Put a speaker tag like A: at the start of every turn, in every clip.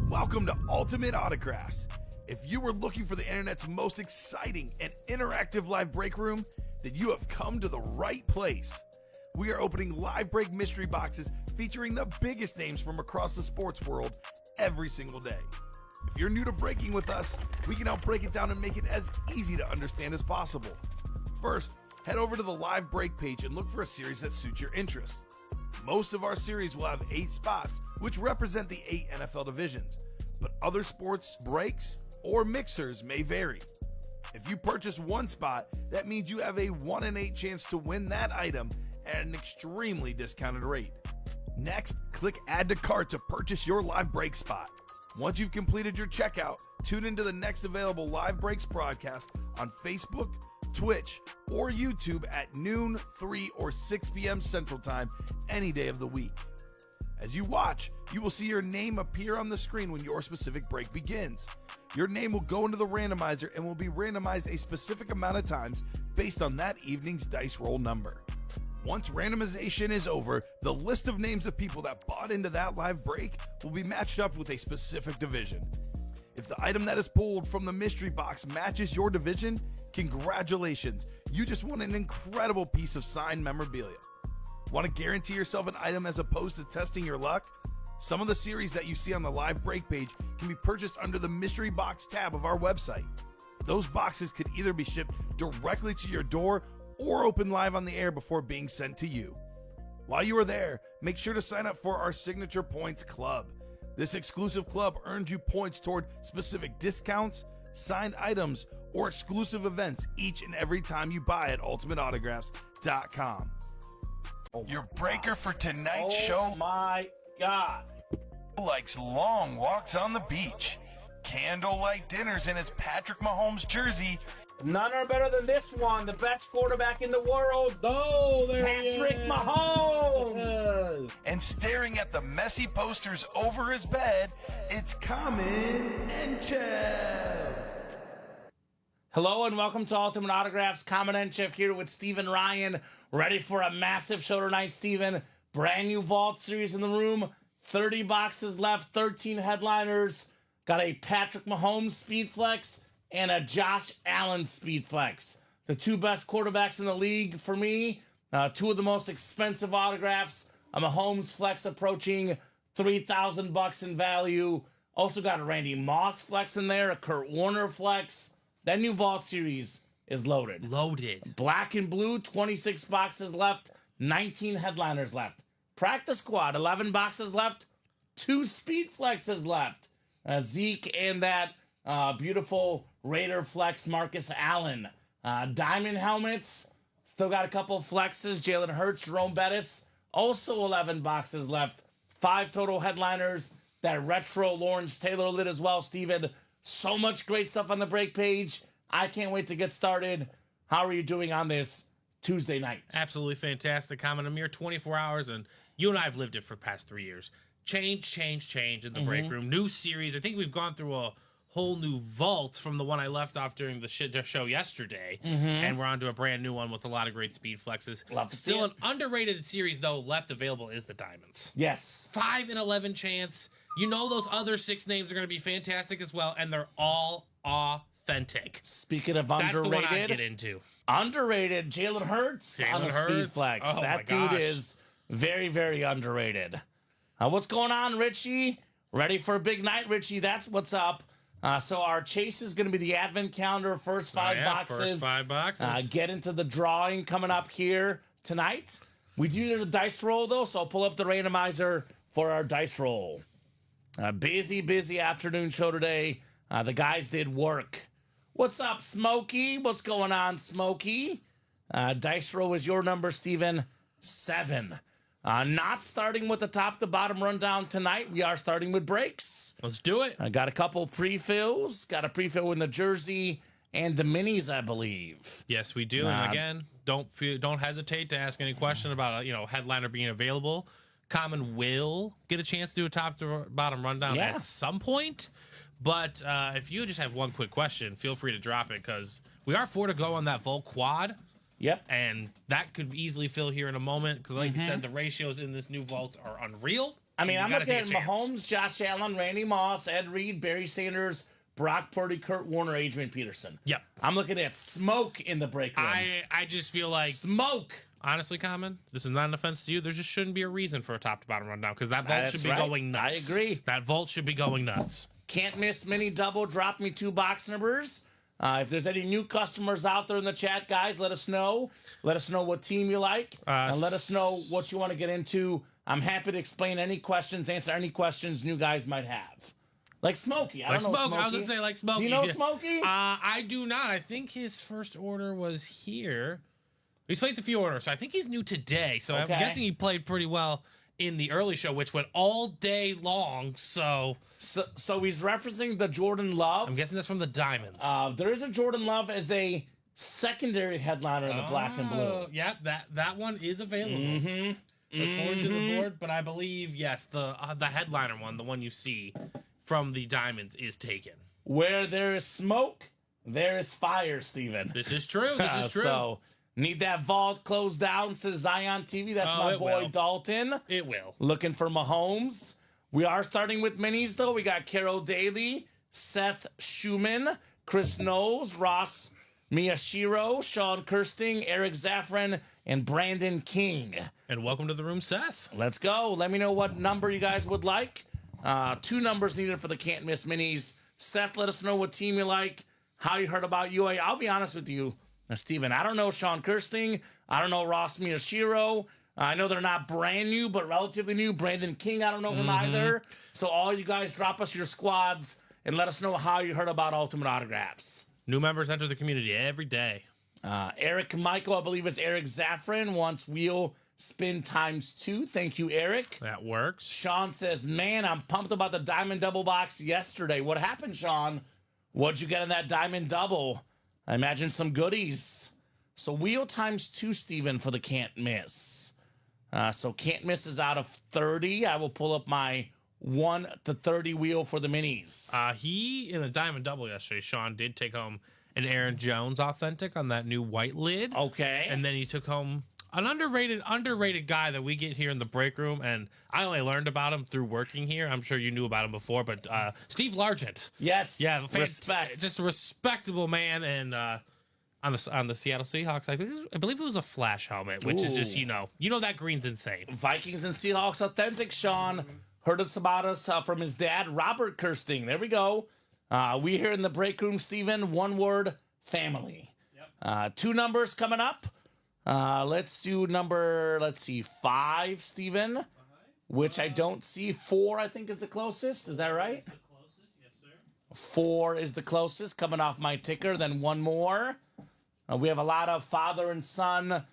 A: Welcome to Ultimate Autographs. If you were looking for the internet's most exciting and interactive live break room, then you have come to the right place. We are opening live break mystery boxes featuring the biggest names from across the sports world every single day. If you're new to breaking with us, we can help break it down and make it as easy to understand as possible. First, head over to the live break page and look for a series that suits your interests. Most of our series will have 8 spots, which represent the 8 NFL divisions, but other sports breaks or mixers may vary. If you purchase one spot, that means you have a 1 in 8 chance to win that item at an extremely discounted rate. Next, click Add to Cart to purchase your live break spot. Once you've completed your checkout, tune into the next available live breaks broadcast on Facebook, Twitch, or YouTube at noon, 3, or 6 p.m. Central Time any day of the week. As you watch, you will see your name appear on the screen when your specific break begins. Your name will go into the randomizer and will be randomized a specific amount of times based on that evening's dice roll number. Once randomization is over, the list of names of people that bought into that live break will be matched up with a specific division. If the item that is pulled from the mystery box matches your division, congratulations, you just won an incredible piece of signed memorabilia. Want to guarantee yourself an item as opposed to testing your luck? Some of the series that you see on the live break page can be purchased under the mystery box tab of our website. Those boxes could either be shipped directly to your door or open live on the air before being sent to you. While you are there, make sure to sign up for our Signature Points Club. This exclusive club earns you points toward specific discounts, signed items, or exclusive events each and every time you buy at ultimateautographs.com. Your breaker for tonight's show.
B: Oh my God.
A: Likes long walks on the beach, candlelight dinners in his Patrick Mahomes jersey.
B: None are better than this one, the best quarterback in the world.
C: Oh, there
B: Patrick Mahomes.
A: And staring at the messy posters over his bed, it's Kamen Entchev.
B: Hello and welcome to Ultimate Autographs. Kamen Entchev here with Steven Ryan. Ready for a massive show tonight, Steven. Brand new Vault series in the room. 30 boxes left, 13 headliners. Got a Patrick Mahomes Speed Flex and a Josh Allen Speed Flex. The 2 best quarterbacks in the league for me. 2 of the most expensive autographs. A Mahomes Flex approaching $3,000 in value. Also got a Randy Moss Flex in there, a Kurt Warner Flex. That new Vault series is loaded.
C: Loaded.
B: Black and blue, 26 boxes left, 19 headliners left. Practice squad, 11 boxes left, 2 Speed Flexes left. Zeke and that beautiful Raider Flex Marcus Allen. Diamond helmets, still got a couple flexes. Jalen Hurts, Jerome Bettis, also 11 boxes left. 5 total headliners. That retro Lawrence Taylor lid as well, Steven. So much great stuff on the break page. I can't wait to get started. How are you doing on this Tuesday night?
C: Absolutely fantastic. Kamen, a mere 24 hours, and you and I have lived it for the past 3 years. Change in the break room. New series. I think we've gone through a whole new vault from the one I left off during the show yesterday, and we're on to a brand new one with a lot of great speed flexes.
B: Love to
C: Still
B: see
C: an underrated series, though, left available is the Diamonds.
B: Yes.
C: 5 in 11 chance. You know those other 6 names are going to be fantastic as well, and they're all authentic.
B: Speaking of
C: That's
B: underrated,
C: the one I get into.
B: Underrated, Jalen Hurts on the Speed Flex.
C: Oh,
B: that
C: my
B: dude
C: gosh.
B: is very, very underrated. What's going on, Richie? Ready for a big night, Richie? That's what's up. So our chase is going to be the advent calendar, first 5 boxes.
C: First 5 boxes.
B: Get into the drawing coming up here tonight. We do need a dice roll, though, so I'll pull up the randomizer for our dice roll. Busy afternoon show today. The guys did work. What's up, Smokey? What's going on, Smokey? Dice roll is your number, Steven. 7. Not starting with the top to bottom rundown tonight. We are starting with breaks.
C: Let's do it.
B: I got a couple pre-fills. Got a pre-fill in the jersey and the minis, I believe.
C: Yes, we do. And again, don't hesitate to ask any question about headliner being available. Kamen will get a chance to do a top to bottom rundown at some point. But if you just have one quick question, feel free to drop it because we are 4 to go on that Volt quad.
B: Yep.
C: And that could easily fill here in a moment because, like you said, the ratios in this new vault are unreal.
B: I mean,
C: You
B: I'm
C: gotta
B: looking at
C: take a chance.
B: Mahomes, Josh Allen, Randy Moss, Ed Reed, Barry Sanders, Brock Purdy, Kurt Warner, Adrian Peterson.
C: Yep.
B: I'm looking at smoke in the break room.
C: I just feel like,
B: Smoke.
C: honestly, Common, this is not an offense to you. There just shouldn't be a reason for a top to bottom rundown because that vault
B: That's
C: should be
B: right.
C: going nuts.
B: I agree.
C: That vault should be going nuts.
B: Can't miss mini double. Drop me 2 box numbers. If there's any new customers out there in the chat, guys, let us know. Let us know what team you like, and let us know what you want to get into. I'm happy to explain any questions, answer any questions new guys might have. Like Smokey. I don't know Smokey.
C: I was going to say like Smokey.
B: Do you know Smokey?
C: I do not. I think his first order was here. He's played a few orders, so I think he's new today. So
B: Okay.
C: I'm guessing he played pretty well in the early show, which went all day long. So
B: he's referencing the Jordan Love.
C: I'm guessing that's from the Diamonds.
B: There is a Jordan Love as a secondary headliner in the black and blue.
C: Yeah, that one is available. According to the board, but I believe, yes, the headliner one, the one you see from the Diamonds, is taken.
B: Where there is smoke, there is fire, Steven.
C: This is true. This is true.
B: So, need that vault closed down, says Zion TV. That's my boy
C: will.
B: Dalton.
C: It will.
B: Looking for Mahomes. We are starting with minis, though. We got Carol Daly, Seth Schumann, Chris Knowles, Ross Miyashiro, Sean Kirsting, Eric Zaffron, and Brandon King.
C: And welcome to the room, Seth.
B: Let's go. Let me know what number you guys would like. 2 numbers needed for the can't miss minis. Seth, let us know what team you like, how you heard about UA. I'll be honest with you, Steven. I don't know Sean Kirsting. I don't know Ross Miyashiro. I know they're not brand new, but relatively new. Brandon King, I don't know him either. So all you guys, drop us your squads and let us know how you heard about Ultimate Autographs.
C: New members enter the community every day.
B: Eric Michael, I believe it's Eric Zaffron, wants wheel spin ×2. Thank you, Eric.
C: That works.
B: Sean says, man, I'm pumped about the Diamond Double box yesterday. What happened, Sean? What'd you get in that Diamond Double? I imagine some goodies. So wheel ×2, Steven, for the can't miss. So can't miss is out of 30. I will pull up my 1 to 30 wheel for the minis.
C: He, in the Diamond Double yesterday, Sean did take home an Aaron Jones authentic on that new white lid.
B: Okay.
C: And then he took home an underrated guy that we get here in the break room, and I only learned about him through working here. I'm sure you knew about him before, but Steve Largent.
B: Yes.
C: Yeah,
B: Respect.
C: Just a respectable man, and on the Seattle Seahawks, I believe it was a flash helmet, which is just you know that green's insane.
B: Vikings and Seahawks authentic. Sean heard about us from his dad, Robert Kirsting. There we go. We here in the break room, Steven. One word: family. Yep. 2 numbers coming up. Let's do number, 5, Steven, which I don't see. 4, I think, is the closest. Is that right?
C: The closest, yes, sir.
B: 4 is the closest, coming off my ticker. Then 1 more. We have a lot of father and son,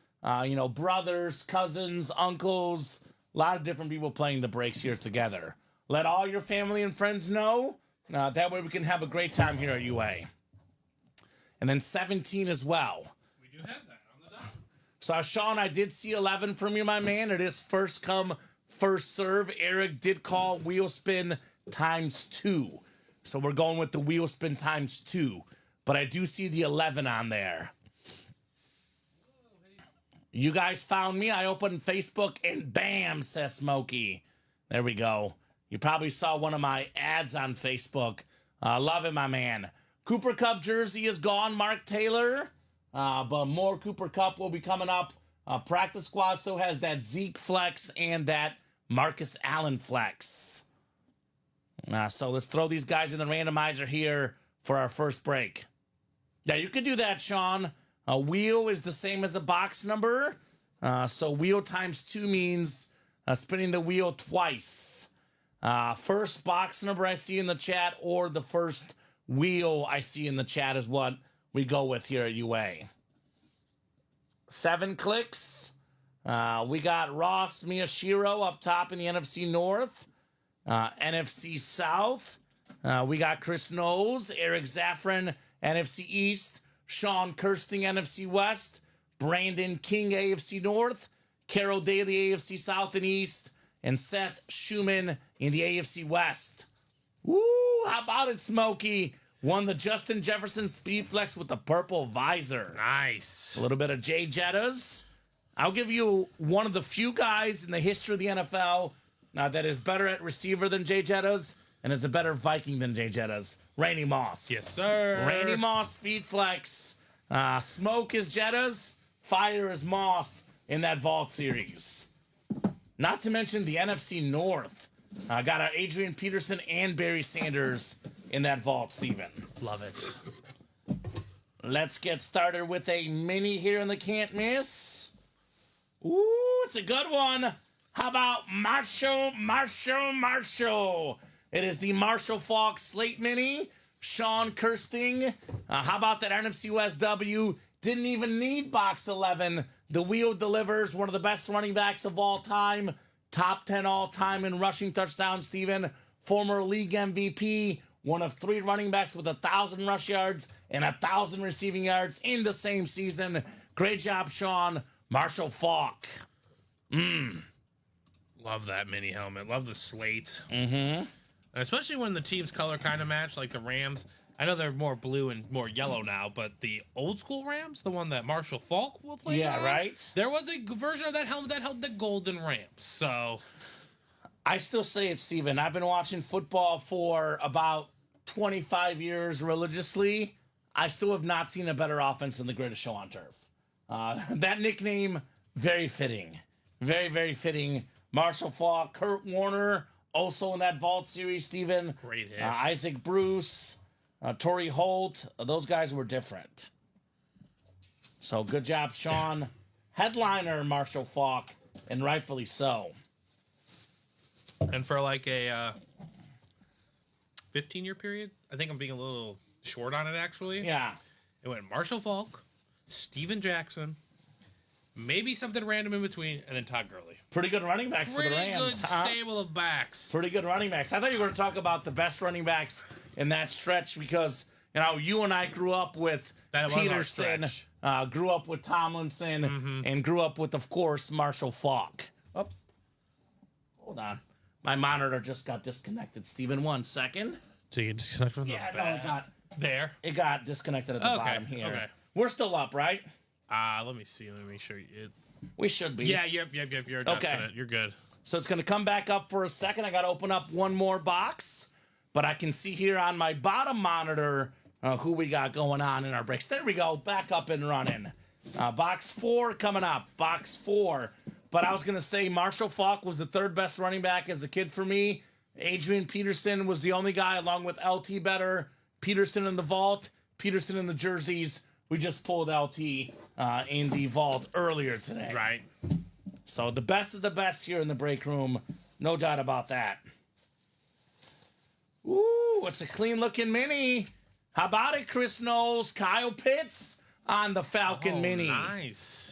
B: brothers, cousins, uncles, a lot of different people playing the breaks here together. Let all your family and friends know. That way we can have a great time here at UA. And then 17 as well.
C: We do have that.
B: So, Sean, I did see 11 from you, my man. It is first come, first serve. Eric did call wheel spin ×2. So we're going with the wheel spin ×2. But I do see the 11 on there. You guys found me. I opened Facebook and bam, says Smokey. There we go. You probably saw one of my ads on Facebook. Love it, my man. Cooper Cup jersey is gone, Mark Taylor. But more Cooper Cup will be coming up. Practice squad still has that Zeke flex and that Marcus Allen flex. So let's throw these guys in the randomizer here for our first break. Yeah, you could do that, Sean. A wheel is the same as a box number. So wheel ×2 means spinning the wheel twice. First box number I see in the chat or the first wheel I see in the chat is what we go with here at UA. 7 clicks. We got Ross Miyashiro up top in the NFC North. NFC South. We got Chris Knowles, Eric Zaffron, NFC East. Sean Kirsting, NFC West. Brandon King, AFC North. Carol Daly, AFC South and East. And Seth Schumann in the AFC West. Woo! How about it, Smokey? Won the Justin Jefferson Speed Flex with the purple visor.
C: Nice.
B: A little bit of Jay Jettas. I'll give you one of the few guys in the history of the NFL that is better at receiver than Jay Jettas and is a better Viking than Jay Jettas. Randy Moss.
C: Yes, sir.
B: Randy Moss, speed flex. Smoke is Jettas. Fire is Moss in that vault series. Not to mention the NFC North. Got Adrian Peterson and Barry Sanders in that vault, Steven.
C: Love it.
B: Let's get started with a mini here in the can't miss. Ooh, it's a good one. How about Marshall? It is the Marshall Falk Slate Mini. Sean Kirsting. How about that NFC West W? Didn't even need box 11. The wheel delivers. One of the best running backs of all time. Top 10 all time in rushing touchdowns, Steven. Former league MVP. One of 3 running backs with 1,000 rush yards and 1,000 receiving yards in the same season. Great job, Sean. Marshall Falk.
C: Love that mini helmet. Love the slate. Especially when the team's color kind of match, like the Rams. I know they're more blue and more yellow now, but the old school Rams, the one that Marshall Falk will play on,
B: Right?
C: there was a version of that helmet that held the golden Rams. So
B: I still say it, Steven. I've been watching football for about 25 years religiously. I still have not seen a better offense than the greatest show on turf. That nickname, very fitting. Very, very fitting. Marshall Falk, Kurt Warner, also in that vault series, Steven.
C: Great hits.
B: Isaac Bruce, Torrey Holt. Those guys were different. So good job, Sean. Headliner, Marshall Falk, and rightfully so.
C: And for like a 15-year period, I think I'm being a little short on it, actually.
B: Yeah.
C: It went Marshall Falk, Steven Jackson, maybe something random in between, and then Todd Gurley.
B: Pretty good running backs for the
C: Pretty
B: Rams.
C: good stable of backs.
B: Pretty good running backs. I thought you were going to talk about the best running backs in that stretch because, you and I grew up with
C: That was our
B: Peterson,
C: stretch.
B: grew up with Tomlinson, and grew up with, of course, Marshall Falk. Oh, hold on. My monitor just got disconnected. Steven, 1 second.
C: So you disconnect from
B: Yeah,
C: the
B: no, it got disconnected at the bottom here.
C: Okay.
B: We're still up, right?
C: Let me see. Let me make sure it.
B: We should be.
C: Yeah, yep. You're
B: Okay.
C: definite. You're good.
B: So it's going to come back up for a second. I got to open up one more box. But I can see here on my bottom monitor who we got going on in our breaks. There we go. Back up and running. Box 4 coming up. Box 4. But I was going to say Marshall Falk was the 3rd best running back as a kid for me. Adrian Peterson was the only guy along with LT Better. Peterson in the vault. Peterson in the jerseys. We just pulled LT in the vault earlier today.
C: Right.
B: So the best of the best here in the break room. No doubt about that. Ooh, it's a clean-looking mini. How about it, Chris Knowles? Kyle Pitts on the Falcon Mini.
C: Nice.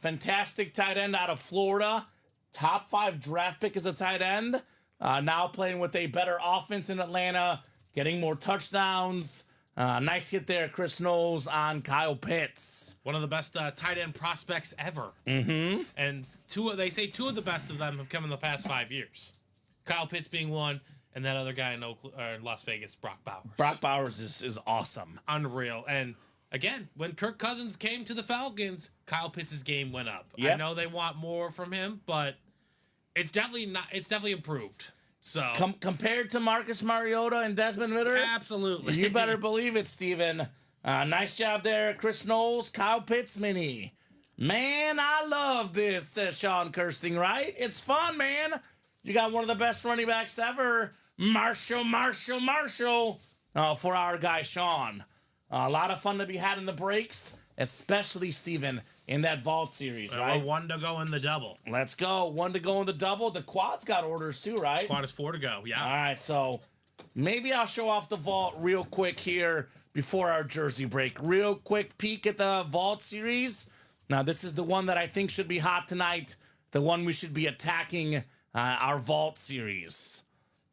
B: Fantastic tight end out of Florida. Top 5 draft pick as a tight end. Now playing with a better offense in Atlanta. Getting more touchdowns. Nice hit there, Chris Knowles on Kyle Pitts.
C: One of the best tight end prospects ever.
B: Mm-hmm.
C: And they say 2 of the best of them have come in the past 5 years. Kyle Pitts being one, and that other guy in Las Vegas, Brock Bowers.
B: Brock Bowers is awesome.
C: Unreal. And again, when Kirk Cousins came to the Falcons, Kyle Pitts' game went up.
B: Yep.
C: I know they want more from him, but it's definitely improved. So
B: Compared to Marcus Mariota and Desmond Ridder?
C: absolutely.
B: You better believe it, Steven. Nice job there, Chris Knowles. Kyle Pitts Mini. Man, I love this, says Sean Kirsting, right? It's fun, man. You got one of the best running backs ever. Marshall. For our guy, Sean. A lot of fun to be had in the breaks, especially, Steven, in that vault series, right?
C: 1 to go in the double.
B: Let's go. 1 to go in the double. The quad's got orders too, right?
C: Quad is 4 to go. Yeah.
B: All right, so maybe I'll show off the vault real quick here before our jersey break. Real quick peek at the vault series. Now, this is the one that I think should be hot tonight. The one we should be attacking our vault series.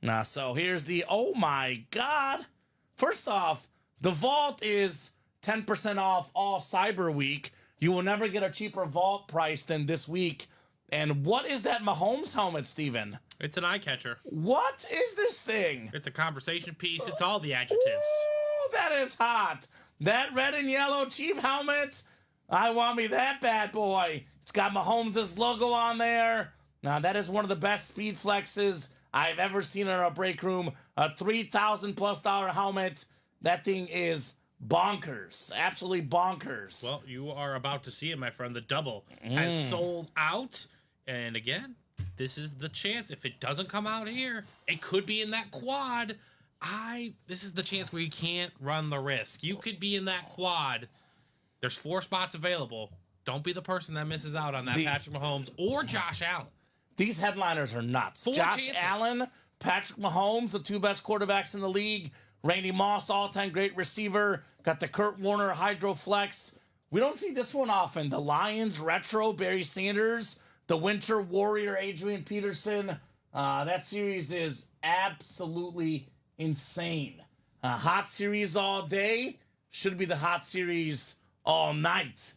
B: Now, so here's the, oh my God. First off, the vault is 10% off all Cyber Week. You will never get a cheaper vault price than this week. And what is that Mahomes helmet, Steven?
C: It's an eye catcher.
B: What is this thing?
C: It's a conversation piece. It's all the adjectives.
B: Ooh, that is hot. That red and yellow Chief helmet. I want me that bad boy. It's got Mahomes' logo on there. Now, that is one of the best speed flexes I've ever seen in our break room. A $3,000+ helmet. That thing is bonkers. Absolutely bonkers.
C: Well, you are about to see it, my friend. The double has sold out. And again, this is the chance. If it doesn't come out here, it could be in that quad. This is the chance where you can't run the risk. You could be in that quad. There's 4 spots available. Don't be the person that misses out on that Patrick Mahomes or Josh Allen.
B: These headliners are nuts.
C: 4
B: Josh
C: chances.
B: Allen, Patrick Mahomes, the 2 best quarterbacks in the league. Randy Moss, all-time great receiver. Got the Kurt Warner Hydro Flex. We don't see this one often. The Lions retro, Barry Sanders. The Winter Warrior, Adrian Peterson. That series is absolutely insane. Hot series all day. Should be the hot series all night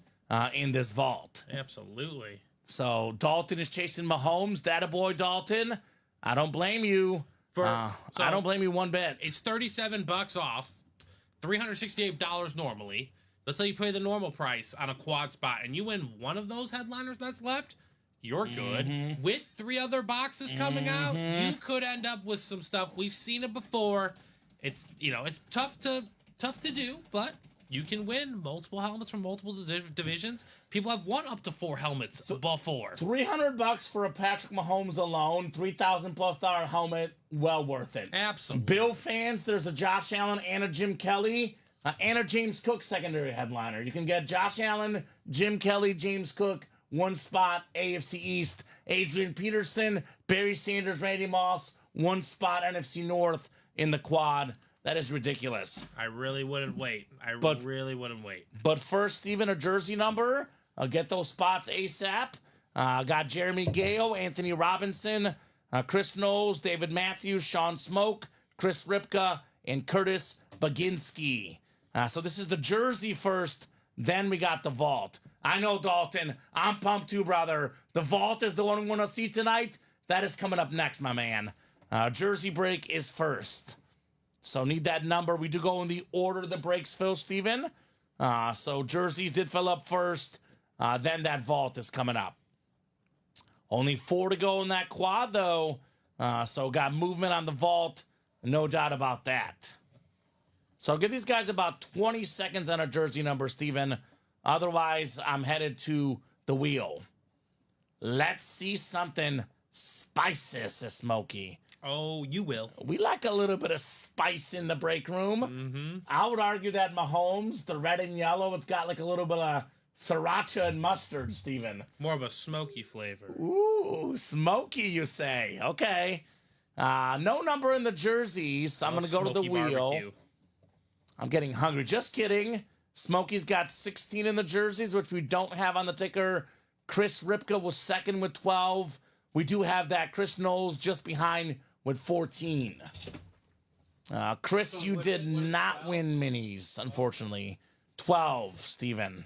B: in this vault.
C: Absolutely.
B: So Dalton is chasing Mahomes. That a boy, Dalton. I don't blame you. I don't blame you one bit.
C: It's $37 off, $368 normally. Let's say you pay the normal price on a quad spot, and you win one of those headliners that's left. You're good. With 3 other boxes coming out, you could end up with some stuff. We've seen it before. It's it's tough to do, but you can win multiple helmets from multiple divisions. People have won up to 4 helmets before.
B: $300 for a Patrick Mahomes alone. $3,000+ helmet. Well worth it.
C: Absolutely.
B: Bill fans, there's a Josh Allen and a Jim Kelly and a James Cook secondary headliner. You can get Josh Allen, Jim Kelly, James Cook, 1 spot, AFC East. Adrian Peterson, Barry Sanders, Randy Moss, 1 spot, NFC North in the quad. That is ridiculous.
C: I really wouldn't wait. Really wouldn't wait.
B: But first, Steven, a jersey number. Get those spots ASAP. Got Jeremy Gale, Anthony Robinson, Chris Knowles, David Matthews, Sean Smoke, Chris Ripka, and Curtis Baginski. So this is the jersey first, then we got the vault. I know, Dalton. I'm pumped too, brother. The vault is the one we want to see tonight. That is coming up next, my man. Jersey break is first. So need that number. We do go in the order the breaks fill, Steven. So jerseys did fill up first. Then that vault is coming up. Only 4 to go in that quad, though. So got movement on the vault. No doubt about that. So I'll give these guys about 20 seconds on a jersey number, Steven. Otherwise, I'm headed to the wheel. Let's see something spicy, Smokey.
C: Oh, you will.
B: We like a little bit of spice in the break room. I would argue that Mahomes, the red and yellow, it's got like a little bit of sriracha and mustard, Steven.
C: More of a smoky flavor.
B: Ooh, smoky, you say. Okay. No number in the jerseys. I'm going to go to the wheel.
C: Barbecue.
B: I'm getting hungry. Just kidding. Smokey's got 16 in the jerseys, which we don't have on the ticker. Chris Ripka was second with 12. We do have that. Chris Knowles just behind with 14. Chris, you did not win minis, unfortunately. 12, Steven.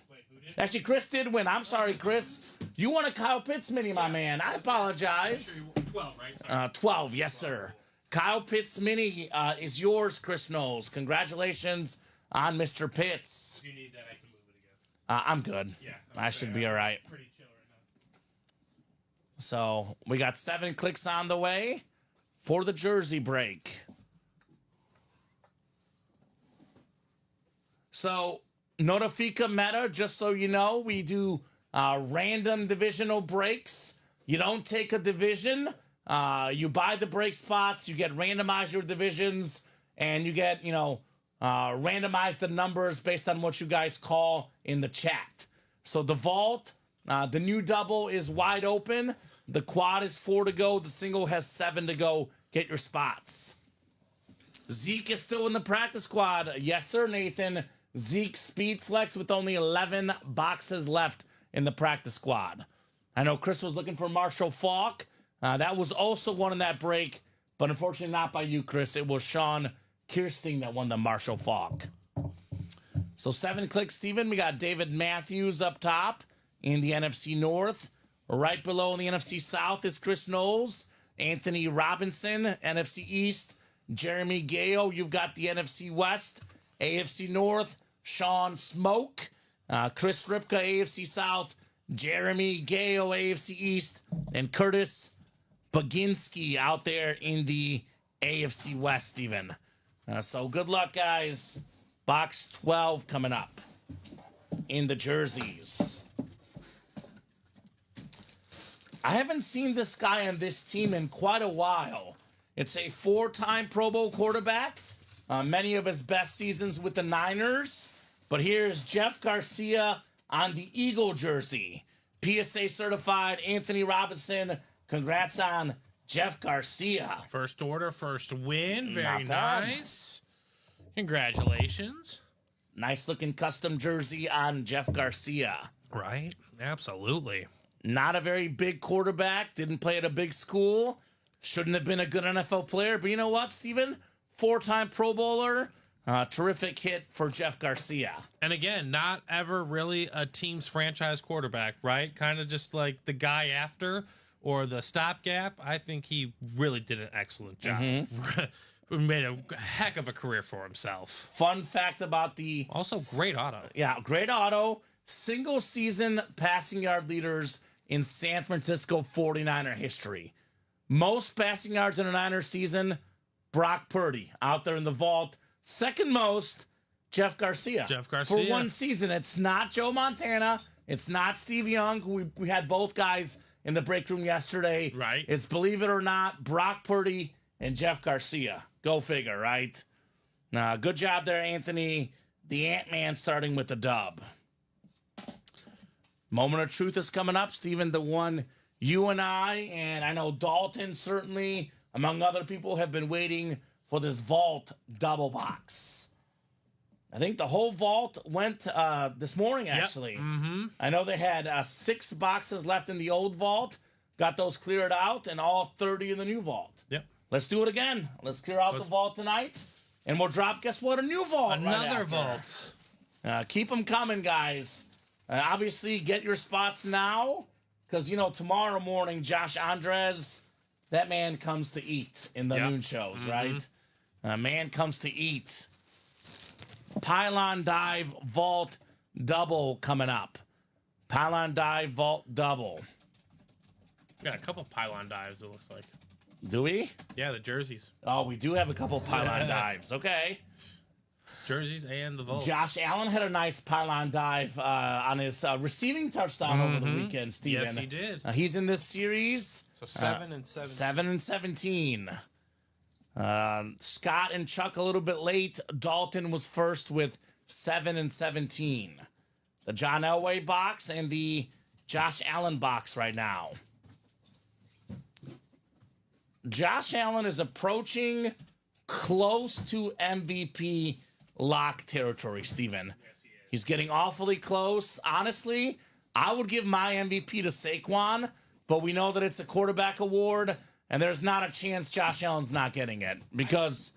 B: Actually, Chris did win. I'm sorry, Chris. You won a Kyle Pitts mini, my man. I apologize.
C: 12, right?
B: 12, yes, sir. Kyle Pitts mini is yours, Chris Knowles. Congratulations on Mr. Pitts.
C: If you need that, I can move it again.
B: I'm good.
C: Yeah.
B: I should be all right.
C: Pretty chill right now.
B: So we got 7 clicks on the way for the jersey break. So Notifica Meta, just so you know, we do random divisional breaks. You don't take a division. You buy the break spots. You get randomized your divisions, and you get, randomize the numbers based on what you guys call in the chat. So the vault, the new double is wide open. The quad is 4 to go. The single has 7 to go. Get your spots. Zeke is still in the practice squad. Yes, sir, Nathan. Zeke speed flex with only 11 boxes left in the practice squad. I know Chris was looking for Marshall Faulk. That was also one in that break, but unfortunately not by you, Chris. It was Sean Kirsting that won the Marshall Faulk. So 7 clicks, Steven. We got David Matthews up top in the NFC North. Right below in the NFC South is Chris Knowles, Anthony Robinson, NFC East, Jeremy Gale. You've got the NFC West, AFC North, Sean Smoke, Chris Ripka, AFC South, Jeremy Gale, AFC East, and Curtis Baginski out there in the AFC West, Steven. So good luck, guys. Box 12 coming up in the jerseys. I haven't seen this guy on this team in quite a while. It's a 4-time Pro Bowl quarterback. Many of his best seasons with the Niners. But here's Jeff Garcia on the Eagle jersey. PSA certified Anthony Robinson. Congrats on Jeff Garcia.
C: First order, first win. Very
B: Not bad.
C: nice. Congratulations.
B: Nice looking custom jersey on Jeff Garcia.
C: Right? Absolutely.
B: Not a very big quarterback. Didn't play at a big school. Shouldn't have been a good NFL player. But you know what, Steven? 4-time Pro Bowler. Terrific hit for Jeff Garcia.
C: And again, not ever really a team's franchise quarterback, right? Kind of just like the guy after or the stopgap. I think he really did an excellent job. Made a heck of a career for himself.
B: Fun fact about the...
C: Also, great auto.
B: Yeah, great auto. Single season passing yard leaders in San Francisco 49er history. Most passing yards in a Niners season, Brock Purdy out there in the vault. Second most, Jeff Garcia.
C: Jeff Garcia.
B: For one season. It's not Joe Montana. It's not Steve Young, who we had both guys in the break room yesterday.
C: Right.
B: It's, believe it or not, Brock Purdy and Jeff Garcia. Go figure, right? Good job there, Anthony. The Ant-Man starting with the dub. Moment of truth is coming up, Steven. The one you and I know Dalton certainly, among other people, have been waiting for this vault double box. I think the whole vault went this morning, actually.
C: Yep. Mm-hmm.
B: I know they had 6 boxes left in the old vault. Got those cleared out, and all 30 in the new vault.
C: Yep.
B: Let's do it again. Let's clear out the vault tonight, and we'll drop, guess what, a new vault.
C: Another
B: right
C: vault.
B: Keep them coming, guys. Obviously, get your spots now, because, tomorrow morning, Josh Andres, that man comes to eat in the noon shows, right? Man comes to eat. Pylon Dive Vault Double coming up. Pylon Dive Vault Double.
C: Got a couple pylon dives, it looks like.
B: Do we?
C: Yeah, the jerseys.
B: Oh, we do have a couple pylon dives. Okay.
C: Jerseys and the vault.
B: Josh Allen had a nice pylon dive on his receiving touchdown over the weekend, Steven.
C: Yes, he did.
B: He's in this series.
D: So 7 and 7.
B: 7 and 17. Scott and Chuck a little bit late. Dalton was first with 7 and 17. The John Elway box and the Josh Allen box right now. Josh Allen is approaching close to MVP lock territory, Steven.
C: Yes, he is.
B: He's getting awfully close. Honestly, I would give my MVP to Saquon, but we know that it's a quarterback award, and there's not a chance Josh Allen's not getting it because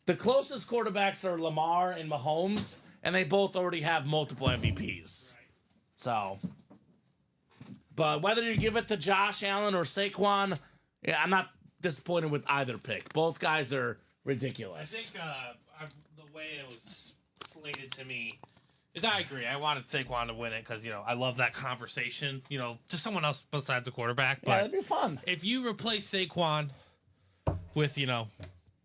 B: the closest quarterbacks are Lamar and Mahomes, and they both already have multiple MVPs. So, but whether you give it to Josh Allen or Saquon, yeah, I'm not disappointed with either pick. Both guys are ridiculous.
C: I think the way it was slated to me is I agree. I wanted Saquon to win it because, I love that conversation. Just someone else besides the quarterback. But
B: yeah, that'd be fun.
C: if you replace Saquon with, the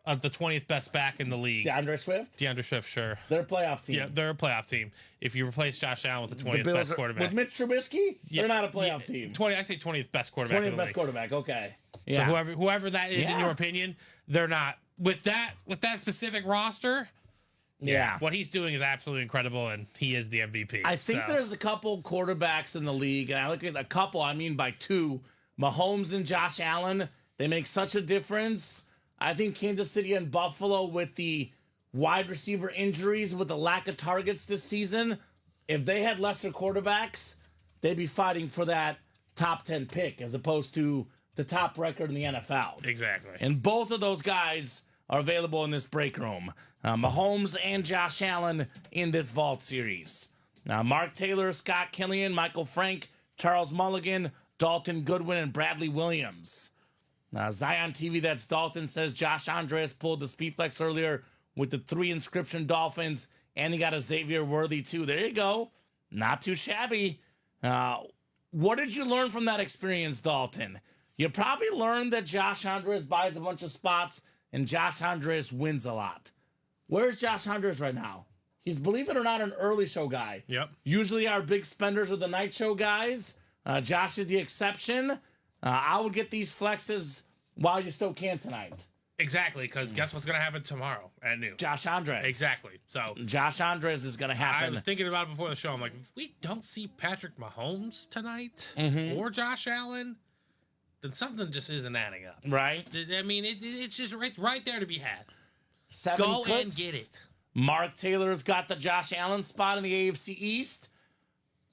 C: 20th best back in the league.
B: DeAndre Swift,
C: sure.
B: they're a playoff team.
C: Yeah, they're a playoff team. If you replace Josh Allen with the 20th
B: Bills
C: best quarterback.
B: with Mitch Trubisky, they're not a playoff team.
C: 20th best quarterback
B: 20th
C: in the
B: best
C: league.
B: quarterback. Okay.
C: So
B: Yeah.
C: whoever that is in your opinion, they're not with that specific roster.
B: Yeah.
C: What he's doing is absolutely incredible, and he is the MVP.
B: I think there's a couple quarterbacks in the league, and I look at a couple, I mean by 2, Mahomes and Josh Allen. They make such a difference. I think Kansas City and Buffalo, with the wide receiver injuries, with the lack of targets this season, if they had lesser quarterbacks, they'd be fighting for that top 10 pick as opposed to the top record in the NFL.
C: Exactly.
B: And both of those guys are available in this break room. Mahomes and Josh Allen in this vault series. Now, Mark Taylor, Scott Killian, Michael Frank, Charles Mulligan, Dalton Goodwin, and Bradley Williams. Now, Zion TV, that's Dalton, says Josh Andres pulled the Speedflex earlier with the 3 inscription Dolphins, and he got a Xavier Worthy, too. There you go. Not too shabby. What did you learn from that experience, Dalton? You probably learned that Josh Andres buys a bunch of spots and Josh Andres wins a lot. Where's Josh Andres right now? He's, believe it or not, an early show guy.
C: Yep.
B: Usually our big spenders are the night show guys. Josh is the exception. I will get these flexes while you still can tonight.
C: Exactly, because guess what's going to happen tomorrow at noon?
B: Josh Andres.
C: Exactly. So
B: Josh Andres is going to happen.
C: I was thinking about it before the show. I'm like, if we don't see Patrick Mahomes tonight or Josh Allen, then something just isn't adding up.
B: Right?
C: I mean, it's just it's right there to be had.
B: 7
C: Go
B: clicks.
C: and get it.
B: Mark Taylor's got the Josh Allen spot in the AFC East.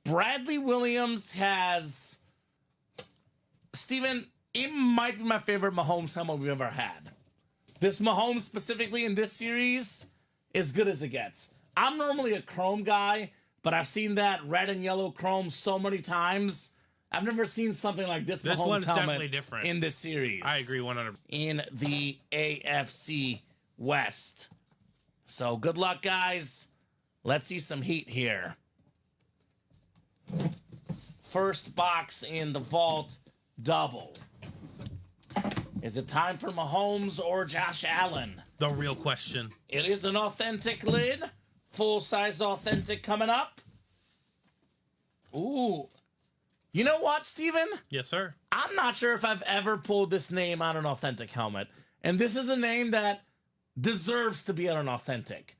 B: Bradley Williams has... Steven, it might be my favorite Mahomes helmet we've ever had. This Mahomes specifically in this series is good as it gets. I'm normally a chrome guy, but I've seen that red and yellow chrome so many times. I've never seen something like this
C: This
B: Mahomes
C: one's
B: helmet
C: definitely different
B: in this series.
C: I agree 100%.
B: In the AFC West. So good luck, guys. Let's see some heat here. First box in the vault double. Is it time for Mahomes or Josh Allen?
C: The real question.
B: It is an authentic lid. Full-size authentic coming up. Ooh. You know what, Steven?
C: Yes, sir.
B: I'm not sure if I've ever pulled this name on an authentic helmet. And this is a name that deserves to be on an authentic.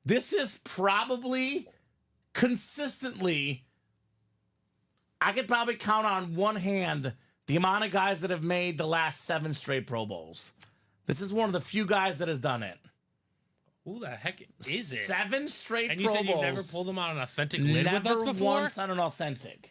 B: This is probably consistently, I could probably count on one hand the amount of guys that have made the last 7 straight Pro Bowls. This is one of the few guys that has done it.
C: Who the heck is it?
B: 7 straight
C: And
B: Pro
C: you said
B: Bowls.
C: you've never pulled them on an authentic lid with us
B: Never
C: before?
B: once on an authentic.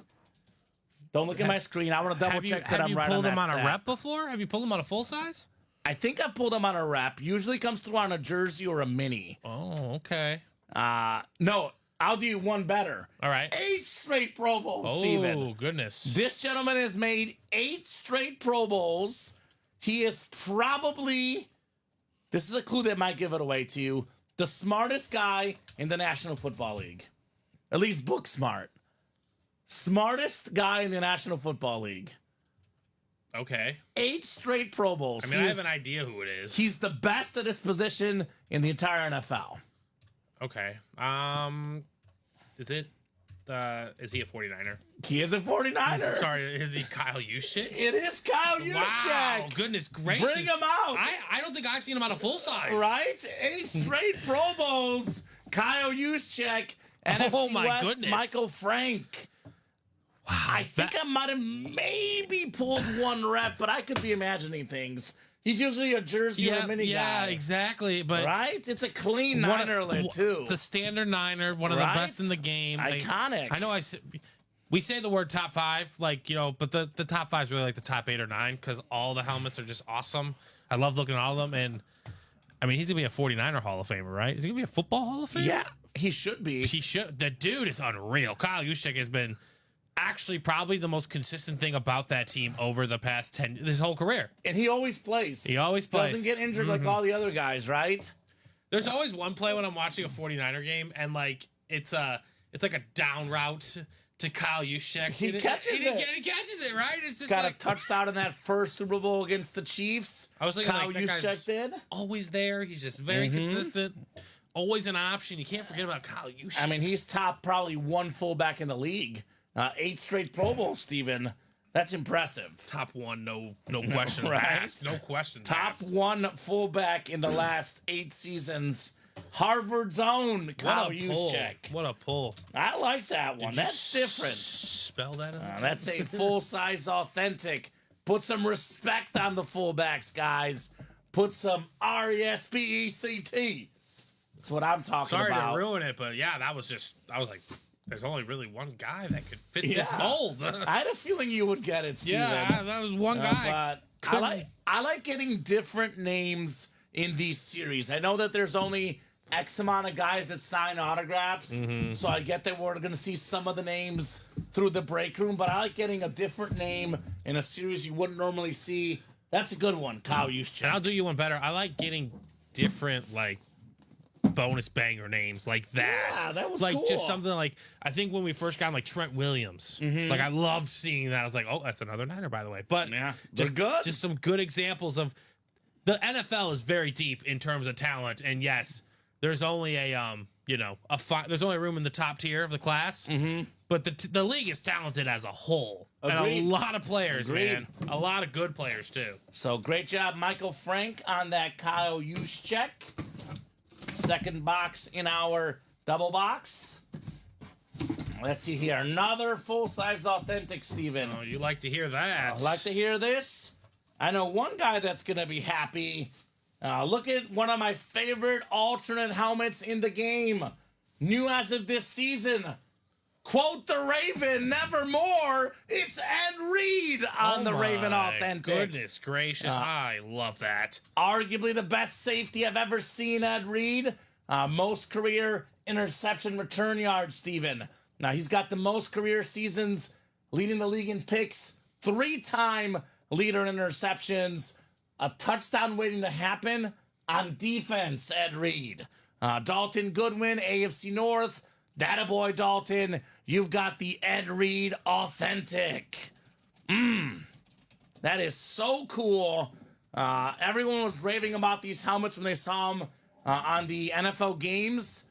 B: Don't look at my screen. I want to double check that I'm right on that
C: Have you pulled them on
B: stat.
C: a rep before? Have you pulled them on a full size?
B: I think I've pulled them on a rep. Usually comes through on a jersey or a mini.
C: Oh, okay.
B: No, I'll do you one better.
C: All right.
B: 8 straight Pro Bowls,
C: Oh,
B: Steven.
C: goodness.
B: This gentleman has made 8 straight Pro Bowls. He is probably, this is a clue that might give it away to you, the smartest guy in the National Football League. At least book smart. Smartest guy in the National Football League.
C: Okay.
B: 8 straight Pro Bowls.
C: I mean, I have an idea who it is.
B: He's the best at his position in the entire NFL.
C: Okay. Is he a 49er?
B: He is a 49er.
C: Sorry, is he Kyle Juszczyk?
B: It is Kyle Juszczyk.
C: Wow, goodness gracious.
B: Bring him out.
C: I don't think I've seen him on a full size.
B: Right? 8 straight Pro Bowls. Kyle Juszczyk. NFC
C: my
B: West,
C: goodness.
B: Michael Frank. Wow. I think I might have maybe pulled one rep, but I could be imagining things. He's usually a jersey or a mini guy.
C: Yeah, exactly. But
B: right? It's a clean Niner lid, too.
C: The standard Niner, one of the best in the game.
B: Iconic.
C: I know we say the word top 5, like, you know, but the top 5 is really like the top 8 or 9 because all the helmets are just awesome. I love looking at all of them. And, I mean, he's going to be a 49er Hall of Famer, right? Is he going to be a football Hall of Famer?
B: Yeah, he should be.
C: He should. The dude is unreal. Kyle Juszczyk has been actually probably the most consistent thing about that team over the past his whole career.
B: And he always plays.
C: He always plays.
B: Doesn't get injured like all the other guys, right?
C: There's always one play when I'm watching a 49er game, and like it's like a down route to Kyle Juszczyk.
B: He catches it.
C: He catches it, right? It's just
B: got
C: like
B: a touchdown in that first Super Bowl against the Chiefs.
C: I was thinking
B: Kyle
C: like, that
B: Juszczyk
C: guy's
B: did.
C: always there. He's just very consistent. Always an option. You can't forget about Kyle Juszczyk.
B: I mean, he's top probably one fullback in the league. 8 straight Pro Bowls, Steven. That's impressive.
C: Top 1, no question
B: Right?
C: asked. No question
B: Top
C: asked.
B: 1 fullback in the last 8 seasons. Harvard's own Kyle Juszczyk.
C: What a pull.
B: I like that one. That's different.
C: Spell that out.
B: That's a full-size authentic. Put some respect on the fullbacks, guys. Put some RESPECT. That's what I'm talking
C: Sorry
B: about.
C: to ruin it, but yeah, I was like, there's only really one guy that could fit this mold.
B: I had a feeling you would get it, Steven.
C: Yeah, that was one guy.
B: But I like getting different names in these series. I know that there's only X amount of guys that sign autographs, so I get that we're going to see some of the names through the break room, but I like getting a different name in a series you wouldn't normally see. That's a good one, Kyle Juszczyk.
C: And I'll do you one better. I like getting different, like, bonus banger names like that.
B: Yeah, that was
C: like
B: cool.
C: just something like I think when we first got him, like Trent Williams. Like I loved seeing that. I was like, oh, that's another Niner, by the way. But
B: just good.
C: Just some good examples of the NFL is very deep in terms of talent, and yes, there's only a there's only room in the top tier of the class. But the league is talented as a whole.
B: Agreed.
C: And a lot of players,
B: Agreed.
C: man. A lot of good players, too.
B: So great job, Michael Frank, on that Kyle Juszczyk. Second box in our double box. Let's see here. Another full-size authentic, Steven.
C: Oh, you like to hear that.
B: I'd like to hear this. I know one guy that's going to be happy. Look at one of my favorite alternate helmets in the game. New as of this season. Quote the Raven, nevermore. It's Ed Reed on the Raven Authentic.
C: Goodness gracious, I love that.
B: Arguably the best safety I've ever seen, Ed Reed. Most career interception return yards, Steven. Now, he's got the most career seasons leading the league in picks. 3-time leader in interceptions. A touchdown waiting to happen on defense, Ed Reed. Dalton Goodwin, AFC North. Dattaboy Dalton, you've got the Ed Reed Authentic. That is so cool. Everyone was raving about these helmets when they saw them on the NFL games.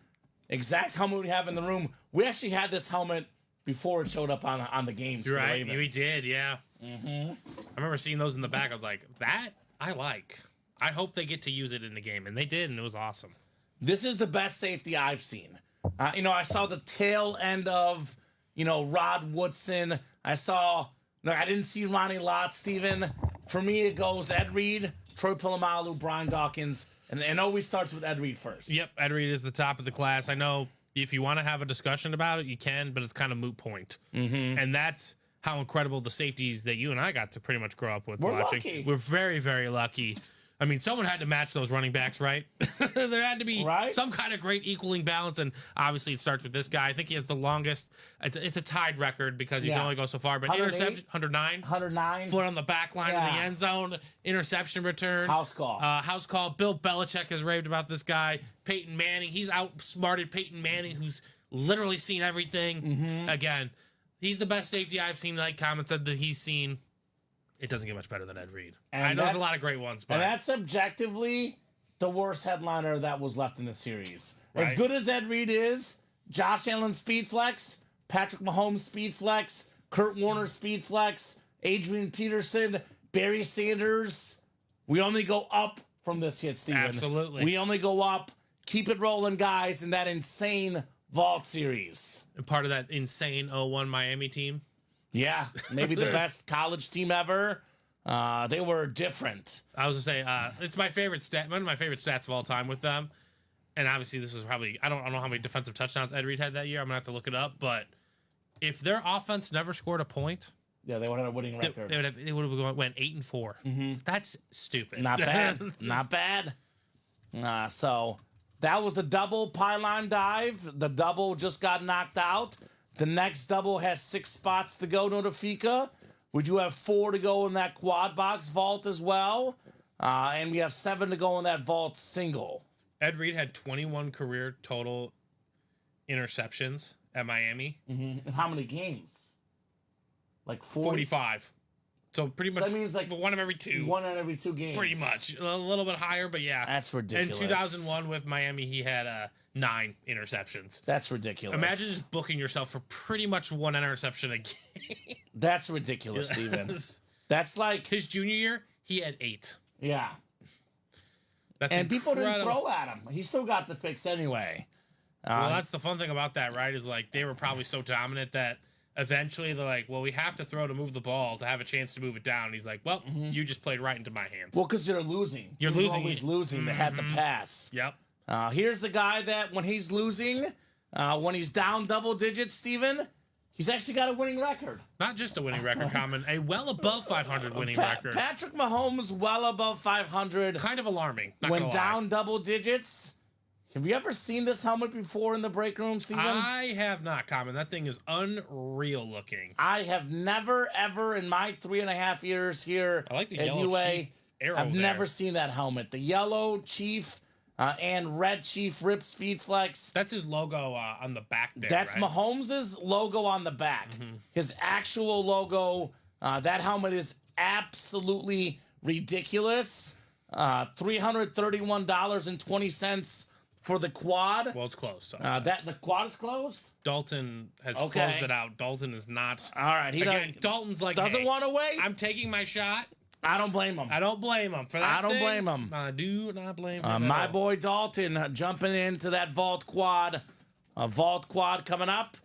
B: Exact helmet we have in the room. We actually had this helmet before it showed up on the games.
C: You're right, we did, yeah. I remember seeing those in the back. I was like, that I like. I hope they get to use it in the game, and they did, and it was awesome.
B: This is the best safety I've seen. I saw the tail end of, Rod Woodson. I didn't see Ronnie Lott, Steven. For me, it goes Ed Reed, Troy Polamalu, Brian Dawkins, and it always starts with Ed Reed first.
C: Yep, Ed Reed is the top of the class. I know if you want to have a discussion about it, you can, but it's kind of moot point. And that's how incredible the safeties that you and I got to pretty much grow up with.
B: We're
C: watching.
B: lucky.
C: We're very, very lucky. I mean, someone had to match those running backs, right? There had to be some kind of great equaling balance, and obviously it starts with this guy. I think he has the longest. It's a tied record because you can only go so far. But interception, 109. Foot on the back line in the end zone. Interception return.
B: House call.
C: Bill Belichick has raved about this guy. Peyton Manning. He's outsmarted Peyton Manning, who's literally seen everything. Again, he's the best safety I've seen, like Kamen said that he's seen. It doesn't get much better than Ed Reed. And I know there's a lot of great ones, but...
B: And that's objectively the worst headliner that was left in the series. Right. As good as Ed Reed is, Josh Allen speed flex, Patrick Mahomes speed flex, Kurt Warner speed flex, Adrian Peterson, Barry Sanders. We only go up from this hit, Steven.
C: Absolutely.
B: We only go up. Keep it rolling, guys, in that insane vault series.
C: And part of that insane 0-1 Miami team.
B: Yeah, maybe the best college team ever. They were different.
C: I was going to say, it's my favorite stat, one of my favorite stats of all time with them. And obviously this was probably, I don't know how many defensive touchdowns Ed Reed had that year. I'm going to have to look it up. But if their offense never scored a point,
B: yeah, they would have a winning record.
C: They would have went 8-4. That's stupid.
B: Not bad. Not bad. So that was the double pylon dive. The double just got knocked out. The next double has 6 spots to go, Notifica. Would you have 4 to go in that quad box vault as well? And we have 7 to go in that vault single.
C: Ed Reed had 21 career total interceptions at Miami.
B: And how many games? Like
C: 45. So pretty much
B: that means like
C: one of every 2.
B: One out of every 2 games.
C: Pretty much. A little bit higher, but yeah.
B: That's ridiculous.
C: In 2001 with Miami, he had 9 interceptions.
B: That's ridiculous.
C: Imagine just booking yourself for pretty much 1 interception a game.
B: That's ridiculous, Steven. That's like...
C: His junior year, he had 8.
B: Yeah.
C: That's
B: and
C: incredible.
B: People didn't throw at him. He still got the picks anyway.
C: Well, that's the fun thing about that, right? Is like they were probably so dominant that eventually they're like, well, we have to throw to move the ball to have a chance to move it down. And he's like, well, you just played right into my hands.
B: Well, because you're losing.
C: You're losing.
B: Always losing. They had the pass.
C: Yep.
B: Here's the guy that when he's losing, when he's down double digits, Steven, he's actually got a winning record.
C: Not just a winning record, Kamen, a well above 500 winning record.
B: Patrick Mahomes well above 500.
C: Kind of alarming.
B: When down double digits. Have you ever seen this helmet before in the break room, Steven?
C: I have not, Kamen. That thing is unreal looking.
B: I have never, ever in my 3.5 years here
C: I like the
B: at
C: yellow
B: UA,
C: Chief arrow
B: I've
C: there.
B: never seen that helmet. The yellow Chief and Red Chief Rip Speed Flex.
C: That's his logo on the back there.
B: That's
C: right?
B: Mahomes' logo on the back. His actual logo, that helmet is absolutely ridiculous. $331.20 for the quad.
C: Well, it's closed. So
B: That the quad is closed.
C: Dalton has
B: Okay.
C: closed it out. Dalton is not.
B: All right, he
C: Again, Dalton's like,
B: doesn't
C: hey,
B: want to wait.
C: I'm taking my shot.
B: I don't blame him.
C: I don't blame him for that.
B: I don't blame him.
C: I do not blame him. at
B: My
C: all.
B: boy Dalton jumping into that vault quad. A vault quad coming up.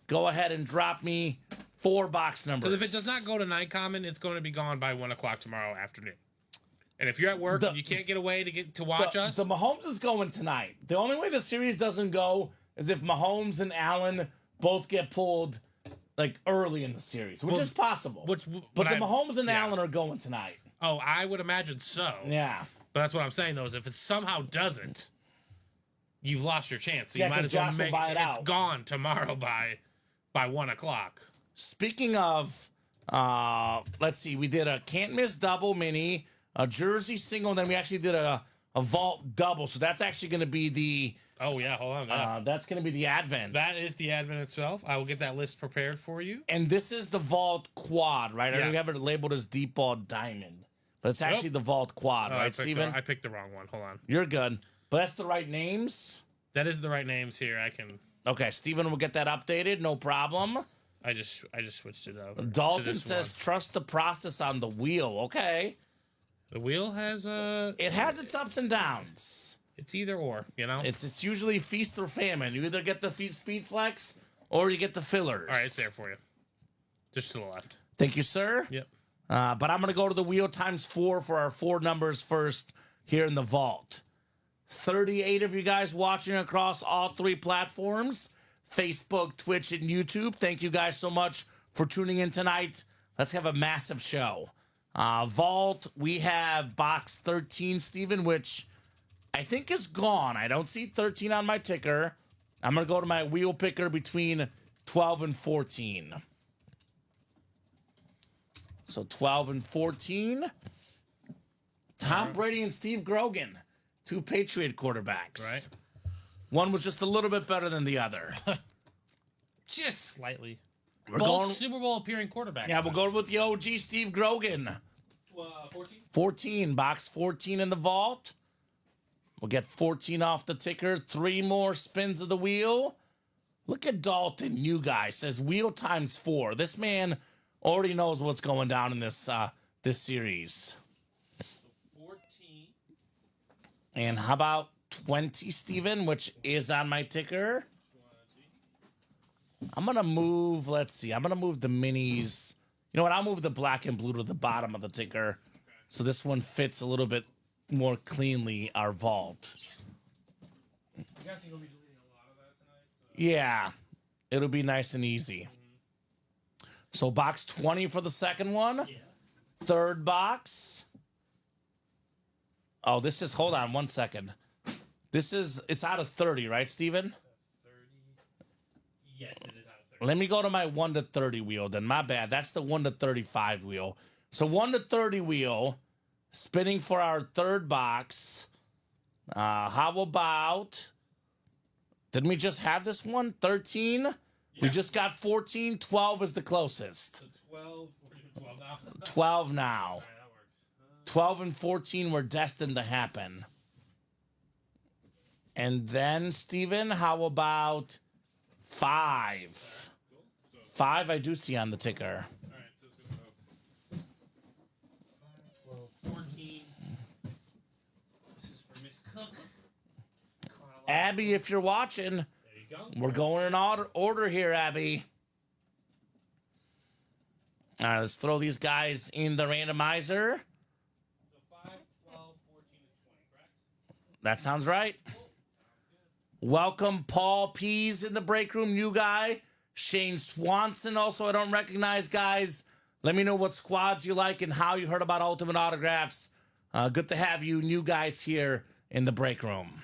B: Go ahead and drop me 4 box numbers.
C: Because if it does not go tonight, Common, it's going to be gone by 1 o'clock tomorrow afternoon. And if you're at work and you can't get away to watch us,
B: The Mahomes is going tonight. The only way the series doesn't go is if Mahomes and Allen both get pulled like early in the series, which is possible. But the Mahomes and Allen are going tonight.
C: Oh, I would imagine so.
B: Yeah.
C: But that's what I'm saying, though, is if it somehow doesn't, you've lost your chance. So
B: Yeah,
C: you might
B: 'cause
C: as well
B: Josh will
C: make
B: buy it
C: it's
B: out.
C: gone tomorrow by 1 o'clock.
B: Speaking of, let's see, we did a can't miss double mini, a jersey single, and then we actually did a vault double. So that's actually going to be the
C: Oh, yeah, hold on.
B: that's going to be the advent.
C: That is the advent itself. I will get that list prepared for you.
B: And this is the vault quad, right? I
C: Yeah.
B: don't have it labeled as deep ball diamond, but it's actually the vault quad, right, Steven?
C: I picked the wrong one. Hold on.
B: You're good. But that's the right names.
C: That is the right names here.
B: Okay, Steven will get that updated, no problem.
C: I just switched it over. to
B: Dalton
C: this
B: says
C: one.
B: trust the process on the wheel. Okay.
C: The wheel has
B: It has its ups and downs.
C: it's either or, you know?
B: It's usually feast or famine. You either get the speed flex or you get the fillers.
C: All right, it's there for you. Just to the left.
B: Thank you, sir.
C: Yep.
B: But I'm going to go to the wheel times 4 for our 4 numbers first here in the vault. 38 of you guys watching across all 3 platforms, Facebook, Twitch, and YouTube. Thank you guys so much for tuning in tonight. Let's have a massive show. Vault, we have box 13, Steven, which I think is gone. I don't see 13 on my ticker. I'm going to go to my wheel picker between 12 and 14. So 12 and 14. Tom Brady and Steve Grogan, 2 Patriot quarterbacks.
C: Right.
B: One was just a little bit better than the other.
C: Just slightly.
B: We're
C: Both
B: going.
C: Super Bowl appearing quarterback.
B: Yeah, we'll go with the OG Steve Grogan.
C: 14?
B: 14, box 14 in the vault. We'll get 14 off the ticker. 3 more spins of the wheel. Look at Dalton, you guys. Says wheel times 4. This man already knows what's going down in this this series.
C: 14.
B: And how about 20, Steven, which is on my ticker?
C: 20.
B: I'm going to move, let's see. I'm going to move the minis. You know what? I'll move the black and blue to the bottom of the ticker. Okay. So this one fits a little bit more cleanly our vault.
C: I'm guessing you'll be deleting a lot of that tonight. So.
B: Yeah, it'll be nice and easy. So box 20 for the second one.
C: Yeah.
B: Third box. Oh, this is, hold on 1 second. It's out of 30, right, Steven?
C: 30. Yes, it is out of 30.
B: Let me go to my 1 to 30 wheel then. My bad. That's the 1 to 35 wheel. So 1 to 30 wheel, spinning for our third box. How about, didn't we just have this one? 13? Yeah. We just got 14. 12 is the closest.
C: So 12. We're doing 12 now.
B: 12 now.
C: All right, that works.
B: 12 and 14 were destined to happen. And then, Steven, how about 5? 5 I do see on the ticker.
C: All right, so it's going to go 5, 12, 14. This is for Miss Cook.
B: Abby, if you're watching,
C: There you go.
B: we're going in order here, Abby. All right, let's throw these guys in the randomizer.
C: So 5, 12, 14, and 20, correct?
B: That sounds right. Welcome, Paul Pease in the break room, new guy. Shane Swanson, also, I don't recognize, guys. Let me know what squads you like and how you heard about Ultimate Autographs. Good to have you new guys here in the break room.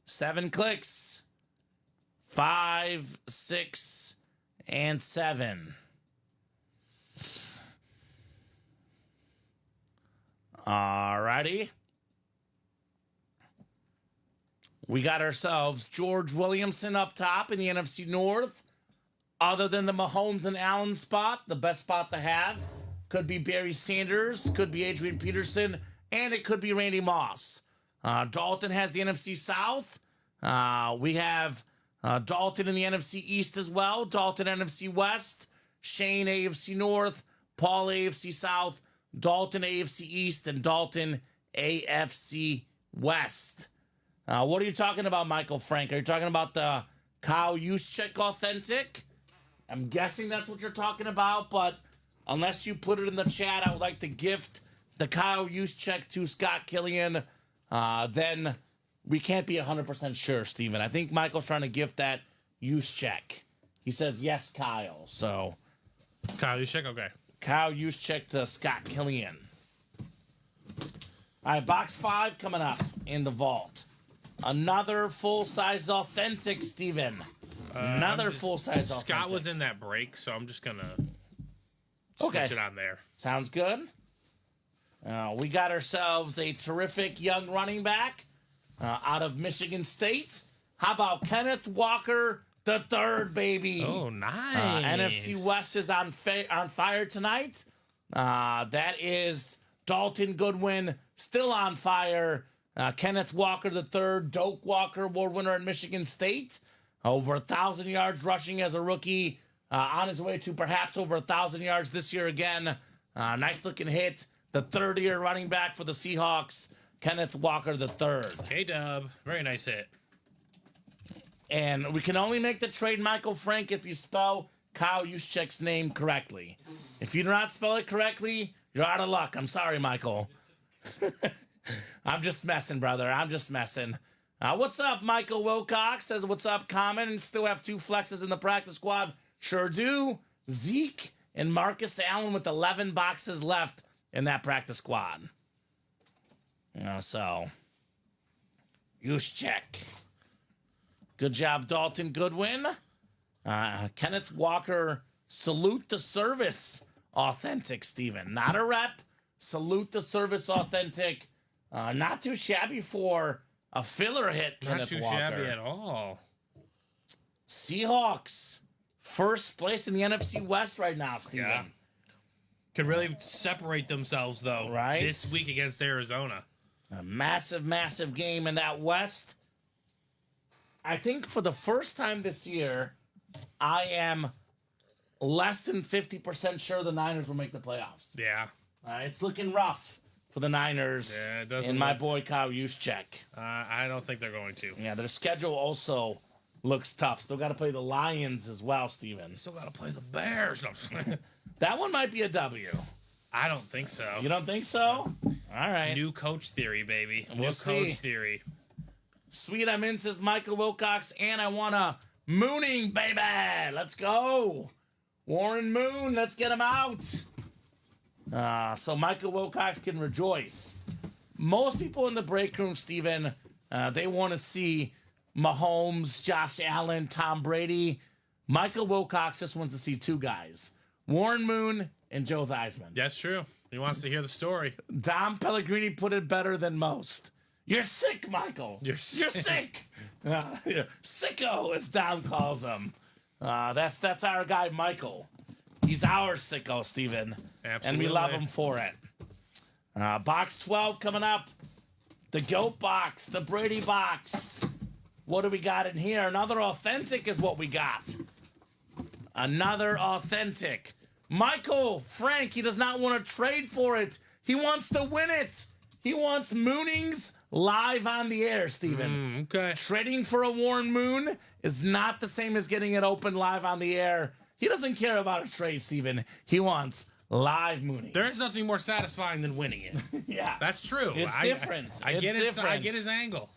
B: 7 clicks. 5, 6, and 7. Alrighty. We got ourselves George Williamson up top in the NFC North. Other than the Mahomes and Allen spot, the best spot to have could be Barry Sanders, could be Adrian Peterson, and it could be Randy Moss. Dalton has the NFC South. We have Dalton in the NFC East as well. Dalton NFC West. Shane AFC North. Paul AFC South. Dalton AFC East. And Dalton AFC West. What are you talking about, Michael Frank? Are you talking about the Kyle Juszczyk Authentic? I'm guessing that's what you're talking about, but unless you put it in the chat, I would like to gift the Kyle Juszczyk to Scott Killian. Then we can't be 100% sure, Steven. I think Michael's trying to gift that Juszczyk. He says, yes, Kyle. So,
C: Kyle Juszczyk, okay.
B: Kyle Juszczyk to Scott Killian. All right, box 5 coming up in the vault. Another full-size authentic, Steven. Another full-size authentic.
C: Scott was in that break, so I'm just going to switch it on there.
B: Sounds good. We got ourselves a terrific young running back out of Michigan State. How about Kenneth Walker the third, baby?
C: Oh, nice.
B: NFC West is on fire tonight. That is Dalton Goodwin still on fire. Kenneth Walker the third, Doak Walker Award winner at Michigan State. Over 1,000 yards rushing as a rookie. On his way to perhaps over 1,000 yards this year again. Nice looking hit. The third-year running back for the Seahawks, Kenneth Walker the third.
C: K-Dub. Very nice hit.
B: And we can only make the trade, Michael Frank, if you spell Kyle Juszczyk's name correctly. If you do not spell it correctly, you're out of luck. I'm sorry, Michael. I'm just messing, brother. I'm just messing. What's up, Michael Wilcox? Says, what's up, Kamen? And still have 2 flexes in the practice squad. Sure do. Zeke and Marcus Allen with 11 boxes left in that practice squad. So, Juszczyk. Good job, Dalton Goodwin. Kenneth Walker, salute the service authentic, Steven. Not a rep. Salute the service authentic. Not too shabby for a filler hit, Kenneth Walker.
C: Not too shabby at all.
B: Seahawks, first place in the NFC West right now, Steven.
C: Yeah. Could really separate themselves, though,
B: right?
C: This week against Arizona.
B: A massive, massive game in that West. I think for the first time this year, I am less than 50% sure the Niners will make the playoffs.
C: Yeah.
B: It's looking rough for the Niners and my boy Kyle Juszczyk.
C: I don't think they're going to.
B: Yeah, their schedule also looks tough. Still got to play the Lions as well, Steven.
C: Still got to play the Bears.
B: That one might be a W.
C: I don't think so.
B: You don't think so? All right.
C: New coach theory, baby.
B: We'll see.
C: Coach theory.
B: Sweet, I'm in, says Michael Wilcox, and I want a mooning, baby. Let's go. Warren Moon, let's get him out. So Michael Wilcox can rejoice. Most people in the break room, Steven, they want to see Mahomes, Josh Allen, Tom Brady. Michael Wilcox just wants to see 2 guys, Warren Moon and Joe Theismann.
C: That's true. He wants to hear the story.
B: Dom Pellegrini put it better than most. You're sick, Michael.
C: You're sick.
B: Sicko, as Dom calls him. That's our guy, Michael. He's our sicko, Steven.
C: Absolutely.
B: And we love him for it. Box 12 coming up. The GOAT box, the Brady box. What do we got in here? Another authentic is what we got. Another authentic. Michael Frank, he does not want to trade for it. He wants to win it. He wants Moonings live on the air, Steven.
C: Okay.
B: Trading for a Warren Moon is not the same as getting it open live on the air. He doesn't care about a trade, Steven. He wants live Moonings.
C: There is nothing more satisfying than winning it.
B: Yeah.
C: That's true.
B: It's different.
C: I get his angle.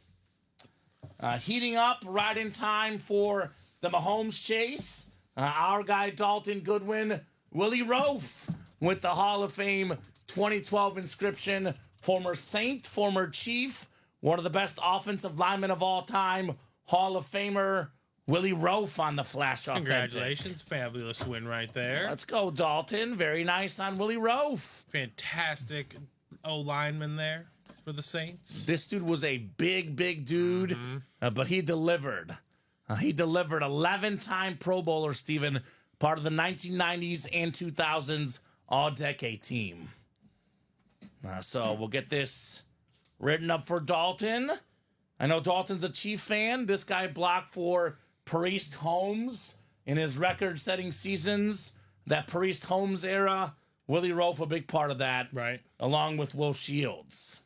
B: Heating up right in time for the Mahomes chase. Our guy, Dalton Goodwin, Willie Roaf with the Hall of Fame 2012 inscription. Former Saint, former Chief, one of the best offensive linemen of all time, Hall of Famer Willie Roaf on the flash authentic.
C: Congratulations. Fabulous win right there.
B: Let's go, Dalton. Very nice on Willie Roaf.
C: Fantastic O-lineman there. for the Saints.
B: This dude was a big dude, but he delivered. He delivered 11-time Pro Bowler, Steven, part of the 1990s and 2000s All-Decade team. So we'll get this written up for Dalton. I know Dalton's a Chief fan. This guy blocked for Priest Holmes in his record-setting seasons. That Priest Holmes era, Willie Rofe, a big part of that,
C: Right.
B: along with Will Shields.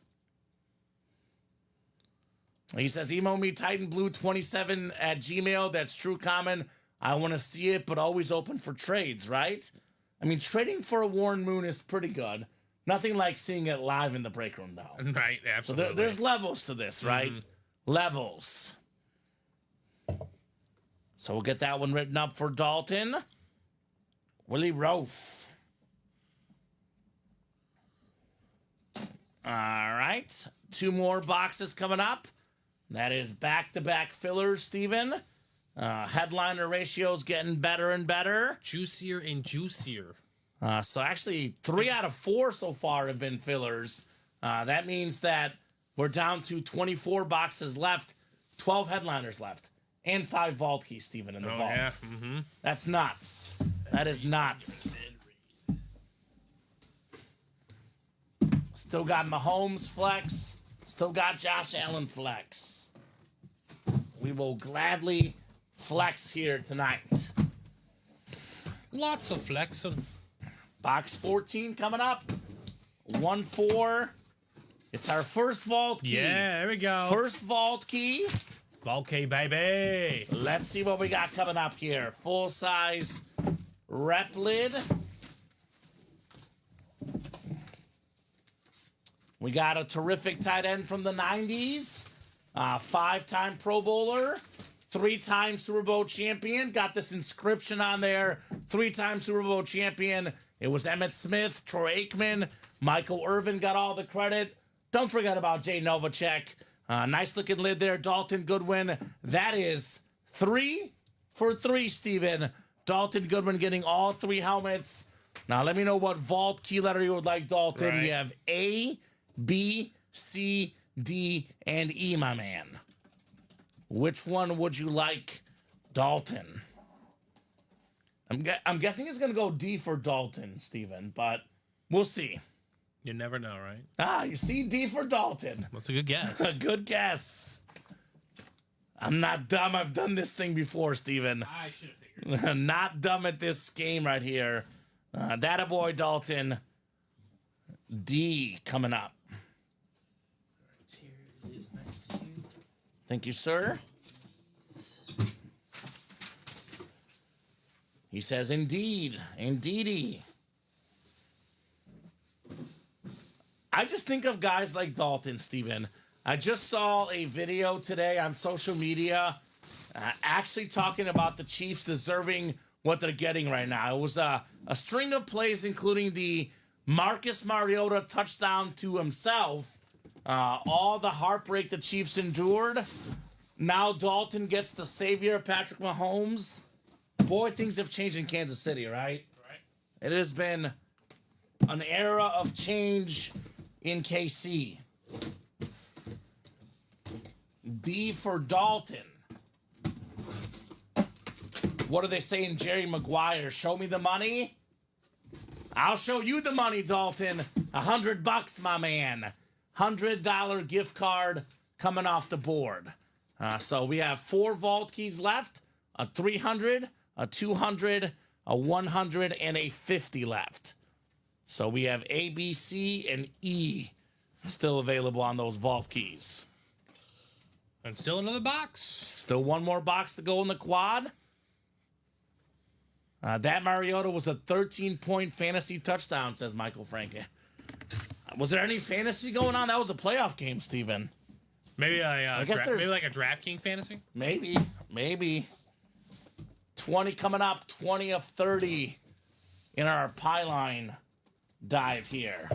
B: He says, emo me Titanblue27 at Gmail. That's true, Kamen. I want to see it, but always open for trades, right? I mean, trading for a Warren Moon is pretty good. Nothing like seeing it live in the break room, though.
C: Right, absolutely.
B: So there's levels to this, right? Levels. So we'll get that one written up for Dalton. Willie Rofe. All right. 2 more boxes coming up. That is back-to-back fillers, Steven. Headliner ratios getting better and better.
C: Juicier and juicier.
B: So actually, 3 out of 4 so far have been fillers. That means that we're down to 24 boxes left, 12 headliners left, and 5 vault keys, Steven, in the vault.
C: Yeah.
B: That's nuts. That is nuts. Still got Mahomes flex. Still got Josh Allen flex. We will gladly flex here tonight.
C: Lots of flexing.
B: Box 14 coming up. 1-4. It's our first vault key.
C: Yeah, there we go.
B: First vault key.
C: Vault key, baby.
B: Let's see what we got coming up here. Full size rep lid. We got a terrific tight end from the 90s. 5-time Pro Bowler. 3-time Super Bowl champion. Got this inscription on there. 3-time Super Bowl champion. It was Emmitt Smith, Troy Aikman, Michael Irvin got all the credit. Don't forget about Jay Novacek. Nice looking lid there, Dalton Goodwin. That is 3 for 3, Steven. Dalton Goodwin getting all 3 helmets. Now let me know what vault key letter you would like, Dalton.
C: Right.
B: You have A, B, C, D, and E, my man. Which one would you like, Dalton? I'm guessing it's going to go D for Dalton, Steven, but we'll see.
C: You never know, right?
B: You see, D for Dalton.
C: That's a good guess.
B: A good guess. I'm not dumb. I've done this thing before, Steven.
C: I should have figured.
B: Not dumb at this game right here. That boy, Dalton. D coming up. Thank you, sir. He says, indeed. Indeedy. I just think of guys like Dalton, Steven. I just saw a video today on social media actually talking about the Chiefs deserving what they're getting right now. It was a string of plays, including the Marcus Mariota touchdown to himself. All the heartbreak the Chiefs endured. Now Dalton gets the savior, Patrick Mahomes. Boy, things have changed in Kansas City, right?
C: Right.
B: It has been an era of change in KC. D for Dalton. What are they saying, Jerry Maguire? Show me the money? I'll show you the money, Dalton. $100, my man. $100 gift card coming off the board. So we have 4 vault keys left. A 300, a 200, a 100, and a 50 left. So we have A, B, C, and E still available on those vault keys.
C: And still another box.
B: Still one more box to go in the quad. That Mariota was a 13-point fantasy touchdown, says Michael Franke. Was there any fantasy going on? That was a playoff game, Steven.
C: Maybe maybe like a
B: there's-
C: DraftKings fantasy.
B: Maybe. 20 coming up, 20 of 30 in our pie dive here.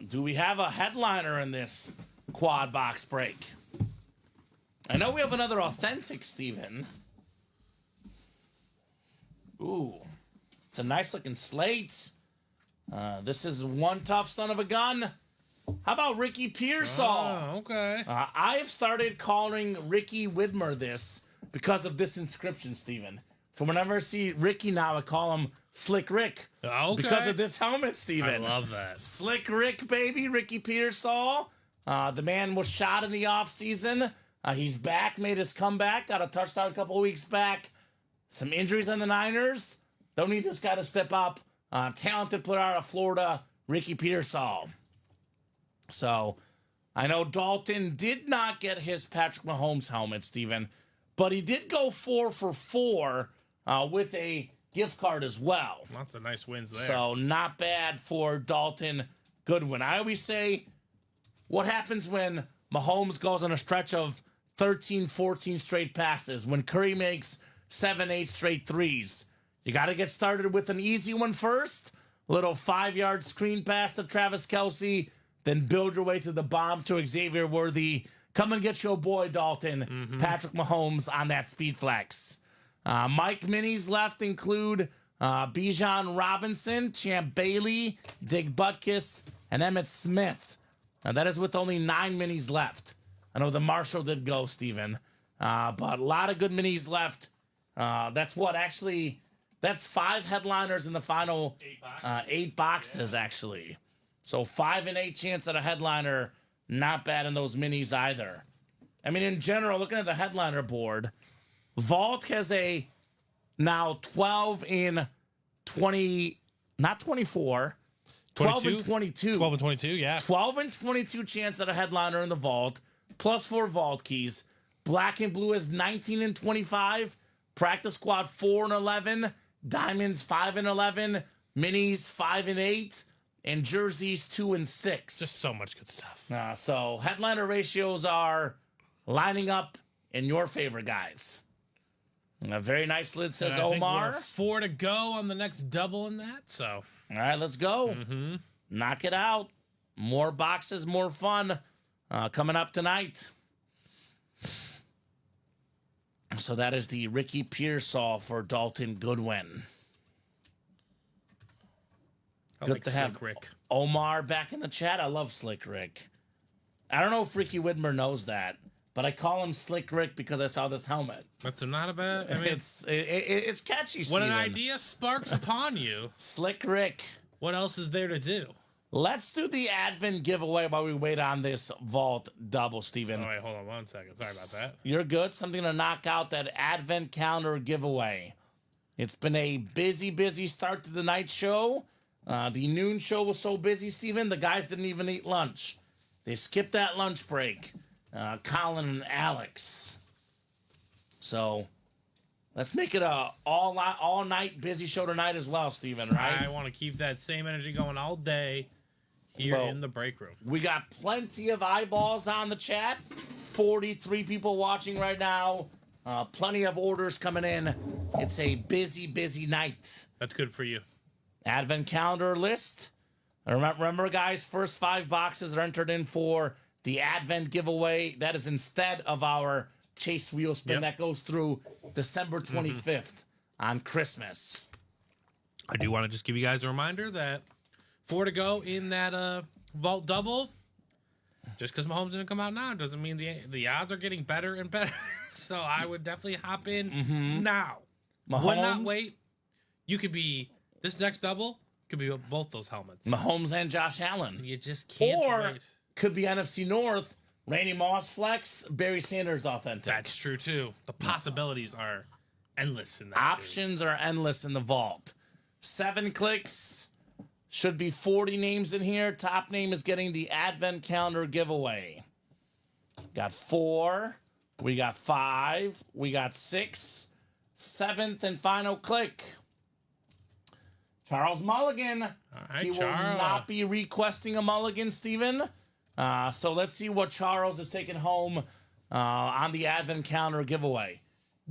B: Do we have a headliner in this quad box break? I know we have another authentic, Steven. Ooh, it's a nice looking slate. This is one tough son of a gun. How about Ricky Pearsall?
C: Oh, okay.
B: I have started calling Ricky Widmer this because of this inscription, Steven. So whenever I see Ricky now, I call him Slick Rick.
C: Okay.
B: Because of this helmet,
C: I
B: Steven.
C: love that.
B: Slick Rick, baby. Ricky Pearsall. The man was shot in the offseason. He's back, made his comeback, got a touchdown a couple weeks back. Some injuries on the Niners. Don't need this guy to step up. Talented player out of Florida, Ricky Pearsall. So, I know Dalton did not get his Patrick Mahomes helmet, Steven, but he did go 4 for 4 with a gift card as well.
C: Lots of nice wins there.
B: So, not bad for Dalton Goodwin. I always say, what happens when Mahomes goes on a stretch of 13, 14 straight passes? When Curry makes 7, 8 straight threes? You got to get started with an easy one first. A little 5-yard screen pass to Travis Kelce. Then build your way to the bomb to Xavier Worthy. Come and get your boy, Dalton. Patrick Mahomes on that speed flex. Mike Minis left include Bijan Robinson, Champ Bailey, Dig Butkus, and Emmitt Smith. Now, that is with only 9 minis left. I know the Marshall did go, Steven. But a lot of good minis left. That's 5 headliners in the final 8 boxes, actually. So 5 and 8 chance at a headliner. Not bad in those minis either. I mean, in general, looking at the headliner board, Vault has a now 12 in 20, not 24, 12 and 22.
C: 12 and 22, yeah.
B: 12 and 22 chance at a headliner in the Vault, plus 4 Vault keys. Black and Blue is 19 and 25. Practice Squad 4 and 11. Diamonds 5 and 11. Minis 5 and 8. And jerseys 2 and 6.
C: Just so much good stuff.
B: So headliner ratios are lining up in your favor, guys. A very nice lid says
C: And I think
B: Omar.
C: we're 4 to go on the next double in that. So
B: All right, let's go. Knock it out. More boxes, more fun coming up tonight. So that is the Ricky Pearsall for Dalton Goodwin.
C: I
B: Good
C: like
B: to have
C: Slick Rick.
B: Omar back in the chat. I love Slick Rick. I don't know if Ricky Widmer knows that, but I call him Slick Rick because I saw this helmet.
C: That's not a bad. I mean,
B: It's catchy,
C: when
B: Steven.
C: an idea sparks upon you,
B: Slick Rick.
C: what else is there to do?
B: Let's do the Advent giveaway while we wait on this Vault double, Steven.
C: Oh, wait, hold on 1 second. Sorry about that.
B: You're good. Something to knock out that Advent calendar giveaway. It's been a busy start to the night show. The noon show was so busy, Steven, the guys didn't even eat lunch. They skipped that lunch break. Colin and Alex. So let's make it a all night busy show tonight as well, Steven, right?
C: I want to keep that same energy going all day here
B: Well,
C: in the break room.
B: We got plenty of eyeballs on the chat. 43 people watching right now. Plenty of orders coming in. It's a busy night.
C: That's good for you.
B: Advent calendar list. Remember, guys, first 5 boxes are entered in for the Advent giveaway. That is instead of our Chase Wheel Spin that goes through December 25th on Christmas.
C: I do want to just give you guys a reminder that 4 to go in that Vault double. Just because Mahomes didn't come out now doesn't mean the odds are getting better and better. So I would definitely hop in now. Would not wait. You could be this next double could be both those helmets.
B: Mahomes and Josh Allen.
C: You just can't
B: Or
C: wait.
B: could be NFC North, Randy Moss flex, Barry Sanders authentic.
C: That's true too. The possibilities are endless in that
B: Options are endless in the Vault. 7 clicks. Should be 40 names in here. Top name is getting the Advent calendar giveaway. Got 4. We got 5. We got 6. 7th and final click. Charles Mulligan.
C: All right,
B: He will
C: Charles.
B: not be requesting a mulligan, Steven. So let's see what Charles is taking home on the Advent calendar giveaway.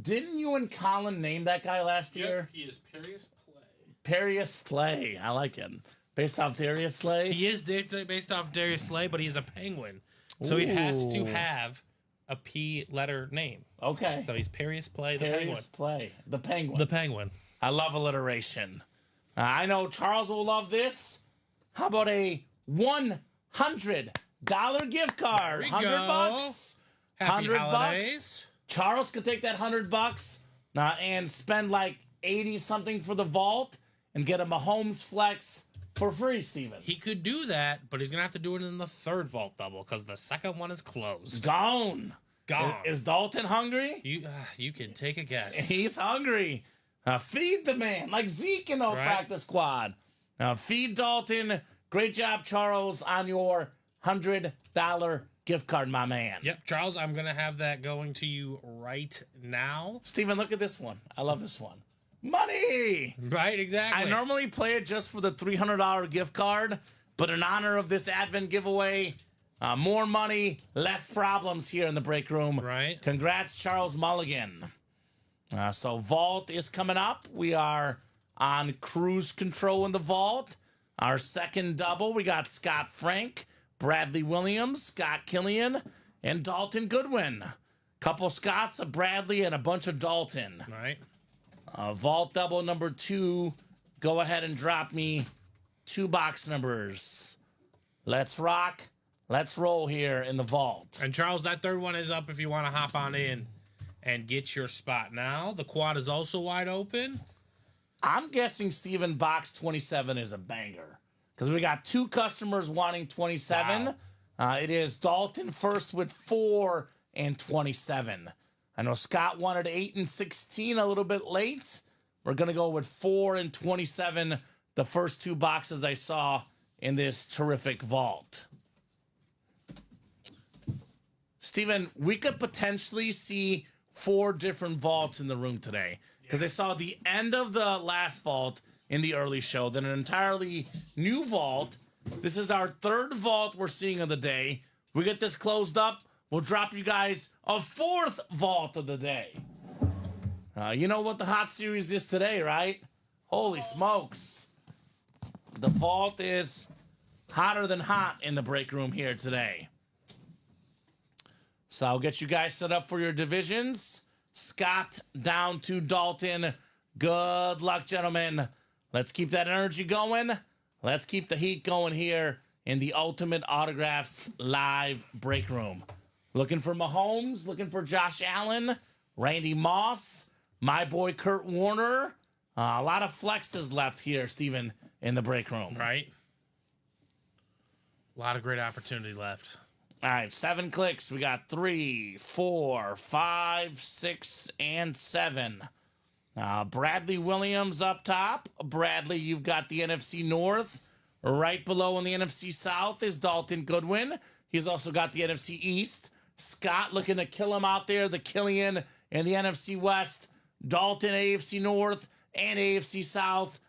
B: Didn't you and Colin name that guy last year?
C: He is Perius Play.
B: Perius Play. I like it. Based off Darius Slay.
C: He is based off Darius Slay, but he's a penguin. So he has to
B: Ooh.
C: have a P letter name.
B: Okay.
C: So he's Perius Play, the penguin.
B: Perius Play. The penguin.
C: The penguin.
B: I love alliteration. I know Charles will love this. How about a 1 $100 gift card.
C: There we
B: 100
C: go.
B: bucks.
C: Happy
B: 100
C: holidays.
B: bucks. Charles could take that $100 and spend like 80 something for the vault and get a Mahomes flex for free, Steven.
C: He could do that, but he's going to have to do it in the third vault double because the second one is closed.
B: Gone.
C: Gone.
B: Is Dalton hungry?
C: You can take a guess.
B: He's hungry. Feed the man like Zeke in the practice squad. Feed Dalton. Great job, Charles, on your $100 gift card, my man.
C: Yep, Charles, I'm going to have that going to you right now.
B: Steven, look at this one. I love this one. Money!
C: Right, exactly.
B: I normally play it just for the $300 gift card, but in honor of this Advent giveaway, more money, less problems here in the break room.
C: Right.
B: Congrats, Charles Mulligan. So vault is coming up. We are on cruise control in the vault. Our second double, we got Scott Frank, Bradley Williams, Scott Killian, and Dalton Goodwin. Couple Scotts, a Bradley, and a bunch of Dalton.
C: Right.
B: Vault double number 2. Go ahead and drop me 2 box numbers. Let's rock. Let's roll here in the vault.
C: And Charles, that third one is up if you want to hop on in and get your spot now. The quad is also wide open.
B: I'm guessing Steven box 27 is a banger because we got 2 customers wanting 27.
C: Wow.
B: It is Dalton first with 4 and 27. I know Scott wanted 8 and 16 a little bit late. We're going to go with 4 and 27, the first 2 boxes I saw in this terrific vault. Steven, we could potentially see 4 different vaults in the room today because I saw the end of the last vault in the early show, then an entirely new vault. This is our 3rd vault we're seeing of the day. We get this closed up. We'll drop you guys a 4th vault of the day. You know what the hot series is today, right? Holy smokes. The vault is hotter than hot in the break room here today. So I'll get you guys set up for your divisions. Scott down to Dalton. Good luck, gentlemen. Let's keep that energy going. Let's keep the heat going here in the Ultimate Autographs live break room. Looking for Mahomes, looking for Josh Allen, Randy Moss, my boy Kurt Warner. A lot of flexes left here, Steven, in the break room.
C: Right. A lot of great opportunity left.
B: All right, 7 clicks. We got 3, 4, 5, 6, and 7. Bradley Williams up top. Bradley, you've got the NFC North. Right below in the NFC South is Dalton Goodwin. He's also got the NFC East. Scott looking to kill him out there. The Killian in the NFC West. Dalton, AFC North and AFC South.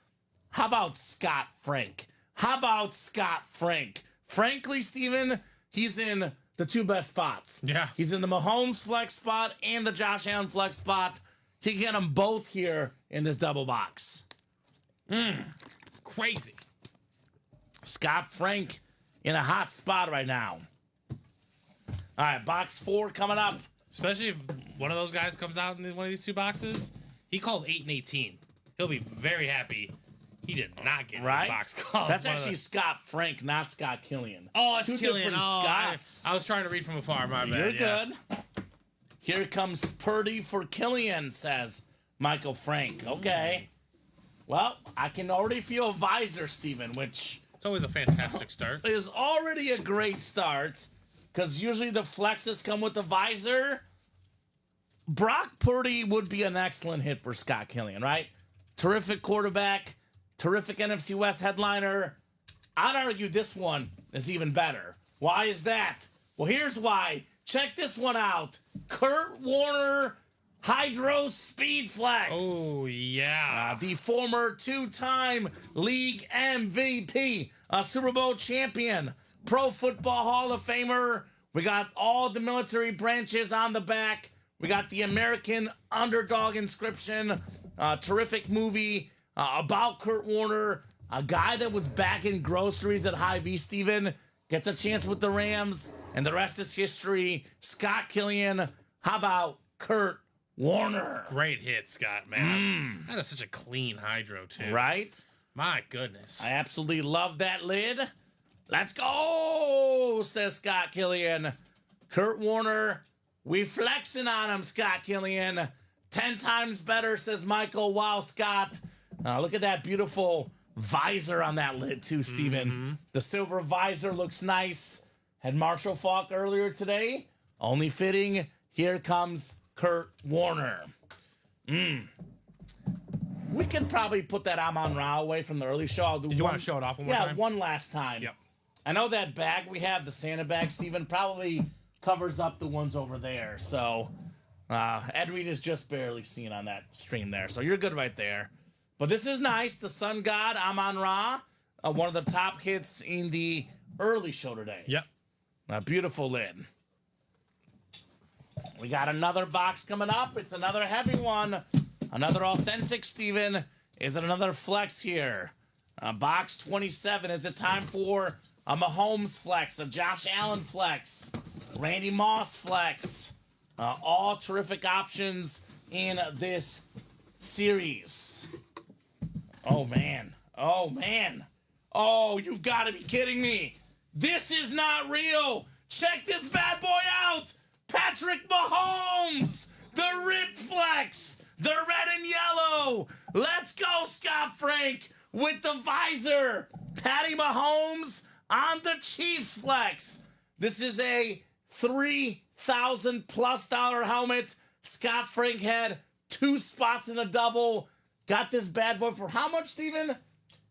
B: How about Scott Frank? How about Scott Frank? Frankly, Steven, he's in the 2 best spots.
C: Yeah.
B: He's in the Mahomes flex spot and the Josh Allen flex spot. He can get them both here in this double box.
C: Crazy.
B: Scott Frank in a hot spot right now. All right, box 4 coming up.
C: Especially if one of those guys comes out in one of these 2 boxes. He called 8 and 18. He'll be very happy he did not get
B: Right?
C: his box call.
B: That's actually Scott Frank, not Scott Killian.
C: Oh, it's
B: 2
C: Killian.
B: different
C: Oh,
B: Scotts.
C: I was trying to read from afar. My bad.
B: You're
C: yeah.
B: good. Here comes Purdy for Killian, says Michael Frank. Okay. Well, I can already feel a visor, Steven, which
C: It's always a fantastic start.
B: is already a great start because usually the flexes come with the visor. Brock Purdy would be an excellent hit for Scott Killian, right? Terrific quarterback, terrific NFC West headliner. I'd argue this one is even better. Why is that? Well, here's why. Check this one out. Kurt Warner Hydro Speed Flex.
C: Oh, yeah.
B: The former 2-time league MVP, a Super Bowl champion, Pro Football Hall of Famer. We got all the military branches on the back. We got the American Underdog inscription. Terrific movie about Kurt Warner, a guy that was bagging groceries at Hy-Vee, Steven, gets a chance with the Rams, and the rest is history. Scott Killian, how about Kurt Warner?
C: Great hit, Scott, man. That is such a clean hydro, too.
B: Right?
C: My goodness.
B: I absolutely love that lid. Let's go, says Scott Killian. Kurt Warner, we flexing on him, Scott Killian. 10 times better, says Michael. Wow, Scott. Look at that beautiful visor on that lid, too, Steven. The silver visor looks nice. Had Marshall Falk earlier today. Only fitting. Here comes Kurt Warner. We could probably put that Amon Ra away from the early show.
C: Did you want to show it off one more time?
B: Yeah, one last time.
C: Yep.
B: I know that bag we have, the Santa bag, Steven, probably covers up the ones over there. So Ed Reed is just barely seen on that stream there. So you're good right there. But this is nice. The Sun God, Amon Ra, one of the top hits in the early show today.
C: Yep.
B: A beautiful lid. We got another box coming up. It's another heavy one. Another authentic, Steven. Is it another flex here? Box 27. Is it time for a Mahomes flex, a Josh Allen flex, Randy Moss flex? All terrific options in this series. Oh, man. Oh, man. Oh, you've got to be kidding me. This is not real. Check this bad boy out. Patrick Mahomes. The Rip Flex. The red and yellow. Let's go, Scott Frank, with the visor. Patty Mahomes on the Chiefs Flex. This is a $3,000+ helmet. Scott Frank had 2 spots in a double. Got this bad boy for how much, Steven?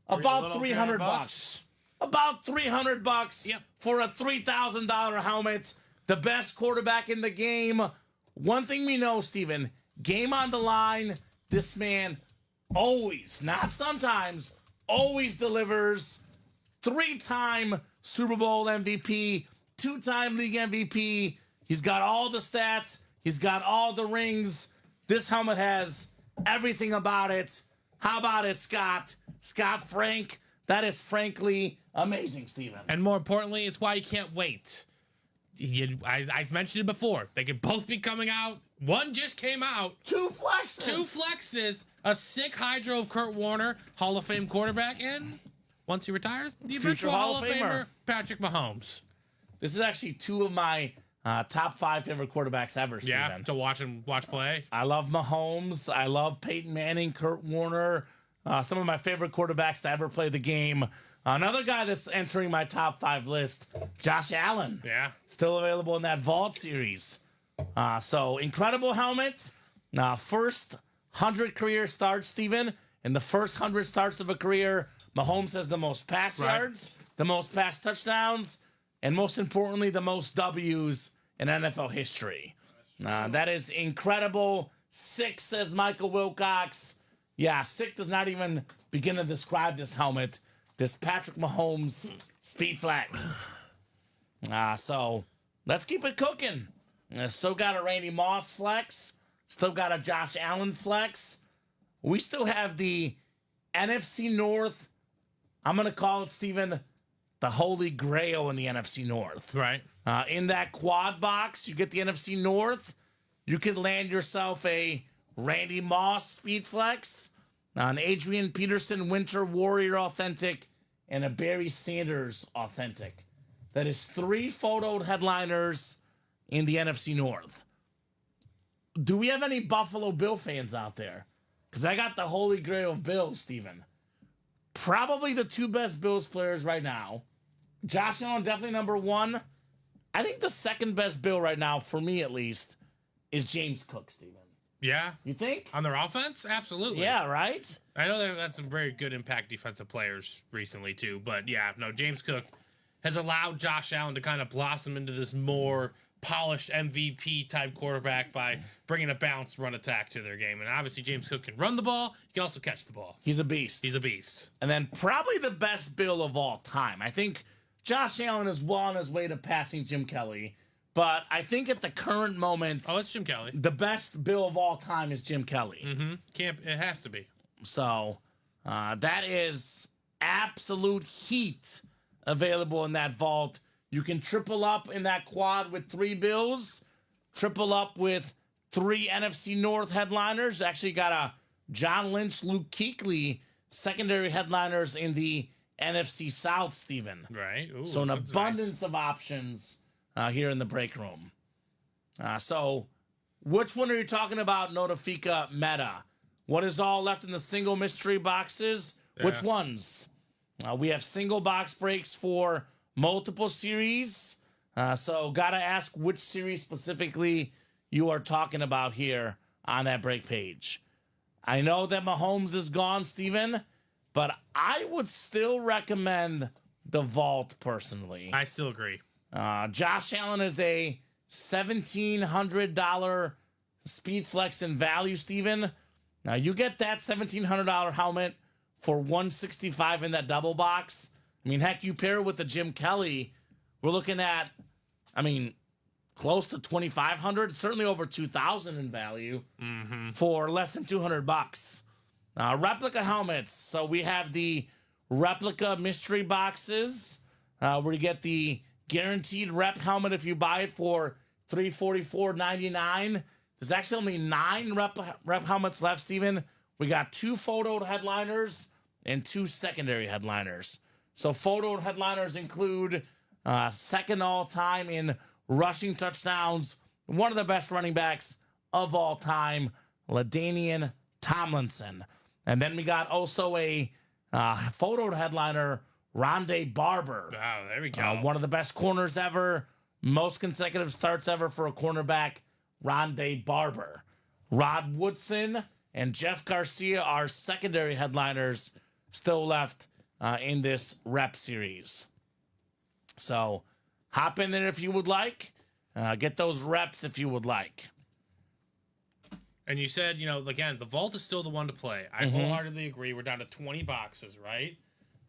B: About $300. About $300 for a $3,000 helmet. The best quarterback in the game. One thing we know, Steven, game on the line. This man always, not sometimes, always delivers. 3-time Super Bowl MVP, 2-time league MVP. He's got all the stats. He's got all the rings. This helmet has everything about it. How about it, Scott? Scott Frank. That is frankly amazing, Steven.
C: And more importantly, it's why you can't wait. I mentioned it before. They could both be coming out. One just came out.
B: 2 flexes.
C: 2 flexes. A sick hydro of Kurt Warner, Hall of Fame quarterback, and once he retires, the eventual Hall of Famer, Patrick Mahomes.
B: This is actually 2 of my top 5 favorite quarterbacks ever, Steven.
C: Yeah, to watch play.
B: I love Mahomes. I love Peyton Manning, Kurt Warner. Some of my favorite quarterbacks to ever play the game. Another guy that's entering my top 5 list, Josh Allen.
C: Yeah.
B: Still available in that Vault series. So incredible helmets. First 100 career starts, Steven. In the first 100 starts of a career, Mahomes has the most pass yards, the most pass touchdowns, and most importantly, the most W's in NFL history. That is incredible. Sick, says Michael Wilcox. Yeah, sick does not even begin to describe this helmet. This Patrick Mahomes Speed Flex. So let's keep it cooking. Still got a Randy Moss flex. Still got a Josh Allen flex. We still have the NFC North. I'm going to call it, Steven, the holy grail in the NFC North.
C: Right.
B: In that quad box, you get the NFC North. You can land yourself a Randy Moss Speed Flex, an Adrian Peterson Winter Warrior Authentic, and a Barry Sanders Authentic. That is 3 photoed headliners in the NFC North. Do we have any Buffalo Bill fans out there? Because I got the holy grail of Bills, Steven. Probably the 2 best Bills players right now. Josh Allen, definitely number 1. I think the second best Bill right now, for me at least, is James Cook, Steven.
C: Yeah.
B: You think?
C: On their offense? Absolutely.
B: Yeah, right?
C: I know they've had some very good impact defensive players recently, too. But, yeah, no, James Cook has allowed Josh Allen to kind of blossom into this more polished MVP-type quarterback by bringing a balanced run attack to their game. And obviously, James Cook can run the ball. He can also catch the ball.
B: He's a beast.
C: He's a beast.
B: And then probably the best Bill of all time. I think Josh Allen is well on his way to passing Jim Kelly. But I think at the current moment...
C: Oh, it's Jim Kelly.
B: The best Bill of all time is Jim Kelly.
C: Mm-hmm. It has to be.
B: So, that is absolute heat available in that vault. You can triple up in that quad with 3 Bills. Triple up with 3 NFC North headliners. Actually got a John Lynch, Luke Kuechly secondary headliners in the NFC South, Steven.
C: Right. Ooh,
B: So an
C: that's
B: abundance of options here in the break room. So which one are you talking about, Notifica Meta? What is all left in the single mystery boxes?
C: Yeah.
B: Which ones? We have single box breaks for multiple series. So got to ask which series specifically you are talking about here on that break page. I know that Mahomes is gone, Steven, but I would still recommend the vault personally.
C: I still agree.
B: Josh Allen is a $1,700 speed flex in value, Steven. Now you get that $1,700 helmet for $165 in that double box. I mean, heck, you pair it with the Jim Kelly, we're looking at, close to $2,500, certainly over $2,000 in value for less than $200. Replica helmets. So we have the replica mystery boxes where you get the guaranteed rep helmet if you buy it for $344.99. There's actually only 9 rep helmets left, Steven. We got 2 photoed headliners and 2 secondary headliners. So photoed headliners include second all time in rushing touchdowns, one of the best running backs of all time, LaDainian Tomlinson. And then we got also a photoed headliner, Rondé Barber.
C: Wow, there we go.
B: One of the best corners ever, most consecutive starts ever for a cornerback, Rondé Barber. Rod Woodson and Jeff Garcia are secondary headliners still left in this rep series. So hop in there if you would like. Get those reps if you would like.
C: And you said, again, the vault is still the one to play. I wholeheartedly agree. We're down to 20 boxes, right?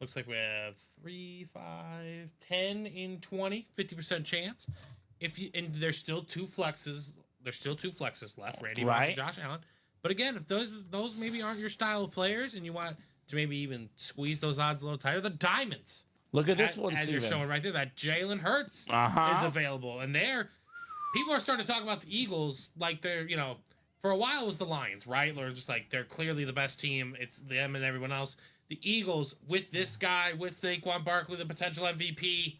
C: Looks like we have 3, 5, 10 in 20, 50% chance. And there's still 2 flexes. There's still 2 flexes left, Randy Moss and Josh Allen. But again, if those maybe aren't your style of players and you want to maybe even squeeze those odds a little tighter, the diamonds.
B: Look at this one,
C: as
B: Steven.
C: you're showing right there, that Jalen Hurts is available. And people are starting to talk about the Eagles like they're, for a while it was the Lions, right? They're just like, they're clearly the best team. It's them and everyone else. The Eagles, with this guy, with Saquon Barkley, the potential MVP,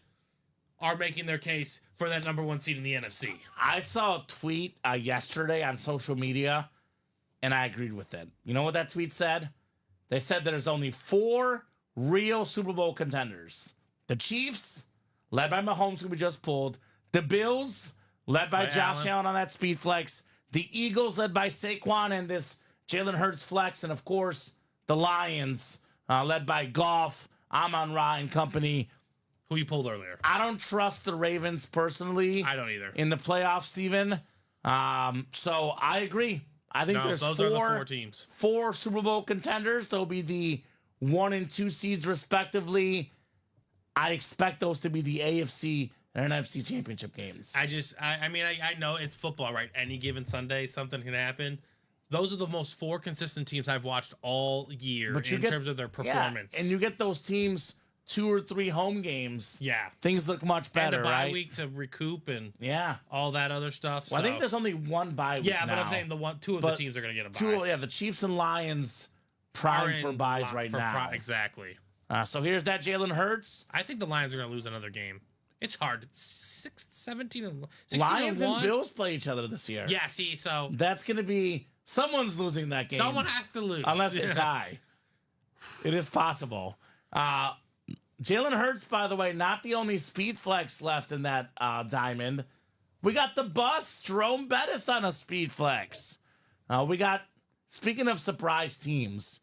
C: are making their case for that number 1 seed in the NFC.
B: I saw a tweet yesterday on social media, and I agreed with it. You know what that tweet said? They said there's only 4 real Super Bowl contenders. The Chiefs, led by Mahomes, who we just pulled. The Bills, led by Josh Allen on that speed flex. The Eagles, led by Saquon and this Jalen Hurts flex. And, of course, the Lions, led by Goff, Amon-Ra and company.
C: Who you pulled earlier.
B: I don't trust the Ravens personally.
C: I don't either.
B: In the playoffs, Steven. So I agree. I think there's
C: those are the 4 teams.
B: 4 Super Bowl contenders. They'll be the 1 and 2 seeds respectively. I expect those to be the AFC and NFC championship games.
C: I know it's football, right? Any given Sunday, something can happen. Those are the most 4 consistent teams I've watched all year terms of their performance.
B: Yeah, and you get those teams 2 or 3 home games.
C: Yeah.
B: Things look much better,
C: and the bye
B: right?
C: week to recoup and all that other stuff.
B: Well, I think there's only 1 bye week now.
C: But I'm saying 2 of the teams are going to get a bye.
B: The Chiefs and Lions primed for byes right now.
C: Exactly.
B: So here's that Jalen Hurts.
C: I think the Lions are going to lose another game. It's hard. It's 17
B: Lions and Bills play each other this year.
C: Yeah, see, so
B: that's going to be someone's losing that game.
C: Someone has to lose.
B: Unless they tie. It is possible. Jalen Hurts, by the way, not the only speed flex left in that diamond. We got the bus, Jerome Bettis on a speed flex. We got, speaking of surprise teams,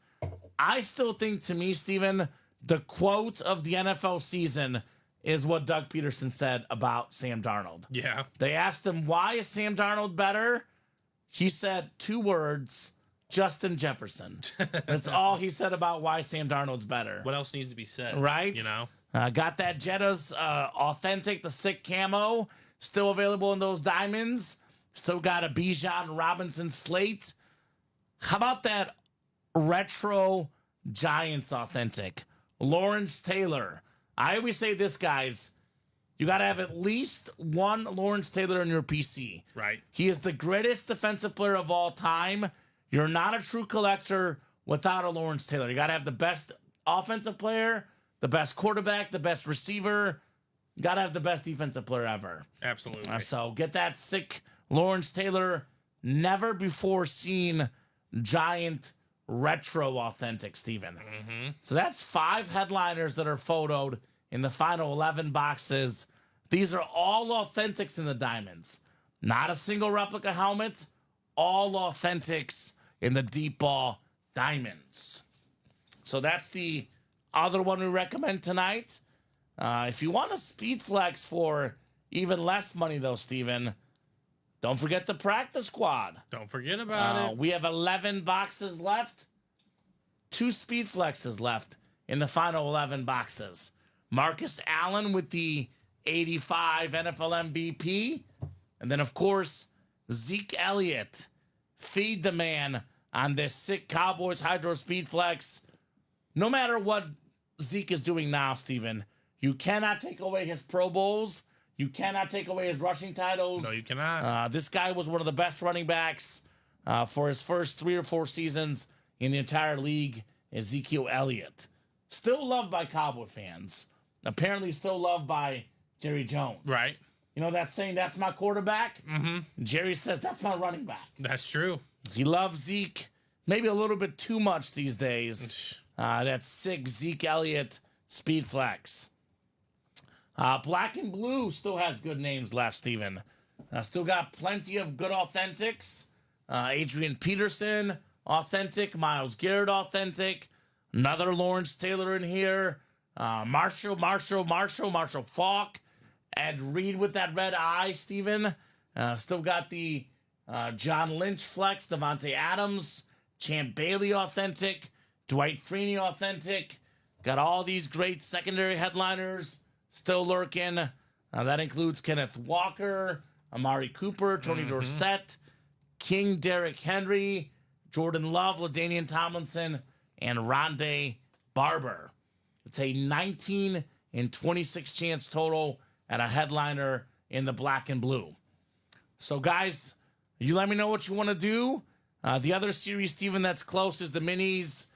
B: I still think, to me, Steven, the quote of the NFL season is what Doug Peterson said about Sam Darnold.
C: Yeah.
B: They asked him, why is Sam Darnold better? He said 2 words, Justin Jefferson. That's all he said about why Sam Darnold's better.
C: What else needs to be said?
B: Right? Got that Jetta's authentic, the sick camo, still available in those diamonds. Still got a Bijan Robinson slate. How about that retro Giants authentic? Lawrence Taylor. I always say this, guys. You got to have at least 1 Lawrence Taylor in your PC.
C: Right.
B: He is the greatest defensive player of all time. You're not a true collector without a Lawrence Taylor. You got to have the best offensive player, the best quarterback, the best receiver. You got to have the best defensive player ever.
C: Absolutely.
B: So get that sick Lawrence Taylor, never before seen giant retro authentic, Steven. So that's 5 headliners that are photoed in the final 11 boxes. These are all authentics in the diamonds. Not a single replica helmet. All authentics in the deep ball diamonds. So that's the other one we recommend tonight. If you want a speed flex for even less money, though, Steven, don't forget the practice squad.
C: Don't forget about it.
B: We have 11 boxes left. 2 speed flexes left in the final 11 boxes. Marcus Allen with the 85 NFL MVP. And then, of course, Zeke Elliott. Feed the man on this sick Cowboys Hydro Speed Flex. No matter what Zeke is doing now, Steven, you cannot take away his Pro Bowls. You cannot take away his rushing titles.
C: No, you cannot.
B: This guy was one of the best running backs for his first 3 or 4 seasons in the entire league. Ezekiel Elliott. Still loved by Cowboy fans. Apparently still loved by Jerry Jones.
C: Right.
B: You know that saying, that's my quarterback? Jerry says, that's my running back.
C: That's true.
B: He loves Zeke maybe a little bit too much these days. That sick Zeke Elliott speed flex. Black and Blue still has good names left, Steven. Still got plenty of good authentics. Adrian Peterson, authentic. Myles Garrett, authentic. Another Lawrence Taylor in here. Marshall Faulk. Ed Reed with that red eye, Steven. Still got the John Lynch flex. Devontae Adams. Champ Bailey, authentic. Dwight Freeney, authentic. Got all these great secondary headliners still lurking. That includes Kenneth Walker, Amari Cooper, Tony Dorsett, King Derrick Henry, Jordan Love, LaDainian Tomlinson, and Rondé Barber. It's a 19 and 26 chance total at a headliner in the black and blue. So, guys, you let me know what you want to do. The other series, Steven, that's close is the minis.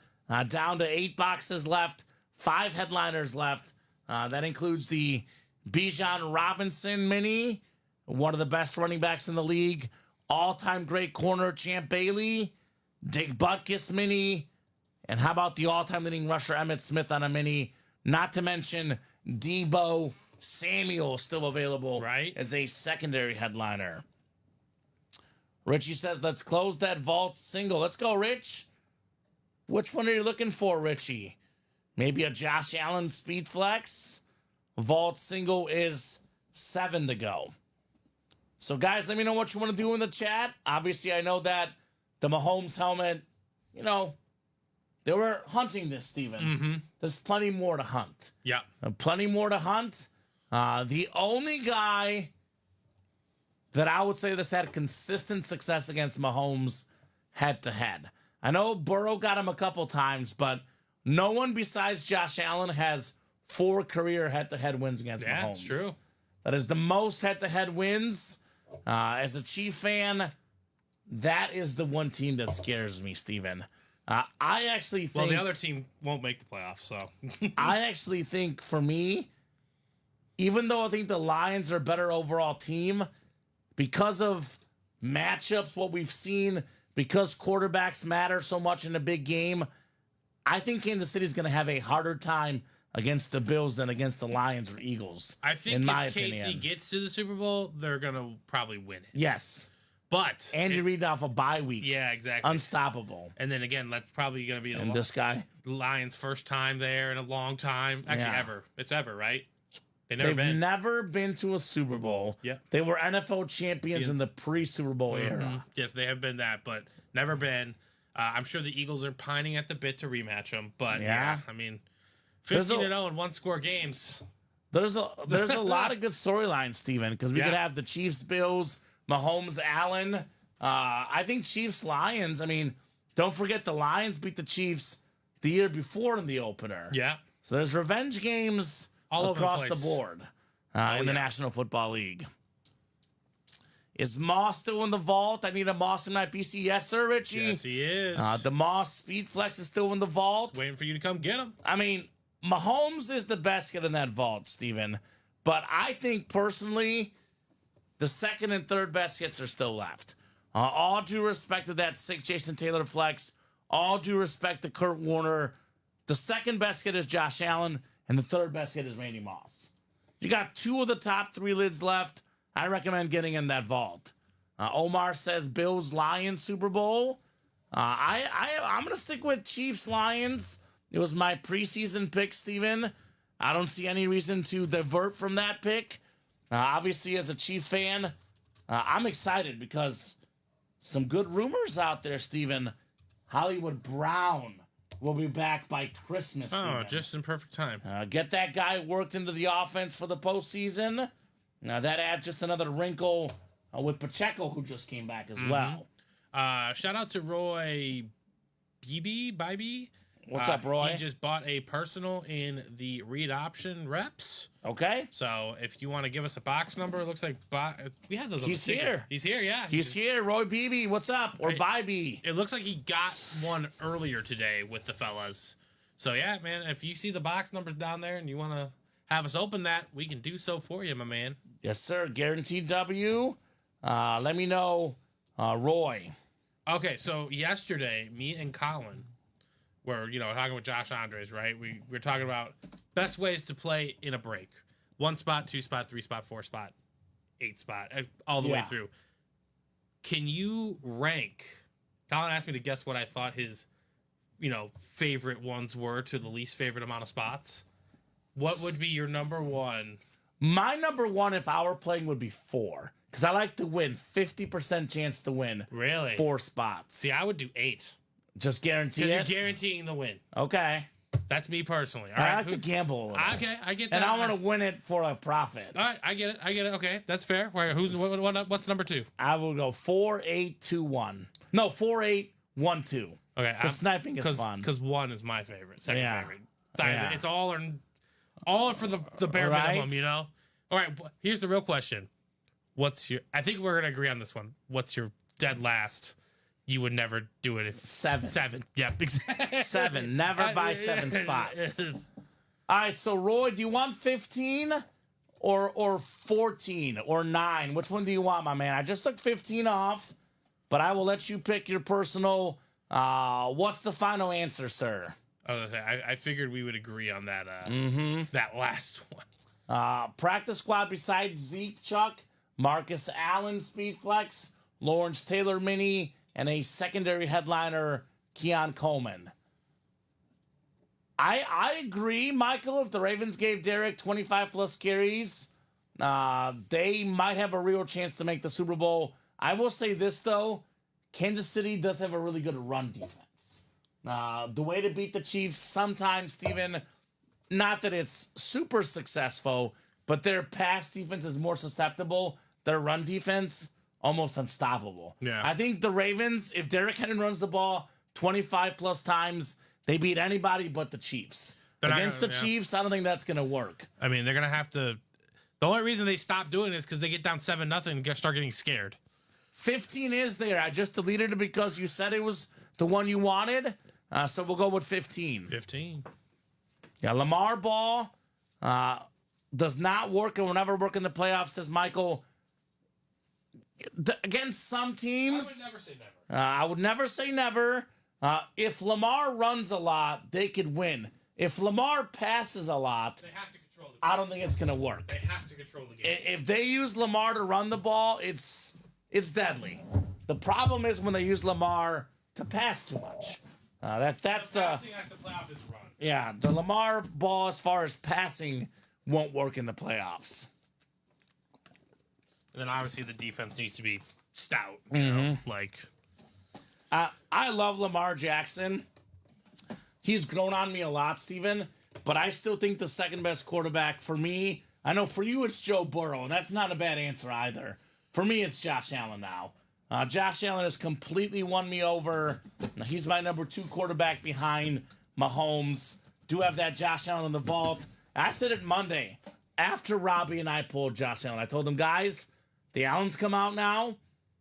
B: Down to 8 boxes left, 5 headliners left. That includes the Bijan Robinson mini, one of the best running backs in the league. All-time great corner, Champ Bailey. Dick Butkus mini. And how about the all-time leading rusher, Emmitt Smith, on a mini? Not to mention Debo Samuel, still available as a secondary headliner. Richie says, let's close that vault single. Let's go, Rich. Which one are you looking for, Richie? Maybe a Josh Allen speed flex? Vault single is 7 to go. So, guys, let me know what you want to do in the chat. Obviously, I know that the Mahomes helmet, you know, they were hunting this, Steven. There's plenty more to hunt.
C: Yeah.
B: Plenty more to hunt. The only guy that I would say that's had consistent success against Mahomes head-to-head. I know Burrow got him a couple times, but no one besides Josh Allen has 4 career head-to-head wins against Mahomes.
C: That's true.
B: That is the most head-to-head wins. As a Chief fan, that is the one team that scares me, Steven. I actually think...
C: Well, the other team won't make the playoffs, so...
B: I actually think, for me, even though I think the Lions are a better overall team, because of matchups, what we've seen, because quarterbacks matter so much in a big game, I think Kansas City is going to have a harder time against the Bills than against the Lions or Eagles.
C: I think if KC gets to the Super Bowl, they're going to probably win it.
B: Yes.
C: But...
B: And you're reading off a bye week.
C: Yeah, exactly.
B: Unstoppable.
C: And then again, that's probably going to be
B: this guy?
C: Lions' first time there in a long time. Actually, ever. It's ever, right?
B: They've never been to a Super Bowl.
C: Yeah.
B: They were NFL champions in the pre-Super Bowl era.
C: Yes, they have been that, but never been. I'm sure the Eagles are pining at the bit to rematch them, but yeah I mean, 15-0 in one-score games.
B: There's a lot of good storylines, Steven, because we could have the Chiefs, Bills, Mahomes, Allen. I think Chiefs, Lions. I mean, don't forget the Lions beat the Chiefs the year before in the opener.
C: Yeah.
B: So there's revenge games all across the board in the National Football League. Is Moss still in the vault? I need a Moss in my PC. Yes, sir, Richie.
C: Yes, he is.
B: The Moss Speed Flex is still in the vault.
C: Waiting for you to come get him.
B: I mean, Mahomes is the best kid in that vault, Steven. But I think personally, the second and third best hits are still left. All due respect to that 6 Jason Taylor flex. All due respect to Kurt Warner. The second best hit is Josh Allen, and the third best hit is Randy Moss. You got 2 of the top 3 lids left. I recommend getting in that vault. Omar says Bills Lions Super Bowl. I'm gonna stick with Chiefs Lions. It was my preseason pick, Steven. I don't see any reason to divert from that pick. Obviously, as a Chief fan, I'm excited because some good rumors out there, Steven. Hollywood Brown will be back by Christmas.
C: Oh,
B: Steven.
C: just in perfect time.
B: Get that guy worked into the offense for the postseason. Now that adds just another wrinkle with Pacheco, who just came back as well.
C: Shout out to Roy Bibby.
B: What's up, Roy?
C: He just bought a personal in the read option reps.
B: Okay.
C: So if you want to give us a box number, it looks like we have those.
B: He's here.
C: He's here. Yeah.
B: He's here. Roy Beebe, what's up? Or Bibby.
C: It looks like he got one earlier today with the fellas. So yeah, man. If you see the box numbers down there and you want to have us open that, we can do so for you, my man.
B: Yes, sir. Guaranteed W. Let me know, Roy.
C: Okay, so yesterday, me and Colin were, talking with Josh Andres, right? We were talking about best ways to play in a break. 1 spot, 2 spot, 3 spot, 4 spot, 8 spot, all the way through. Can you rank? Colin asked me to guess what I thought his, favorite ones were to the least favorite amount of spots. What would be your number one?
B: My number one, if I were playing, would be 4. Because I like to win. 50% chance to win.
C: Really?
B: 4 spots.
C: See, I would do 8.
B: Just guarantee it?
C: Because you're guaranteeing the win.
B: Okay.
C: That's me personally. All
B: I
C: right,
B: like to gamble a little.
C: Okay, I get that.
B: And I want to win it for a profit.
C: All right, I get it. Okay, that's fair. What's number 2?
B: I will go 4-8-2-1. No, 4-8-1-2.
C: Okay,
B: because sniping is fun.
C: Because 1 is my favorite. Second favorite. It's all for the bare minimum, All right, here's the real question. I think we're gonna agree on this one. What's your dead last? You would never do it if
B: 7.
C: 7. Yep, exactly.
B: 7. Never buy 7 spots. All right, so Roy, do you want 15 or 14 or 9? Which one do you want, my man? I just took 15 off, but I will let you pick your personal. What's the final answer, sir?
C: I figured we would agree on that. That last one.
B: Practice squad besides Zeke, Chuck, Marcus Allen, Speed Flex, Lawrence Taylor Mini, and a secondary headliner, Keon Coleman. I agree, Michael. If the Ravens gave Derek 25 plus carries, they might have a real chance to make the Super Bowl. I will say this, though. Kansas City does have a really good run defense. The way to beat the Chiefs sometimes, Steven, not that it's super successful, but their pass defense is more susceptible. Their run defense, almost unstoppable.
C: Yeah.
B: I think the Ravens, if Derrick Henry runs the ball 25 plus times, they beat anybody but the Chiefs. Against the Chiefs, I don't think that's going to work.
C: I mean, they're going to have to. The only reason they stop doing it is because they get down 7-0 and start getting scared.
B: 15 is there. I just deleted it because you said it was the one you wanted. So we'll go with 15.
C: 15.
B: Yeah, Lamar Ball does not work and will never work in the playoffs, says Michael. Against some teams,
C: I would never say never.
B: I would never say never. If Lamar runs a lot, they could win. If Lamar passes a lot,
C: They have to control the game.
B: I don't think it's going to work.
C: They have to control the game.
B: If they use Lamar to run the ball, it's deadly. The problem is when they use Lamar to pass too much. That's the
C: Passing has to play off his run.
B: Yeah, the Lamar Ball as far as passing won't work in the playoffs.
C: And then obviously the defense needs to be stout. You know, like
B: I love Lamar Jackson. He's grown on me a lot, Steven, but I still think the second best quarterback for me, I know for you it's Joe Burrow, and that's not a bad answer either. For me, it's Josh Allen now. Josh Allen has completely won me over. He's my number 2 quarterback behind Mahomes. Do have that Josh Allen in the vault. I said it Monday after Robbie and I pulled Josh Allen. I told them, guys, the Allens come out now.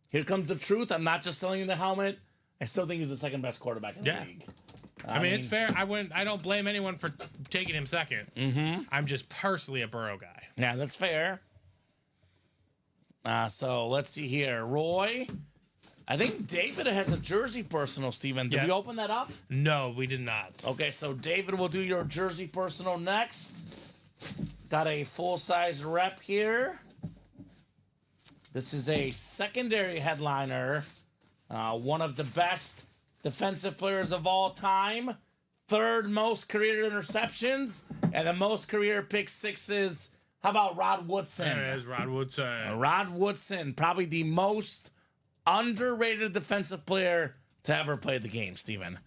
B: Here comes the truth. I'm not just selling you the helmet. I still think he's the second best quarterback in the league.
C: I mean, it's fair. I don't blame anyone for taking him second. Mm-hmm. I'm just personally a Burrow guy.
B: Yeah, that's fair. So let's see here. Roy, I think David has a jersey personal, Steven. Did we open that up?
C: No, we did not.
B: Okay, so David will do your jersey personal next. Got a full-size rep here. This is a secondary headliner. One of the best defensive players of all time. Third most career interceptions and the most career pick sixes. How about Rod Woodson?
C: There it is, Rod Woodson.
B: Rod Woodson, probably the most underrated defensive player to ever play the game, Steven.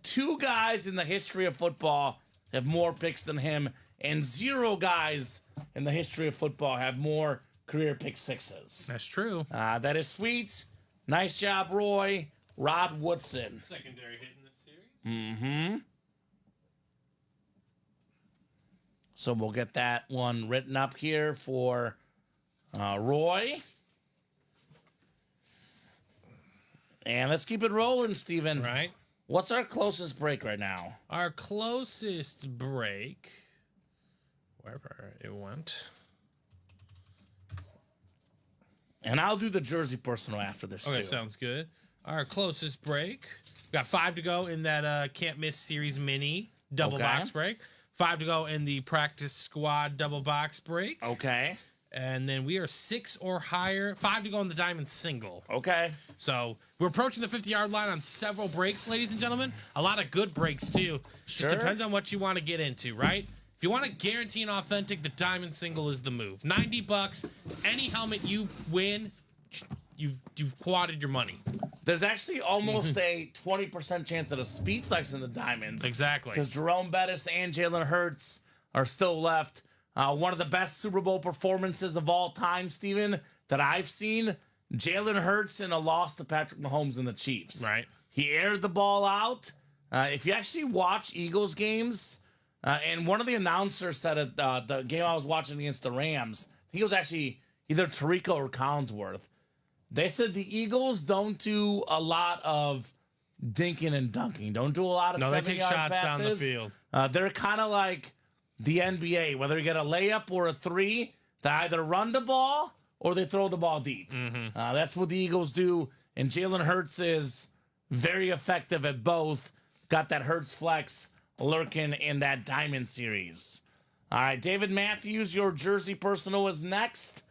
B: 2 guys in the history of football have more picks than him, and 0 guys in the history of football have more career pick sixes.
C: That's true.
B: That is sweet. Nice job, Roy. Rod Woodson.
C: Secondary hit in this series.
B: Mm-hmm. So we'll get that one written up here for Roy. And let's keep it rolling, Steven.
C: Right.
B: What's our closest break right now?
C: Our closest break, wherever it went.
B: And I'll do the jersey personal after this,
C: Okay,
B: too.
C: sounds good. Our closest break. We got 5 to go in that Can't Miss Series mini double box break. 5 to go in the practice squad double box break.
B: Okay.
C: And then we are 6 or higher. 5 to go in the diamond single.
B: Okay.
C: So we're approaching the 50-yard line on several breaks, ladies and gentlemen. A lot of good breaks, too.
B: Sure.
C: Just depends on what you want to get into, right? If you want to guarantee an authentic, the diamond single is the move. $90. Any helmet you win, you've quadded your money.
B: There's actually almost a 20% chance at a speed flex in the diamonds.
C: Exactly.
B: Because Jerome Bettis and Jalen Hurts are still left. One of the best Super Bowl performances of all time, Steven, that I've seen. Jalen Hurts in a loss to Patrick Mahomes and the Chiefs.
C: Right.
B: He aired the ball out. If you actually watch Eagles games, and one of the announcers said at the game I was watching against the Rams, I think it was actually either Tarico or Collinsworth. They said the Eagles don't do a lot of dinking and dunking. Don't do a lot of
C: they take shots
B: passes
C: down the field.
B: They're kind of like the NBA, whether you get a layup or a three, they either run the ball or they throw the ball deep. That's what the Eagles do, and Jalen Hurts is very effective at both. Got that Hurts flex lurking in that Diamond Series. All right, David Matthews, your jersey personal is next.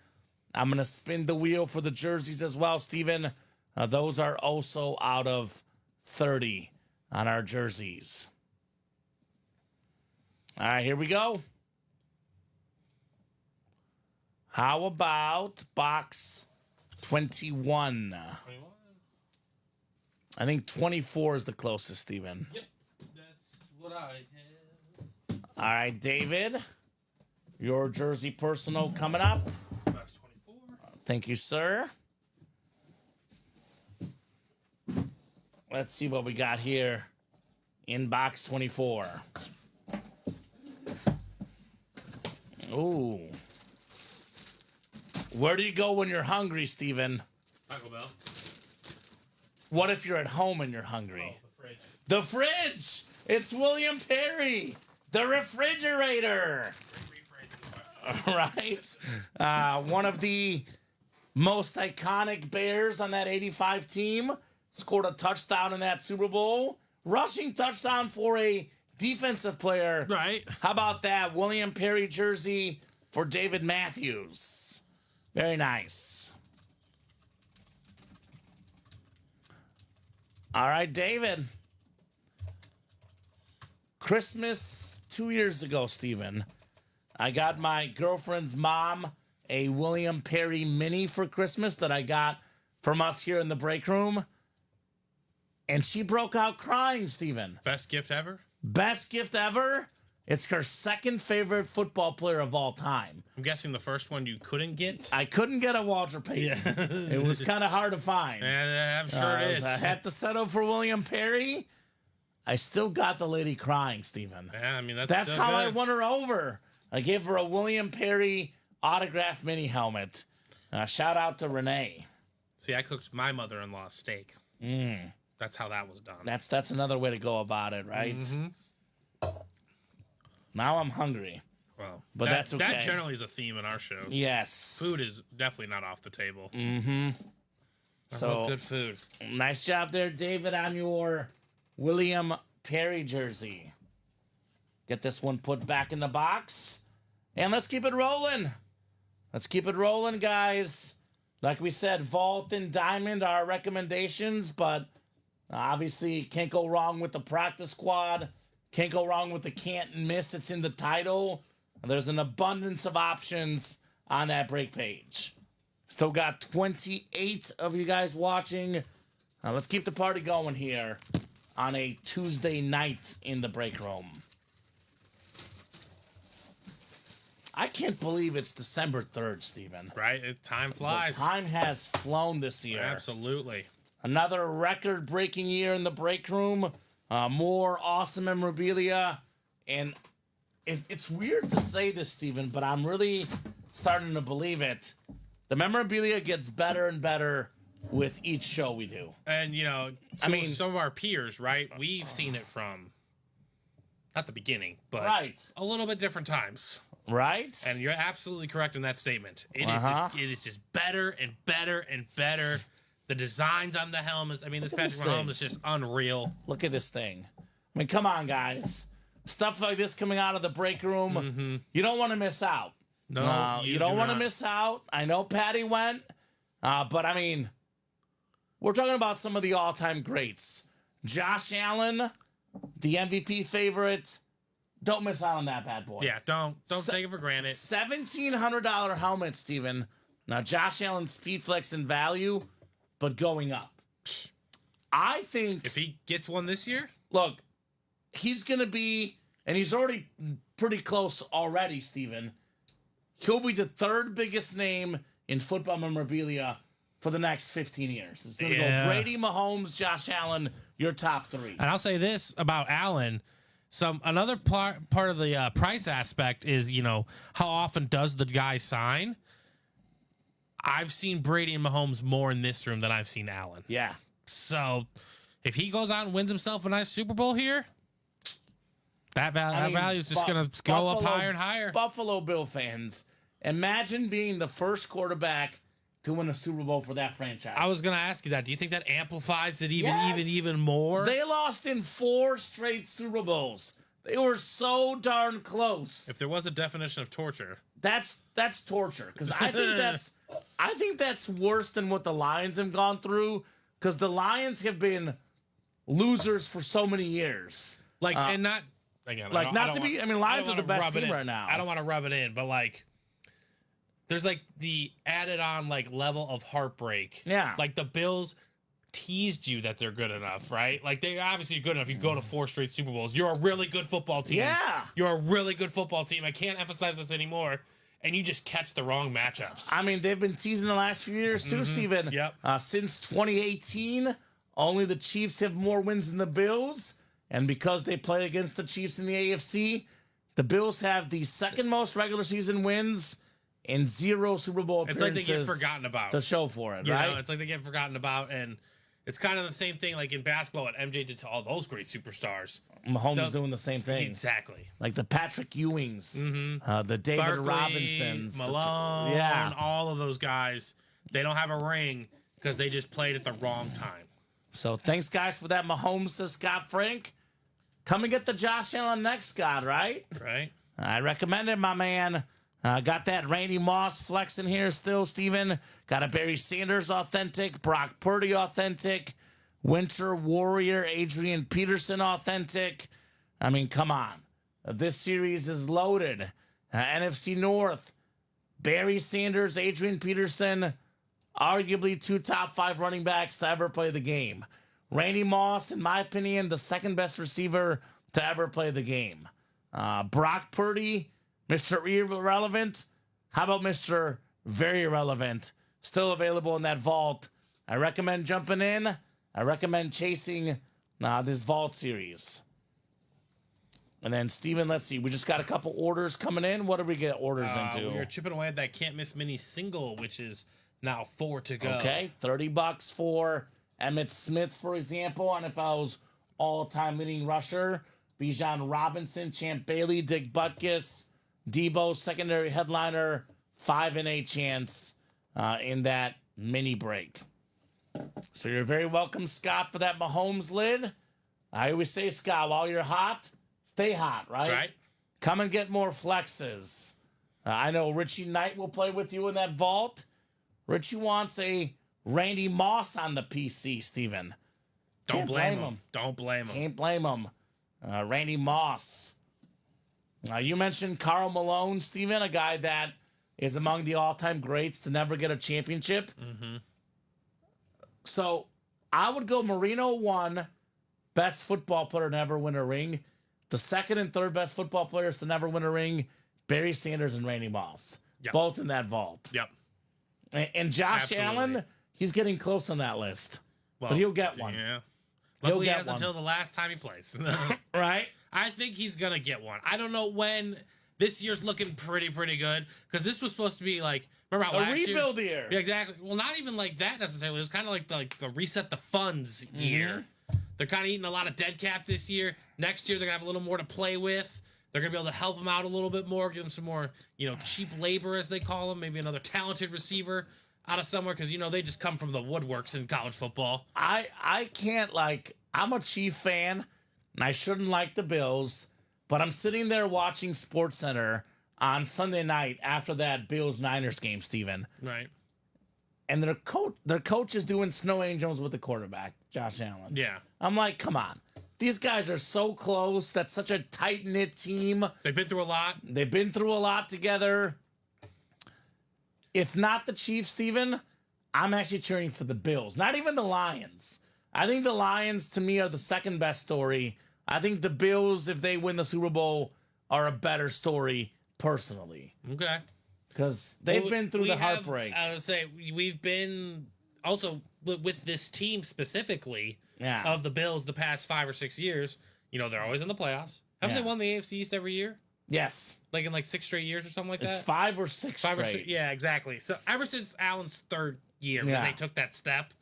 B: I'm going to spin the wheel for the jerseys as well, Steven. Those are also out of 30 on our jerseys. All right, here we go. How about box 21? I think 24 is the closest, Steven.
C: Yep, that's what I have.
B: All right, David, your jersey personal coming up.
C: Box 24.
B: Thank you, sir. Let's see what we got here in box 24. Ooh. Where do you go when you're hungry, Steven?
C: Taco Bell.
B: What if you're at home and you're hungry?
C: Oh, the fridge.
B: The fridge! It's William Perry, the refrigerator. Right? One of the most iconic Bears on that 85 team. Scored a touchdown in that Super Bowl. Rushing touchdown for a defensive player.
C: Right.
B: How about that? William Perry jersey for David Matthews. Very nice. All right, David. Christmas 2 years ago, Steven, I got my girlfriend's mom a William Perry mini for Christmas that I got from us here in the break room. And she broke out crying, Steven.
C: Best gift ever?
B: Best gift ever. It's her second favorite football player of all time.
C: I'm guessing the first one you couldn't get?
B: I couldn't get a Walter Payton. It was kind of hard to find.
C: I'm sure it is.
B: I had to settle for William Perry. I still got the lady crying, Steven.
C: Yeah, I mean,
B: That's
C: still
B: how
C: good.
B: I won her over. I gave her a William Perry autographed mini helmet. Shout out to Renee.
C: See, I cooked my mother-in-law's steak. That's how that was done.
B: That's another way to go about it, right? Now I'm hungry.
C: Well,
B: but that's okay.
C: That generally is a theme in our show.
B: Yes.
C: Food is definitely not off the table.
B: So
C: love good food.
B: Nice job there, David, on your William Perry jersey. Get this one put back in the box. And let's keep it rolling. Let's keep it rolling, guys. Like we said, Vault and Diamond are our recommendations, but obviously can't go wrong with the practice squad. Can't go wrong with the can't miss. It's in the title. There's an abundance of options on that break page. Still got 28 of you guys watching. Let's keep the party going here on a Tuesday night in the break room. I can't believe it's December 3rd, Steven.
C: Right? Time flies.
B: The time has flown this year.
C: Absolutely.
B: Another record-breaking year in the break room. More awesome memorabilia. And it's weird to say this, Steven, but I'm really starting to believe it. The memorabilia gets better and better with each show we do.
C: And, some of our peers, right? We've seen it from, not the beginning, but a little bit different times.
B: Right?
C: And you're absolutely correct in that statement. It is just better and better and better. The designs on the helmets. I mean, this Patrick Mahomes is just unreal.
B: Look at this thing. I mean, come on, guys. Stuff like this coming out of the break room, you don't want to miss out.
C: No,
B: you don't want to miss out. I know Patty went, but I mean, we're talking about some of the all-time greats. Josh Allen, the MVP favorite. Don't miss out on that bad boy.
C: Yeah, don't take it for granted.
B: $1,700 helmet, Steven. Now, Josh Allen's speed flex in value, but going up. I think...
C: If he gets one this year?
B: Look, he's going to be... And he's already pretty close already, Steven. He'll be the third biggest name in football memorabilia for the next 15 years. It's going to go Brady, Mahomes, Josh Allen, your top three.
C: And I'll say this about Allen... Another part of the price aspect is, how often does the guy sign? I've seen Brady and Mahomes more in this room than I've seen Allen.
B: Yeah.
C: So if he goes out and wins himself a nice Super Bowl here, that value is just going to go up higher and higher.
B: Buffalo Bill fans, imagine being the first quarterback to win a Super Bowl for that franchise.
C: I was going to ask you that. Do you think that amplifies it even more?
B: They lost in 4 straight Super Bowls. They were so darn close.
C: If there was a definition of torture,
B: that's torture. Because I think that's worse than what the Lions have gone through. Because the Lions have been losers for so many years.
C: Lions are
B: the best team right now.
C: I don't want to rub it in, but there's the added on level of heartbreak.
B: Yeah.
C: The Bills teased you that they're good enough, right? They're obviously good enough. You go to 4 straight Super Bowls. You're a really good football team.
B: Yeah.
C: You're a really good football team. I can't emphasize this anymore. And you just catch the wrong matchups.
B: I mean, they've been teasing the last few years too, Steven.
C: Yep.
B: Since 2018, only the Chiefs have more wins than the Bills. And because they play against the Chiefs in the AFC, the Bills have the second most regular season wins and 0 Super Bowl appearances.
C: It's like they get forgotten about.
B: To show for it, right?
C: It's like they get forgotten about, and it's kind of the same thing in basketball what MJ did to all those great superstars.
B: Mahomes is doing the same thing.
C: Exactly.
B: Like the Patrick Ewings, the David
C: Barkley,
B: Robinsons.
C: Malone, all of those guys, they don't have a ring because they just played at the wrong time.
B: So thanks, guys, for that. Mahomes, says Scott Frank. Come and get the Josh Allen next, Scott, right?
C: Right.
B: I recommend it, my man. Got that Randy Moss flex in here still, Steven. Got a Barry Sanders authentic, Brock Purdy authentic, Winter Warrior, Adrian Peterson authentic. I mean, come on. This series is loaded. NFC North, Barry Sanders, Adrian Peterson, arguably 2 top 5 running backs to ever play the game. Randy Moss, in my opinion, the second best receiver to ever play the game. Brock Purdy, Mr. Irrelevant. How about Mr. Very Irrelevant? Still available in that vault. I recommend jumping in. I recommend chasing this vault series. And then, Steven, let's see. We just got a couple orders coming in. What did we get orders into?
C: We are chipping away at that Can't Miss Mini single, which is now 4 to go.
B: Okay, $30 for Emmitt Smith, for example, NFL's all-time leading rusher. Bijan Robinson, Champ Bailey, Dick Butkus, Debo, secondary headliner, 5-8 chance in that mini break. So you're very welcome, Scott, for that Mahomes lid. I always say, Scott, while you're hot, stay hot, right?
C: Right.
B: Come and get more flexes. I know Richie Knight will play with you in that vault. Richie wants a Randy Moss on the PC, Steven.
C: Don't blame him. Don't blame him.
B: Can't blame him. Randy Moss. You mentioned Karl Malone, Steven, a guy that is among the all-time greats to never get a championship.
C: Mm-hmm.
B: So I would go Marino 1, best football player to never win a ring. The second and third best football players to never win a ring, Barry Sanders and Randy Moss.
C: Yep.
B: Both in that vault.
C: Yep.
B: And Josh
C: Absolutely.
B: Allen, he's getting close on that list.
C: Well,
B: but he'll get one.
C: Yeah.
B: He'll
C: Luckily, he
B: get
C: has
B: one.
C: until the last time he plays.
B: Right?
C: I think he's going to get one. I don't know when. This year's looking pretty good. Because this was supposed to be like, remember how
B: A
C: last
B: rebuild
C: year?
B: year.
C: Yeah, exactly. Well, not even like that necessarily. It was kind of like the reset the funds year. They're kind of eating a lot of dead cap this year. Next year, they're going to have a little more to play with. They're going to be able to help them out a little bit more, give them some more, cheap labor, as they call them, maybe another talented receiver out of somewhere, because, they just come from the woodworks in college football.
B: I can't, I'm a Chief fan, and I shouldn't like the Bills, but I'm sitting there watching SportsCenter on Sunday night after that Bills-Niners game, Steven.
C: Right.
B: And their coach is doing snow angels with the quarterback, Josh Allen.
C: Yeah.
B: I'm like, come on. These guys are so close. That's such a tight-knit team.
C: They've been through a lot.
B: They've been through a lot together. If not the Chiefs, Steven, I'm actually cheering for the Bills. Not even the Lions. I think the Lions, to me, are the second best story. I think the Bills, if they win the Super Bowl, are a better story, personally.
C: Okay.
B: Because they've been through the heartbreak.
C: I would say we've been also with this team specifically of the Bills the past 5 or 6 years. They're always in the playoffs. Haven't they won the AFC East every year?
B: Yes.
C: Like in 6 straight years or something like that?
B: It's 5 or 6
C: 5
B: straight.
C: or 6. Yeah, exactly. So ever since Allen's third year when
B: Yeah.
C: they took that step,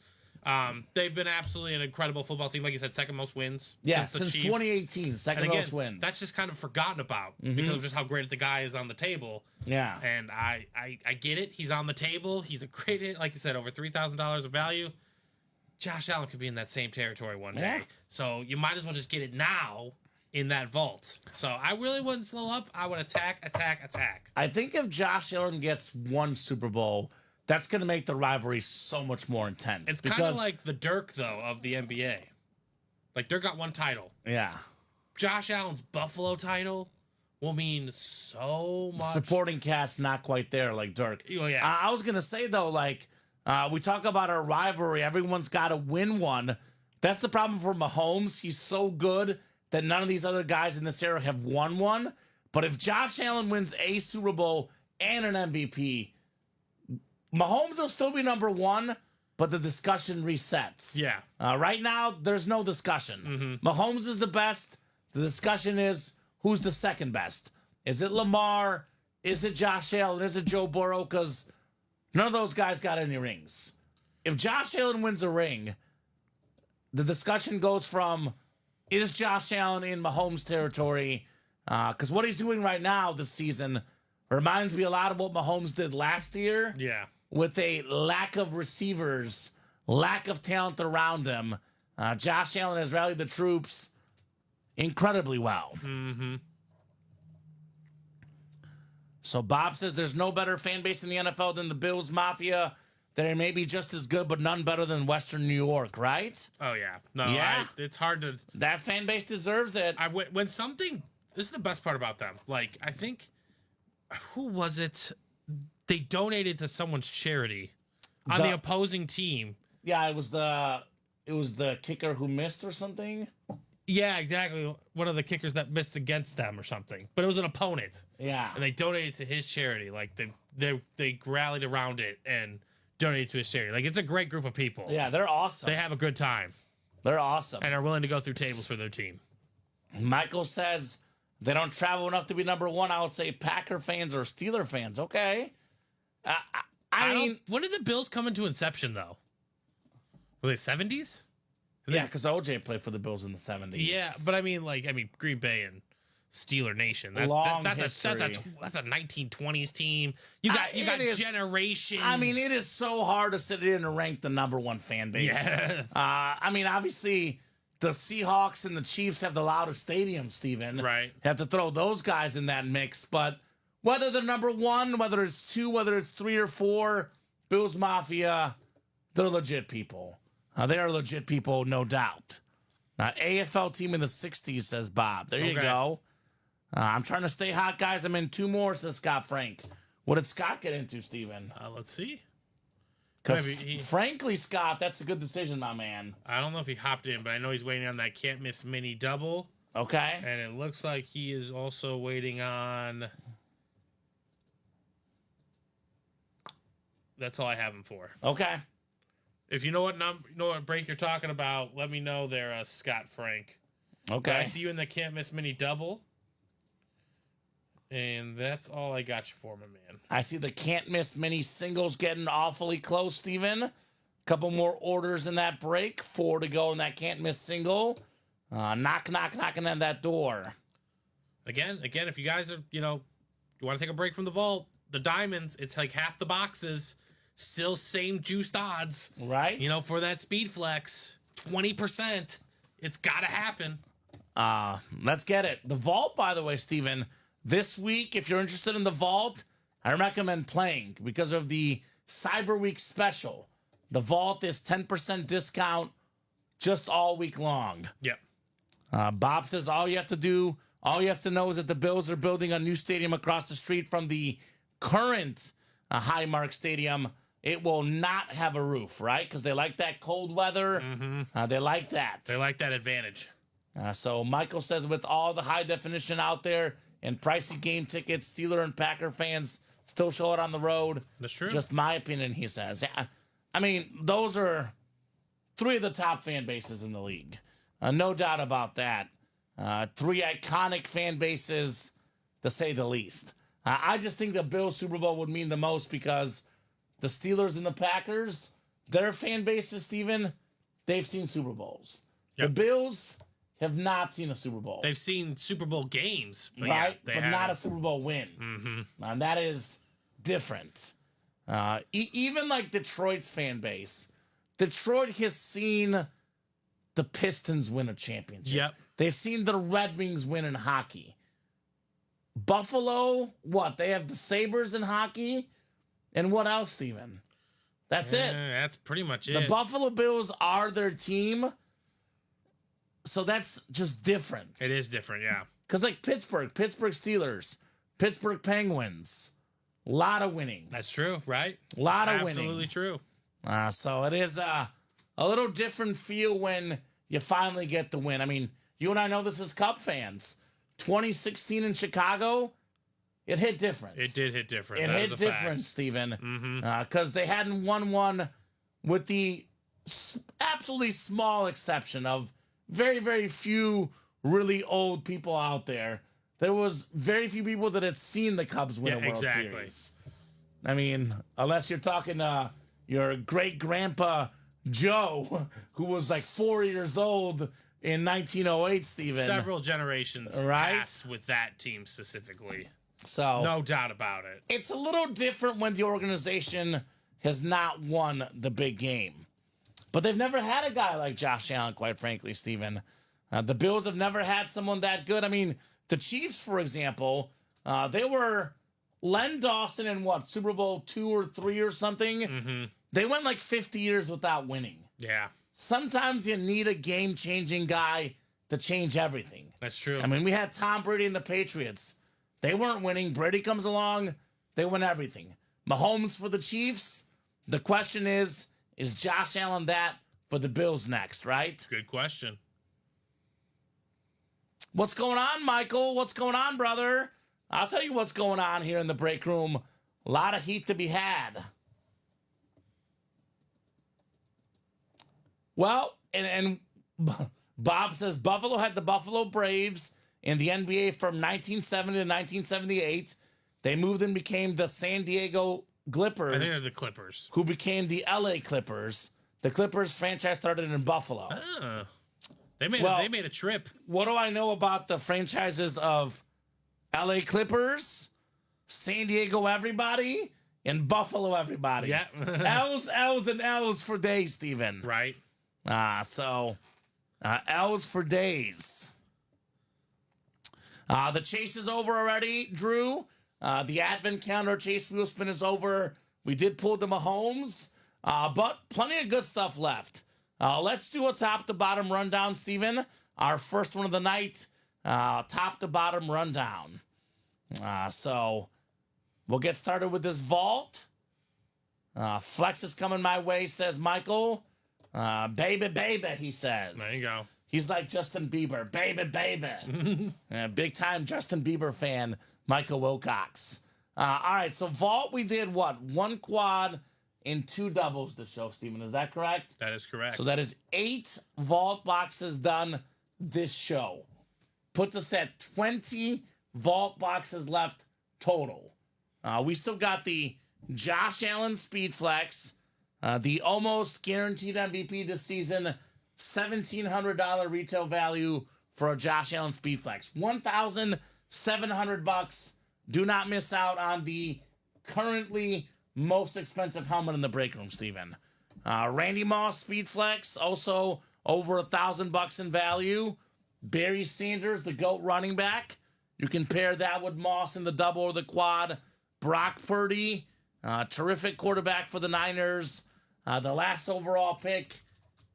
C: they've been absolutely an incredible football team. Like you said, second most wins.
B: Yeah,
C: since the
B: since
C: Chiefs.
B: 2018, second
C: And again,
B: most wins.
C: that's just kind of forgotten about because of just how great the guy is on the table.
B: Yeah.
C: And I get it. He's on the table. He's a great hit. Like you said, over $3,000 of value. Josh Allen could be in that same territory one day.
B: Yeah.
C: So you might as well just get it now in that vault. So I really wouldn't slow up. I would attack.
B: I think if Josh Allen gets one Super Bowl, that's going to make the rivalry so much more intense.
C: It's kind of like the Dirk, though, of the NBA. Like, Dirk got one title.
B: Yeah.
C: Josh Allen's Buffalo title will mean so much.
B: Supporting cast not quite there like Dirk.
C: Oh, yeah.
B: I was going to say, though, we talk about our rivalry. Everyone's got to win one. That's the problem for Mahomes. He's so good that none of these other guys in this era have won one. But if Josh Allen wins a Super Bowl and an MVP, Mahomes will still be number one, but the discussion resets.
C: Yeah.
B: Right now, there's no discussion. Mahomes is the best. The discussion is who's the second best. Is it Lamar? Is it Josh Allen? Is it Joe Burrow? Because none of those guys got any rings. If Josh Allen wins a ring, the discussion goes from, is Josh Allen in Mahomes territory? Because what he's doing right now this season reminds me a lot of what Mahomes did last year.
C: Yeah.
B: With a lack of receivers, lack of talent around him. Josh Allen has rallied the troops incredibly well.
C: Mm-hmm.
B: So Bob says there's no better fan base in the NFL than the Bills Mafia. They may be just as good, but none better than Western New York, right?
C: Oh, yeah. No,
B: Yeah.
C: it's hard to...
B: That fan base deserves it.
C: When something... This is the best part about them. I think... Who was it? They donated to someone's charity on the opposing team.
B: Yeah, it was the kicker who missed or something.
C: Yeah, exactly. One of the kickers that missed against them or something. But it was an opponent.
B: Yeah.
C: And they donated to his charity. They rallied around it and donated to his charity. It's a great group of people.
B: Yeah, they're awesome.
C: They have a good time
B: They're awesome.
C: and are willing to go through tables for their team.
B: Michael says they don't travel enough to be number one. I would say Packer fans or Steeler fans. Okay. I mean,
C: when did the Bills come into inception, though? Were they 70s?
B: Yeah, because OJ played for the Bills in the 70s.
C: Yeah, but I mean, Green Bay and Steeler Nation. That's a 1920s team. You got generation.
B: I mean, it is so hard to sit in and rank the number one fan base.
C: Yes.
B: I mean, obviously, the Seahawks and the Chiefs have the loudest stadium, Steven.
C: Right.
B: Have to throw those guys in that mix. But whether they're number one, whether it's two, whether it's three or four, Bills Mafia, they're legit people. They are legit people, no doubt. AFL team in the 60s, says Bob. There you go. I'm trying to stay hot, guys. I'm in two more, says Scott Frank. What did Scott get into, Steven?
C: Let's see.
B: Because frankly, Scott, that's a good decision, my man.
C: I don't know if he hopped in, but I know he's waiting on that can't miss mini double.
B: Okay.
C: And it looks like he is also waiting on... That's all I have him for.
B: Okay.
C: If you know what break you're talking about, let me know there, Scott Frank.
B: Okay.
C: I see you in the can't miss mini double. And that's all I got you for, my man.
B: I see the can't miss mini singles getting awfully close, Steven. Couple more orders in that break. 4 to go in that can't miss single. Knocking on that door.
C: Again, if you guys are, you want to take a break from the vault, the diamonds, it's like half the boxes. Still same juiced odds.
B: Right.
C: For that speed flex, 20%. It's got to happen.
B: Let's get it. The vault, by the way, Steven, this week, if you're interested in the vault, I recommend playing because of the Cyber Week special. The vault is 10% discount just all week long.
C: Yep.
B: Bob says all you have to know is that the Bills are building a new stadium across the street from the current Highmark Stadium. It will not have a roof, right? Because they like that cold weather.
C: Mm-hmm.
B: They like that.
C: They like that advantage.
B: So Michael says with all the high definition out there and pricey game tickets, Steeler and Packer fans still show it on the road.
C: That's true.
B: Just my opinion, he says. I mean, those are 3 of the top fan bases in the league. No doubt about that. 3 iconic fan bases, to say the least. I just think the Bills Super Bowl would mean the most because the Steelers and the Packers, their fan bases, Steven, they've seen Super Bowls. Yep. The Bills have not seen a Super Bowl.
C: They've seen Super Bowl games, but
B: right?
C: Yeah,
B: but not a Super Bowl win.
C: Mm-hmm.
B: And that is different. Even like Detroit's fan base, Detroit has seen the Pistons win a championship.
C: Yep.
B: They've seen the Red Wings win in hockey. Buffalo, what? They have the Sabres in hockey? And what else, Steven? That's it.
C: That's pretty much it.
B: The Buffalo Bills are their team. So that's just different.
C: It is different, yeah.
B: Because like Pittsburgh Steelers, Pittsburgh Penguins, a lot of winning.
C: That's true, right?
B: A lot of
C: Absolutely
B: winning.
C: True.
B: So it is a little different feel when you finally get the win. I mean, you and I know this as Cub fans. 2016 in Chicago, it hit different.
C: It did hit different.
B: It
C: that
B: hit different, Steven.
C: Mm-hmm.
B: Because they hadn't won one with the absolutely small exception of very, very few really old people out there. There was very few people that had seen the Cubs win a World Series. I mean, unless you're talking your great-grandpa Joe, who was like 4 years old in 1908, Steven.
C: Several generations passed with that team specifically.
B: So
C: no doubt about it.
B: It's a little different when the organization has not won the big game. But they've never had a guy like Josh Allen, quite frankly, Steven. The Bills have never had someone that good. I mean, the Chiefs, for example, they were Len Dawson in what, Super Bowl 2 or 3 or something?
C: Mm-hmm.
B: They went like 50 years without winning.
C: Yeah.
B: Sometimes you need a game-changing guy to change everything.
C: That's true.
B: I mean, we had Tom Brady and the Patriots. They weren't winning. Brady comes along, they win everything. Mahomes for the Chiefs. The question is Josh Allen that for the Bills next, right?
C: Good question.
B: What's going on, Michael? What's going on, brother? I'll tell you what's going on here in the break room. A lot of heat to be had. Well, and Bob says Buffalo had the Buffalo Braves in the NBA from 1970 to 1978. They moved and became the San Diego Clippers.
C: I think they're the Clippers.
B: Who became the LA Clippers. The Clippers franchise started in Buffalo.
C: Ah. They made a trip.
B: What do I know about the franchises of LA Clippers, San Diego everybody, and Buffalo everybody?
C: Yeah.
B: L's and L's for days, Steven.
C: Right.
B: L's for days. The chase is over already, Drew. The advent calendar chase wheel spin is over. We did pull the Mahomes, but plenty of good stuff left. Let's do a top-to-bottom rundown, Steven. Our first one of the night, top-to-bottom rundown. So we'll get started with this vault. Flex is coming my way, says Michael. Baby, baby, he says.
C: There you go.
B: He's like Justin Bieber. Baby, baby. Big-time Justin Bieber fan, Michael Wilcox. All right, so vault, we did what? 1 quad and 2 doubles to show, Steven. Is that correct?
C: That is correct.
B: So that is 8 vault boxes done this show. Puts us at 20 vault boxes left total. We still got the Josh Allen Speed Flex, the almost guaranteed MVP this season, $1,700 retail value for a Josh Allen Speed Flex. $1,700. Do not miss out on the currently most expensive helmet in the break room, Steven. Randy Moss Speed Flex, also over $1,000 in value. Barry Sanders, the GOAT running back. You can pair that with Moss in the double or the quad. Brock Purdy, terrific quarterback for the Niners. The last overall pick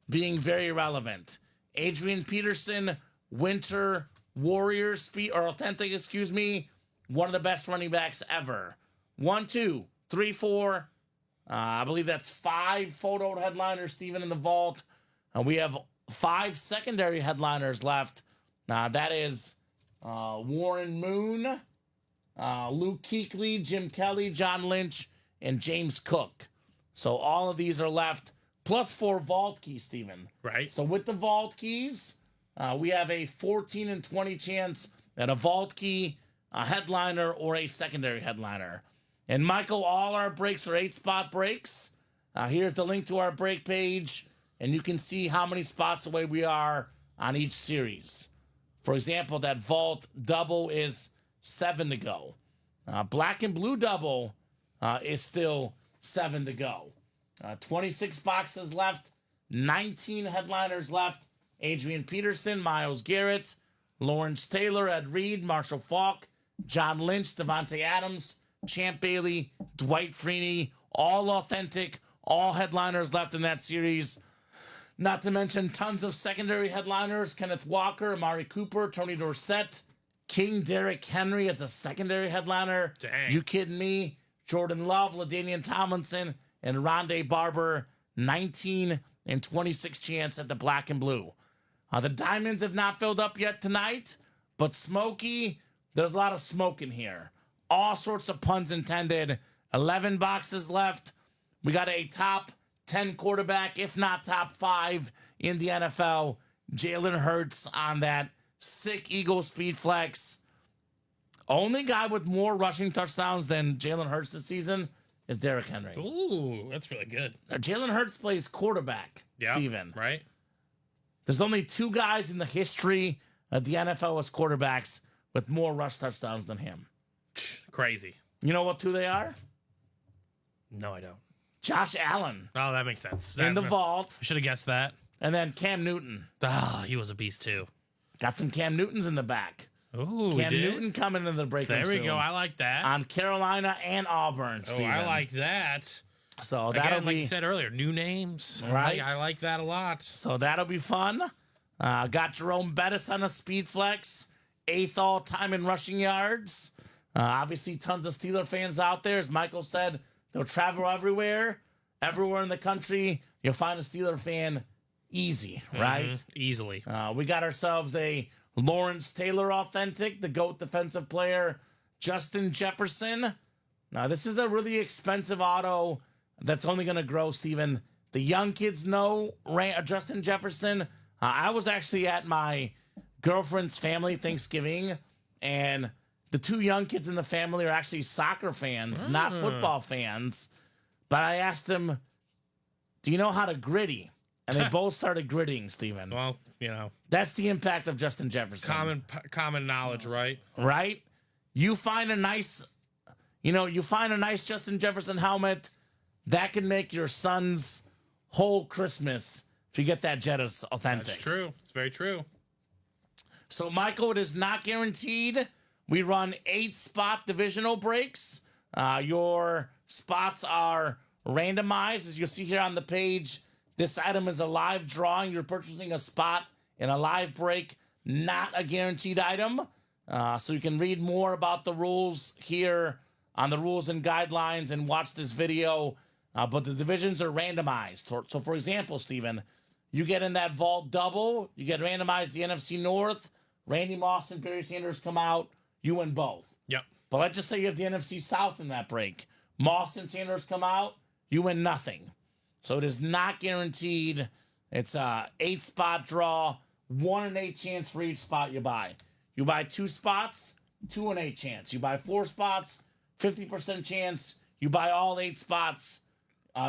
B: being very relevant. Adrian Peterson, Winter Warriors Speed, or Authentic, excuse me. One of the best running backs ever. 1, 2, 3, 4. I believe that's 5 photo headliners, Steven, in the vault. We have 5 secondary headliners left. That is Warren Moon, Luke Kuechly, Jim Kelly, John Lynch, and James Cook. So all of these are left, plus 4 vault keys, Steven.
C: Right.
B: So with the vault keys, we have a 14 and 20 chance at a vault key, a headliner, or a secondary headliner. And Michael, all our breaks are 8-spot breaks. Here's the link to our break page, and you can see how many spots away we are on each series. For example, that vault double is 7 to go. Black and blue double is still 7 to go. 26 boxes left, 19 headliners left. Adrian Peterson, Myles Garrett, Lawrence Taylor, Ed Reed, Marshall Faulk, John Lynch, Devontae Adams, Champ Bailey, Dwight Freeney, all authentic, all headliners left in that series. Not to mention tons of secondary headliners. Kenneth Walker, Amari Cooper, Tony Dorsett, King Derrick Henry as a secondary headliner.
C: Dang.
B: You kidding me? Jordan Love, LaDainian Tomlinson, and Rondé Barber, 19 and 26 chance at the black and blue. The diamonds have not filled up yet tonight, but Smokey, there's a lot of smoke in here. All sorts of puns intended. 11 boxes left. We got a top 10 quarterback, if not top 5 in the NFL. Jalen Hurts on that sick Eagle Speed Flex. Only guy with more rushing touchdowns than Jalen Hurts this season is Derrick Henry.
C: Ooh, that's really good.
B: Jalen Hurts plays quarterback,
C: Yeah,
B: Steven.
C: right?
B: There's only 2 guys in the history of the NFL as quarterbacks with more rush touchdowns than him.
C: Crazy.
B: You know what 2 they are?
C: No, I don't.
B: Josh Allen
C: Oh, that makes sense.
B: in the vault,
C: I should have guessed that.
B: and then Cam Newton.
C: Ah, he was a beast too.
B: Got some Cam Newtons in the back.
C: Ooh,
B: Cam
C: we did.
B: Newton coming into the break room
C: There we
B: soon.
C: go. I like that.
B: On Carolina and Auburn,
C: Oh,
B: Steven.
C: I like that.
B: So that'll
C: Again, like
B: be
C: you said earlier, new names.
B: Right.
C: I like that a lot.
B: so that'll be fun. Got Jerome Bettis on a speed flex, 8th all time in rushing yards. Obviously, tons of Steeler fans out there. As Michael said, they'll travel everywhere in the country. You'll find a Steeler fan easy, right?
C: Mhm, easily.
B: We got ourselves a Lawrence Taylor authentic, the GOAT defensive player, Justin Jefferson. Now, this is a really expensive auto that's only going to grow, Steven. The young kids know Justin Jefferson. I was actually at my girlfriend's family Thanksgiving, and the 2 young kids in the family are actually soccer fans, not football fans. But I asked them, Do you know how to gritty? And they both started gritting, Steven.
C: Well,
B: That's the impact of Justin Jefferson.
C: common knowledge, right?
B: Right? You find a nice Justin Jefferson helmet, that can make your son's whole Christmas if you get that Jetta's authentic.
C: That's true. It's very true.
B: So, Michael, it is not guaranteed. We run 8-spot divisional breaks. Your spots are randomized. As you'll see here on the page, this item is a live drawing. You're purchasing a spot in a live break, not a guaranteed item. So you can read more about the rules here on the rules and guidelines and watch this video. But the divisions are randomized. So, for example, Steven, you get in that vault double, you get randomized the NFC North, Randy Moss and Barry Sanders come out, you win both.
C: Yep.
B: But let's just say you have the NFC South in that break. Moss and Sanders come out, you win nothing. So it is not guaranteed. It's a 8-spot draw, 1 in 8 chance for each spot you buy. You buy 2 spots, 2 in 8 chance. You buy 4 spots, 50% chance. You buy all 8 spots,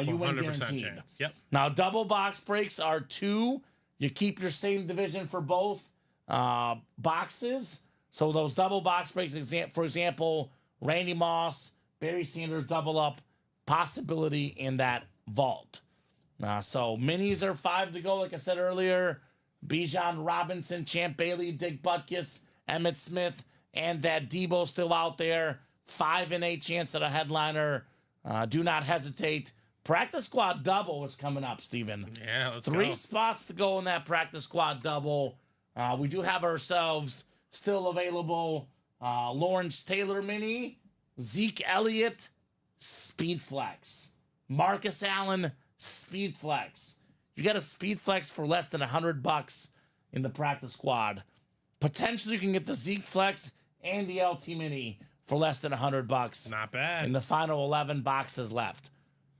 B: you win guaranteed.
C: Chance. Yep.
B: Now, double box breaks are 2. You keep your same division for both boxes. So those double box breaks, for example, Randy Moss, Barry Sanders double up, possibility in that vault. So minis are 5 to go, like I said earlier. Bijan Robinson, Champ Bailey, Dick Butkus, Emmitt Smith, and that Debo still out there. 5 in 8 chance at a headliner. Do not hesitate. Practice squad double is coming up, Steven.
C: Yeah, let's
B: 3
C: go.
B: spots to go in that practice squad double. We do have ourselves still available Lawrence Taylor mini, Zeke Elliott, Speed Flex, Marcus Allen, Speed Flex. You get a Speed Flex for less than $100 in the practice squad. Potentially, you can get the Zeke Flex and the LT mini for less than $100.
C: Not bad.
B: In the final 11 boxes left.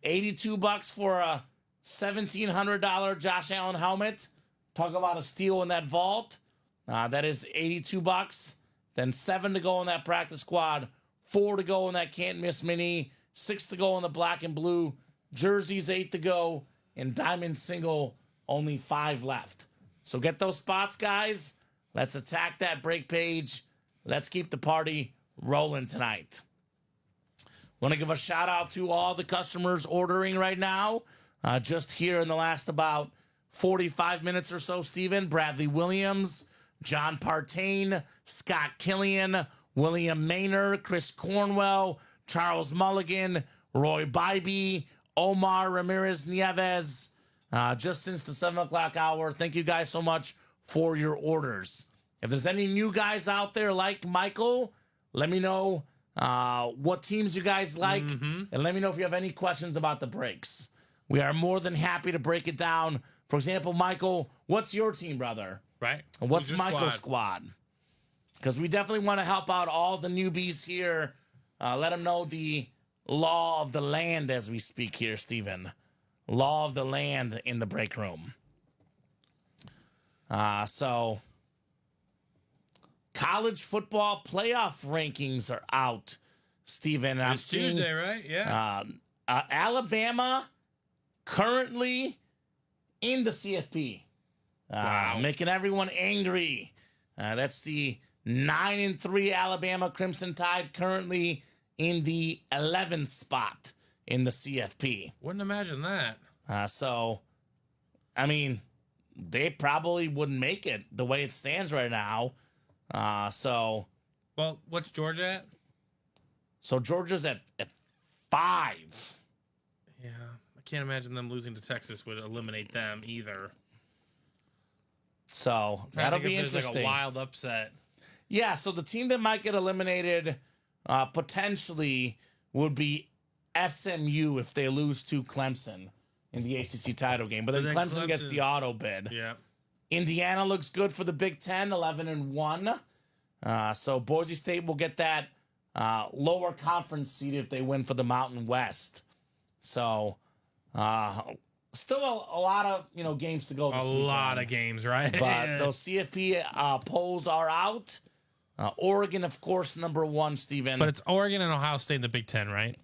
B: $82 for a $1,700 Josh Allen helmet. Talk about a steal in that vault. That is $82. Then 7 to go in that practice squad. 4 to go in that can't miss mini. 6 to go in the black and blue. Jerseys 8 to go. And diamond single, only 5 left. So get those spots, guys. Let's attack that break page. Let's keep the party rolling tonight. Want to give a shout out to all the customers ordering right now. Just here in the last about 45 minutes or so, Steven. Bradley Williams, John Partain, Scott Killian, William Maynard, Chris Cornwell, Charles Mulligan, Roy Bybee, Omar Ramirez Nieves, just since the 7 o'clock hour. Thank you guys so much for your orders. If there's any new guys out there like Michael, let me know what teams you guys like, and let me know if you have any questions about the breaks. We are more than happy to break it down. For example, Michael, what's your team, brother?
C: Right.
B: And what's Michael's squad? Because we definitely want to help out all the newbies here. Let them know the law of the land as we speak here, Steven. Law of the land in the break room. So college football playoff rankings are out, Steven.
C: It's Tuesday, right? Yeah.
B: Alabama currently in the CFP.
C: Wow.
B: Making everyone angry. That's the 9-3 Alabama Crimson Tide currently in the 11th spot in the CFP.
C: Wouldn't imagine that.
B: So, I mean, they probably wouldn't make it the way it stands right now.
C: Well, what's Georgia at?
B: So Georgia's at 5.
C: Yeah, I can't imagine them losing to Texas would eliminate them either.
B: So that'll be interesting.
C: There's like a wild upset.
B: Yeah, so the team that might get eliminated potentially would be SMU if they lose to Clemson in the ACC title game. But then Clemson gets the auto bid.
C: Yeah.
B: Indiana looks good for the Big Ten, 11-1. So Boise State will get that lower conference seed if they win for the Mountain West. So still a lot of games to go.
C: A lot of games, right?
B: But those CFP polls are out. Oregon, of course, number 1, Steven.
C: But it's Oregon and Ohio State in the Big Ten, right?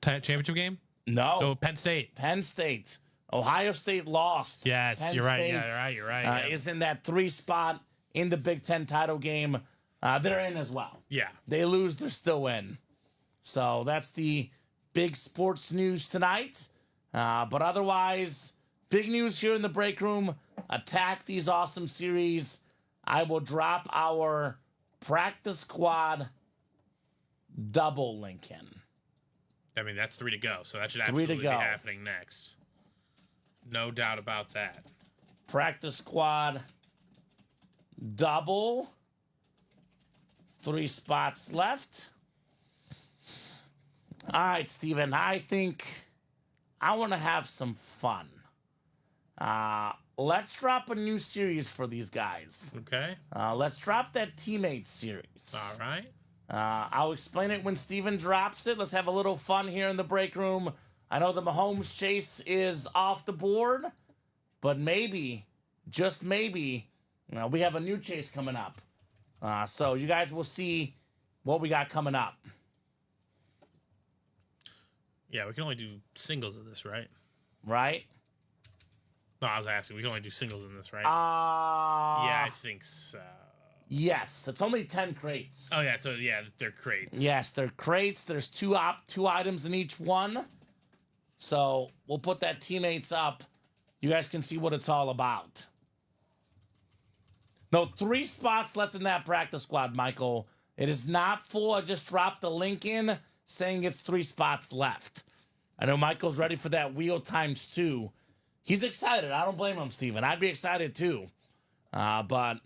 C: Championship game?
B: No.
C: Oh, Penn State.
B: Penn State. Ohio State lost.
C: Yes,
B: Penn
C: you're right.
B: State,
C: Yeah, you're right. Yeah.
B: Is in that 3 spot in the Big Ten title game. They're in as well.
C: Yeah.
B: They lose, they're still in. So that's the big sports news tonight. But otherwise, big news here in the break room. Attack these awesome series. I will drop our practice squad double link in.
C: I mean, that's 3 to go, so that should
B: 3 to
C: absolutely be
B: go.
C: happening next. No doubt about that.
B: Practice squad double. 3 spots left. All right, Steven, I think I want to have some fun. Let's drop a new series for these guys.
C: Okay.
B: Let's drop that teammate series.
C: All right.
B: I'll explain it when Steven drops it. Let's have a little fun here in the break room. I know the Mahomes chase is off the board, but maybe, just maybe, we have a new chase coming up. So you guys will see what we got coming up.
C: Yeah, we can only do singles of this, right?
B: Right?
C: No, I was asking. We can only do singles in this, right?
B: Yeah,
C: I think so.
B: Yes, it's only 10 crates.
C: Oh, yeah, so, yeah, they're crates.
B: Yes, they're crates. There's two items in each one. So we'll put that teammates up. You guys can see what it's all about. No, 3 spots left in that practice squad, Michael. It is not full. I just dropped the link in saying it's 3 spots left. I know Michael's ready for that wheel ×2. He's excited. I don't blame him, Steven. I'd be excited too. But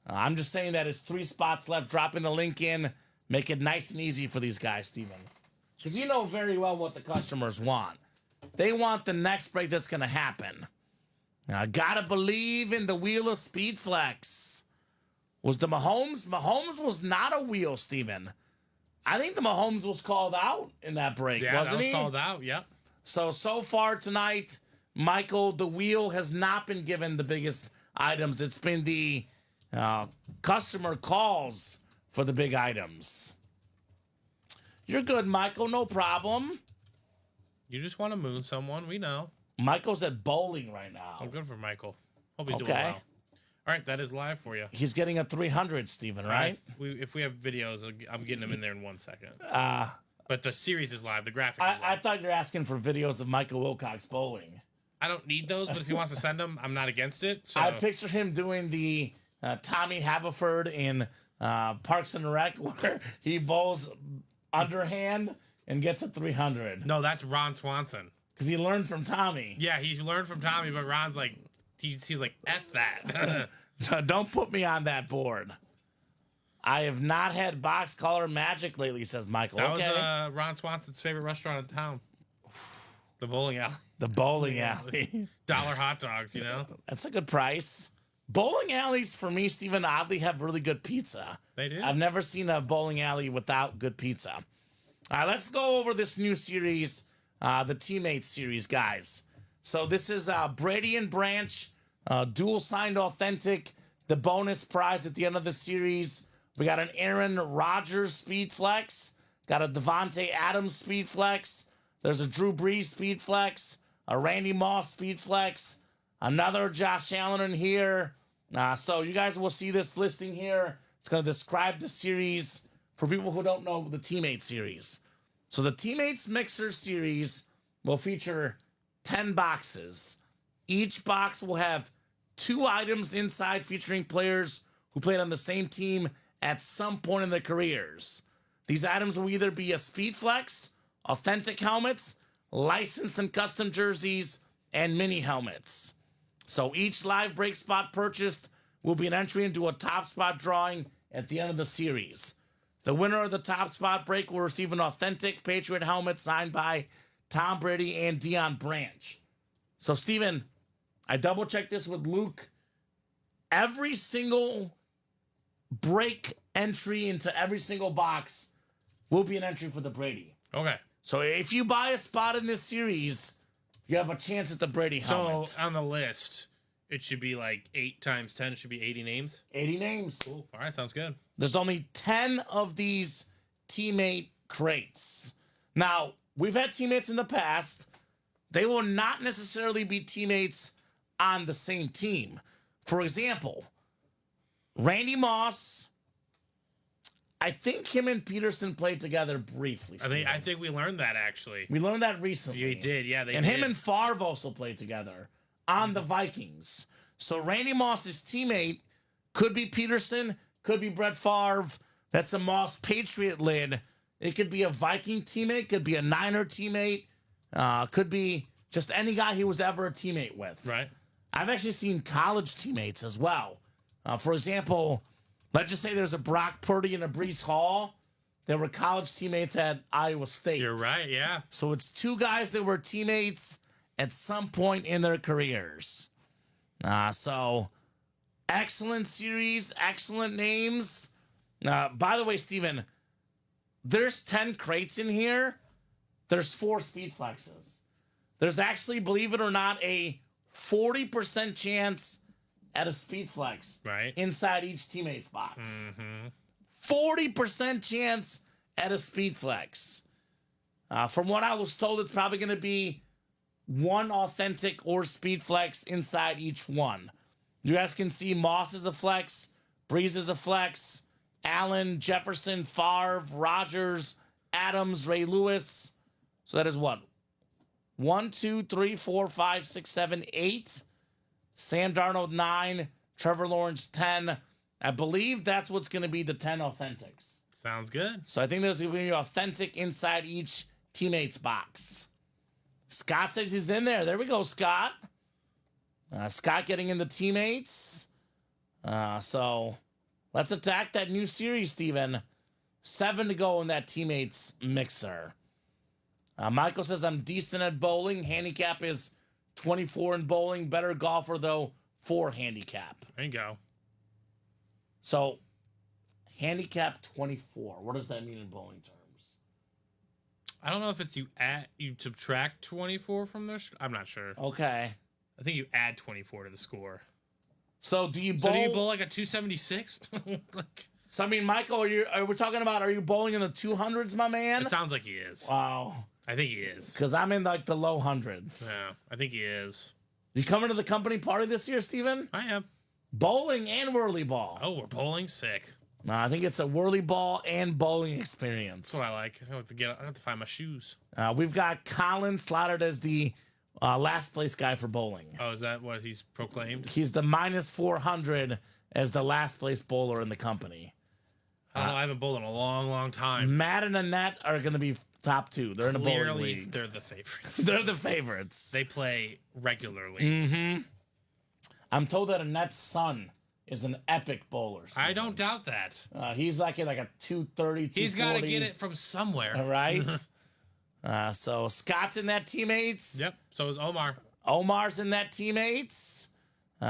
B: I'm just saying that it's 3 spots left. Dropping the link in. Make it nice and easy for these guys, Steven. Because you know very well what the customers want. They want the next break that's going to happen. Now, I gotta believe in the wheel of Speed Flex. Was the Mahomes? Mahomes was not a wheel, Steven. I think the Mahomes was called out in that break,
C: Yeah,
B: wasn't
C: that was
B: he?
C: called out, yep.
B: So far tonight, Michael, the wheel has not been given the biggest items. It's been the customer calls for the big items. You're good, Michael. No problem.
C: You just want to moon someone. We know.
B: Michael's at bowling right now.
C: I'm good for Michael. Hope he's doing
B: Okay.
C: well. All right, that is live for you.
B: He's getting a 300, Steven, right?
C: If we have videos, I'm getting them in there in 1 second. But the series is live. The graphic is
B: I
C: live.
B: thought you were asking for videos of Michael Wilcox bowling.
C: I don't need those, but if he wants to send them, I'm not against it. So
B: I picture him doing the Tommy Haverford in Parks and Rec where he bowls underhand and gets a 300.
C: no, that's Ron Swanson.
B: Because he learned from Tommy.
C: Yeah, he learned from Tommy, but Ron's like, he's like, F that.
B: Don't put me on that board. I have not had box color magic lately, says Michael.
C: That
B: okay.
C: was Ron Swanson's favorite restaurant in town. The bowling alley.
B: The bowling alley.
C: Dollar hot dogs, you know?
B: That's a good price. Bowling alleys, for me, Stephen, oddly have really good pizza.
C: They do.
B: I've never seen a bowling alley without good pizza. All right, let's go over this new series, the Teammates series, guys. So this is Brady and Branch, dual signed authentic. The bonus prize at the end of the series. We got an Aaron Rodgers speed flex. Got a Devontae Adams speed flex. There's a Drew Brees speed flex. A Randy Moss speed flex. Another Josh Allen in here. So you guys will see this listing here. It's going to describe the series for people who don't know the Teammates series. So the Teammates Mixer series will feature 10 boxes. Each box will have 2 items inside featuring players who played on the same team at some point in their careers. These items will either be a speed flex, authentic helmets, licensed and custom jerseys, and mini helmets. So each live break spot purchased will be an entry into a top spot drawing at the end of the series. The winner of the top spot break will receive an authentic Patriot helmet signed by Tom Brady and Deion Branch. So, Steven, I double-checked this with Luke. Every single break entry into every single box will be an entry for the Brady.
C: Okay.
B: So if you buy a spot in this series, you have a chance at the Brady helmet.
C: So on the list, it should be like 8 times 10. It should be 80 names.
B: 80 names.
C: Cool. All right, sounds good.
B: There's only 10 of these teammate crates. Now, we've had teammates in the past they will not necessarily be teammates on the same team. For example, Randy Moss, I think him and Peterson played together briefly.
C: I think we learned that, actually.
B: We learned that recently.
C: We did, yeah.
B: And him and Favre also played together on the Vikings. So Randy Moss's teammate could be Peterson, could be Brett Favre. That's a Moss Patriot lid. It could be a Viking teammate, could be a Niner teammate, could be just any guy he was ever a teammate with.
C: Right.
B: I've actually seen college teammates as well. For example, let's just say there's a Brock Purdy and a Breece Hall. They were college teammates at Iowa State.
C: You're right, yeah.
B: So it's two guys that were teammates at some point in their careers. So excellent series, excellent names. By the way, Steven, there's 10 crates in here. There's 4 speed flexes. There's actually, believe it or not, a 40% chance at a speed flex inside each teammate's box. 40% chance at a speed flex. From what I was told, it's probably going to be one authentic or speed flex inside each one. You guys can see Moss is a flex, Breeze is a flex, Allen, Jefferson, Favre, Rodgers, Adams, Ray Lewis. So that is what? 1, 2, 3, 4, 5, 6, 7, 8. Sam Darnold 9, Trevor Lawrence 10. I believe that's what's going to be the 10 authentics.
C: Sounds good.
B: So I think there's going to be authentic inside each teammate's box. Scott says he's in there. There we go, Scott. Scott getting in the teammates. So let's attack that new series, Steven. 7 to go in that teammates mixer. Michael says, I'm decent at bowling. Handicap is 24 in bowling. Better golfer, though, 4 handicap.
C: There you go.
B: So, handicap 24. What does that mean in bowling terms?
C: I don't know if it's you subtract 24 from their score. I'm not sure.
B: Okay.
C: I think you add 24 to the score.
B: So, do you bowl?
C: So, do you bowl like a 276?
B: So, I mean, Michael, are we talking about, are you bowling in the 200s, my man?
C: It sounds like he is.
B: Wow.
C: I think he is.
B: Because I'm in like the low hundreds.
C: Yeah, I think he is.
B: You coming to the company party this year, Steven?
C: I am.
B: Bowling and whirly ball.
C: Oh, we're bowling? Sick.
B: No, I think it's a whirly ball and bowling experience.
C: That's what I like. I have to find my shoes.
B: We've got Colin slotted as the last place guy for bowling.
C: Oh, is that what he's proclaimed?
B: He's the minus 400 as the last place bowler in the company.
C: I don't know. I haven't bowled in a long, long time.
B: Matt and Annette are going to be top 2. They're in the bowling league.
C: They're the favorites.
B: They're the favorites.
C: They play regularly.
B: Mm-hmm. I'm told that Annette's son is an epic bowler. Steven.
C: I don't doubt that.
B: He's like at like a 230, 240.
C: He's got to get it from somewhere.
B: All right. So Scott's in that teammates.
C: Yep. So is Omar.
B: Omar's in that teammates.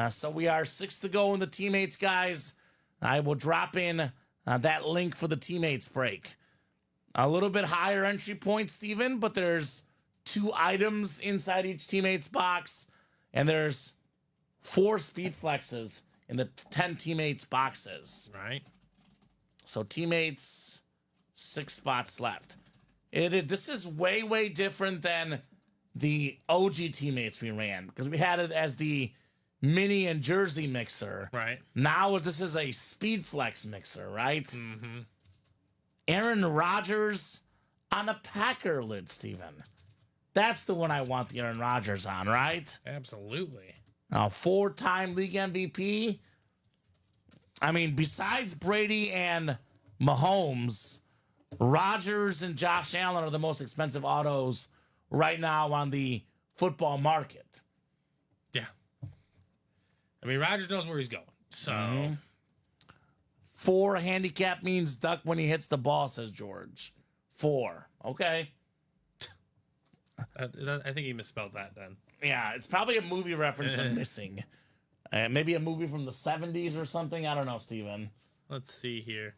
B: So we are 6 to go in the teammates, guys. I will drop in that link for the teammates break. A little bit higher entry point, Steven, but there's 2 items inside each teammate's box, and there's 4 speed flexes in the 10 teammates boxes.
C: Right.
B: So teammates, 6 spots left. This is way, way different than the OG teammates we ran, because we had it as the mini and jersey mixer.
C: Right.
B: Now this is a speed flex mixer, right?
C: Mm-hmm.
B: Aaron Rodgers on a Packer lid, Steven. That's the one I want the Aaron Rodgers on, right?
C: Absolutely.
B: Now, 4-time league MVP. I mean, besides Brady and Mahomes, Rodgers and Josh Allen are the most expensive autos right now on the football market.
C: Yeah. I mean, Rodgers knows where he's going. So
B: 4 handicap means duck when he hits the ball, says George. 4. Okay.
C: I think he misspelled that then.
B: Yeah, it's probably a movie reference I'm missing. Maybe a movie from the 70s or something. I don't know, Steven.
C: Let's see here.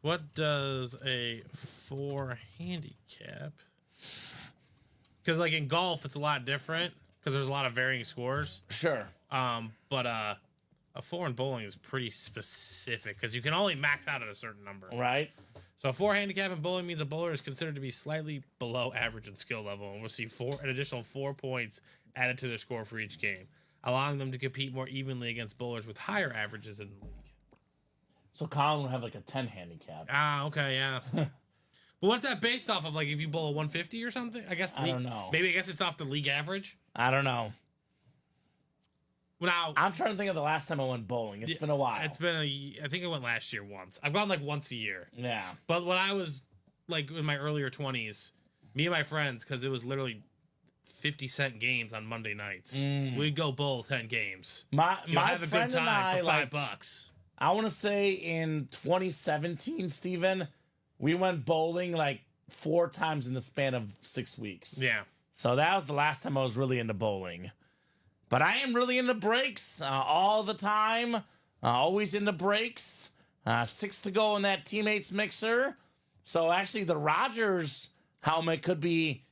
C: What does a 4 handicap? Because like in golf, it's a lot different because there's a lot of varying scores.
B: Sure.
C: But a 4 in bowling is pretty specific because you can only max out at a certain number.
B: Right.
C: So a 4 handicap in bowling means a bowler is considered to be slightly below average in skill level and will see an additional 4 points added to their score for each game, allowing them to compete more evenly against bowlers with higher averages in the league.
B: So Colin would have like a 10 handicap.
C: Ah, okay, yeah. But what's that based off of? Like if you bowl a 150 or something? I guess
B: I don't know.
C: Maybe I guess it's off the league average.
B: I don't know.
C: Now
B: I'm trying to think of the last time I went bowling. It's been a while.
C: I think I went last year once. I've gone like once a year.
B: Yeah.
C: But when I was like in my earlier 20s, me and my friends, because it was literally 50-cent games on Monday nights, we'd go bowl 10 games.
B: My
C: have a
B: friend
C: good time
B: and I,
C: for $5.
B: I want to say in 2017, Steven, we went bowling like 4 times in the span of 6 weeks.
C: Yeah.
B: So that was the last time I was really into bowling. But I am really into breaks all the time. Always into breaks. 6 to go in that teammates mixer. So actually the Rogers helmet could be,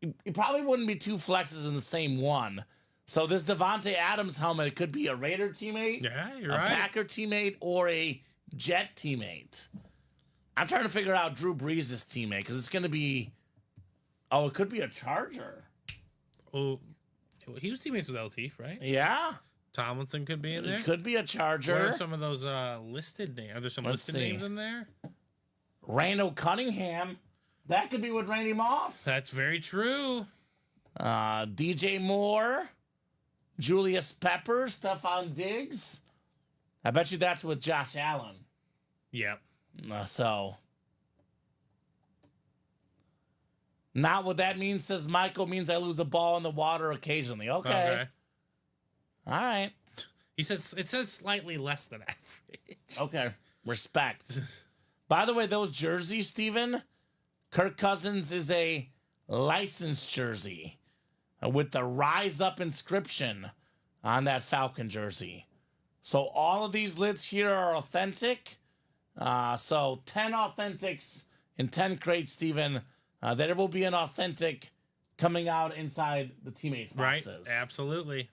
B: it probably wouldn't be 2 flexes in the same one. So this Devontae Adams helmet could be a Raider teammate,
C: Yeah, you're
B: a
C: right.
B: Packer teammate, or a Jet teammate. I'm trying to figure out Drew Brees' teammate because it's going to be, it could be a Charger.
C: Oh, he was teammates with LT, right?
B: Yeah.
C: Tomlinson could be in there.
B: It could be a Charger.
C: What are some of those listed names? Are there some
B: Let's
C: listed
B: see.
C: names in there?
B: Randall Cunningham. That could be with Randy Moss.
C: That's very true.
B: DJ Moore. Julius Peppers. Stephon Diggs. I bet you that's with Josh Allen.
C: Yep.
B: So. Not what that means, says Michael, means I lose a ball in the water occasionally. Okay. All right.
C: He says it says slightly less than average.
B: Okay. Respect. By the way, those jerseys, Steven, Kirk Cousins is a licensed jersey with the Rise Up inscription on that Falcon jersey. So all of these lids here are authentic. So 10 authentics and 10 crates, Steven. There will be an authentic coming out inside the teammates boxes.
C: Right, absolutely.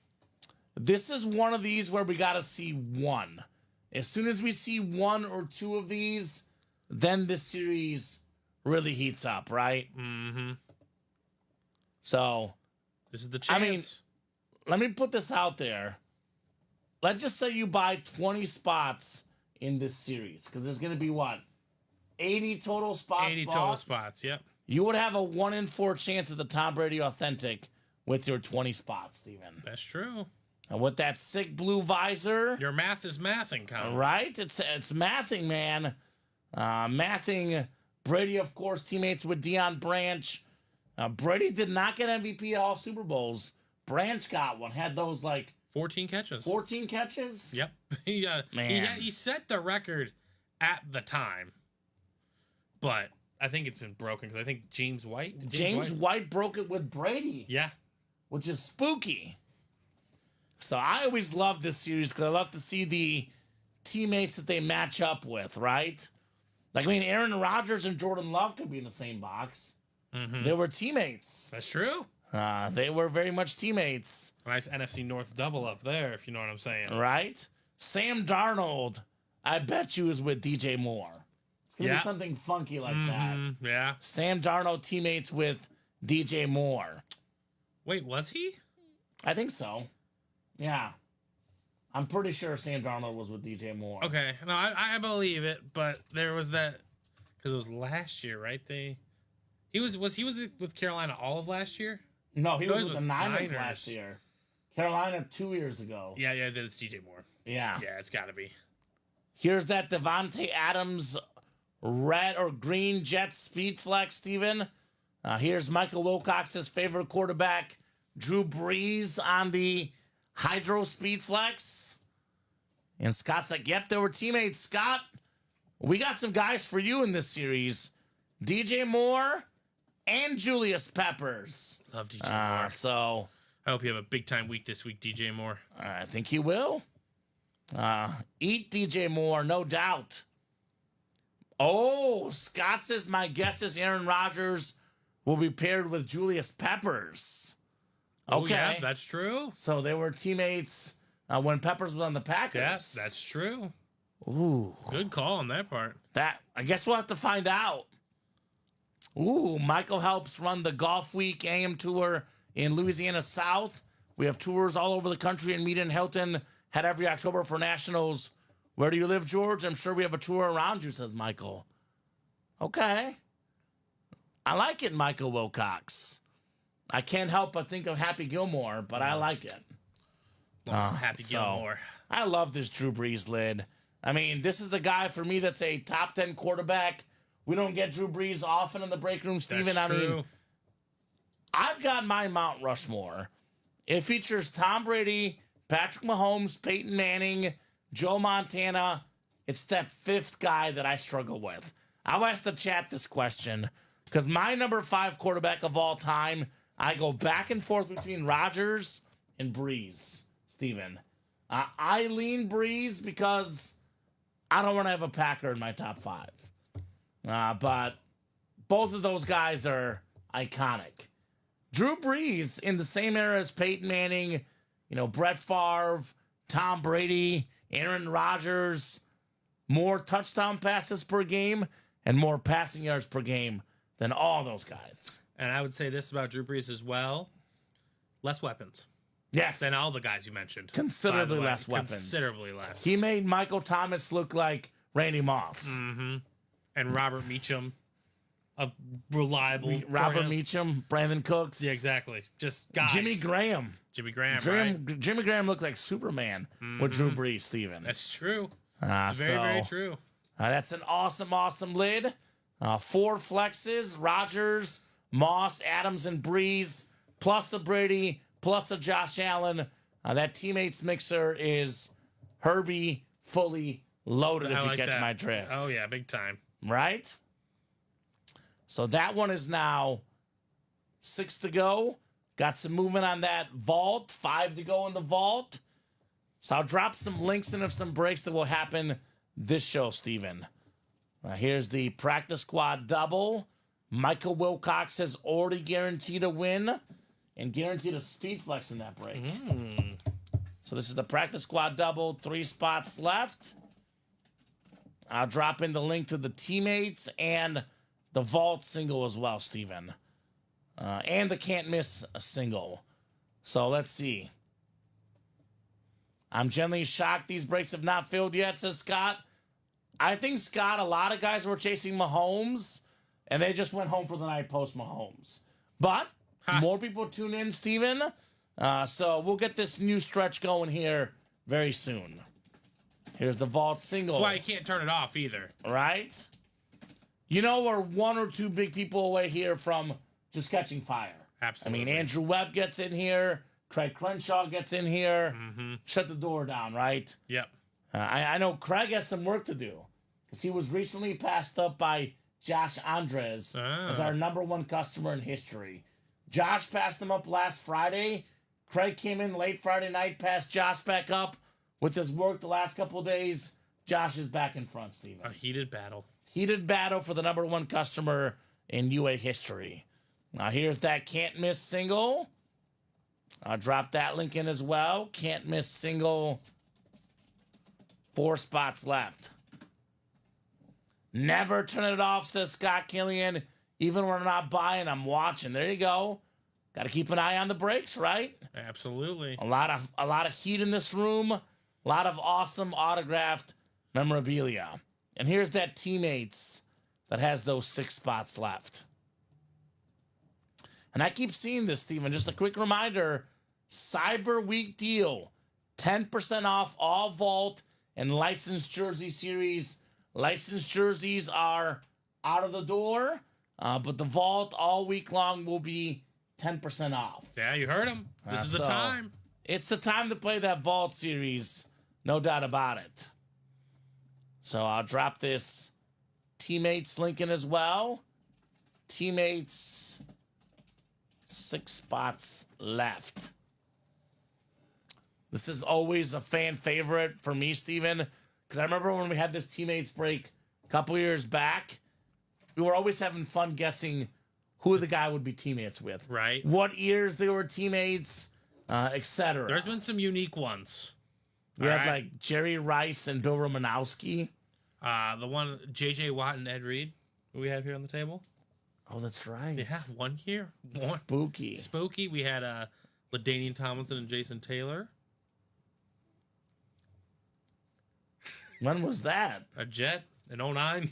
B: This is one of these where we got to see one. As soon as we see 1 or 2 of these, then this series really heats up, right?
C: Mm-hmm.
B: So,
C: this is the chance.
B: I mean, let me put this out there. Let's just say you buy 20 spots in this series, because there's going to be, 80 total spots
C: 80
B: bought?
C: total spots, yep.
B: You would have a 1 in 4 chance of the Tom Brady Authentic with your 20 spots, Steven.
C: That's true.
B: And with that sick blue visor.
C: Your math is mathing, Colin.
B: Right? It's mathing, man. Mathing Brady, of course, teammates with Deion Branch. Brady did not get MVP at all Super Bowls. Branch got one. Had those
C: 14 catches.
B: 14 catches?
C: Yep.
B: Man.
C: He set the record at the time. But I think it's been broken because I think James White
B: broke it with Brady.
C: Yeah.
B: Which is spooky. So I always love this series because I love to see the teammates that they match up with, right? Aaron Rodgers and Jordan Love could be in the same box.
C: Mm-hmm.
B: They were teammates.
C: That's true.
B: They were very much teammates.
C: Nice NFC North double up there, if you know what I'm saying.
B: Right? Sam Darnold, I bet you, is with DJ Moore. It's going to be something funky like that.
C: Yeah.
B: Sam Darnold teammates with DJ Moore.
C: Wait, was he?
B: I think so. Yeah. I'm pretty sure Sam Darnold was with DJ Moore.
C: Okay. No, I believe it, but there was that, because it was last year, right? He was with Carolina all of last year?
B: No, he was with the Niners last year. Carolina 2 years ago.
C: Yeah, then it's DJ Moore.
B: Yeah.
C: Yeah, it's got to be.
B: Here's that Devontae Adams red or green jet speed flex, Steven. Here's Michael Wilcox's favorite quarterback, Drew Brees, on the Hydro Speed Flex. And Scott's like, yep, there were teammates. Scott, we got some guys for you in this series. DJ Moore and Julius Peppers.
C: Love DJ Moore.
B: So
C: I hope you have a big-time week this week, DJ Moore.
B: I think he will. Eat DJ Moore, no doubt. Oh, Scott says, my guess is Aaron Rodgers will be paired with Julius Peppers. Okay.
C: Oh, yeah, that's true.
B: So they were teammates when Peppers was on the Packers.
C: Yes, that's true.
B: Ooh.
C: Good call on that part.
B: That, I guess we'll have to find out. Ooh, Michael helps run the Golf Week AM Tour in Louisiana South. We have tours all over the country and meet in Hilton. Head every October for nationals. Where do you live, George? I'm sure we have a tour around you, says Michael. Okay. I like it, Michael Wilcox. I can't help but think of Happy Gilmore, but I like it.
C: Happy Gilmore.
B: I love this Drew Brees lid. I mean, this is the guy for me that's a top 10 quarterback. We don't get Drew Brees often in the break room, Steven.
C: That's true.
B: I mean, I've got my Mount Rushmore. It features Tom Brady, Patrick Mahomes, Peyton Manning, Joe Montana. It's that fifth guy that I struggle with. I'll ask the chat this question because my number 5 quarterback of all time, I go back and forth between Rodgers and Brees, Steven. I lean Brees because I don't want to have a Packer in my top 5. But both of those guys are iconic. Drew Brees in the same era as Peyton Manning, Brett Favre, Tom Brady, Aaron Rodgers, more touchdown passes per game and more passing yards per game than all those guys.
C: And I would say this about Drew Brees as well. Less weapons.
B: Yes.
C: Than all the guys you mentioned.
B: Considerably less weapons.
C: Considerably less.
B: He made Michael Thomas look like Randy Moss.
C: Mm-hmm. And Robert Meacham. A reliable.
B: Robert Meacham, Brandon Cooks.
C: Yeah, exactly. Just guys.
B: Jimmy Graham.
C: Right?
B: Jimmy Graham looked like Superman with Drew Brees, Steven.
C: That's true. It's very true.
B: That's an awesome lid. 4 flexes, Rodgers, Moss, Adams, and Brees, plus a Brady, plus a Josh Allen. That teammates mixer is Herbie fully loaded, if you catch my drift.
C: Oh, yeah, big time.
B: Right? So that one is now 6 to go. Got some movement on that vault. 5 to go in the vault. So I'll drop some links in of some breaks that will happen this show, Steven. Here's the practice squad double. Michael Wilcox has already guaranteed a win and guaranteed a speed flex in that break. So this is the practice squad double. 3 spots left. I'll drop in the link to the teammates and the vault single as well, Steven. And the can't miss a single. So let's see. I'm generally shocked these breaks have not filled yet, says Scott. I think, Scott, a lot of guys were chasing Mahomes, and they just went home for the night post Mahomes. But more people tune in, Steven. So we'll get this new stretch going here very soon. Here's the vault single.
C: That's why you can't turn it off either.
B: Right? We're 1 or 2 big people away here from just catching fire.
C: Absolutely.
B: I mean, Andrew Webb gets in here. Craig Crenshaw gets in here. Shut the door down, right?
C: Yep.
B: I know Craig has some work to do because he was recently passed up by Josh Andres as our number 1 customer in history. Josh passed him up last Friday. Craig came in late Friday night, passed Josh back up. With his work the last couple of days, Josh is back in front, Steven.
C: A heated battle.
B: Heated battle for the number 1 customer in UA history. Now here's that can't miss single. I'll drop that link in as well. Can't miss single. 4 spots left. Never turn it off, says Scott Killian. Even when I'm not buying, I'm watching. There you go. Got to keep an eye on the brakes, right?
C: Absolutely.
B: A lot of heat in this room. A lot of awesome autographed memorabilia. And here's that teammates that has those 6 spots left. And I keep seeing this, Steven. Just a quick reminder, Cyber Week deal. 10% off all vault and licensed jersey series. Licensed jerseys are out of the door, but the vault all week long will be 10% off.
C: Yeah, you heard him. This is the time.
B: It's the time to play that vault series. No doubt about it. So I'll drop this teammates link in as well. Teammates, 6 spots left. This is always a fan favorite for me, Steven, because I remember when we had this teammates break a couple years back, we were always having fun guessing who the guy would be teammates with.
C: Right.
B: What years they were teammates, etc.
C: There's been some unique ones.
B: We had like Jerry Rice and Bill Romanowski.
C: The one J.J. Watt and Ed Reed we have here on the table.
B: Oh, that's right.
C: Yeah, one here.
B: Spooky.
C: Spooky. We had LaDainian Tomlinson and Jason Taylor.
B: When was that?
C: A Jet in 09.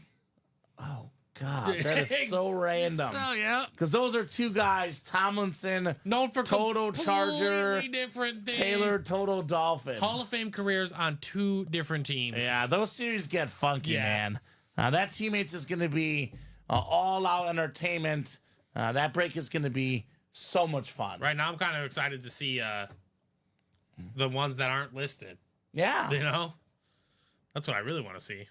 B: Oh, God. That is so random.
C: So, yeah.
B: Because those are two guys, Tomlinson,
C: known for
B: Total Charger,
C: different things.
B: Taylor, Total Dolphin.
C: Hall of Fame careers on 2 different teams.
B: Yeah, those series get funky, man. That Teammates is going to be all-out entertainment. That break is going to be so much fun.
C: Right now, I'm kind of excited to see the ones that aren't listed.
B: Yeah.
C: You know? That's what I really want to see.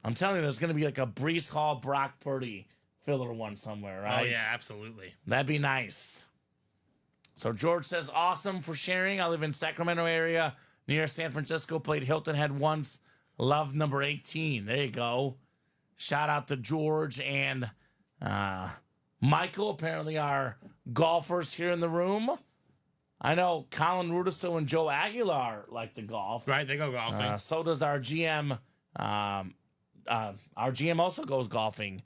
B: I'm telling you, there's going to be like a Brees Hall, Brock Purdy filler one somewhere, right?
C: Oh, yeah, absolutely.
B: That'd be nice. So George says, awesome for sharing. I live in Sacramento area near San Francisco. Played Hilton Head once. Love number 18. There you go. Shout out to George and Michael. Apparently our golfers here in the room. I know Colin Rudiso and Joe Aguilar like to golf.
C: Right, they go golfing.
B: So does our GM. Our GM also goes golfing.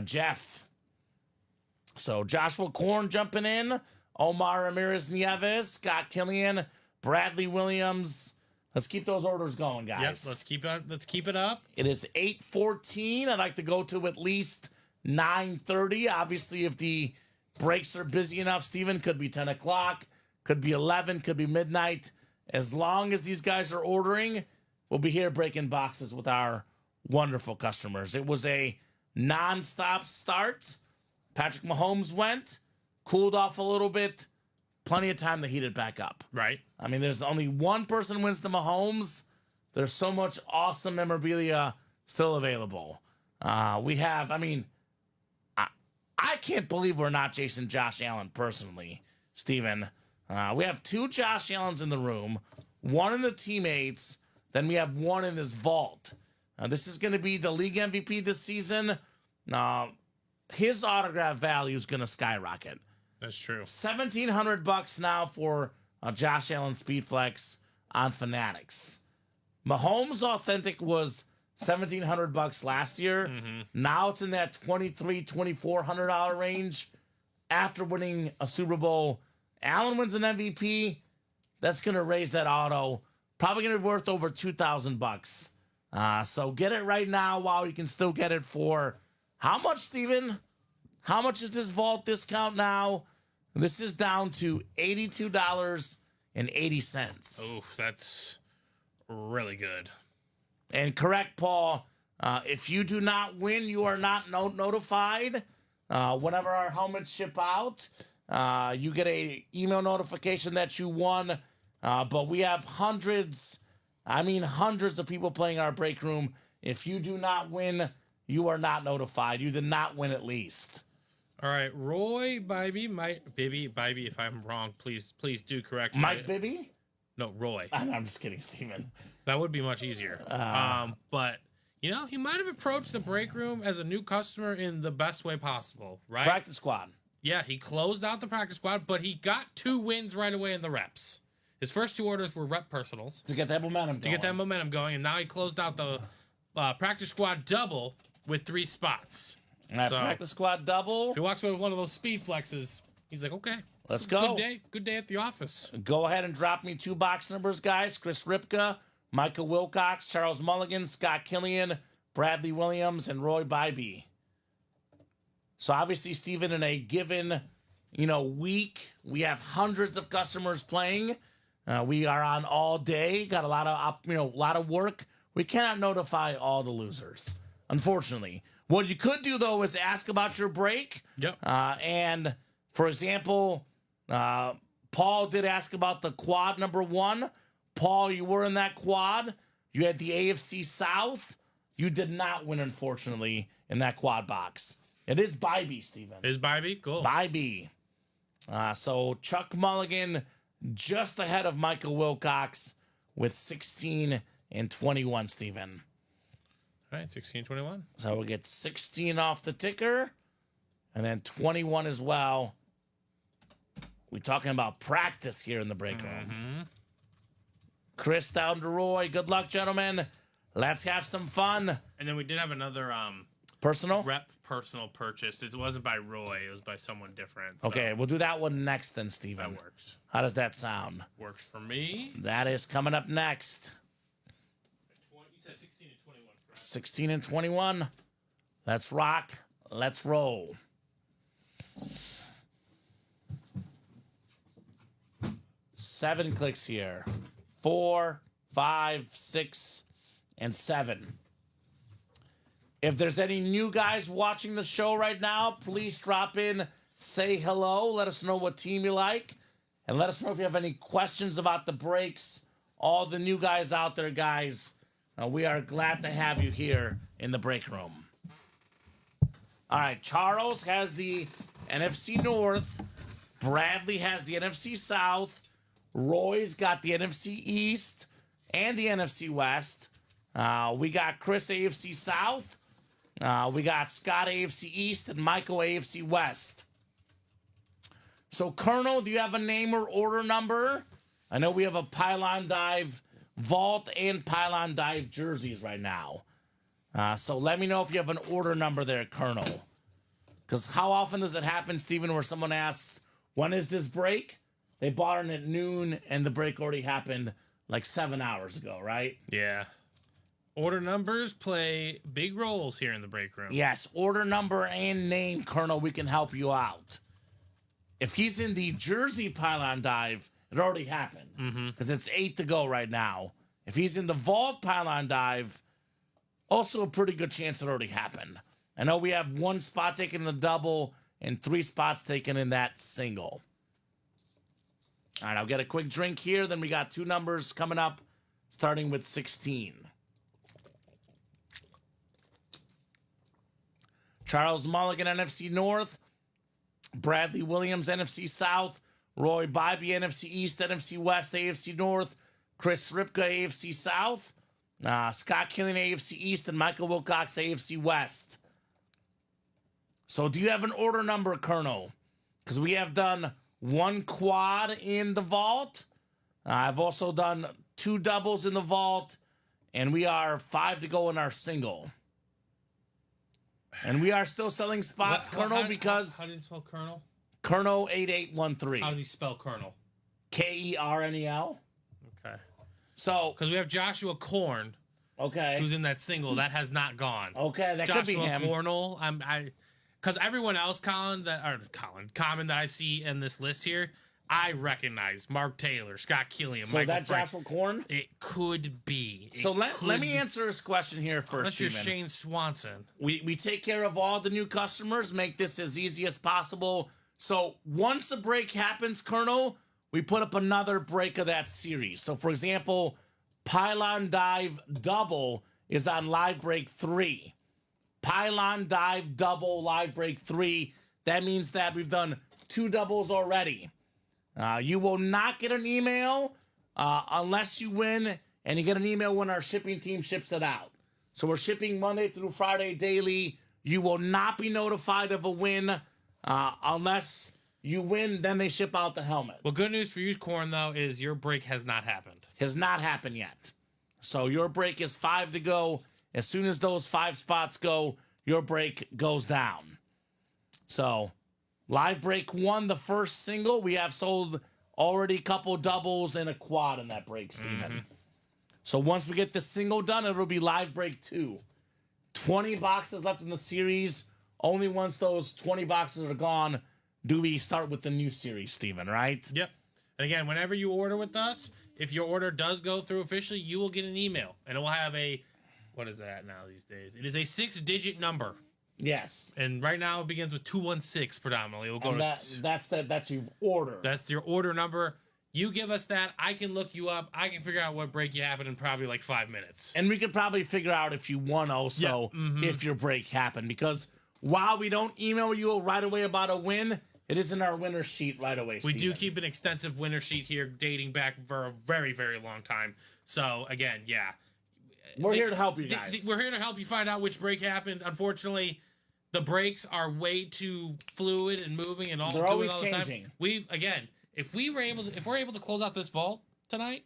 B: Jeff. So Joshua Korn jumping in. Omar Ramirez Nieves. Scott Killian. Bradley Williams. Let's keep those orders going, guys.
C: Yep, let's keep it up.
B: It is 8:14. I'd like to go to at least 9:30. Obviously, if the breaks are busy enough, Steven, could be 10 o'clock, could be 11, could be midnight. As long as these guys are ordering, we'll be here breaking boxes with our wonderful customers. It was a nonstop start. Patrick Mahomes went, cooled off a little bit, plenty of time to heat it back up.
C: Right.
B: I mean, there's only one person wins the Mahomes. There's so much awesome memorabilia still available. We have, I mean, I can't believe we're not chasing Josh Allen personally, Steven. We have 2 Josh Allens in the room, 1 in the teammates, then we have 1 in this vault. This is going to be the league MVP this season. His autograph value is going to skyrocket.
C: That's true.
B: $1,700 now for Josh Allen Speedflex on Fanatics. Mahomes Authentic was $1,700 last year.
C: Mm-hmm.
B: Now it's in that $2,300-$2,400 range. After winning a Super Bowl, Allen wins an MVP. That's going to raise that auto. Probably going to be worth over $2,000. So get it right now while you can still get it for how much, Steven? How much is this vault discount now? This is down to $82.80.
C: Oof, that's really good.
B: And correct, Paul. If you do not win, you are not notified. Whenever our helmets ship out, you get a email notification that you won. But we have hundreds of people playing our break room. If you do not win, you are not notified. You did not win at least.
C: All right, Roy Bibby, if I'm wrong, please do correct me.
B: Mike Bibby?
C: No, Roy.
B: I'm just kidding, Steven.
C: That would be much easier. But, you know, he might have approached the break room as a new customer in the best way possible, right?
B: Practice squad.
C: Yeah, he closed out the practice squad, but he got 2 wins right away in the reps. His first 2 orders were rep personals.
B: To get that momentum going.
C: And now he closed out the practice squad double with 3 spots.
B: So, practice squad double.
C: If he walks away with one of those speed flexes, he's like, okay.
B: Let's go.
C: Good day at the office.
B: Go ahead and drop me 2 box numbers, guys. Chris Ripka, Michael Wilcox, Charles Mulligan, Scott Killian, Bradley Williams, and Roy Bybee. So obviously, Steven, in a given, week, we have hundreds of customers playing. We are on all day. Got a lot of work. We cannot notify all the losers, unfortunately. What you could do, though, is ask about your break.
C: Yep.
B: And, for example, Paul did ask about the quad number 1. Paul, you were in that quad. You had the AFC South. You did not win, unfortunately, in that quad box. It is Bybee, Steven.
C: Is Bybee? Cool.
B: Bybee. So Chuck Mulligan just ahead of Michael Wilcox with 16 and 21, Steven.
C: All right, 16-21.
B: So we'll get 16 off the ticker, and then 21 as well. We're talking about practice here in the break room. Chris down to Roy. Good luck, gentlemen. Let's have some fun.
C: And then we did have another
B: Personal?
C: personal purchase. It wasn't by Roy. It was by someone different. So
B: Okay, we'll do that one next then, Steven.
C: that works.
B: How does that sound?
C: Works for me.
B: That is coming up next.
C: You said 16 and 21. Correct?
B: 16 and 21. Let's rock. Let's roll. Seven clicks here. 4, 5, 6, and 7. If there's any new guys watching the show right now, please drop in, say hello, let us know what team you like, and let us know if you have any questions about the breaks. All the new guys out there, guys, we are glad to have you here in the break room. All right, Charles has the NFC North. Bradley has the NFC South. Roy's got the NFC East and the NFC West. We got Chris AFC South. We got Scott AFC East and Michael AFC West. So, Colonel, do you have a name or order number? I know we have a Pylon Dive Vault and Pylon Dive jerseys right now. So let me know if you have an order number there, Colonel. Because how often does it happen, Steven, where someone asks, when is this break? They bought it at noon, and the break already happened like 7 hours ago, right?
C: Yeah. Order numbers play big roles here in the break room.
B: Yes, order number and name, Colonel. We can help you out. If he's in the Jersey Pylon Dive, it already happened because it's 8 to go right now. If he's in the Vault Pylon Dive, also a pretty good chance it already happened. I know we have 1 spot taken in the double and 3 spots taken in that single. All right, I'll get a quick drink here. Then we got 2 numbers coming up, starting with 16. Charles Mulligan, NFC North. Bradley Williams, NFC South. Roy Bybee, NFC East, NFC West, AFC North. Chris Ripka, AFC South. Scott Killian, AFC East, and Michael Wilcox, AFC West. So do you have an order number, Colonel? Because we have done 1 quad in the vault. I've also done 2 doubles in the vault. And we are 5 to go in our single. And we are still selling spots, Colonel, because...
C: How do you spell Colonel?
B: Colonel 8813.
C: How does he spell Colonel?
B: Kernel.
C: Okay.
B: So...
C: Because we have Joshua Korn,
B: Okay.
C: who's in that single. That has not gone.
B: Okay, that
C: Joshua
B: could be him.
C: Cornell. Because everyone else, Common that I see in this list here, I recognize. Mark Taylor, Scott Killian,
B: So
C: Michael
B: that
C: Frank.
B: Joshua Korn?
C: It could be.
B: So let me answer this question here first,
C: Unless you're
B: Steven.
C: Shane Swanson.
B: We take care of all the new customers, make this as easy as possible. So once a break happens, Colonel, we put up another break of that series. So, for example, Pylon Dive Double is on Live Break 3. Pylon Dive Double Live Break 3. That means that we've done 2 doubles already. You will not get an email unless you win, and you get an email when our shipping team ships it out. So we're shipping Monday through Friday daily. You will not be notified of a win unless you win, then they ship out the helmet.
C: Well, good news for you, Corn, though, is your break has not happened.
B: Has not happened yet. So your break is 5 to go. As soon as those 5 spots go, your break goes down. So, Live Break 1, the first single, we have sold already a couple doubles and a quad in that break, Steven. So once we get the single done, it'll be Live Break 2. 20 boxes left in the series. Only once those 20 boxes are gone do we start with the new series, Steven, right?
C: Yep. And again, whenever you order with us, if your order does go through officially, you will get an email. And it will have a, what is that now these days? It is a 6-digit number.
B: Yes.
C: And right now it begins with 216 predominantly. It will go
B: And
C: to
B: that's your order.
C: That's your order number. You give us that. I can look you up. I can figure out what break you happened in probably like 5 minutes.
B: And we could probably figure out if you won also, if your break happened. Because while we don't email you right away about a win, it is in our winner sheet right away,
C: We
B: Steven.
C: do keep an extensive winner sheet here dating back for a very, very long time. So, again, yeah.
B: We're here to help you guys.
C: We're here to help you find out which break happened. Unfortunately, the breaks are way too fluid and moving and all.
B: They're always
C: all the
B: changing.
C: time. If we're able to close out this vault tonight,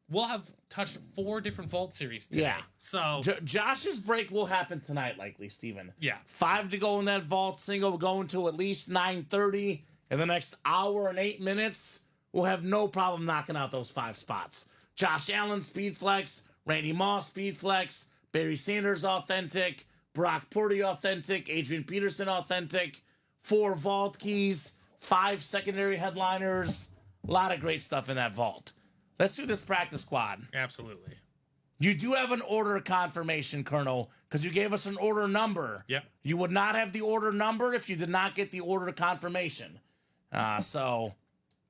C: we'll have touched 4 different vault series today.
B: Yeah.
C: So
B: Josh's break will happen tonight, likely, Steven.
C: yeah.
B: 5 to go in that vault single, going to at least 9:30. In the next hour and 8 minutes, we'll have no problem knocking out those 5 spots. Josh Allen, Speed Flex. Randy Moss, Speed Flex. Barry Sanders, Authentic. Brock Purdy, Authentic. Adrian Peterson, Authentic. 4 vault keys. 5 secondary headliners. A lot of great stuff in that vault. Let's do this practice squad.
C: Absolutely.
B: You do have an order confirmation, Colonel, because you gave us an order number.
C: Yep.
B: You would not have the order number if you did not get the order confirmation. So,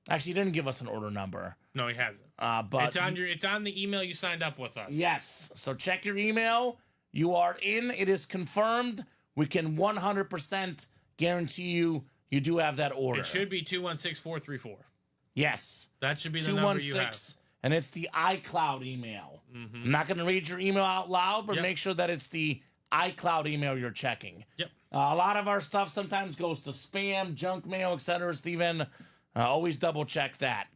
B: actually, you didn't give us an order number.
C: No, he hasn't.
B: But
C: It's on the email you signed up with us.
B: yes. So check your email. You are in. It is confirmed. We can 100% guarantee you do have that order.
C: It should be 216434.
B: Yes.
C: That should be the number you have.
B: 216. And it's the iCloud email. I'm not going to read your email out loud, but make sure that it's the iCloud email you're checking.
C: Yep.
B: A lot of our stuff sometimes goes to spam, junk mail, etc. Steven, always double check that.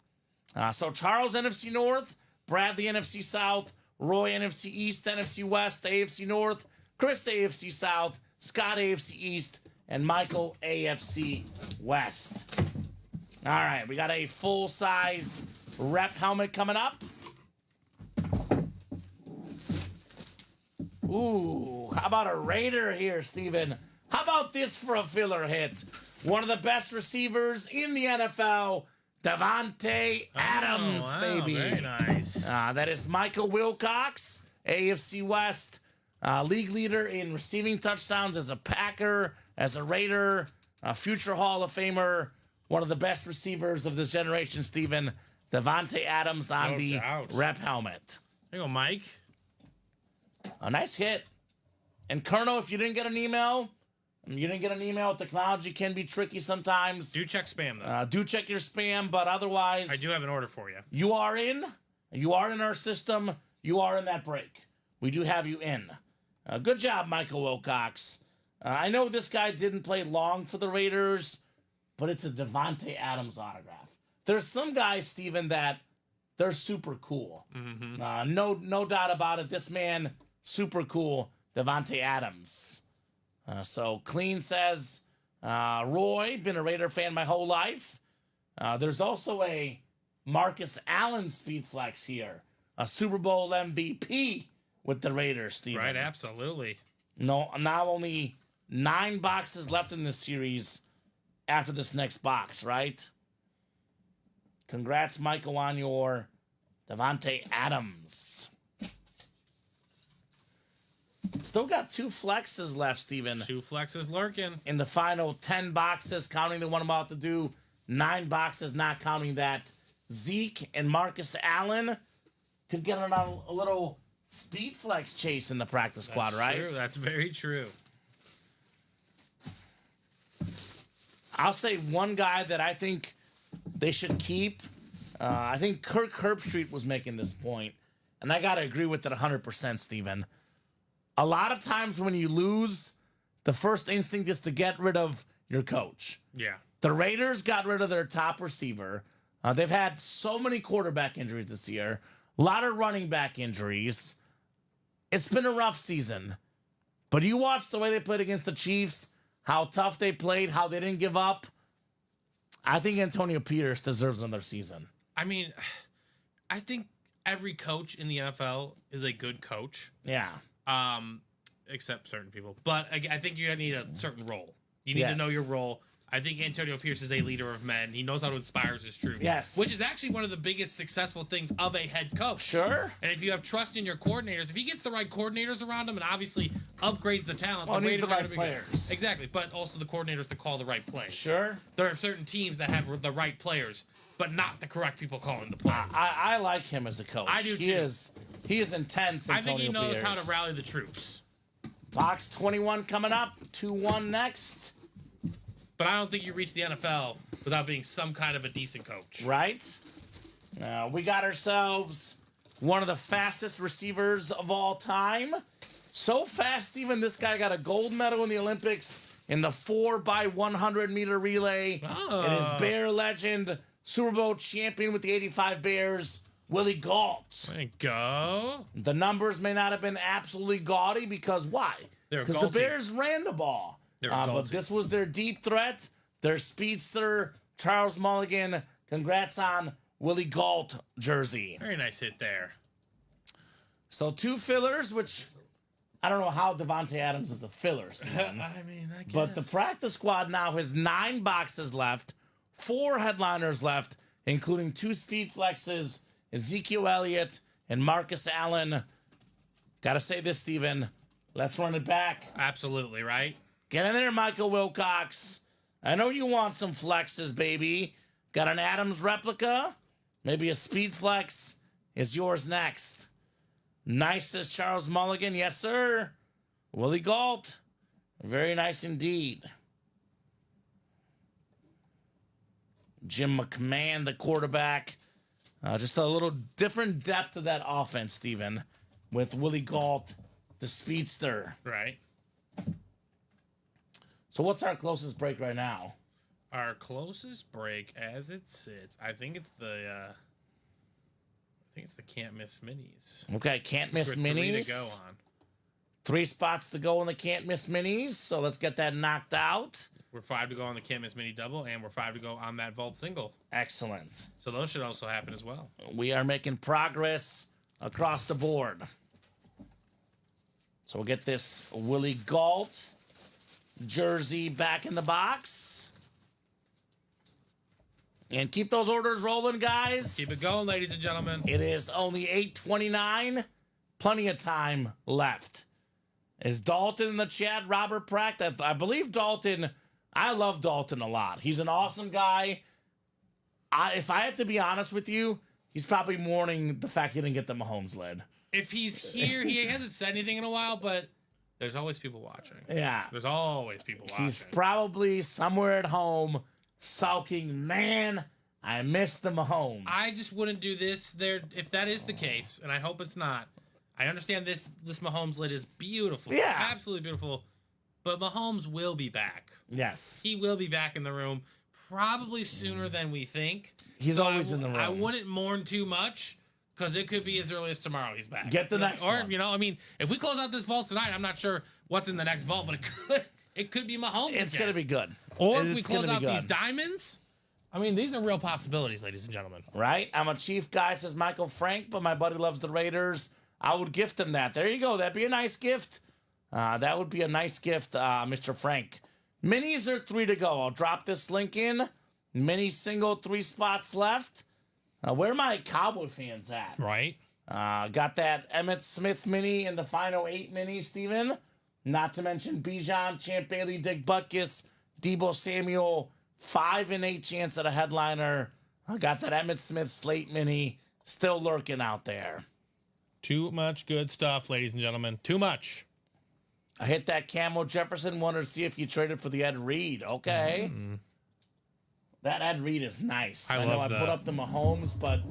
B: So Charles, NFC North, Bradley, NFC South, Roy, NFC East, NFC West, AFC North, Chris, AFC South, Scott, AFC East, and Michael, AFC West. All right, we got a full-size rep helmet coming up. Ooh, how about a Raider here, Steven? How about this for a filler hit? One of the best receivers in the NFL, Davante Adams,
C: wow,
B: baby.
C: Very nice.
B: That is Michael Wilcox, AFC West, league leader in receiving touchdowns as a Packer, as a Raider, a future Hall of Famer, one of the best receivers of this generation, Steven. Davante Adams on the rep helmet.
C: There you go, Mike.
B: A nice hit. And Colonel, if you didn't get an email, technology can be tricky sometimes.
C: Do check spam, though.
B: Do check your spam, but otherwise,
C: I do have an order for you.
B: you are in. You are in our system. You are in that break. We do have you in. Good job, Michael Wilcox. I know this guy didn't play long for the Raiders, but it's a Davante Adams autograph. There's some guys, Steven, that they're super cool.
C: Mm-hmm.
B: No doubt about it. This man, super cool, Davante Adams. So Clean says, Roy, been a Raider fan my whole life. There's also a Marcus Allen speed flex here, a Super Bowl MVP with the Raiders, Steven.
C: Right, absolutely.
B: No, now only 9 boxes left in this series after this next box, right? Congrats, Michael, on your Davante Adams. Still got 2 flexes left, Steven.
C: 2 flexes lurking.
B: In the final 10 boxes, counting the one I'm about to do. 9 boxes, not counting that. Zeke and Marcus Allen could get on a little speed flex chase in the practice squad, right?
C: True. That's very true.
B: I'll say one guy that I think they should keep. I think Kirk Herbstreit was making this point, and I got to agree with it 100%, Steven. A lot of times when you lose, the first instinct is to get rid of your coach.
C: Yeah.
B: The Raiders got rid of their top receiver. They've had so many quarterback injuries this year, a lot of running back injuries. It's been a rough season. But you watch the way they played against the Chiefs, how tough they played, how they didn't give up. I think Antonio Pierce deserves another season.
C: I mean, I think every coach in the NFL is a good coach.
B: Yeah.
C: Except certain people. But I think you need a certain role. You need to know your role. I think Antonio Pierce is a leader of men. He knows how to inspire his troops.
B: Yes.
C: Which is actually one of the biggest successful things of a head coach.
B: Sure.
C: And if you have trust in your coordinators, if he gets the right coordinators around him and obviously upgrades the talent,
B: Well,
C: the
B: needs
C: Raiders
B: the
C: are
B: right
C: gonna be
B: players.
C: good. Exactly. But also the coordinators to call the right plays.
B: Sure.
C: There are certain teams that have the right players, but not the correct people calling the plays.
B: I like him as a coach.
C: I do
B: He
C: too.
B: He is intense, Antonio
C: I think he knows
B: Pierce.
C: how to rally the troops.
B: Box 21 coming up. 2-1 next.
C: But I don't think you reach the NFL without being some kind of a decent coach.
B: Right? We got ourselves one of the fastest receivers of all time. So fast, even this guy got a gold medal in the Olympics in the 4x100 meter relay.
C: Oh.
B: It is Bear legend, Super Bowl champion with the 85 Bears, Willie Galt.
C: There you go.
B: The numbers may not have been absolutely gaudy because why?
C: They're
B: Because the
C: Galty.
B: Bears ran the ball. But this was their deep threat, their speedster, Charles Mulligan. Congrats on Willie Galt jersey.
C: Very nice hit there.
B: So 2 fillers, which I don't know how Devontae Adams is a filler, Steven.
C: I mean, I guess.
B: But the practice squad now has 9 boxes left, 4 headliners left, including 2 speed flexes, Ezekiel Elliott and Marcus Allen. Gotta say this, Steven. Let's run it back.
C: Absolutely, right?
B: Get in there, Michael Wilcox. I know you want some flexes, baby. Got an Adams replica? Maybe a speed flex is yours next. Nice as Charles Mulligan. Yes, sir. Willie Galt. Very nice indeed. Jim McMahon, the quarterback. Just a little different depth to that offense, Steven, with Willie Galt, the speedster.
C: Right.
B: So what's our closest break right now?
C: Our closest break as it sits, I think it's the can't miss minis.
B: Okay, can't miss
C: We're
B: minis.
C: 3 to go on.
B: 3 spots to go in the can't miss minis. So let's get that knocked out.
C: We're 5 to go on the can't miss mini double, and we're 5 to go on that vault single.
B: Excellent.
C: So those should also happen as well.
B: We are making progress across the board. So we'll get this Willie Galt jersey back in the box. And keep those orders rolling, guys.
C: Keep it going, ladies and gentlemen.
B: It is only 8:29. Plenty of time left. Is Dalton in the chat? Robert Pratt? I believe Dalton. I love Dalton a lot. He's an awesome guy. If I have to be honest with you, he's probably mourning the fact he didn't get the Mahomes lid.
C: If he's here, he hasn't said anything in a while, but there's always people watching.
B: Yeah.
C: There's always people watching.
B: He's probably somewhere at home sulking, man, I missed the Mahomes.
C: I just wouldn't do this there if that is the case, and I hope it's not. I understand this Mahomes lid is beautiful.
B: Yeah.
C: Absolutely beautiful. But Mahomes will be back.
B: Yes.
C: He will be back in the room probably sooner than we think.
B: He's always in the room.
C: I wouldn't mourn too much because it could be as early as tomorrow he's back.
B: Get the next one.
C: Or, I mean, if we close out this vault tonight, I'm not sure what's in the next vault, but it could be Mahomes
B: It's
C: again.
B: going to be good.
C: Or if we
B: It's
C: close
B: gonna
C: out
B: be
C: these
B: good.
C: diamonds, I mean, these are real possibilities, ladies and gentlemen.
B: Right? I'm a Chief guy, says Michael Frank, but my buddy loves the Raiders. I would gift him that. There you go. That'd be a nice gift. That would be a nice gift, Mr. Frank. Minis are 3 to go. I'll drop this link in. Mini single, 3 spots left. Where are my Cowboy fans at?
C: Right?
B: Got that Emmitt Smith mini in the final 8 mini, Steven. Not to mention Bijan, Champ Bailey, Dick Butkus, Debo Samuel, 5 and 8 chance at a headliner. I got that Emmitt Smith slate mini still lurking out there.
C: Too much good stuff, ladies and gentlemen. Too much.
B: I hit that Camo Jefferson. Wanted to see if you traded for the Ed Reed. Okay. That Ed Reed is nice. I know I put up the Mahomes, but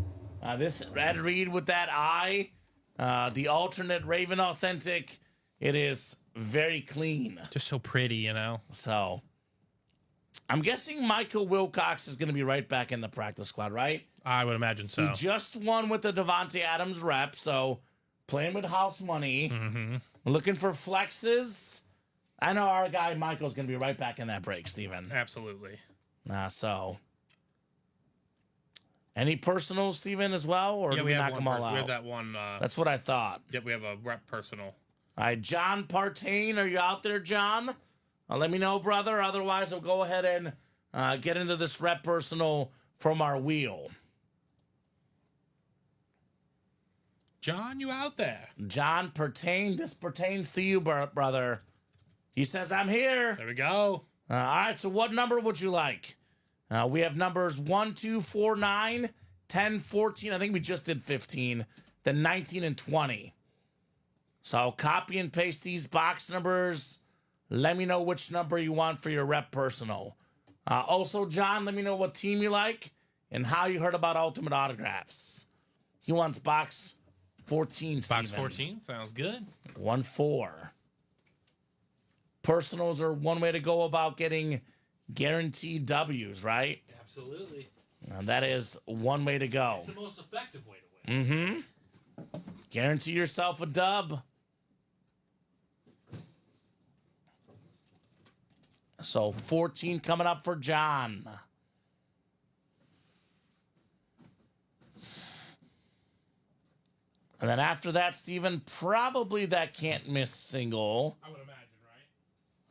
B: this Ed Reed with that eye, the alternate Raven Authentic, it is very clean.
C: Just so pretty, you know?
B: So, I'm guessing Michael Wilcox is going to be right back in the practice squad, right?
C: I would imagine so.
B: He just won with the Devontae Adams rep, so playing with house money. Looking for flexes. I know our guy Michael's going to be right back in that break, Steven.
C: Absolutely.
B: So, any personals, Steven, as well? Or do we knock them all out?
C: We have that one.
B: That's what I thought.
C: Yep, we have a rep personal.
B: All right, John Partain, are you out there, John? Let me know, brother. Otherwise, I'll go ahead and get into this rep personal from our wheel.
C: John, you out there?
B: John Partain, this pertains to you, brother. He says, I'm here.
C: There we go.
B: All right, so what number would you like? We have numbers 1, 2, 4, 9, 10, 14. I think we just did 15. Then 19 and 20. So copy and paste these box numbers. Let me know which number you want for your rep personal. Also, John, let me know what team you like and how you heard about Ultimate Autographs. He wants box 14, Steven.
C: Box 14, sounds good.
B: 1-4. Personals are one way to go about getting guaranteed W's, right?
C: Absolutely.
B: That is one way to go.
C: It's the most effective way to win.
B: Mm-hmm. Guarantee yourself a dub. So 14 coming up for John. And then after that, Steven, probably that can't miss single.
C: I would imagine,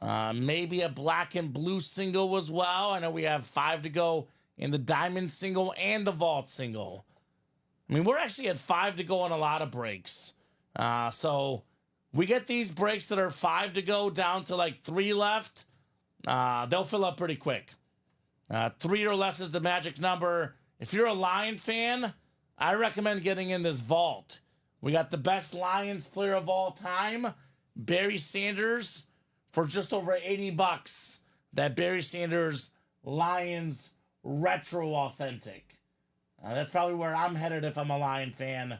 C: right?
B: Maybe a black and blue single as well. I know we have 5 to go in the diamond single and the vault single. I mean, we're actually at 5 to go on a lot of breaks. So we get these breaks that are 5 to go down to like 3 left. They'll fill up pretty quick. 3 or less is the magic number. If you're a Lion fan, I recommend getting in this vault. We got the best Lions player of all time, Barry Sanders, for just over $80. That Barry Sanders Lions Retro Authentic. That's probably where I'm headed if I'm a Lion fan.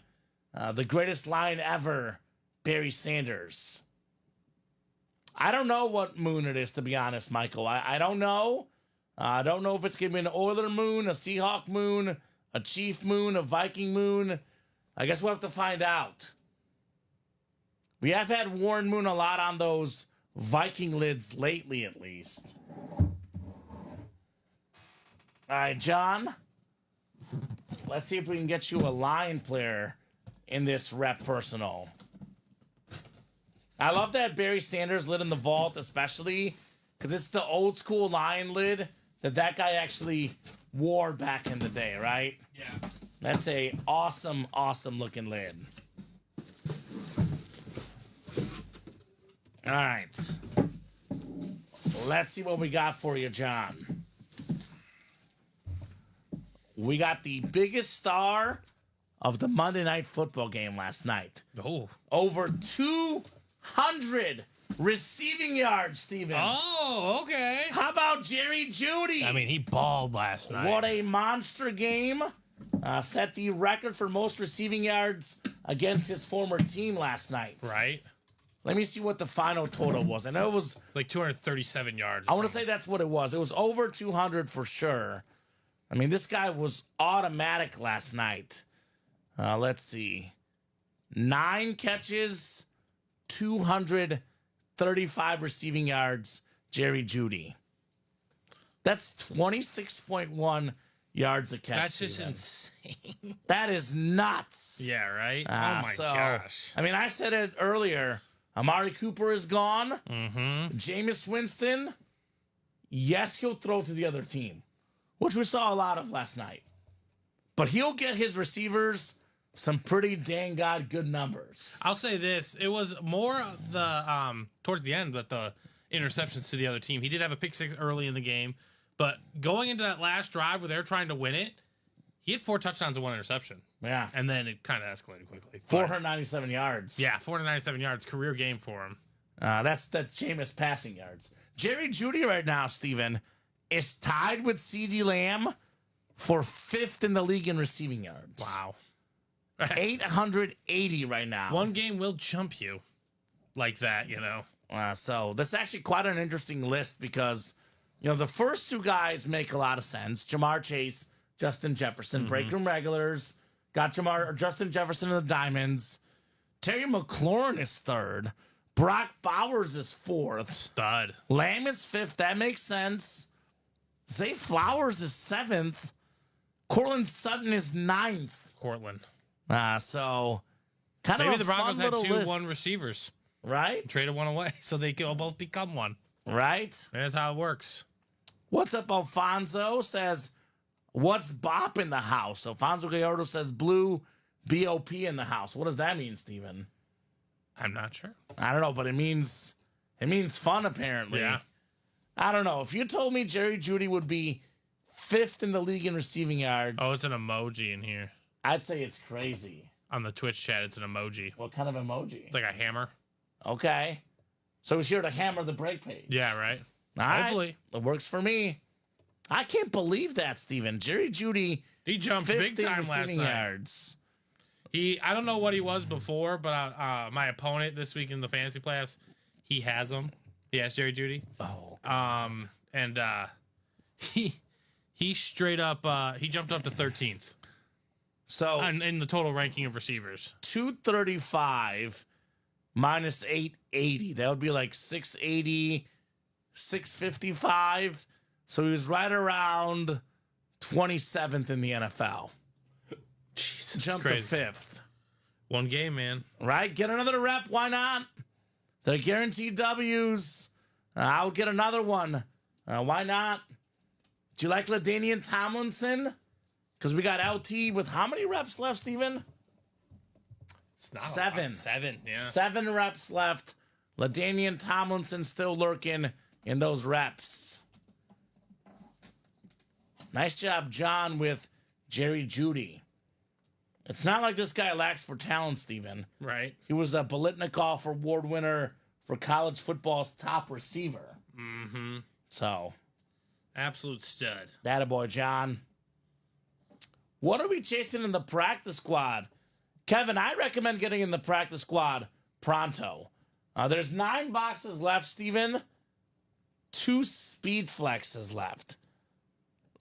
B: The greatest Lion ever, Barry Sanders. I don't know what moon it is, to be honest, Michael. I don't know. I don't know if it's going to be an Oiler moon, a Seahawk moon, a Chief moon, a Viking moon. I guess we'll have to find out. We have had Warren Moon a lot on those Viking lids lately, at least. All right, John. Let's see if we can get you a Lion player in this rep personal. I love that Barry Sanders lid in the vault, especially because it's the old school Lion lid that guy actually wore back in the day, right?
C: Yeah.
B: That's a awesome, awesome looking lid. All right. Let's see what we got for you, John. We got the biggest star of the Monday Night Football game last night.
C: Oh.
B: Over 200 receiving yards, Steven.
C: Oh, okay.
B: How about Jerry Jeudy?
C: I mean, he balled last night.
B: What a monster game. Set the record for most receiving yards against his former team last night.
C: Right.
B: Let me see what the final total was. I know it was
C: like 237 yards.
B: I want to say that's what it was. It was over 200 for sure. I mean, this guy was automatic last night. Let's see. 9 catches, 235 receiving yards, Jerry Jeudy. That's 26.1 yards a catch.
C: That's just
B: Steven.
C: insane.
B: That is nuts.
C: Yeah, right? Oh, my gosh.
B: I mean, I said it earlier. Amari Cooper is gone.
C: Mm-hmm.
B: Jameis Winston, yes, he'll throw to the other team, which we saw a lot of last night. But he'll get his receivers some pretty dang good numbers.
C: I'll say this. It was more the towards the end that the interceptions to the other team. He did have a pick 6 early in the game, but going into that last drive where they're trying to win it, he had 4 touchdowns and 1 interception.
B: Yeah.
C: And then it kind of escalated quickly.
B: 497 yards.
C: Yeah, 497 yards. Career game for him.
B: That's Jameis passing yards. Jerry Jeudy right now, Steven, is tied with CeeDee Lamb for 5th in the league in receiving yards.
C: Wow.
B: 880 right now.
C: One game will jump you like that, you know.
B: So this is actually quite an interesting list because, you know, the first 2 guys make a lot of sense. Jamar Chase, Justin Jefferson, break room regulars. Got Justin Jefferson in the Diamonds. Terry McLaurin is 3rd. Brock Bowers is 4th.
C: Stud.
B: Lamb is 5th. That makes sense. Zay Flowers is 7th. Cortland Sutton is 9th.
C: Cortland.
B: So kind
C: maybe
B: of a
C: the Broncos
B: fun
C: had
B: little
C: 2
B: list.
C: 1 receivers.
B: Right?
C: Traded 1 away, so they can both become 1.
B: Right?
C: That's how it works.
B: What's up, Alfonso? Says, what's Bop in the house? Alfonso Gallardo says, blue BOP in the house. What does that mean, Steven?
C: I'm not sure.
B: I don't know, but it means fun, apparently.
C: Yeah.
B: I don't know. If you told me Jerry Jeudy would be 5th in the league in receiving yards.
C: Oh, it's an emoji in here.
B: I'd say it's crazy.
C: On the Twitch chat, it's an emoji.
B: What kind of emoji?
C: It's like a hammer.
B: Okay. So he's here to hammer the break page.
C: Yeah, right.
B: All right.
C: Hopefully.
B: It works for me. I can't believe that, Steven. Jerry Jeudy.
C: He jumped
B: 5th
C: big
B: in
C: time last
B: receiving
C: night.
B: yards.
C: I don't know what he was before, but my opponent this week in the fantasy playoffs, he has him. He has Jerry Jeudy.
B: Oh.
C: He straight up he jumped up to 13th.
B: So
C: in the total ranking of receivers.
B: 235 minus 880. That would be like 680, 655. So he was right around 27th in the NFL.
C: Jesus,
B: Jumped to 5th.
C: One game, man.
B: Right? Get another rep. Why not? They're guaranteed W's. I'll get another one. Why not? Do you like LaDainian Tomlinson? Because we got LT with how many reps left, Steven?
C: It's not
B: 7.
C: 7, yeah.
B: 7 reps left. LaDainian Tomlinson still lurking in those reps. Nice job, John, with Jerry Jeudy. It's not like this guy lacks for talent, Steven.
C: Right.
B: He was a Biletnikoff Award winner for college football's top receiver.
C: Mm-hmm.
B: So,
C: absolute stud.
B: Attaboy, John. What are we chasing in the practice squad? Kevin, I recommend getting in the practice squad pronto. There's 9 boxes left, Steven. 2 speed flexes left.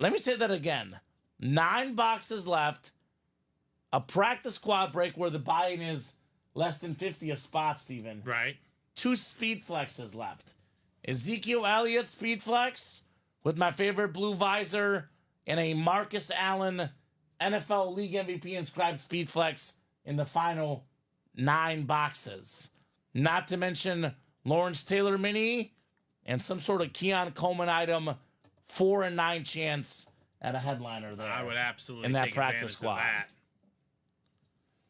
B: Let me say that again. 9 boxes left. A practice squad break where the buy-in is less than 50 a spot, Steven.
C: Right.
B: 2 speed flexes left. Ezekiel Elliott speed flex with my favorite blue visor and a Marcus Allen NFL League MVP inscribed speed flex in the final 9 boxes. Not to mention Lawrence Taylor mini and some sort of Keon Coleman item, 4 and 9 chance at a headliner there.
C: I would absolutely
B: in that
C: take
B: practice
C: advantage
B: squad.
C: of that.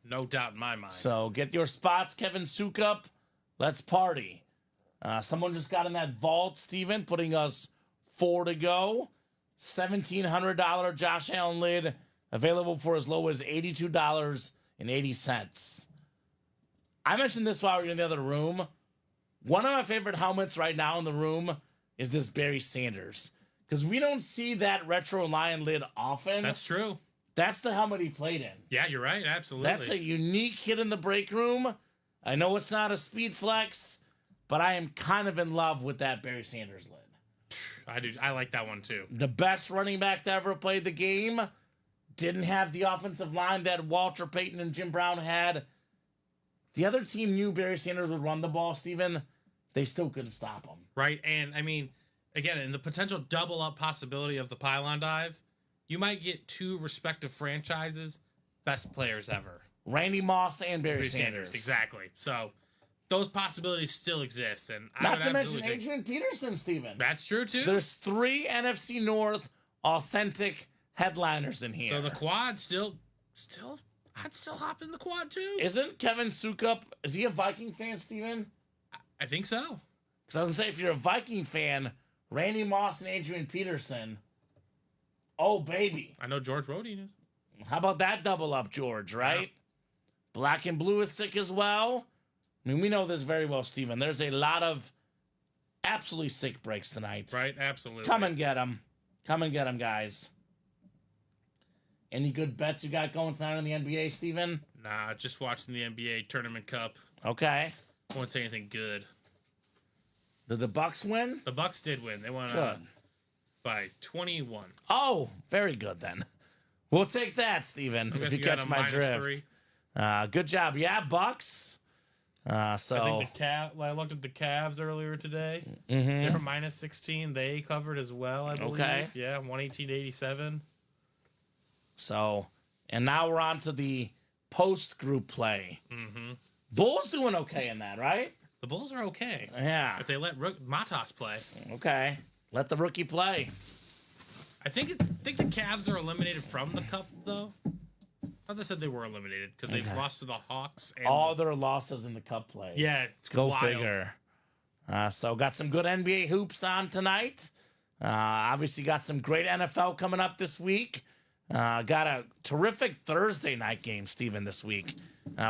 C: No doubt in my mind.
B: So get your spots, Kevin Sukup. Let's party. Someone just got in that vault, Steven, putting us 4 to go. $1,700 Josh Allen lid, available for as low as $82.80. I mentioned this while we were in the other room. One of my favorite helmets right now in the room is this Barry Sanders. Because we don't see that retro lion lid often.
C: That's true.
B: That's the helmet he played in.
C: Yeah, you're right. Absolutely.
B: That's a unique hit in the break room. I know it's not a speed flex, but I am kind of in love with that Barry Sanders lid.
C: I do. I like that one too.
B: The best running back to ever play the game. Didn't have the offensive line that Walter Payton and Jim Brown had. The other team knew Barry Sanders would run the ball, Steven. They still couldn't stop him.
C: Right. And I mean, again, in the potential double up possibility of the pylon dive, you might get 2 respective franchises' best players ever.
B: Randy Moss and Barry Sanders.
C: Exactly. So those possibilities still exist. And
B: not to mention Adrian Peterson, Steven.
C: That's true too.
B: There's 3 NFC North authentic headliners in here.
C: So the quad still, I'd still hop in the quad too.
B: Isn't Kevin Sukup, is he a Viking fan, Steven?
C: I think so.
B: Because I was going to say, if you're a Viking fan, Randy Moss and Adrian Peterson, oh, baby.
C: I know George Rodin is.
B: How about that double up, George, right?
C: Yeah.
B: Black and blue is sick as well. I mean, we know this very well, Steven. There's a lot of absolutely sick breaks tonight.
C: Right, absolutely.
B: Come and get them. Come and get them, guys. Any good bets you got going tonight in the NBA, Steven?
C: Nah, just watching the NBA Tournament Cup.
B: Okay.
C: Won't say anything good.
B: Did the Bucks win?
C: The Bucks did win. They won by 21.
B: Oh, very good then. We'll take that, Steven, if you catch my drift. Good job. Yeah, Bucks. So
C: I think I looked at the Cavs earlier today.
B: Mm-hmm.
C: They were minus 16. They covered as well, I believe.
B: Okay.
C: Yeah, 118-87.
B: So, and now we're on to the post-group play.
C: Mm-hmm.
B: Bulls doing okay in that, right?
C: The Bulls are okay.
B: Yeah.
C: If they let Matas play.
B: Okay. Let the rookie play.
C: I think the Cavs are eliminated from the Cup, though. I thought they said they were eliminated because they lost to the Hawks. And
B: all their losses in the Cup play.
C: Yeah, it's
B: Go
C: wild.
B: figure. So got some good NBA hoops on tonight. Obviously got some great NFL coming up this week. Got a terrific Thursday night game, Steven, this week.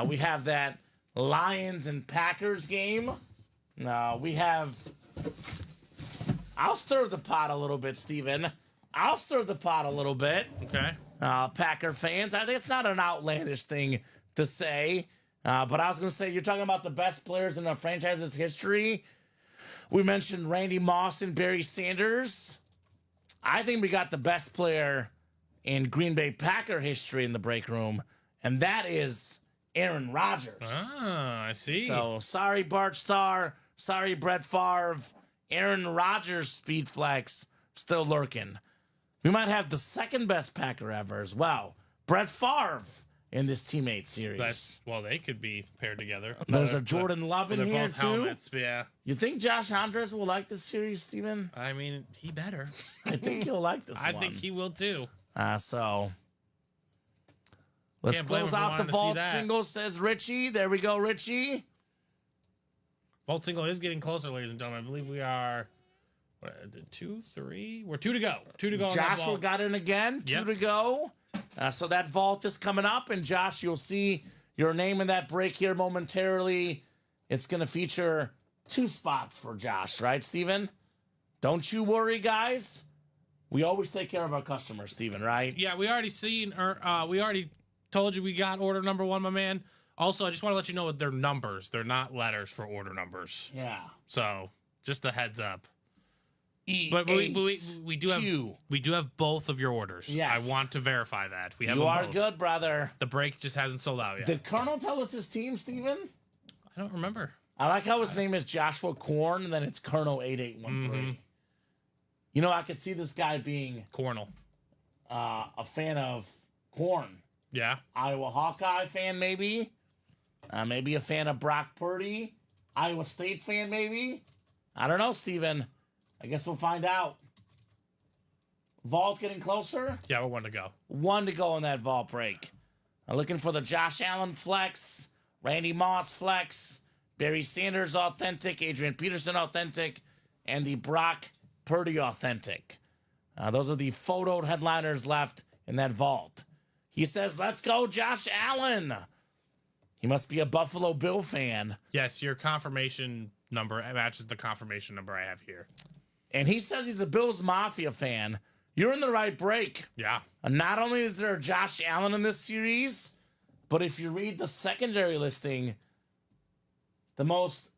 B: We have that Lions and Packers game. We have... I'll stir the pot a little bit, Steven. I'll stir the pot a little bit.
C: Okay.
B: Packer fans. I think it's not an outlandish thing to say. But I was going to say, you're talking about the best players in the franchise's history. We mentioned Randy Moss and Barry Sanders. I think we got the best player in Green Bay Packer history in the break room, and that is Aaron Rodgers.
C: Ah, I see.
B: So sorry, Bart Starr. Sorry, Brett Favre. Aaron Rodgers speed flex still lurking. We might have the second best Packer ever as well. Brett Favre in this teammate series.
C: Well, they could be paired together.
B: There's a Jordan Love in
C: they're
B: here,
C: both
B: too.
C: helmets, yeah.
B: You think Josh Andres will like this series, Steven?
C: I mean, he better.
B: I think he'll like this
C: I
B: one.
C: think he will, too.
B: So let's
C: Can't blame
B: close
C: him for
B: out the
C: wanting to see
B: vault
C: that.
B: single, says Richie. There we go, Richie.
C: Vault single is getting closer, ladies and gentlemen. I believe we are... What, 2, 3? We're 2 to go. 2 to go on that
B: Joshua
C: vault.
B: got in again. 2
C: Yep.
B: to go. So that vault is coming up. And Josh, you'll see your name in that break here momentarily. It's going to feature 2 spots for Josh, right, Steven? Don't you worry, guys. We always take care of our customers, Steven, right?
C: Yeah, we already we already told you we got order number 1, my man. Also, I just want to let you know that they're numbers. They're not letters for order numbers.
B: Yeah.
C: So, just a heads up.
B: E
C: But we do have both of your orders.
B: Yes.
C: I want to verify that. We have
B: You
C: them
B: are
C: both.
B: good, brother.
C: The break just hasn't sold out yet.
B: Did Colonel tell us his team, Steven?
C: I don't remember.
B: I like how his name is Joshua Korn, and then it's Colonel 8813. You know, I could see this guy being
C: Cornell.
B: a fan of Korn.
C: Yeah.
B: Iowa Hawkeye fan, maybe. Maybe a fan of Brock Purdy. Iowa State fan, maybe. I don't know, Steven. I guess we'll find out. Vault getting closer?
C: Yeah, we're 1 to go.
B: 1 to go on that vault break. Looking for the Josh Allen flex, Randy Moss flex, Barry Sanders authentic, Adrian Peterson authentic, and the Brock Purdy authentic. Those are the photoed headliners left in that vault. He says, let's go, Josh Allen. He must be a Buffalo Bill fan.
C: Yes, your confirmation number matches the confirmation number I have here.
B: And he says he's a Bills Mafia fan. You're in the right break.
C: Yeah.
B: Not only is there Josh Allen in this series, but if you read the secondary listing, the most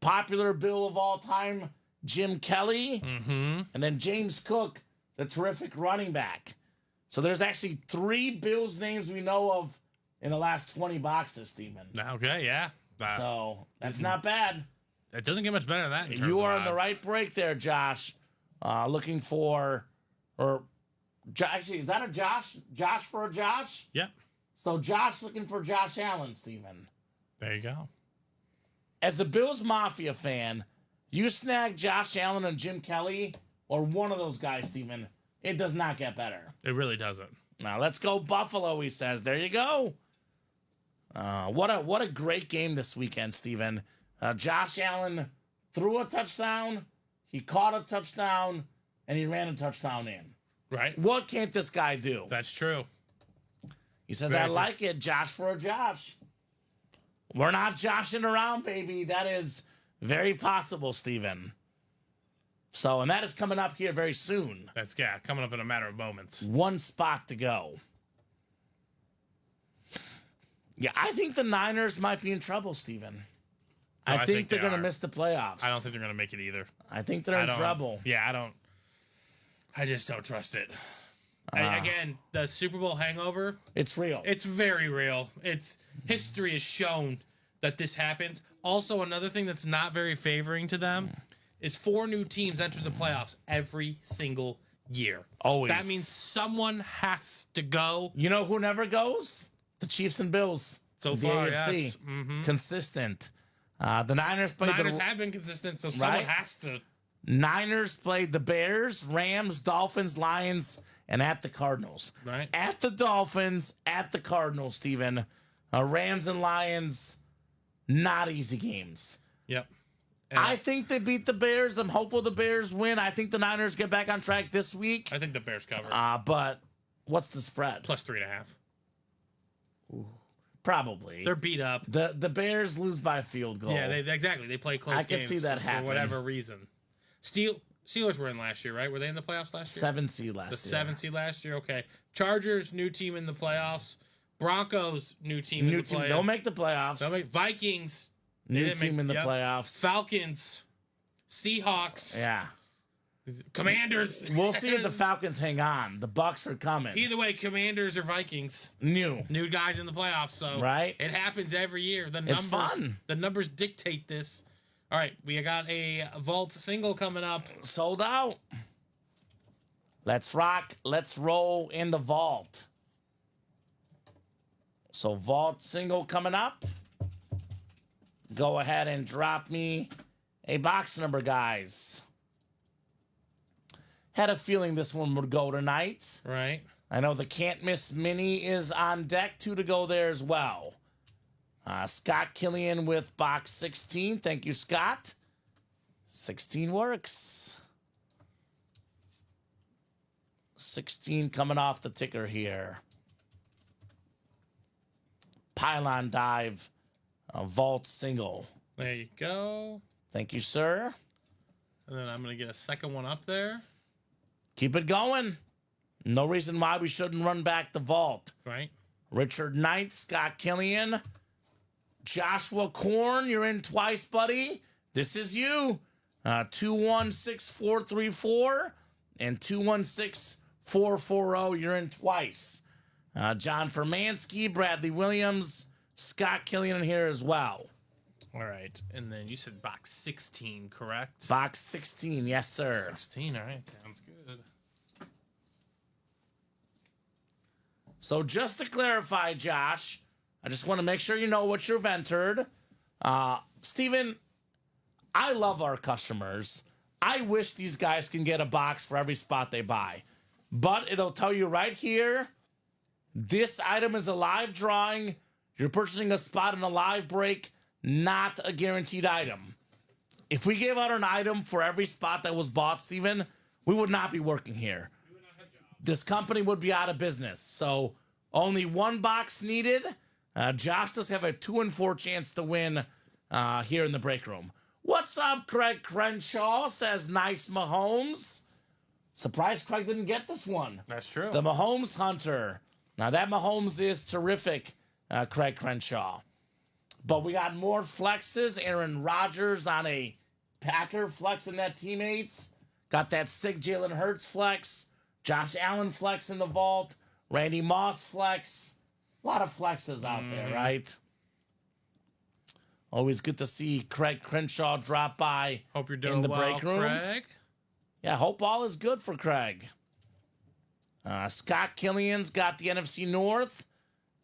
B: popular Bill of all time, Jim Kelly, and then James Cook, the terrific running back. So there's actually 3 Bills names we know of in the last 20 boxes, Steven.
C: Okay, yeah.
B: So that's not bad.
C: It doesn't get much better than that. In terms
B: You
C: of
B: are in the
C: odds.
B: right break there, Josh. Looking for, actually, is that a Josh? Josh for a Josh?
C: Yep.
B: So Josh looking for Josh Allen, Steven.
C: There you go.
B: As a Bills Mafia fan, you snag Josh Allen and Jim Kelly, or one of those guys, Steven. It does not get better.
C: It really doesn't.
B: Now let's go Buffalo, he says. There you go. What a great game this weekend, Steven. Josh Allen threw a touchdown, he caught a touchdown, and he ran a touchdown in.
C: Right?
B: What can't this guy do?
C: That's true.
B: He says,
C: Very
B: I
C: true.
B: like it, Josh for a Josh. We're not joshing around, baby. That is very possible, Steven. So, and that is coming up here very soon.
C: That's coming up in a matter of moments.
B: 1 spot to go. Yeah, I think the Niners might be in trouble, Steven.
C: No,
B: I think they're
C: they
B: going to
C: are.
B: miss the playoffs.
C: I don't think they're going to make it either.
B: I think they're in trouble.
C: Yeah, I just don't trust it. Again, the Super Bowl hangover,
B: It's real.
C: it's very real. History has shown that this happens. Also, another thing that's not very favoring to them is 4 new teams enter the playoffs every single year.
B: Always.
C: That means someone has to go.
B: You know who never goes? The Chiefs and Bills.
C: So
B: The
C: far,
B: AFC.
C: yes. Mm-hmm.
B: Consistent. The Niners played
C: Niners
B: the
C: have been consistent, so someone
B: Right?
C: has to.
B: Niners played the Bears, Rams, Dolphins, Lions, and at the Cardinals.
C: Right.
B: At the Dolphins, at the Cardinals, Steven. Rams and Lions, not easy games.
C: Yep.
B: I think they beat the Bears. I'm hopeful the Bears win. I think the Niners get back on track this week.
C: I think the Bears cover.
B: But what's the spread?
C: Plus 3.5.
B: Probably.
C: They're beat up.
B: The Bears lose by a field goal.
C: Yeah, exactly. They play close
B: I could
C: games
B: see that
C: for
B: happen.
C: whatever reason. Steelers were in last year, right? Were they in the playoffs last year?
B: 7 seed last
C: The
B: year.
C: 7 seed last year? Okay. Chargers, new team in the playoffs. Broncos, new team in
B: New
C: the
B: team.
C: playoffs.
B: Don't make the playoffs.
C: Vikings, they
B: New
C: didn't
B: team in the
C: yep.
B: playoffs.
C: Falcons, Seahawks.
B: Yeah.
C: Commanders.
B: We'll see if the Falcons hang on. The Bucks are coming.
C: Either way, Commanders or Vikings.
B: New
C: guys in the playoffs. So
B: right,
C: it happens every year.
B: It's fun.
C: The numbers dictate this. All right, we got a vault single coming up.
B: Sold out. Let's rock. Let's roll in the vault. So vault single coming up. Go ahead and drop me a box number, guys. Had a feeling this one would go tonight.
C: Right.
B: I know the can't miss mini is on deck. 2 to go there as well. Scott Killian with box 16. Thank you, Scott. 16 works. 16 coming off the ticker here. Pylon dive. Vault single.
C: There you go.
B: Thank you, sir.
C: And then I'm going to get a second one up there.
B: Keep it going. No reason why we shouldn't run back the vault.
C: Right.
B: Richard Knight, Scott Killian, Joshua Korn, you're in twice, buddy. This is you. 216434 and 216440, you're in twice. John Fermansky, Bradley Williams, Scott Killian in here as well.
C: All right. And then you said box 16, correct?
B: Box 16, yes, sir.
C: 16, all right. Sounds good.
B: So just to clarify, Josh, I just want to make sure you know what you've entered. Steven, I love our customers. I wish these guys can get a box for every spot they buy. But it'll tell you right here, this item is a live drawing. You're purchasing a spot in a live break, not a guaranteed item. If we gave out an item for every spot that was bought, Steven, we would not be working here. This company would be out of business. So only one box needed. Josh does have a 2 and 4 chance to win here in the break room. What's up, Craig Crenshaw? Says nice Mahomes. Surprised Craig didn't get this one.
C: That's true.
B: The Mahomes Hunter. Now that Mahomes is terrific, Craig Crenshaw. But we got more flexes. Aaron Rodgers on a Packer flexing that teammates. Got that sick Jalen Hurts flex. Josh Allen flex in the vault. Randy Moss flex. A lot of flexes out there, right? Always good to see Craig Crenshaw drop by.
C: Hope you're doing
B: in the
C: well,
B: break room.
C: Craig.
B: Yeah, hope all is good for Craig. Scott Killian's got the NFC North.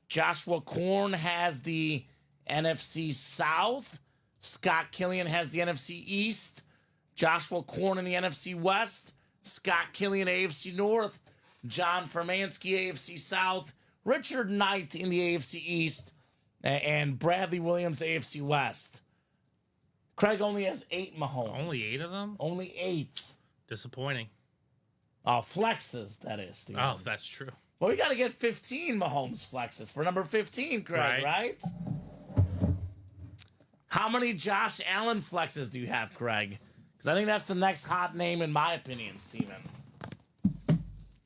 B: Joshua Korn has the NFC South. Scott Killian has the NFC East. Joshua Korn in the NFC West. Scott Killian, AFC North. John Fermansky, AFC South. Richard Knight in the AFC East. And Bradley Williams, AFC West. Craig only has 8 Mahomes.
C: Only 8 of them?
B: Only 8.
C: Disappointing.
B: Flexes, that is. Steven.
C: Oh, that's true.
B: Well, we got to get 15 Mahomes flexes for number 15, Craig, right? How many Josh Allen flexes do you have, Craig? Because I think that's the next hot name in my opinion, Steven.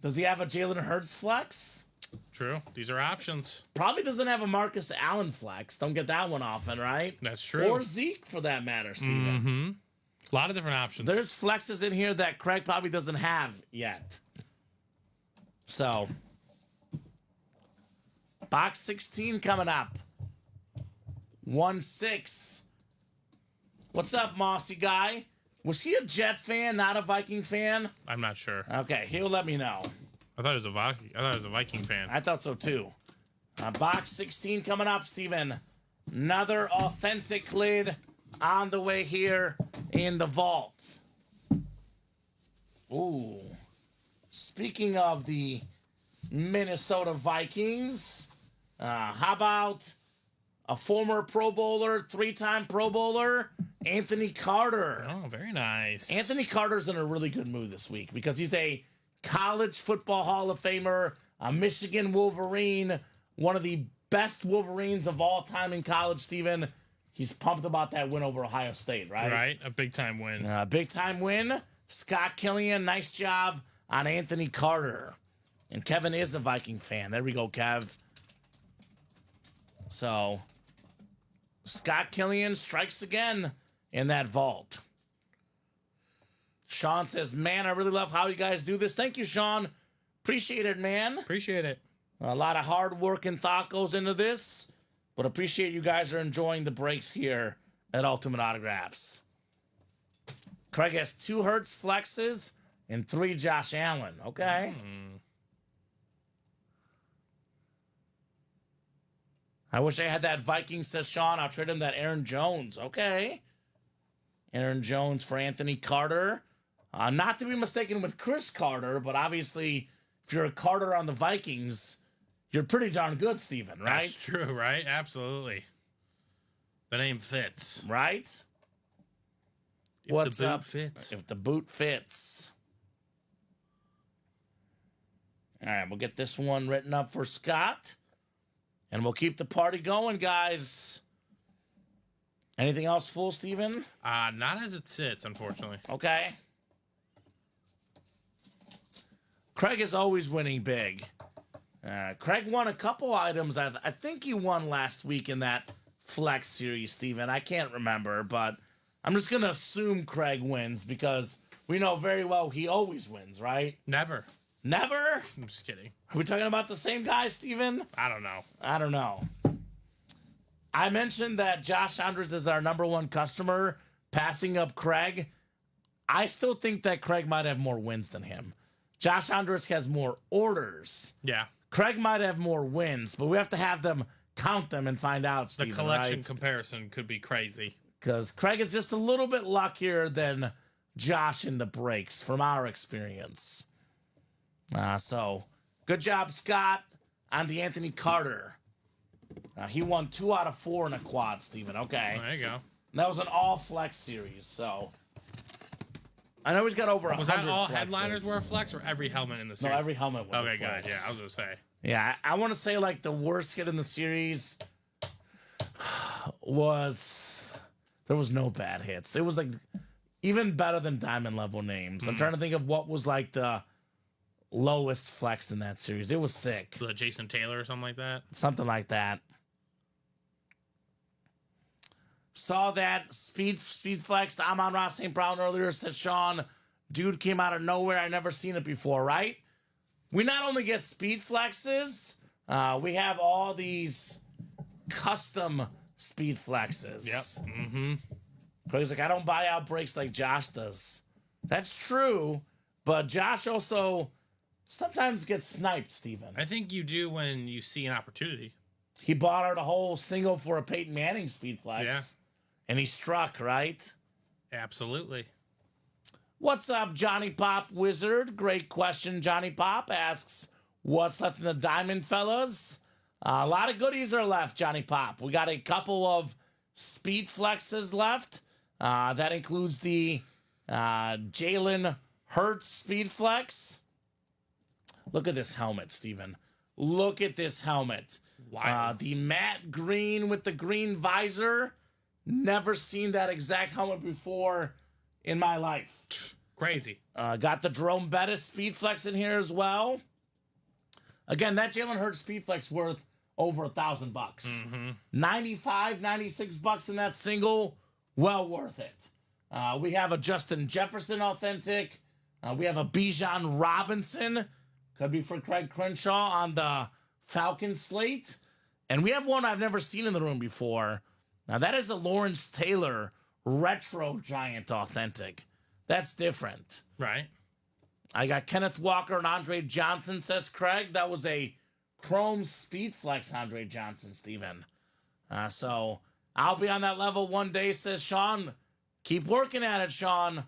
B: Does he have a Jalen Hurts flex?
C: True. These are options.
B: Probably doesn't have a Marcus Allen flex. Don't get that one often, right?
C: That's true.
B: Or Zeke, for that matter, Steven.
C: Mm-hmm. A lot of different options.
B: There's flexes in here that Craig probably doesn't have yet. So, box 16 coming up. 1-6. What's up, Mossy guy? Was he a Jet fan, not a Viking fan?
C: I'm not sure.
B: Okay, he'll let me know.
C: I thought he was a Viking fan.
B: I thought so too. Box 16 coming up, Steven. Another authentic lid on the way here in the vault. Ooh. Speaking of the Minnesota Vikings, how about a former Pro Bowler, 3-time Pro Bowler, Anthony Carter?
C: Oh, very nice.
B: Anthony Carter's in a really good mood this week because he's a College Football Hall of Famer, a Michigan Wolverine, one of the best Wolverines of all time in college, Steven. He's pumped about that win over Ohio State, right?
C: Right, a big-time win.
B: Big-time win. Scott Killian, nice job on Anthony Carter. And Kevin is a Viking fan. There we go, Kev. So, Scott Killian strikes again in that vault. Sean says, man, I really love how you guys do this. Thank you, Sean. Appreciate it, man.
C: Appreciate it.
B: A lot of hard work and thought goes into this, but appreciate you guys are enjoying the breaks here at Ultimate Autographs. Craig has 2 Hertz flexes and 3 Josh Allen. Okay. I wish I had that Viking, says Sean. I'll trade him that Aaron Jones. Okay. Aaron Jones for Anthony Carter. Not to be mistaken with Chris Carter, but obviously, if you're a Carter on the Vikings, you're pretty darn good, Steven, right?
C: That's true, right? Absolutely. The name fits.
B: Right?
C: If
B: What's
C: the boot
B: up?
C: fits.
B: If the boot fits. All right, we'll get this one written up for Scott. And we'll keep the party going, guys. Anything else full, Steven?
C: Not as it sits, unfortunately.
B: Okay. Craig is always winning big. Craig won a couple items. I think he won last week in that Flex series, Steven. I can't remember, but I'm just going to assume Craig wins because we know very well he always wins, right?
C: Never.
B: Never?
C: I'm just kidding.
B: Are we talking about the same guy, Steven?
C: I don't know.
B: I don't know. I mentioned that Josh Andres is our #1 customer, passing up Craig. I still think that Craig might have more wins than him. Josh Andres has more orders.
C: Yeah.
B: Craig might have more wins, but we have to have them count them and find out,
C: The
B: Steven,
C: collection
B: right?
C: comparison could be crazy.
B: Because Craig is just a little bit luckier than Josh in the breaks from our experience. So, good job, Scott, on the Anthony Carter. He won 2 out of 4 in a quad, Steven. Okay.
C: There you go.
B: And that was an all-flex series, so... I know he's got over 100
C: Was that all
B: flexes.
C: headliners were a flex or every helmet in the series?
B: No, every helmet was
C: Okay,
B: a flex.
C: good. Yeah, I was going to say.
B: Yeah, I want to say, like, the worst hit in the series was... There was no bad hits. It was, like, even better than diamond level names. I'm trying to think of what was, like, the lowest flex in that series. It was sick.
C: Was it Jason Taylor or something like that?
B: Something like that. Saw that speed flex. I'm on Ross St. Brown earlier, said Sean. Dude came out of nowhere. I never seen it before, right? We not only get speed flexes, we have all these custom speed flexes.
C: Yep. Mm-hmm.
B: He's like, I don't buy out breaks like Josh does. That's true, but Josh also sometimes gets sniped, Steven.
C: I think you do when you see an opportunity.
B: He bought out a whole single for a Peyton Manning speed flex.
C: Yeah.
B: And he struck, right?
C: Absolutely.
B: What's up, Johnny Pop Wizard? Great question. Johnny Pop asks, what's left in the diamond, fellas? A lot of goodies are left, Johnny Pop. We got a couple of speed flexes left. That includes the Jalen Hurts speed flex. Look at this helmet, Steven. Look at this helmet.
C: Wow.
B: The matte green with the green visor. Never seen that exact helmet before in my life.
C: Crazy.
B: Got the Jerome Bettis speed flex in here as well. Again, that Jalen Hurts speed flex worth over $1,000.
C: Mm-hmm.
B: 95, 96 bucks in that single. Well worth it. We have a Justin Jefferson authentic. We have a Bijan Robinson. Could be for Craig Crenshaw on the Falcon slate. And we have one I've never seen in the room before. Now, that is a Lawrence Taylor Retro Giant authentic. That's different.
C: Right.
B: I got Kenneth Walker and Andre Johnson, says Craig. That was a Chrome Speed Flex Andre Johnson, Steven. So I'll be on that level one day, says Sean. Keep working at it, Sean.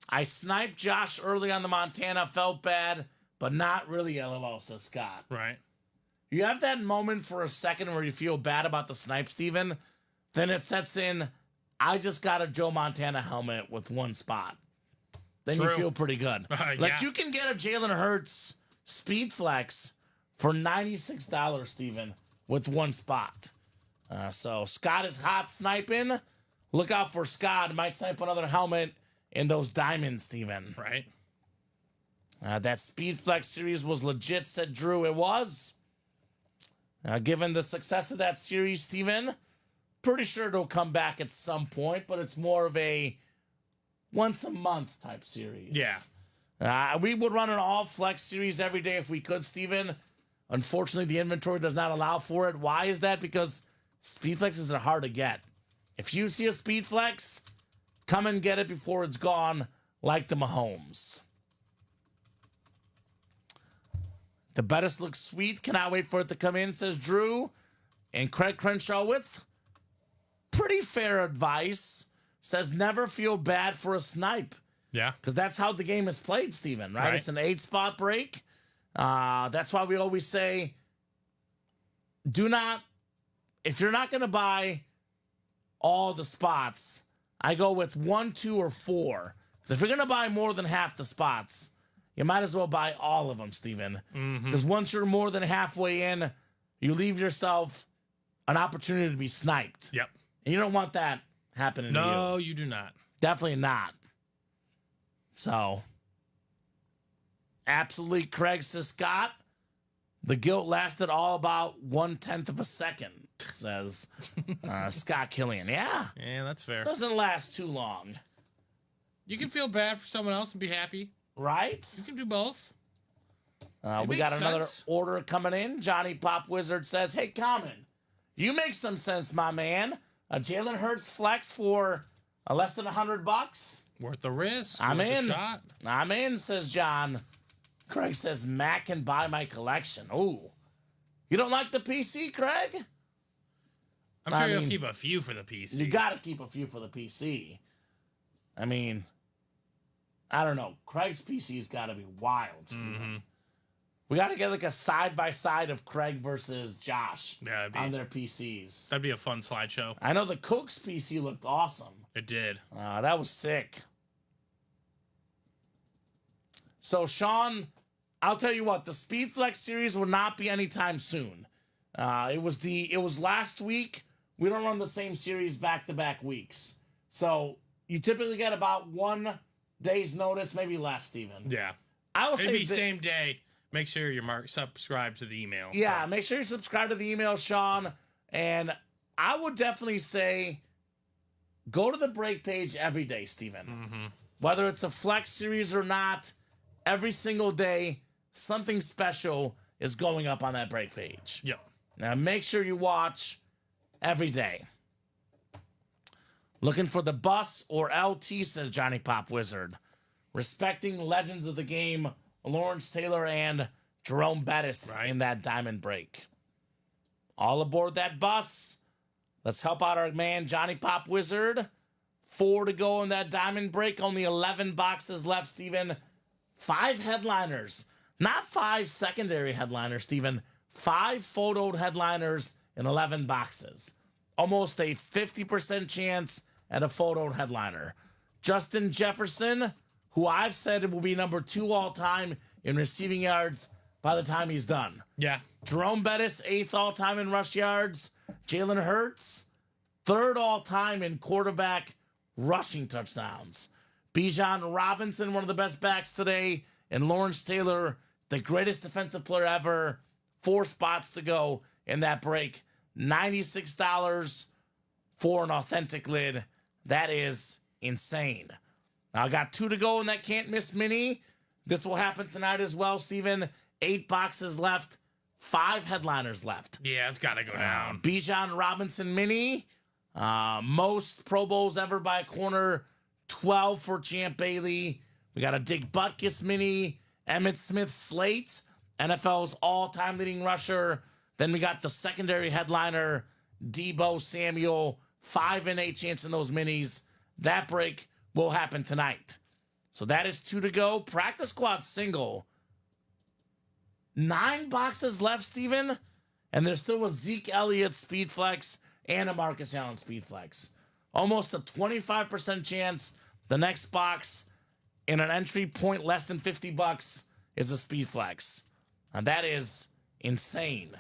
B: I sniped Josh early on the Montana. Felt bad, but not really, LOL, says Scott.
C: Right.
B: You have that moment for a second where you feel bad about the snipe, Steven. Then it sets in, I just got a Joe Montana helmet with one spot. Then
C: True.
B: you feel pretty good. Like,
C: Yeah.
B: you can get a Jalen Hurts Speed Flex for $96, Steven, with one spot. So Scott is hot sniping. Look out for Scott. Might snipe another helmet in those diamonds, Steven.
C: Right.
B: That Speed Flex series was legit, said Drew. It was. Given the success of that series, Steven, pretty sure it'll come back at some point, but it's more of a once a month type series.
C: Yeah.
B: We would run an all flex series every day if we could, Steven. Unfortunately, the inventory does not allow for it. Why is that? Because speed flexes are hard to get. If you see a speed flex, come and get it before it's gone, like the Mahomes. The Bettis looks sweet. Cannot wait for it to come in, says Drew. And Craig Crenshaw with pretty fair advice. Says never feel bad for a snipe.
C: Yeah.
B: Because that's how the game is played, Steven, right? It's an 8-spot break. That's why we always say, if you're not going to buy all the spots, I go with 1, 2, or 4. Because if you're going to buy more than half the spots, you might as well buy all of them, Steven. Because once you're more than halfway in, you leave yourself an opportunity to be sniped.
C: Yep.
B: And you don't want that happening to you.
C: No, you do not.
B: Definitely not. So, absolutely, Craig says, Scott, the guilt lasted all about 1/10 of a second, says Scott Killian. Yeah.
C: Yeah, that's fair.
B: Doesn't last too long.
C: You can feel bad for someone else and be happy.
B: Right?
C: You can do both.
B: We got another order coming in. Johnny Pop Wizard says, hey, Kamen, you make some sense, my man. A Jalen Hurts flex for less than $100?
C: Worth the risk.
B: I'm
C: worth
B: in.
C: The shot.
B: I'm in, says John. Craig says, Mac can buy my collection. Ooh. You don't like the PC, Craig?
C: I'm sure you'll keep a few for the PC.
B: You got to keep a few for the PC. I mean, I don't know. Craig's PC's got to be wild, Steven. We got to get like a side-by-side of Craig versus Josh on their PCs.
C: That'd be a fun slideshow.
B: I know the Cook's PC looked awesome.
C: It did.
B: That was sick. So, Sean, I'll tell you what, the Speed Flex series will not be anytime soon. It was last week. We don't run the same series back-to-back weeks. So, you typically get about 1 day's notice, maybe less, Steven.
C: Yeah.
B: I will say
C: maybe same day. Make sure you're subscribed to the email.
B: Yeah, make sure you subscribe to the email, Sean. And I would definitely say go to the break page every day, Steven. Whether it's a flex series or not, every single day, something special is going up on that break page.
C: Yep.
B: Now, make sure you watch every day. Looking for the bus or LT, says Johnny Pop Wizard. Respecting legends of the game, Lawrence Taylor and Jerome Bettis in that diamond break. All aboard that bus. Let's help out our man, Johnny Pop Wizard. 4 to go in that diamond break. Only 11 boxes left, Steven. 5 headliners. Not 5 secondary headliners, Steven. 5 photoed headliners in 11 boxes. Almost a 50% chance at a photoed headliner. Justin Jefferson, who I've said will be number 2 all-time in receiving yards by the time he's done.
C: Yeah.
B: Jerome Bettis, 8th all-time in rush yards. Jalen Hurts, 3rd all-time in quarterback rushing touchdowns. Bijan Robinson, one of the best backs today. And Lawrence Taylor, the greatest defensive player ever. 4 spots to go in that break. $96 for an authentic lid. That is insane. Now, I got 2 to go in that can't miss mini. This will happen tonight as well, Steven. 8 boxes left. 5 headliners left.
C: Yeah, it's got to go down.
B: Bijan Robinson mini. Most Pro Bowls ever by a corner. 12 for Champ Bailey. We got a Dick Butkus mini. Emmitt Smith slate. NFL's all-time leading rusher. Then we got the secondary headliner, Debo Samuel. 5 and 8 chance in those minis. That break will happen tonight. So that is 2 to go. Practice squad single. 9 boxes left, Steven. And there's still a Zeke Elliott speed flex and a Marcus Allen speed flex. Almost a 25% chance the next box in an entry point less than $50 is a speed flex. And that is insane.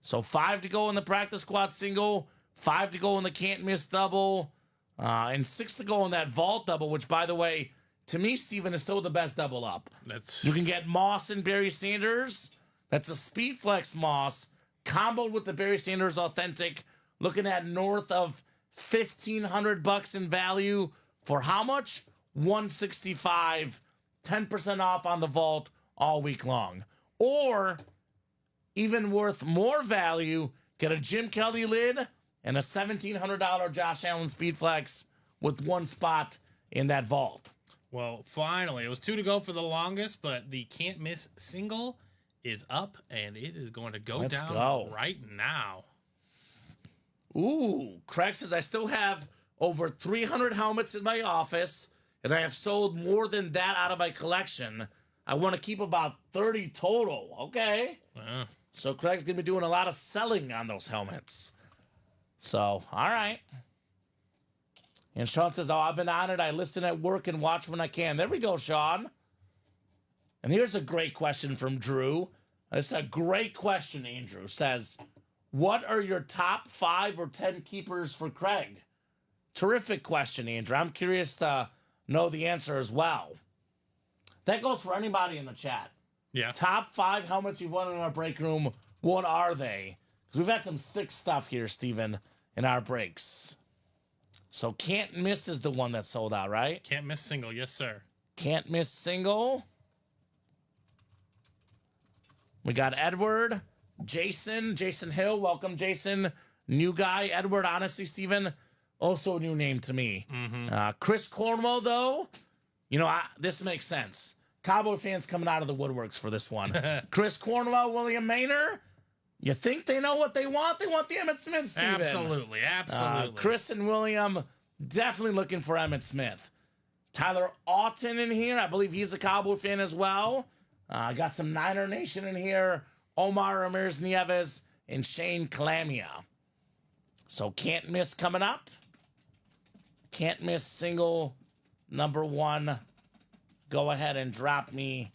B: So 5 to go in the practice squad single, 5 to go in the can't miss double, and 6 to go in that vault double, which, by the way, to me, Steven, is still the best double up. You can get Moss and Barry Sanders. That's a speed flex Moss comboed with the Barry Sanders authentic, looking at north of $1,500 in value for how much? $165, 10% off on the vault all week long. Or, even worth more value, get a Jim Kelly lid and a $1,700 Josh Allen Speedflex with one spot in that vault.
C: Well, finally, it was 2 to go for the longest, but the can't miss single is up, and it is going to go down right now.
B: Ooh, Craig says, I still have over 300 helmets in my office, and I have sold more than that out of my collection. I want to keep about 30 total. Okay. So Craig's going to be doing a lot of selling on those helmets. So, all right. And Sean says, oh, I've been on it. I listen at work and watch when I can. There we go, Sean. And here's a great question from Drew. It's a great question, Andrew. Says, what are your top 5 or 10 keepers for Craig? Terrific question, Andrew. I'm curious to know the answer as well. That goes for anybody in the chat.
C: Yeah.
B: Top 5 helmets you've won in our break room. What are they? Because we've had some sick stuff here, Steven, in our breaks. So Can't Miss is the one that sold out, right?
C: Can't Miss single, yes, sir.
B: Can't Miss single. We got Edward, Jason Hill. Welcome, Jason. New guy. Edward, honestly, Steven, also a new name to me. Chris Cornwell, though, you know, this makes sense. Cowboy fans coming out of the woodworks for this one. Chris Cornwell, William Maynor. You think they know what they want? They want the Emmitt Smith, Steven.
C: Absolutely.
B: Chris and William definitely looking for Emmitt Smith. Tyler Auten in here. I believe he's a Cowboy fan as well. Got some Niner Nation in here. Omar Ramirez Nieves and Shane Calamia. So Can't Miss coming up. Can't Miss single number 1. Go ahead and drop me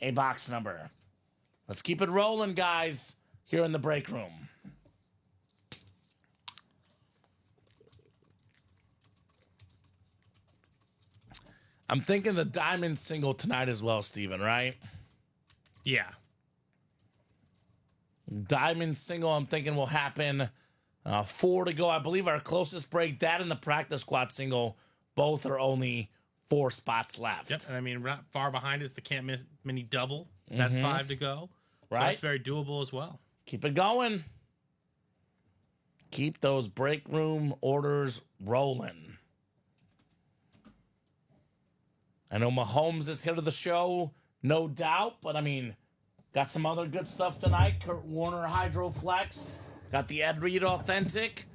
B: a box number. Let's keep it rolling, guys, here in the break room. I'm thinking the diamond single tonight as well, Steven, right?
C: Yeah.
B: Diamond single, I'm thinking will happen. 4 to go. I believe our closest break, that and the practice squad single, both are only 4 spots left.
C: Yep. And I mean, not far behind is the Can't Miss mini double. That's 5 to go.
B: Right.
C: So that's very doable as well.
B: Keep it going. Keep those break room orders rolling. I know Mahomes is here to the show, no doubt, but I mean, got some other good stuff tonight. Kurt Warner Hydro Flex. Got the Ed Reed Authentic.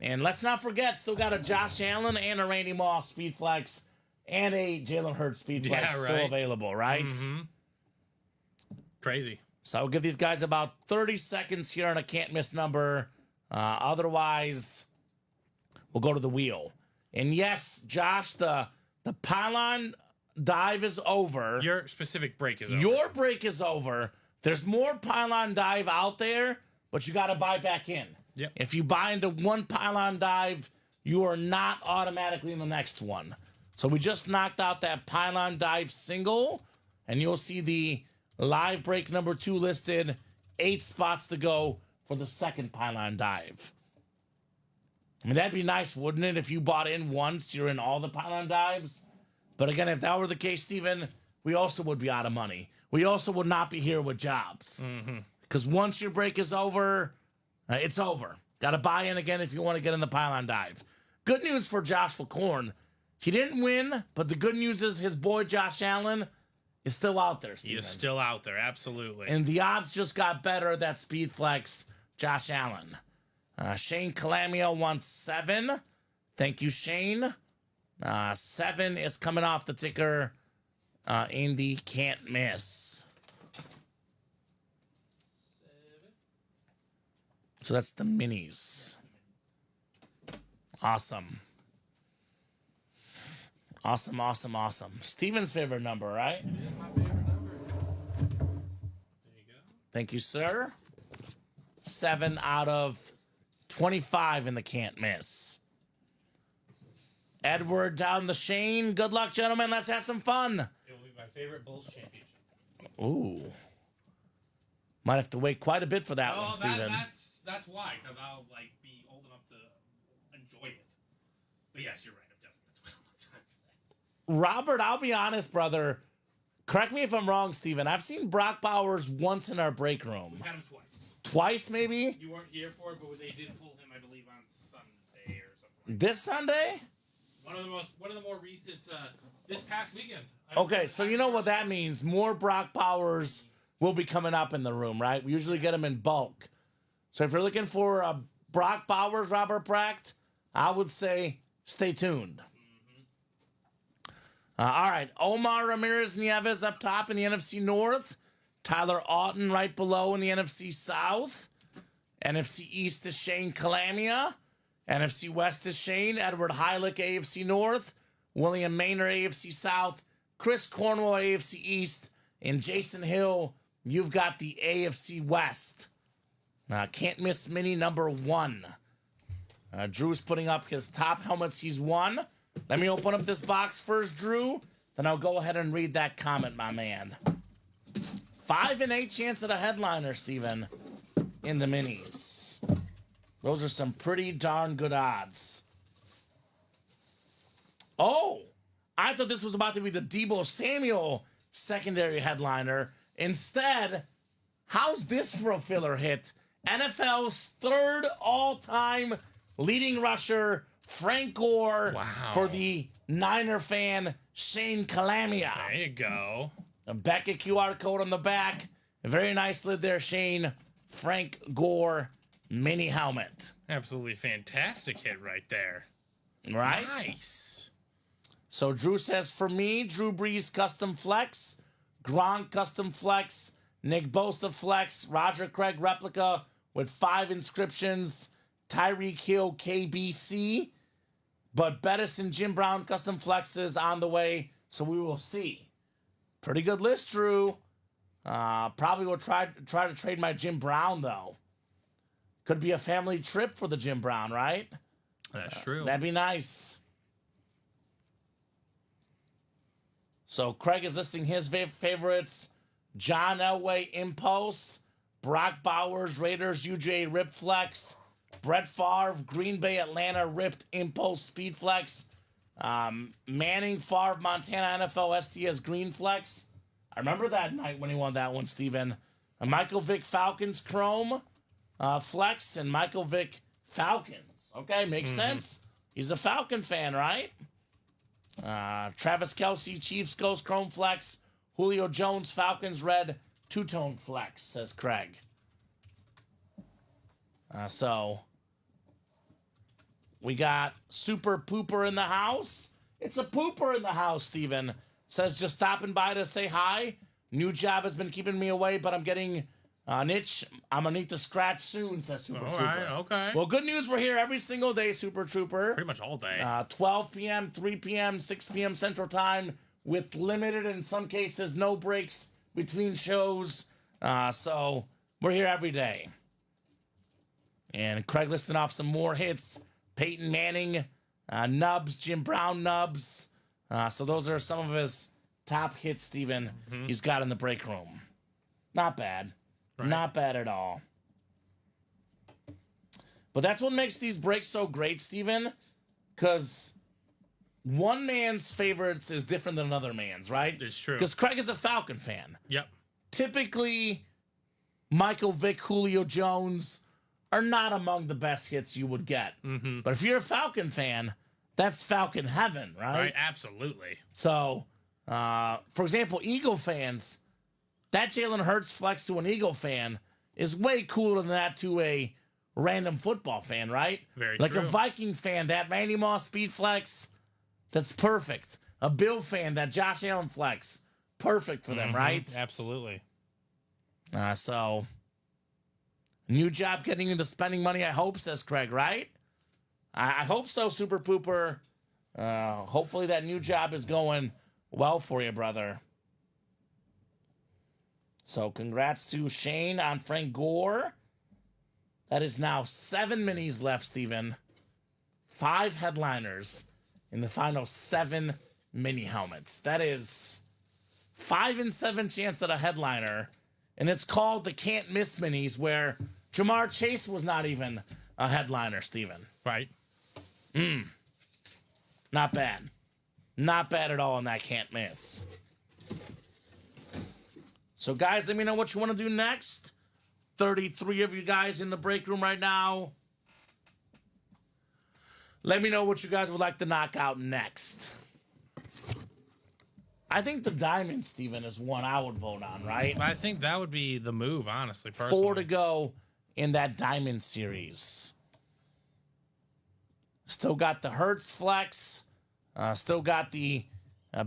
B: And let's not forget, still got a Josh Allen and a Randy Moss Speed Flex and a Jalen Hurts Speed Flex still available, right?
C: Crazy.
B: So I'll give these guys about 30 seconds here on a can't miss number. Otherwise, we'll go to the wheel. And yes, Josh, the pylon dive is over.
C: Your specific break is over.
B: Your break is over. There's more pylon dive out there, but you got to buy back in.
C: Yep.
B: If you buy into one pylon dive, you are not automatically in the next one. So we just knocked out that pylon dive single, and you'll see the live break number 2 listed. 8 spots to go for the second pylon dive. I mean, that'd be nice, wouldn't it? If you bought in once, you're in all the pylon dives. But again, if that were the case, Steven, we also would be out of money. We also would not be here with jobs. Because once your break is over, it's over. Got to buy in again if you want to get in the pylon dive. Good news for Joshua Korn. He didn't win, but the good news is his boy Josh Allen is still out there, Steven.
C: He is still out there, absolutely.
B: And the odds just got better. That Speed Flex, Josh Allen. Shane Calamio wants 7. Thank you, Shane. 7 is coming off the ticker. Indy can't miss. So that's the minis. Awesome. Awesome. Steven's favorite number, right?
C: It is my favorite number. There you go.
B: Thank you, sir. 7 out of 25 in the can't miss. Edward down the Shane. Good luck, gentlemen. Let's have some fun.
C: It will be my favorite Bulls championship.
B: Ooh. Might have to wait quite a bit for that one, Steven.
C: That's why, because I'll be old enough to enjoy it. But yes, you're right. I'm definitely going to wait a long time for that.
B: Robert, I'll be honest, brother. Correct me if I'm wrong, Steven. I've seen Brock Bowers once in our break room.
C: We had him twice.
B: Twice, maybe?
C: You weren't here for it, but they did pull him, I believe, on Sunday or something.
B: This Sunday?
C: One of the more recent, this past weekend.
B: Okay, so you know what that means. More Brock Bowers will be coming up in the room, right? We usually get them in bulk. So if you're looking for a Brock Bowers, Robert Pracht, I would say stay tuned. All right, Omar Ramirez Nieves up top in the NFC North. Tyler Auten right below in the NFC South. NFC East is Shane Calamia. NFC West is Shane. Edward Heilich, AFC North. William Maynard, AFC South. Chris Cornwell, AFC East. And Jason Hill, you've got the AFC West. Can't miss mini number 1. Drew's putting up his top helmets he's won. Let me open up this box first, Drew. Then I'll go ahead and read that comment, my man. 5 and 8 chance at a headliner, Steven, in the minis. Those are some pretty darn good odds. Oh, I thought this was about to be the Deebo Samuel secondary headliner. Instead, how's this for a filler hit? NFL's 3rd all-time leading rusher, Frank Gore, for the Niner fan, Shane Calamia.
C: There you go.
B: A Beckett QR code on the back. A very nice lid there, Shane. Frank Gore mini helmet.
C: Absolutely fantastic hit right there.
B: Right?
C: Nice.
B: So Drew says, for me, Drew Brees custom flex, Gronk custom flex, Nick Bosa flex, Roger Craig replica with 5 inscriptions, Tyreek Hill KBC, but Bettis and Jim Brown custom flexes on the way, so we will see. Pretty good list, Drew. Probably will try to trade my Jim Brown, though. Could be a family trip for the Jim Brown, right?
C: That's true.
B: That'd be nice. So Craig is listing his favorites. John Elway Impulse, Brock Bowers Raiders UJ Rip Flex, Brett Favre Green Bay Atlanta Ripped Impulse Speed Flex, Manning Favre Montana NFL STS Green Flex. I remember that night when he won that one, Steven. Michael Vick Falcons Chrome Flex and Michael Vick Falcons. Okay, makes sense. He's a Falcon fan, right? Travis Kelce Chiefs Ghost Chrome Flex, Julio Jones Falcons Red Two-Tone Flex, says Craig. So we got Super Pooper in the house. It's a pooper in the house, Steven. Says just stopping by to say hi. New job has been keeping me away, but I'm getting an itch. I'm going to need to scratch soon, says Super Trooper.
C: All right, okay.
B: Well, good news. We're here every single day, Super Trooper.
C: Pretty much all day.
B: 12 p.m., 3 p.m., 6 p.m. Central Time with limited, in some cases, no breaks between shows. So we're here every day. And Craig listing off some more hits. Peyton Manning, nubs, Jim Brown nubs. So those are some of his top hits, Steven, he's got in the break room. Not bad. Right. Not bad at all. But that's what makes these breaks so great, Steven, because one man's favorites is different than another man's, right?
C: It's true.
B: Because Craig is a Falcon fan.
C: Yep.
B: Typically, Michael Vick, Julio Jones are not among the best hits you would get. But if you're a Falcon fan, that's Falcon heaven, right?
C: Right, absolutely.
B: So, for example, Eagle fans, that Jalen Hurts flex to an Eagle fan is way cooler than that to a random football fan, right?
C: Very
B: like
C: true.
B: A Viking fan, that Randy Moss speed flex, that's perfect. A Bill fan, that Josh Allen flex, perfect for them, right?
C: Absolutely.
B: So, new job getting into spending money, I hope, says Craig, right? I hope so, Super Pooper. Hopefully that new job is going well for you, brother. So congrats to Shane on Frank Gore. That is now 7 minis left, Steven. 5 headliners in the final 7 mini helmets. That is 5 and 7 chance at a headliner. And it's called the Can't Miss Minis, where Jamar Chase was not even a headliner, Steven.
C: Right.
B: Not bad. Not bad at all, and that can't miss. So, guys, let me know what you want to do next. 33 of you guys in the break room right now. Let me know what you guys would like to knock out next. I think the diamond, Steven, is one I would vote on, right?
C: I think that would be the move, honestly, personally.
B: 4 to go in that diamond series. Still got the Hertz flex. Still got the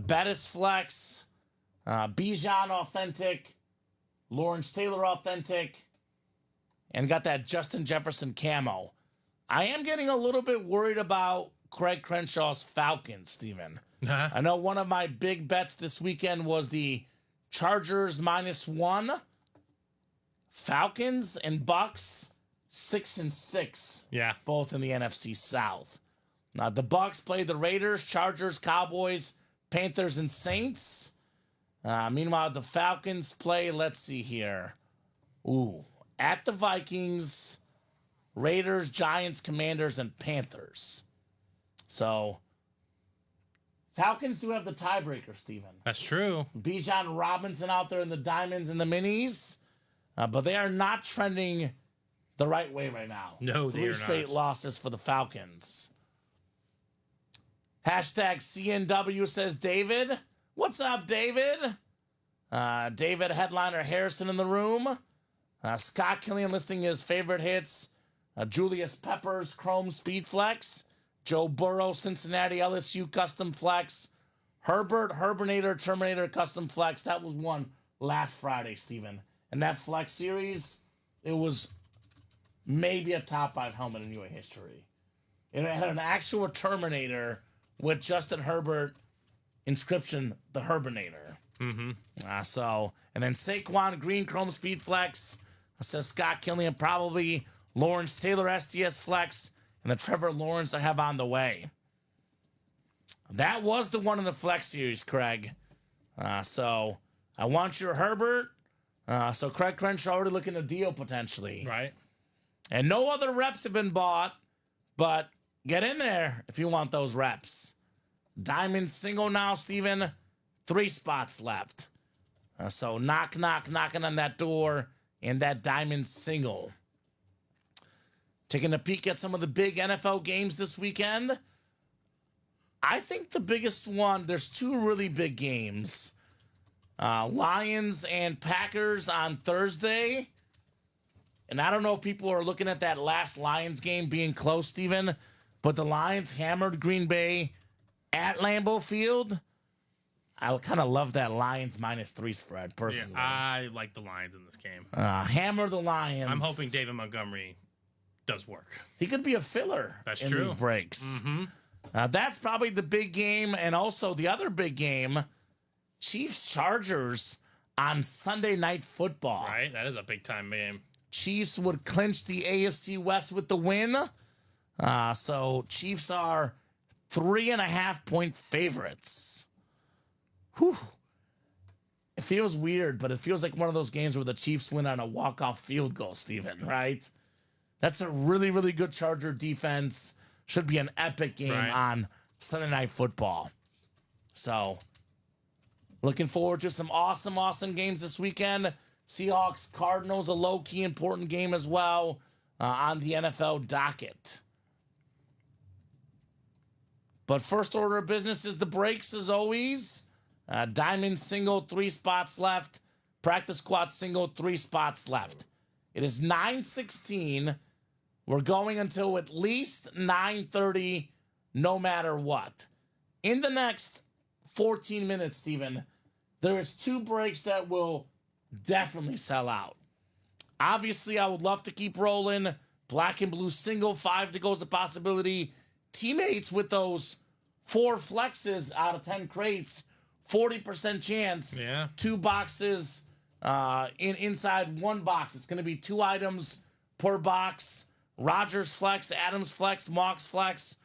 B: Bettis flex. Bijan authentic. Lawrence Taylor authentic. And got that Justin Jefferson camo. I am getting a little bit worried about Craig Crenshaw's Falcons, Steven. I know one of my big bets this weekend was the Chargers -1. Falcons and Bucks 6-6.
C: Yeah.
B: Both in the NFC South. Now the Bucks play the Raiders, Chargers, Cowboys, Panthers, and Saints. Meanwhile, the Falcons play, let's see here. At the Vikings, Raiders, Giants, Commanders, and Panthers. So, Falcons do have the tiebreaker, Steven.
C: That's true.
B: Bijan Robinson out there in the diamonds and the minis. But they are not trending the right way right now.
C: No, they are not.
B: 3 straight losses for the Falcons. Hashtag CNW says David. What's up, David? David Headliner Harrison in the room. Scott Killian listing his favorite hits. Julius Peppers, Chrome Speed Flex. Joe Burrow, Cincinnati LSU Custom Flex. Herbert, Herbinator, Terminator Custom Flex. That was one last Friday, Steven. And that Flex series, it was maybe a top 5 helmet in UA history. It had an actual Terminator with Justin Herbert inscription, the Herbinator.
C: Mm-hmm.
B: And then Saquon Green Chrome Speed Flex. Says Scott Killian, probably Lawrence Taylor STS Flex, and the Trevor Lawrence I have on the way. That was the one in the Flex series, Craig. So I want your Herbert. So Craig Crenshaw already looking to deal potentially.
C: Right.
B: And no other reps have been bought, but get in there if you want those reps. Diamond single now, Steven. 3 spots left. So knocking on that door in that diamond single. Taking a peek at some of the big NFL games this weekend. I think the biggest one, there's 2 really big games. Lions and Packers on Thursday. And I don't know if people are looking at that last Lions game being close, Steven, but the Lions hammered Green Bay at Lambeau Field. I kind of love that Lions -3 spread, personally.
C: Yeah, I like the Lions in this game.
B: Hammer the Lions.
C: I'm hoping David Montgomery does work.
B: He could be a filler
C: That's
B: in
C: true.
B: these breaks.
C: Mm-hmm.
B: That's probably the big game, and also the other big game, Chiefs-Chargers on Sunday Night Football.
C: Right, that is a big-time game.
B: Chiefs would clinch the AFC West with the win. So Chiefs are 3.5-point favorites. Whew. It feels weird, but it feels like one of those games where the Chiefs win on a walk-off field goal, Steven, right? That's a really, really good Charger defense. Should be an epic game on Sunday Night Football. So, looking forward to some awesome games this weekend. Seahawks, Cardinals, a low-key important game as well on the NFL docket. But first order of business is the breaks, as always. Diamond single, 3 spots left. Practice squad single, 3 spots left. It is 9:16. We're going until at least 9:30, no matter what. In the next 14 minutes, Steven, there is 2 breaks that will definitely sell out. Obviously, I would love to keep rolling. Black and blue single, 5 to go is a possibility. Teammates with those 4 flexes out of 10 crates, 40% chance.
C: Yeah.
B: 2 boxes inside 1 box. It's going to be 2 items per box. Rogers flex, Adams flex, Mox flex,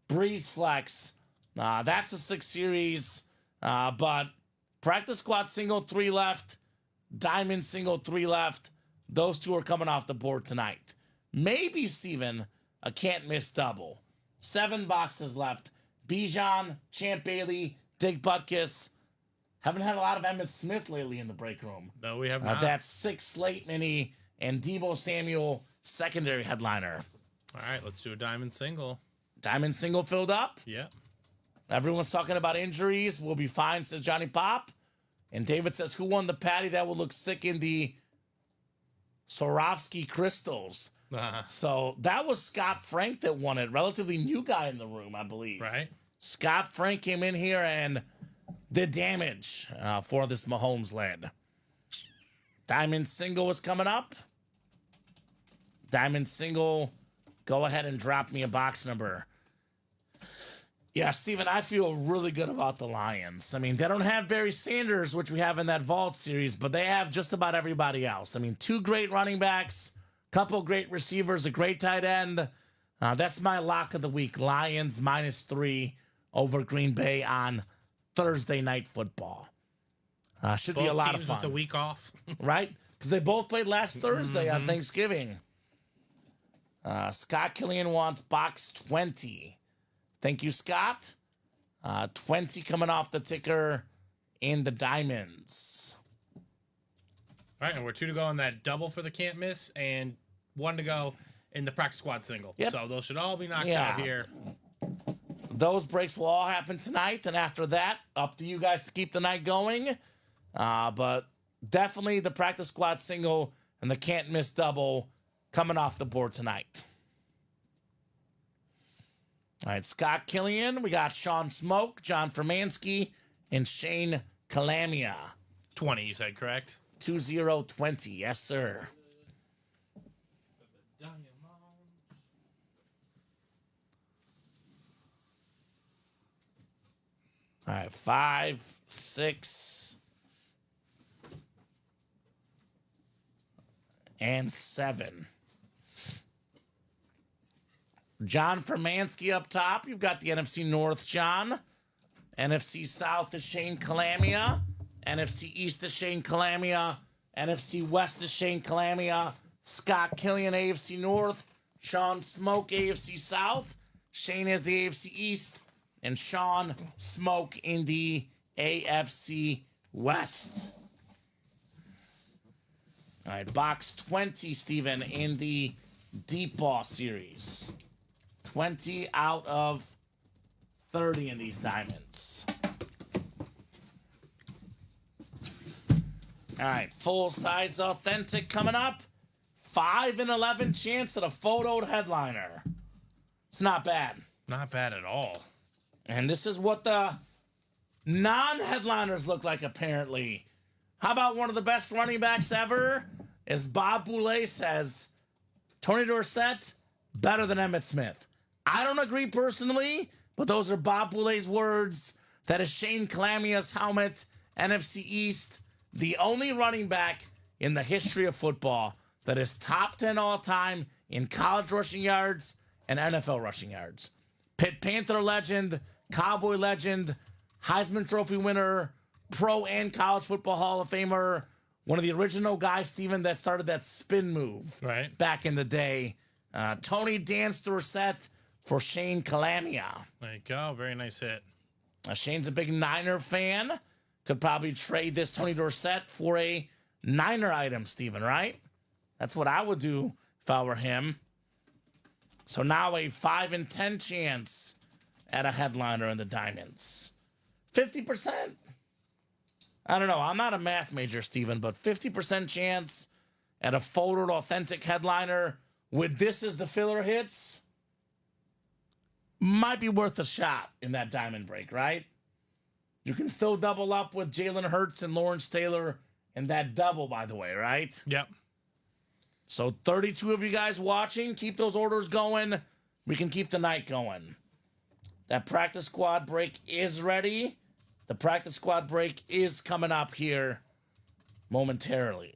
B: Breeze flex. That's a 6 series. But practice squad single, 3 left. Diamond single, 3 left. Those 2 are coming off the board tonight. Maybe, Steven, a can't miss double. 7 boxes left. Bijan, Champ Bailey, Dick Butkus. Haven't had a lot of Emmitt Smith lately in the break room.
C: No, we have not.
B: That's 6 Slate Mini and Debo Samuel secondary headliner.
C: All right, let's do a diamond single.
B: Diamond single filled up.
C: Yep.
B: Everyone's talking about injuries. We'll be fine, says Johnny Pop. And David says, who won the patty? That will look sick in the Swarovski crystals. So that was Scott Frank that won it. Relatively new guy in the room, I believe.
C: Right.
B: Scott Frank came in here and did damage for this Mahomes led. Diamond single is coming up. Diamond single, go ahead and drop me a box number. Yeah, Steven, I feel really good about the Lions. I mean, they don't have Barry Sanders, which we have in that Vault series, but they have just about everybody else. I mean, 2 great running backs, couple great receivers, a great tight end. That's my lock of the week. Lions -3 over Green Bay on Thursday Night Football. Should be a lot of fun.
C: With the week off.
B: Right? Because they both played last Thursday on Thanksgiving. Scott Killian wants box 20. Thank you, Scott. 20 coming off the ticker in the diamonds.
C: All right, and we're 2 to go on that double for the can't miss, and 1 to go in the practice squad single.
B: Yep.
C: So those should all be knocked out here.
B: Those breaks will all happen tonight, and after that, up to you guys to keep the night going. But definitely the practice squad single and the can't miss double coming off the board tonight. All right, Scott Killian. We got Sean Smoke, John Fermansky, and Shane Calamia.
C: 20, you said, correct?
B: 2020. Yes, sir. All right, 5, 6, and 7. John Fermansky up top. You've got the NFC North, John. NFC South is Shane Calamia. NFC East is Shane Calamia. NFC West is Shane Calamia. Scott Killian, AFC North. Sean Smoke, AFC South. Shane is the AFC East. And Sean Smoke in the AFC West. All right, box 20, Steven, in the Deep Ball series. 20 out of 30 in these diamonds. All right, full-size authentic coming up. 5 and 11 chance at a photoed headliner. It's not bad.
C: Not bad at all.
B: And this is what the non-headliners look like, apparently. How about one of the best running backs ever? As Bob Boulay says, Tony Dorsett, better than Emmitt Smith. I don't agree personally, but those are Bob Boulay's words. That is Shane Calamia's helmet, NFC East. The only running back in the history of football that is top 10 all-time in college rushing yards and NFL rushing yards. Pitt Panther legend, Cowboy legend, Heisman Trophy winner, pro and college football Hall of Famer, one of the original guys, Steven, that started that spin move back in the day. Tony Dan Dorsett for Shane Calamia.
C: There you go. Very nice hit.
B: Shane's a big Niner fan. Could probably trade this Tony Dorsett for a Niner item, Steven, right? That's what I would do if I were him. So now a 5 and 10 chance at a headliner in the diamonds. 50%. I don't know. I'm not a math major, Steven, but 50% chance at a folded authentic headliner with this as the filler hits might be worth a shot in that diamond break, right? You can still double up with Jalen Hurts and Lawrence Taylor and that double, by the way, right?
C: Yep.
B: So 32 of you guys watching, keep those orders going. We can keep the night going. That practice squad break is ready. The practice squad break is coming up here momentarily.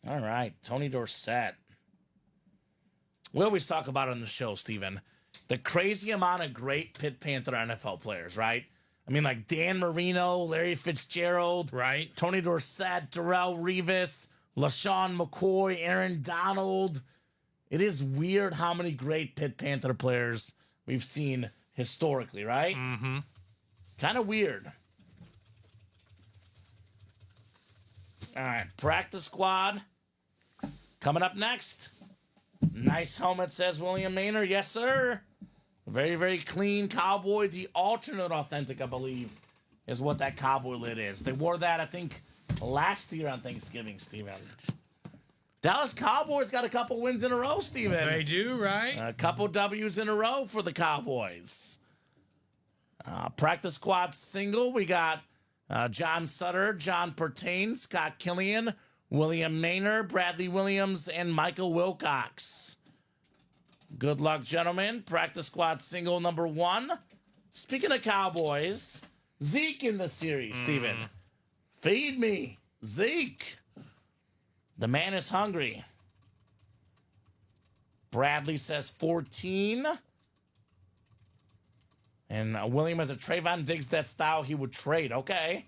B: All right, Tony Dorsett. We always talk about it on the show, Steven. The crazy amount of great Pitt Panther NFL players, right? I mean, like Dan Marino, Larry Fitzgerald,
C: right?
B: Tony Dorsett, Darrelle Revis, LaShawn McCoy, Aaron Donald. it is weird how many great Pitt Panther players we've seen historically, right?
C: Mm-hmm.
B: Kind of weird. All right, practice squad. Coming up next. Nice helmet, says William Maynard. Yes, sir. Very, very clean Cowboy. The alternate authentic, I believe, is what that Cowboy lid is. They wore that, I think, last year on Thanksgiving, Steven. Dallas Cowboys got a couple wins in a row, Steven.
C: They do, right?
B: A couple W's in a row for the Cowboys. Practice squad single. We got John Sutter, John Pertain, Scott Killian, William Maynard, Bradley Williams, and Michael Wilcox. Good luck, gentlemen. Practice squad single number 1. Speaking of Cowboys, Zeke in the series, Steven. Feed me, Zeke. The man is hungry. Bradley says 14. And William has a Trayvon Diggs that style he would trade. Okay.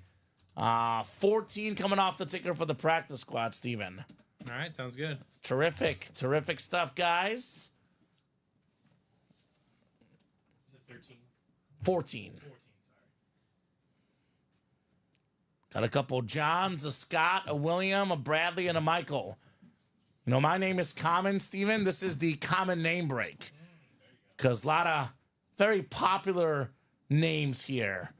B: 14 coming off the ticker for the practice squad, Steven.
C: All right, sounds good.
B: Terrific. Terrific stuff, guys.
C: Is it 13?
B: 14.
C: 14, sorry.
B: Got a couple Johns, a Scott, a William, a Bradley, and a Michael. You know, my name is Kamen, Steven. This is the common name break. Because a lot of very popular names here.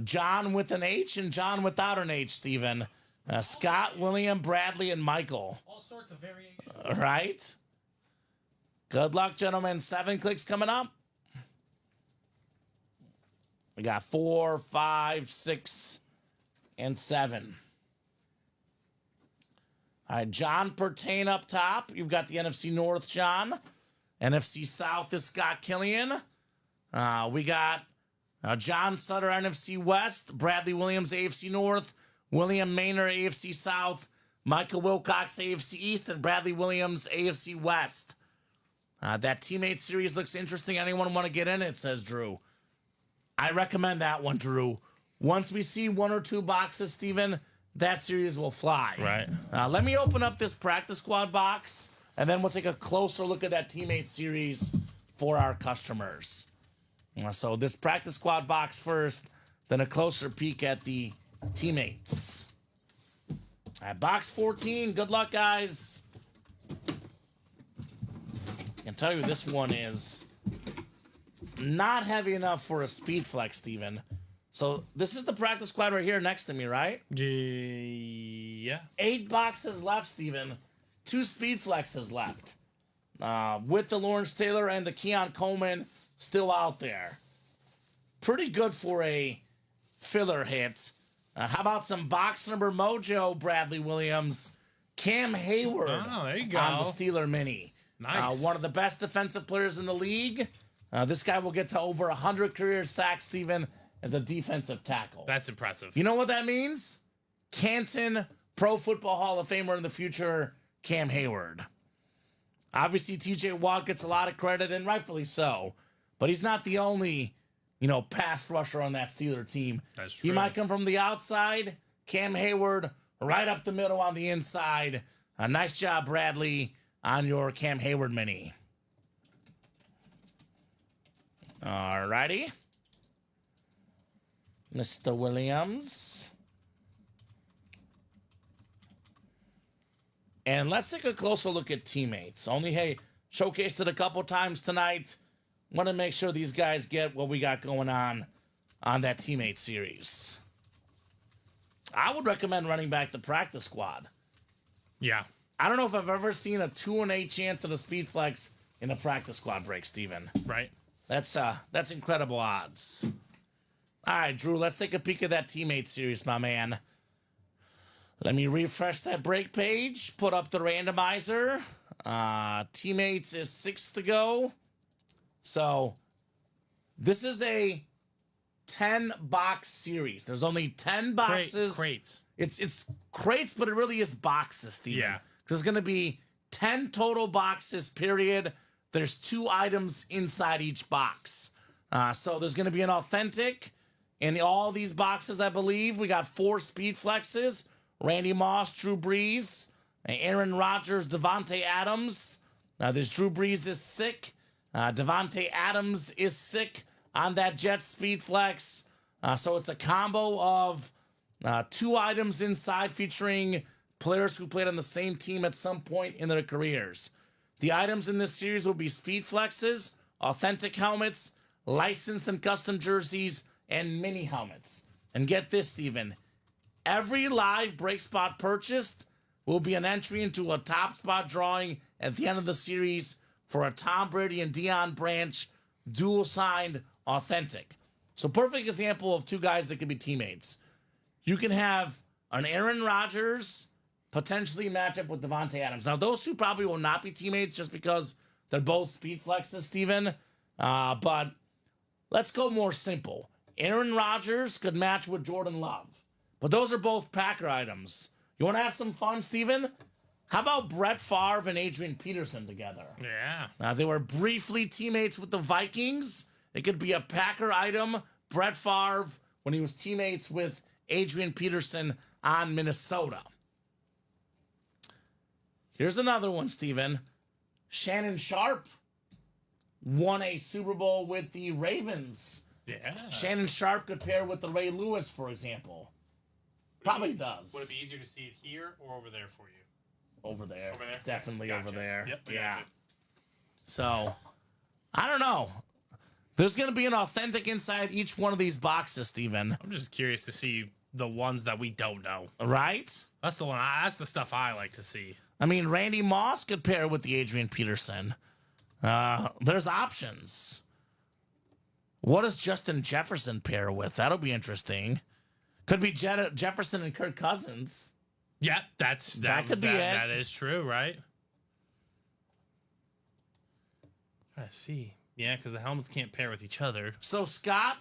B: John with an H and John without an H, Steven. Scott, William, Bradley, and Michael.
C: All sorts of variations.
B: All right. Good luck, gentlemen. 7 clicks coming up. We got 4, 5, 6, and 7. All right, John Pertain up top. You've got the NFC North, John. NFC South is Scott Killian. We got John Sutter, NFC West. Bradley Williams, AFC North. William Maynard, AFC South. Michael Wilcox, AFC East. And Bradley Williams, AFC West. That teammate series looks interesting. Anyone want to get in it, says Drew. I recommend that one, Drew. Once we see 1 or 2 boxes, Steven, that series will fly.
C: Right.
B: Let me open up this practice squad box, and then we'll take a closer look at that teammate series for our customers. So this practice squad box first, then a closer peek at the teammates. At box 14, good luck, guys. I can tell you this one is not heavy enough for a speed flex, Steven. So this is the practice squad right here next to me, right?
C: Yeah.
B: 8 boxes left, Steven. 2 speed flexes left. With the Lawrence Taylor and the Keon Coleman still out there. Pretty good for a filler hit. How about some box number mojo, Bradley Williams? Cam Hayward
C: there you go.
B: on the Steeler Mini.
C: Nice.
B: One of the best defensive players in the league. This guy will get to over 100 career sacks, Steven, as a defensive tackle.
C: That's impressive.
B: You know what that means? Canton Pro Football Hall of Famer in the future, Cam Hayward. Obviously, TJ Watt gets a lot of credit, and rightfully so. But he's not the only, pass rusher on that Steeler team.
C: That's true.
B: He might come from the outside. Cam Hayward right up the middle on the inside. Nice job, Bradley, on your Cam Hayward mini. All righty. Mr. Williams. And let's take a closer look at teammates. Only, showcased it a couple times tonight. Want to make sure these guys get what we got going on that teammate series. I would recommend running back the practice squad.
C: Yeah.
B: I don't know if I've ever seen a 2 in 8 chance of a speed flex in a practice squad break, Steven.
C: Right.
B: That's incredible odds. All right, Drew, let's take a peek at that teammate series, my man. Let me refresh that break page, put up the randomizer. Teammates is 6 to go. So this is a 10-box series. There's only 10 boxes.
C: Crates.
B: It's crates, but it really is boxes, Steven.
C: Yeah.
B: Because there's going to be 10 total boxes, period. There's 2 items inside each box. So there's going to be an authentic in all these boxes, I believe. We got 4 speed flexes. Randy Moss, Drew Brees, Aaron Rodgers, Devontae Adams, Now, this Drew Brees is sick. Devontae Adams is sick on that Jet Speed Flex. So it's a combo of 2 items inside featuring players who played on the same team at some point in their careers. The items in this series will be Speed Flexes, authentic helmets, licensed and custom jerseys, and mini helmets. And get this, Steven. Every live break spot purchased will be an entry into a top spot drawing at the end of the series for a Tom Brady and Deion Branch dual signed authentic. So perfect example of 2 guys that could be teammates. You can have an Aaron Rodgers potentially match up with Devontae Adams. Now, those 2 probably will not be teammates just because they're both speed flexes, Steven. But let's go more simple. Aaron Rodgers could match with Jordan Love. But those are both Packer items. You want to have some fun, Steven? How about Brett Favre and Adrian Peterson together?
C: Yeah.
B: They were briefly teammates with the Vikings. It could be a Packer item. Brett Favre when he was teammates with Adrian Peterson on Minnesota. Here's another one, Steven. Shannon Sharp won a Super Bowl with the Ravens.
C: Yeah.
B: Shannon Sharp could pair with the Ray Lewis, for example. Probably does.
C: Would it be easier to see it here or over there for you?
B: Over there.
C: Over there?
B: Definitely
C: Gotcha.
B: over there.
C: Yep.
B: Yeah.
C: Gotcha.
B: So, I don't know. There's going to be an authentic inside each one of these boxes, Steven.
C: I'm just curious to see the ones that we don't know.
B: Right?
C: That's the one. That's the stuff I like to see.
B: I mean, Randy Moss could pair with the Adrian Peterson. There's options. What does Justin Jefferson pair with? That'll be interesting. Could be Jefferson and Kirk Cousins.
C: Yeah, that
B: could be it.
C: That is true, right? I see. Yeah, because the helmets can't pair with each other.
B: So, Scott,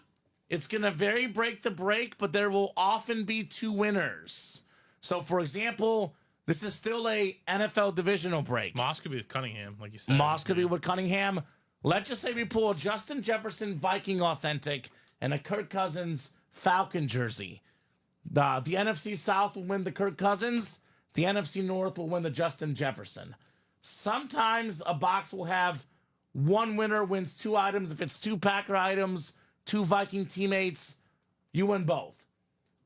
B: it's going to vary break to break, but there will often be 2 winners. So, for example, this is still a NFL divisional break.
C: Moss could be with Cunningham, like you said.
B: Moss could be with Cunningham. Let's just say we pull a Justin Jefferson Viking authentic and a Kirk Cousins Falcon jersey. The NFC South will win the Kirk Cousins. The NFC North will win the Justin Jefferson. Sometimes a box will have 1 winner wins 2 items. If it's 2 Packer items, 2 Viking teammates, you win both.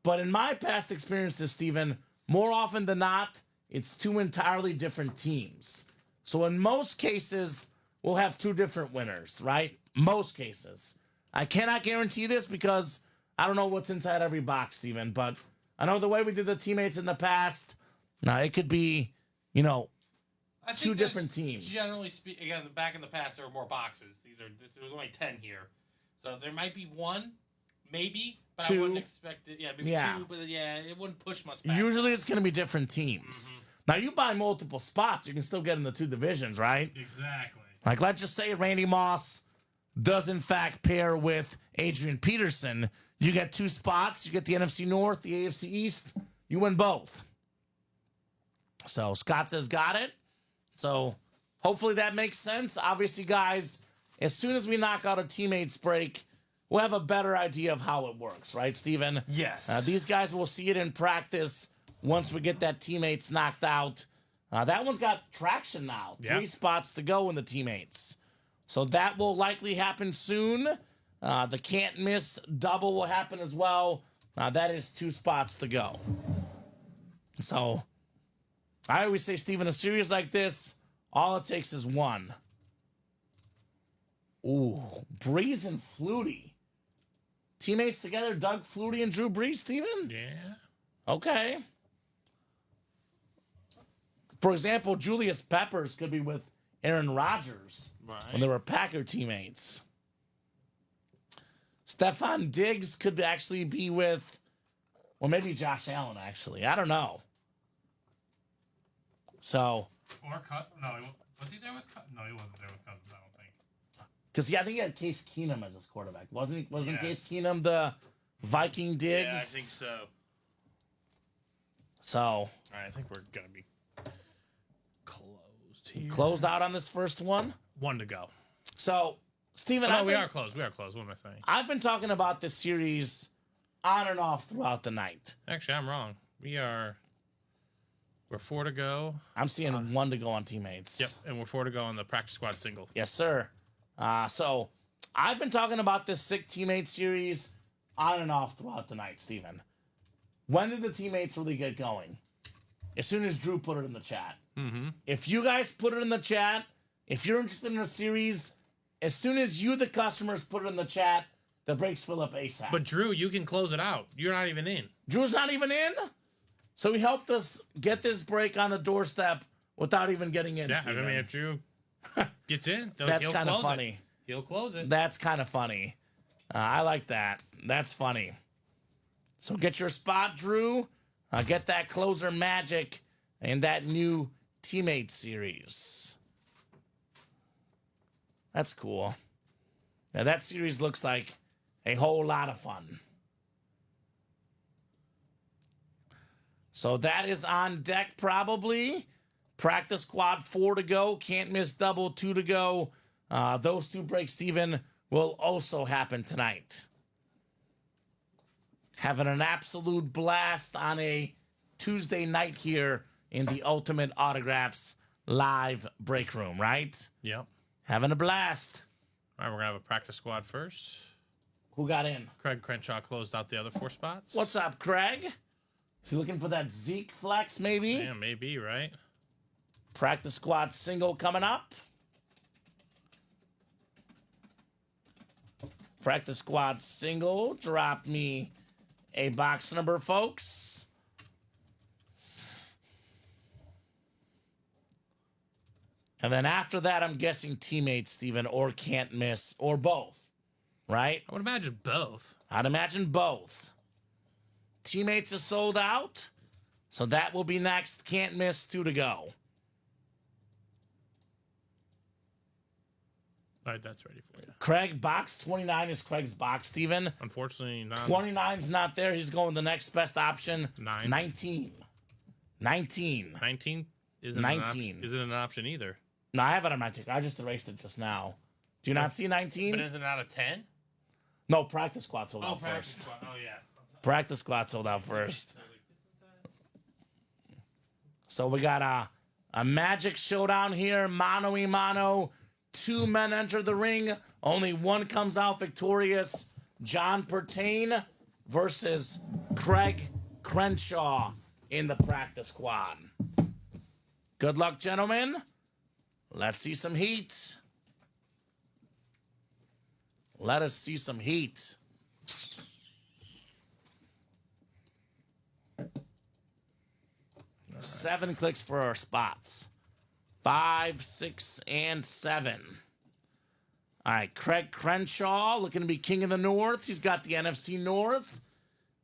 B: But in my past experiences, Steven, more often than not, it's 2 entirely different teams. So in most cases, we'll have 2 different winners, right? Most cases. I cannot guarantee this because I don't know what's inside every box, Steven, but I know the way we did the teammates in the past, now it could be, I 2 different teams.
C: Generally speaking, again, back in the past, there were more boxes. There was only 10 here. So there might be 1, maybe, but
B: 2.
C: I wouldn't expect it. Yeah, maybe 2, but it wouldn't push much back.
B: Usually it's going to be different teams. Now, you buy multiple spots, you can still get in the 2 divisions, right?
C: Exactly.
B: Like, let's just say Randy Moss does, in fact, pair with Adrian Peterson. You get 2 spots. You get the NFC North, the AFC East. You win both. So, Scott says got it. So, hopefully that makes sense. Obviously, guys, as soon as we knock out a teammates break, we'll have a better idea of how it works, right, Steven?
C: Yes.
B: These guys will see it in practice once we get that teammates knocked out. That one's got traction now. 3 spots to go in the teammates. So that will likely happen soon. The can't miss double will happen as well. That is 2 spots to go. So I always say, Steven, a series like this, all it takes is 1. Ooh, Breeze and Flutie. Teammates together, Doug Flutie and Drew Brees, Steven?
C: Yeah.
B: Okay. For example, Julius Peppers could be with Aaron Rodgers when they were Packer teammates. Stephon Diggs could actually be with, well, maybe Josh Allen, actually. I don't know. So.
C: Or no, was he there with? No, he wasn't there with Cousins. I don't think.
B: Because I think he had Case Keenum as his quarterback, wasn't Case Keenum the Viking Diggs?
C: Yeah, I think so.
B: So.
C: All right, I think we're gonna be closed here.
B: Closed out on this first one.
C: 1 to go.
B: So, Steven,
C: we are closed. We are closed. What am I saying?
B: I've been talking about this series on and off throughout the night.
C: Actually, I'm wrong. We are We're 4 to go.
B: I'm seeing 1 to go on teammates.
C: Yep, and we're 4 to go on the practice squad single.
B: Yes, sir. So I've been talking about this sick teammate series on and off throughout the night, Steven. When did the teammates really get going? As soon as Drew put it in the chat.
C: Mm-hmm.
B: If you guys put it in the chat, if you're interested in a series, as soon as you, the customers, put it in the chat, the breaks fill up ASAP.
C: But Drew, you can close it out. You're not even in.
B: Drew's not even in? So he helped us get this break on the doorstep without even getting in,
C: Yeah,
B: Steven.
C: I mean, if Drew gets in,
B: That's
C: he'll
B: kind of
C: close
B: funny.
C: it. He'll close it.
B: That's kind of funny. I like that. That's funny. So get your spot, Drew. Get that closer magic in that new teammate series. That's cool. Now that series looks like a whole lot of fun. So that is on deck probably. Practice squad 4 to go. Can't miss double 2 to go. Those 2 breaks, Steven, will also happen tonight. Having an absolute blast on a Tuesday night here in the Ultimate Autographs live break room, right?
C: Yep.
B: Having a blast.
C: All right, we're going to have a practice squad first.
B: Who got in?
C: Craig Crenshaw closed out the other 4 spots.
B: What's up, Craig? Is he looking for that Zeke flex, maybe?
C: Yeah, maybe, right?
B: Practice squad single coming up. Practice squad single. Drop me a box number, folks. And then after that, I'm guessing teammates, Steven, or can't miss, or both, right?
C: I would imagine both.
B: I'd imagine both. Teammates is sold out, so that will be next. Can't miss, 2 to go.
C: All right, that's ready for you.
B: Craig, box 29 is Craig's box, Steven.
C: Unfortunately, not.
B: 29's not there. He's going the next best option. 19. 19.
C: 19 isn't
B: 19.
C: Isn't an option either.
B: No, I have it on my ticket. I just erased it just now. Do you not see 19?
C: But isn't it out of 10?
B: No, practice squad sold out
C: practice
B: first.
C: squad. Oh, yeah.
B: Practice squad sold out first. So we got a magic showdown here. Mano y mano. 2 men enter the ring. Only 1 comes out victorious. John Pertain versus Craig Crenshaw in the practice squad. Good luck, gentlemen. Let's see some heat. Let us see some heat. Right. 7 clicks for our spots. 5, 6, and 7. All right, Craig Crenshaw looking to be king of the North. He's got the NFC North.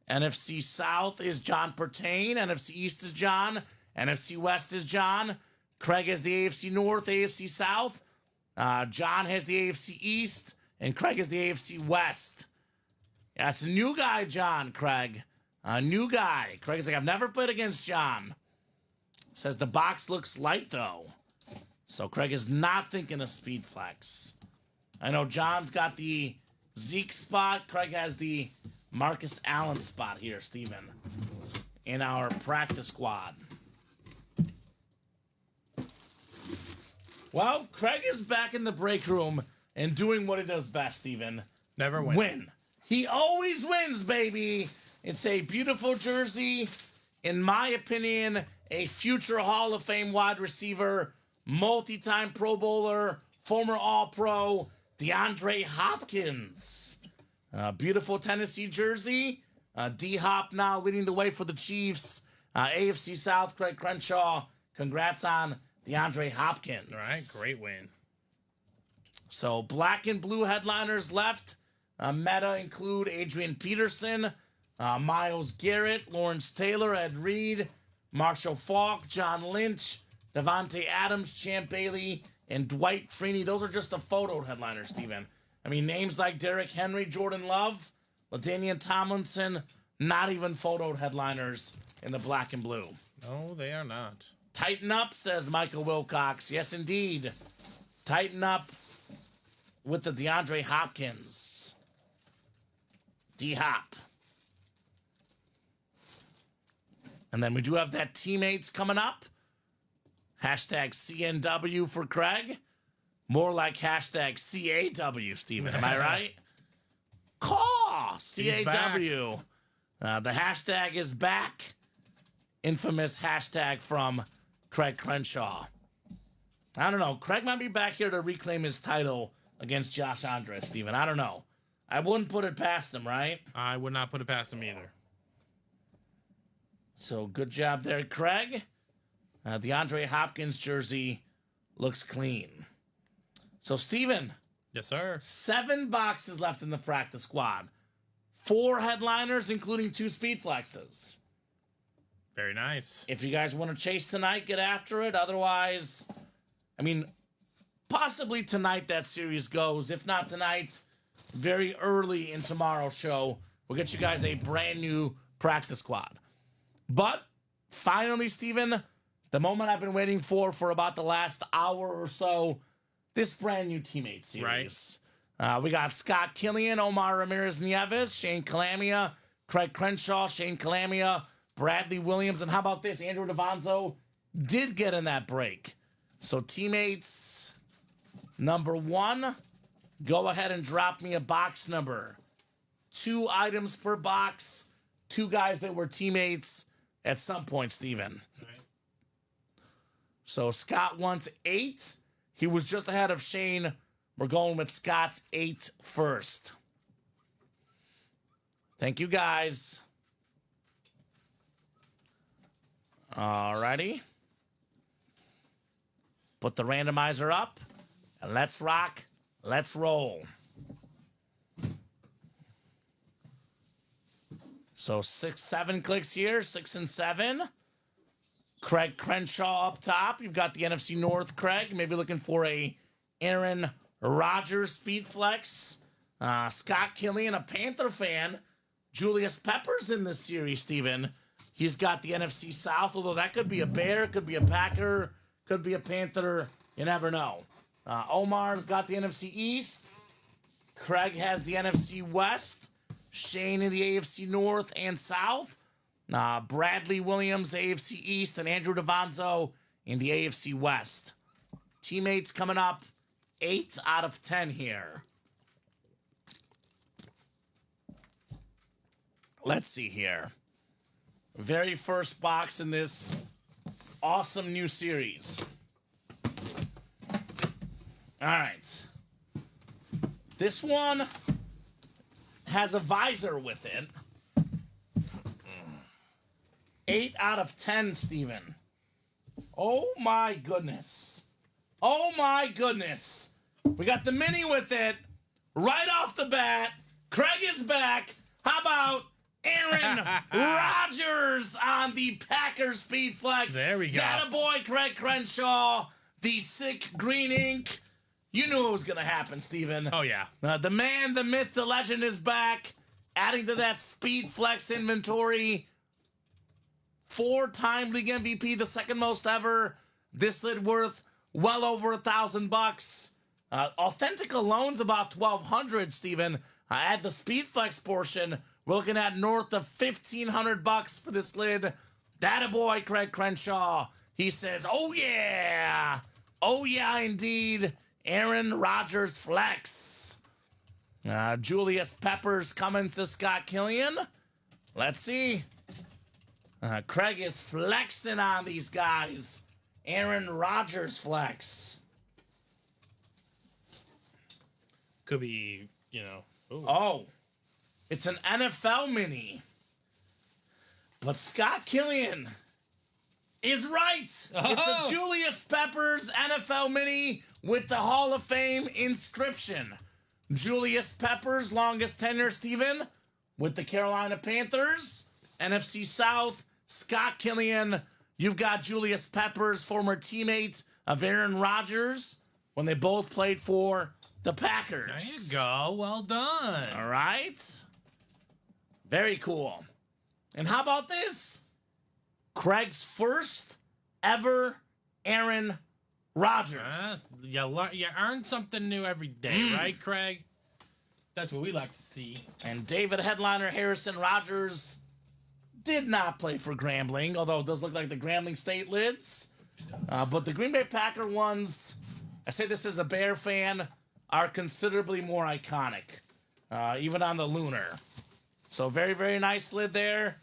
B: NFC South is John Pertain. NFC East is John. NFC West is John. Craig has the AFC North, AFC South. John has the AFC East. And Craig has the AFC West. Yeah, it's a new guy, John, Craig. A new guy. Craig's like, I've never played against John. Says the box looks light, though. So Craig is not thinking of speed flex. I know John's got the Zeke spot. Craig has the Marcus Allen spot here, Steven, in our practice squad. Well, Craig is back in the break room and doing what he does best, Steven.
C: Never win.
B: Win. He always wins, baby. It's a beautiful jersey. In my opinion, a future Hall of Fame wide receiver, multi-time Pro Bowler, former All-Pro, DeAndre Hopkins. Beautiful Tennessee jersey. D-Hop now leading the way for the Chiefs. AFC South, Craig Crenshaw. Congrats on DeAndre Hopkins.
C: All right, great win.
B: So black and blue headliners left. Meta include Adrian Peterson, Myles Garrett, Lawrence Taylor, Ed Reed, Marshall Faulk, John Lynch, Devontae Adams, Champ Bailey, and Dwight Freeney. Those are just the photo headliners, Steven. I mean, names like Derrick Henry, Jordan Love, LaDainian Tomlinson, not even photo headliners in the black and blue.
C: No, they are not.
B: Tighten up, says Michael Wilcox. Yes, indeed. Tighten up with the DeAndre Hopkins. D-Hop. And then we do have that teammates coming up. Hashtag CNW for Craig. More like hashtag CAW, Steven. Am I right? Caw! CAW. The hashtag is back. Infamous hashtag from Craig Crenshaw. I don't know. Craig might be back here to reclaim his title against Josh Andres, Steven. I don't know. I wouldn't put it past him, right?
C: I would not put it past him either.
B: So good job there, Craig. The Andre Hopkins jersey looks clean. So, Steven.
C: Yes, sir.
B: 7 boxes left in the practice squad. 4 headliners, including 2 speed flexes.
C: Very nice.
B: If you guys want to chase tonight, get after it. Otherwise, I mean, possibly tonight that series goes. If not tonight, very early in tomorrow's show, we'll get you guys a brand new practice squad. But finally, Steven, the moment I've been waiting for about the last hour or so, this brand new teammate series. Right. We got Scott Killian, Omar Ramirez-Nieves, Shane Calamia, Craig Crenshaw, Shane Calamia, Bradley Williams, and how about this? Andrew DeVonzo did get in that break. So teammates number 1, go ahead and drop me a box number. 2 items per box, 2 guys that were teammates at some point, Steven.
C: Right.
B: So Scott wants 8. He was just ahead of Shane. We're going with Scott's 8 first. Thank you, guys. Alrighty. Put the randomizer up. And let's rock. Let's roll. So 7 clicks here. 6 and 7. Craig Crenshaw up top. You've got the NFC North, Craig. Maybe looking for a Aaron Rodgers speed flex. Scott Killian, a Panther fan. Julius Peppers in this series, Steven. He's got the NFC South, although that could be a Bear, could be a Packer, could be a Panther. You never know. Omar's got the NFC East. Craig has the NFC West. Shane in the AFC North and South. Bradley Williams, AFC East, and Andrew DeVonzo in the AFC West. Teammates coming up, 8 out of 10 here. Let's see here. Very first box in this awesome new series. All right. This one has a visor with it. 8 out of 10, Steven. Oh, my goodness. Oh, my goodness. We got the mini with it. Right off the bat, Craig is back. How about Aaron Rodgers on the Packers Speed Flex?
C: There we go.
B: That a boy, Craig Crenshaw. The sick green ink. You knew it was going to happen, Steven.
C: Oh, yeah.
B: The man, the myth, the legend is back. Adding to that Speed Flex inventory. 4-time league MVP, the second most ever. This lid worth well over $1,000. Authentic alone's about $1,200, Steven. Add the Speed Flex portion. We're looking at north of $1,500 for this lid. That a boy, Craig Crenshaw. He says, oh yeah. Oh yeah, indeed. Aaron Rodgers flex. Julius Peppers coming to Scott Killian. Let's see. Craig is flexing on these guys. Aaron Rodgers flex.
C: Could be, you know. Ooh.
B: Oh, it's an NFL mini. But Scott Killian is right.
C: Oh.
B: It's a Julius Peppers NFL mini with the Hall of Fame inscription. Julius Peppers, longest tenure, Steven, with the Carolina Panthers. NFC South, Scott Killian. You've got Julius Peppers, former teammate of Aaron Rodgers when they both played for the Packers.
C: There you go. Well done.
B: All right. Very cool. And how about this? Craig's first ever Aaron Rodgers.
C: You earn something new every day, right, Craig? That's what we like to see.
B: And David Headliner Harrison Rodgers did not play for Grambling, although it does look like the Grambling State lids. But the Green Bay Packer ones, I say this as a Bear fan, are considerably more iconic, even on the Lunar. So very, very nice lid there.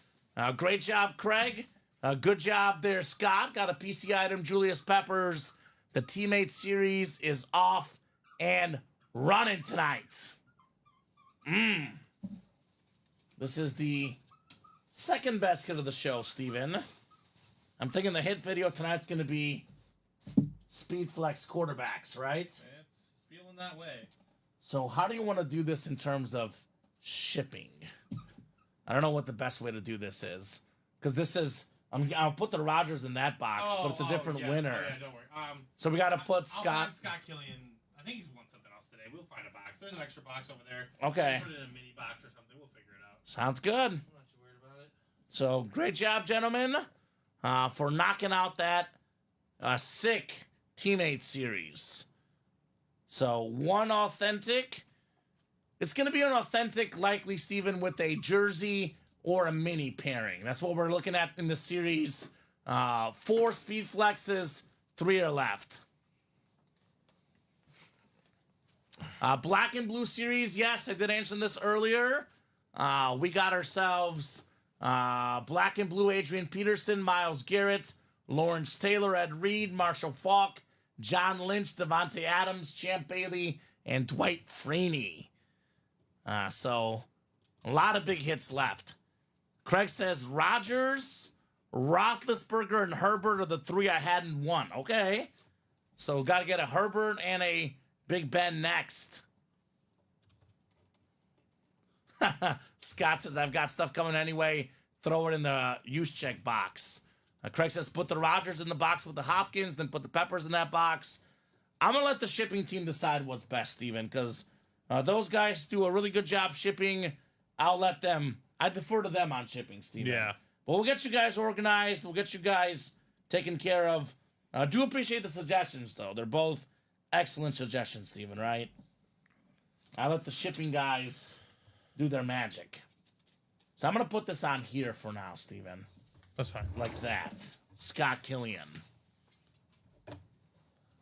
B: Great job, Craig. Good job there, Scott. Got a PC item, Julius Peppers. The Teammate Series is off and running tonight. This is the second best hit of the show, Steven. I'm thinking the hit video tonight's going to be Speed Flex quarterbacks, right?
C: It's feeling that way.
B: So how do you want to do this in terms of shipping? I don't know what the best way to do this is. Because this is... I'll put the Rodgers in that box, but it's a different winner.
C: Oh, yeah, don't worry.
B: So we got to put Scott...
C: I'll find Scott Killian. I think he's won something else today. We'll find a box. There's an extra box over there.
B: Okay.
C: We'll put it in a mini box or something. We'll figure it out.
B: Sounds good.
C: I'm not too worried about it.
B: So great job, gentlemen, for knocking out that sick Teammate Series. So one authentic. It's going to be an authentic, likely, Steven, with a jersey or a mini pairing. That's what we're looking at in the series. 4 Speed Flexes, 3 are left. Black and Blue Series, yes, I did answer this earlier. We got ourselves Black and Blue Adrian Peterson, Myles Garrett, Lawrence Taylor, Ed Reed, Marshall Faulk, John Lynch, Devontae Adams, Champ Bailey, and Dwight Freeney. So a lot of big hits left. Craig says Rodgers, Roethlisberger, and Herbert are the 3 I hadn't won. Okay. So got to get a Herbert and a Big Ben next. Scott says, I've got stuff coming anyway. Throw it in the use check box. Craig says, put the Rodgers in the box with the Hopkins, then put the Peppers in that box. I'm going to let the shipping team decide what's best, Steven, because those guys do a really good job shipping. I defer to them on shipping, Steven.
C: Yeah.
B: But we'll get you guys organized. We'll get you guys taken care of. Do appreciate the suggestions, though. They're both excellent suggestions, Steven, right? I let the shipping guys do their magic. So I'm going to put this on here for now, Steven.
C: That's fine.
B: Like that. Scott Killian.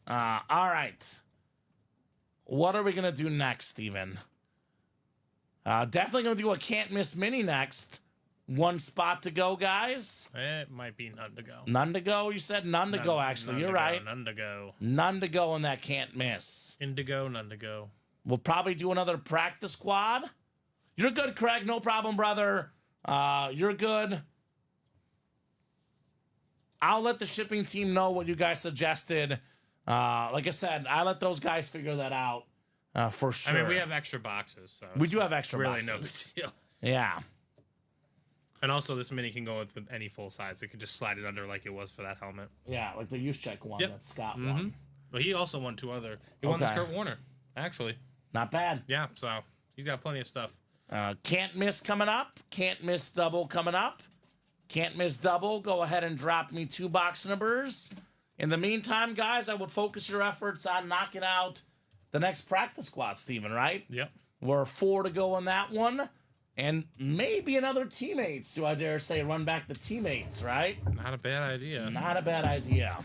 B: All right. What are we going to do next, Steven? Definitely going to do a can't miss mini next. 1 spot to go, guys.
C: It might be none to go.
B: None to go? You said none to go, actually. You're right.
C: None to go.
B: None to go in that can't miss.
C: Indigo, none to go.
B: We'll probably do another practice squad. You're good, Craig. No problem, brother. You're good. I'll let the shipping team know what you guys suggested. Like I said, I let those guys figure that out for sure.
C: I mean, we have extra boxes. So
B: we do have extra
C: really
B: boxes.
C: No big deal.
B: Yeah.
C: And also, this mini can go with any full size. It could just slide it under like it was for that helmet.
B: Yeah, like the use check one that Scott
C: Mm-hmm.
B: won.
C: But he also won 2 other. He won this Kurt Warner, actually.
B: Not bad.
C: Yeah, so he's got plenty of stuff.
B: Can't miss coming up. Can't miss double coming up. Can't miss double. Go ahead and drop me 2 box numbers. In the meantime, guys, I would focus your efforts on knocking out the next practice squad, Steven, right?
C: Yep.
B: We're 4 to go on that one. And maybe another teammates, do I dare say, run back the teammates, right?
C: Not a bad idea.
B: Not a bad idea.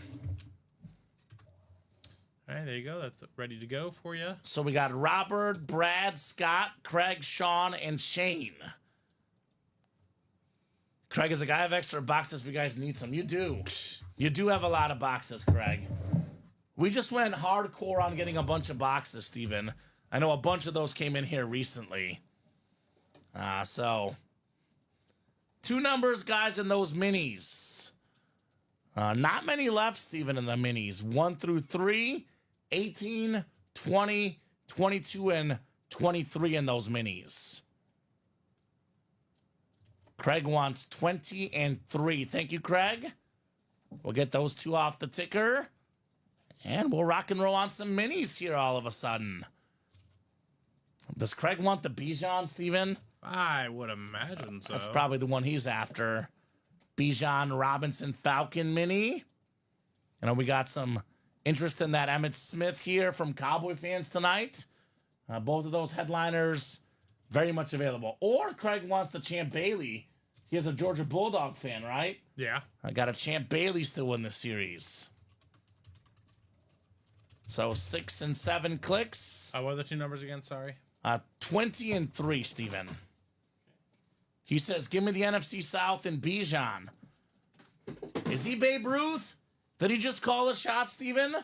C: All right, there you go. That's ready to go for you.
B: So we got Robert, Brad, Scott, Craig, Sean, and Shane. Craig is like, I have extra boxes if you guys need some. You do. You do have a lot of boxes, Craig. We just went hardcore on getting a bunch of boxes, Steven. I know a bunch of those came in here recently. So 2 numbers, guys, in those minis. Not many left, Steven, in the minis. 1 through 3, 18, 20, 22, and 23 in those minis. Craig wants 20 and 3. Thank you, Craig. We'll get those 2 off the ticker. And we'll rock and roll on some minis here all of a sudden. Does Craig want the Bijan, Steven?
C: I would imagine so.
B: That's probably the one he's after. Bijan Robinson Falcon mini. We got some interest in that Emmitt Smith here from Cowboy fans tonight. Both of those headliners very much available. Or Craig wants the Champ Bailey He is a Georgia Bulldog fan, right?
C: Yeah.
B: I got a Champ Bailey still in the series. So 6 and 7 clicks.
C: What are the two numbers again? Sorry.
B: 20 and 3, Steven. He says, give me the NFC South and Bijan. Is he Babe Ruth? Did he just call a shot, Steven?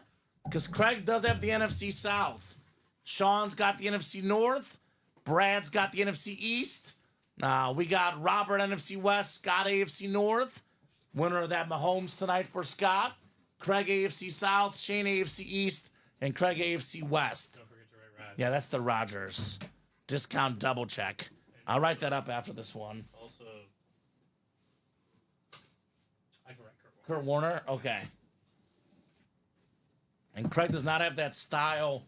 B: Because Craig does have the NFC South. Sean's got the NFC North. Brad's got the NFC East. We got Robert NFC West, Scott AFC North. Winner of that Mahomes tonight for Scott. Craig AFC South, Shane AFC East, and Craig AFC West.
C: Don't forget to write Rad.
B: Yeah, that's the Rogers. Discount double check. I'll write that up after this one.
C: Also, I can write Kurt
B: Kurt Warner? Okay. And Craig does not have that style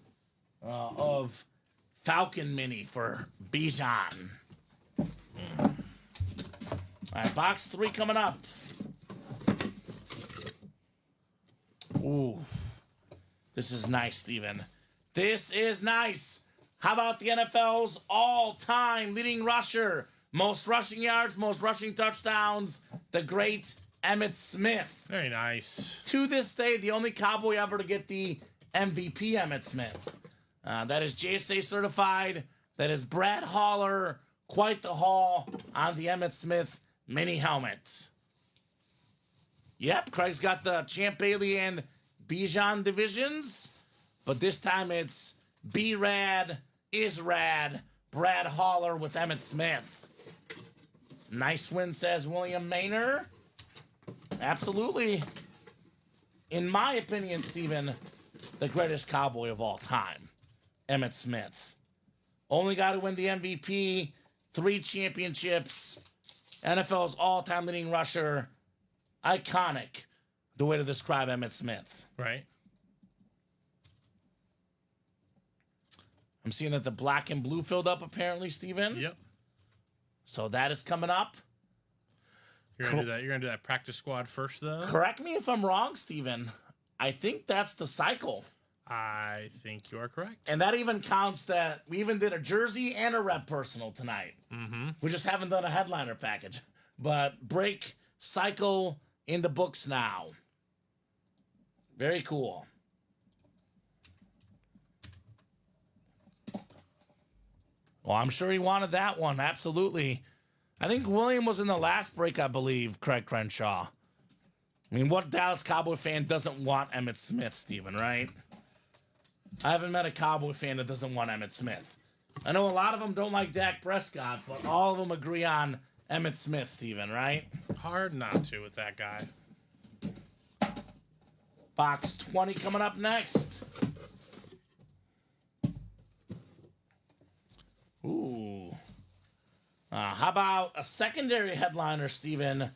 B: of Falcon Mini for Bijan. All right, box 3 coming up. Ooh. This is nice, Steven. This is nice. How about the NFL's all-time leading rusher? Most rushing yards, most rushing touchdowns. The great Emmitt Smith.
C: Very nice.
B: To this day, the only Cowboy ever to get the MVP Emmitt Smith. That is JSA certified. That is Brad Haller. Quite the haul on the Emmitt Smith mini helmet. Yep, Craig's got the Champ Bailey and Bijan divisions. But this time it's B-Rad, Is-Rad, Brad Haller with Emmitt Smith. Nice win, says William Maynor. Absolutely. In my opinion, Steven, the greatest Cowboy of all time, Emmitt Smith. Only got to win the MVP, 3 championships, NFL's all-time leading rusher. Iconic, the way to describe Emmitt Smith.
C: Right.
B: I'm seeing that the black and blue filled up, apparently, Steven.
C: Yep.
B: So that is coming up.
C: You're gonna do that. You're gonna do that practice squad first, though.
B: Correct me if I'm wrong, Steven. I think that's the cycle.
C: I think you are correct.
B: And that even counts that we even did a jersey and a rep personal tonight.
C: Mm-hmm.
B: We just haven't done a headliner package. But break cycle in the books now. Very cool. Well, I'm sure he wanted that one. Absolutely. I think William was in the last break, I believe, Craig Crenshaw. I mean, what Dallas Cowboy fan doesn't want Emmitt Smith, Steven, right? I haven't met a Cowboy fan that doesn't want Emmitt Smith. I know a lot of them don't like Dak Prescott, but all of them agree on Emmitt Smith, Steven, right?
C: Hard not to with that guy.
B: Box 20 coming up next. Ooh. How about a secondary headliner, Steven?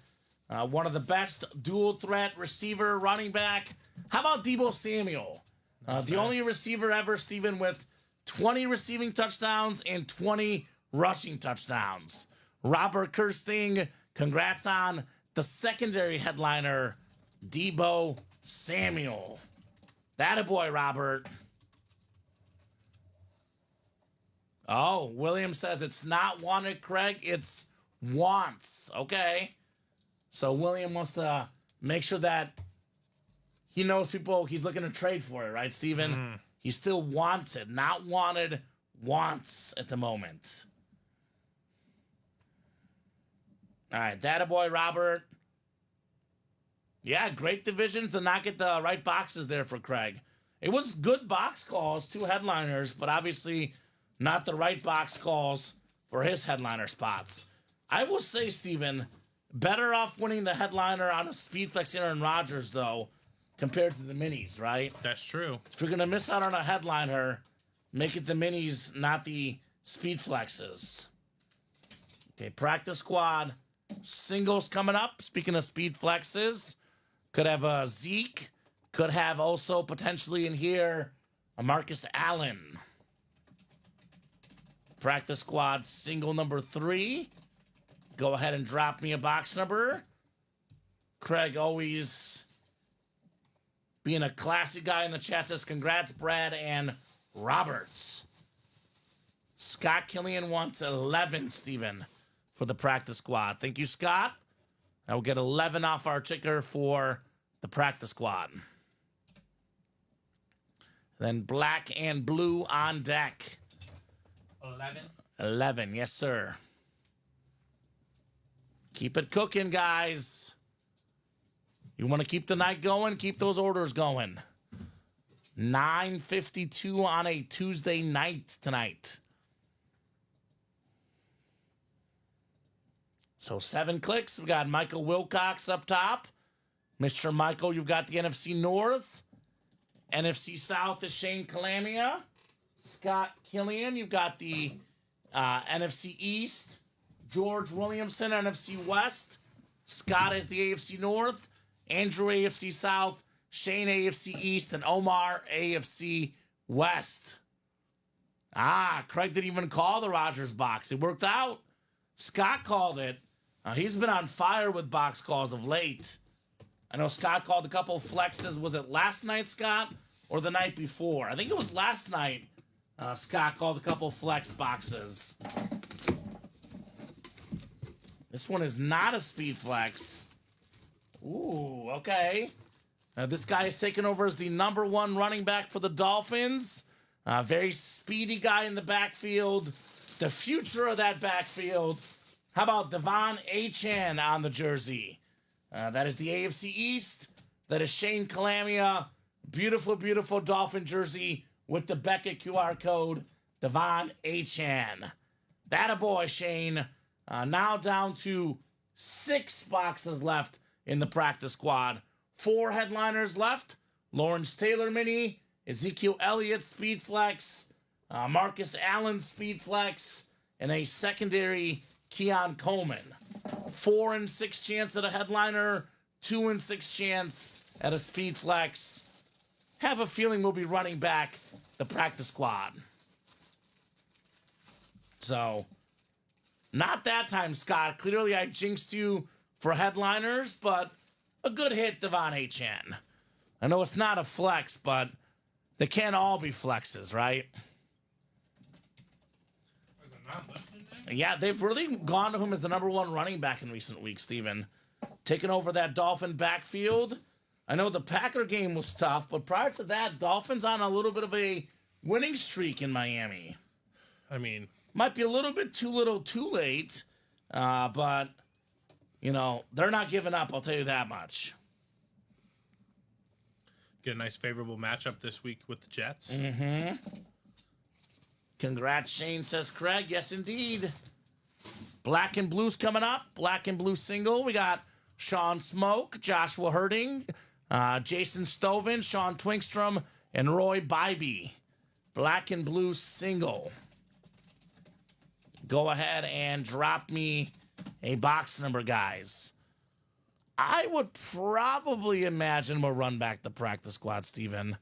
B: One of the best dual threat receiver running back. How about Deebo Samuel? The only receiver ever, Steven, with 20 receiving touchdowns and 20 rushing touchdowns. Robert Kirsting, congrats on the secondary headliner, Deebo Samuel. That a boy, Robert. Oh, William says it's not wanted, Craig. It's wants. Okay. So William wants to make sure that he knows people he's looking to trade for it, right, Steven?
C: Mm.
B: He still wants it. Not wanted, wants at the moment. All right, that a boy, Robert. Yeah, great divisions to not get the right boxes there for Craig. It was good box calls, 2 headliners, but obviously not the right box calls for his headliner spots. I will say, Steven, better off winning the headliner on a Speedflex Aaron Rodgers, though, compared to the minis, right?
C: That's true.
B: If you're going to miss out on a headliner, make it the minis, not the Speedflexes. Okay, practice squad. Singles coming up. Speaking of Speedflexes, could have a Zeke. Could have also potentially in here a Marcus Allen. Practice squad single number 3. Go ahead and drop me a box number. Craig always being a classy guy in the chat says congrats, Brad and Roberts. Scott Killian wants 11, Steven, for the practice squad. Thank you, Scott. I will get 11 off our ticker for the practice squad. Then black and blue on deck.
C: 11.
B: 11, yes, sir. Keep it cooking, guys. You want to keep the night going? Keep those orders going. 9:52 on a Tuesday night tonight. So 7 clicks. We got Michael Wilcox up top. Mr. Michael, you've got the NFC North. NFC South is Shane Calamia. Scott Killian, you've got the NFC East. George Williamson, NFC West. Scott is the AFC North. Andrew, AFC South. Shane, AFC East. And Omar, AFC West. Craig didn't even call the Rogers box. It worked out. Scott called it. He's been on fire with box calls of late. I know Scott called a couple of flexes. Was it last night, Scott, or the night before? I think it was last night. Scott called a couple of flex boxes. This one is not a speed flex. Ooh, okay. This guy is taking over as the #1 running back for the Dolphins. Very speedy guy in the backfield. The future of that backfield. How about Devon Achane on the jersey? That is the AFC East. That is Shane Calamia. Beautiful, beautiful Dolphin jersey with the Beckett QR code. Devon Achane. That a boy, Shane. Now down to 6 boxes left in the practice squad. 4 headliners left. Lawrence Taylor mini. Ezekiel Elliott speed flex. Marcus Allen speed flex. And a secondary Keon Coleman. 4 and 6 chance at a headliner, 2 and 6 chance at a speed flex. Have a feeling we'll be running back the practice squad. So, not that time, Scott. Clearly I jinxed you for headliners, but a good hit, Devon Achane. I know it's not a flex, but they can't all be flexes, right? Yeah, they've really gone to him as the #1 running back in recent weeks, Steven. Taking over that Dolphin backfield. I know the Packer game was tough, but prior to that, Dolphins on a little bit of a winning streak in Miami.
C: I mean,
B: might be a little bit too little too late, but, you know, they're not giving up, I'll tell you that much.
C: Get a nice favorable matchup this week with the Jets.
B: Mm-hmm. Congrats, Shane, says Craig. Yes, indeed. Black and Blue's coming up. Black and Blue single. We got Sean Smoke, Joshua Herding, Jason Stovin, Sean Twinkstrom, and Roy Bybee. Black and Blue single. Go ahead and drop me a box number, guys. I would probably imagine we'll run back the practice squad, Steven.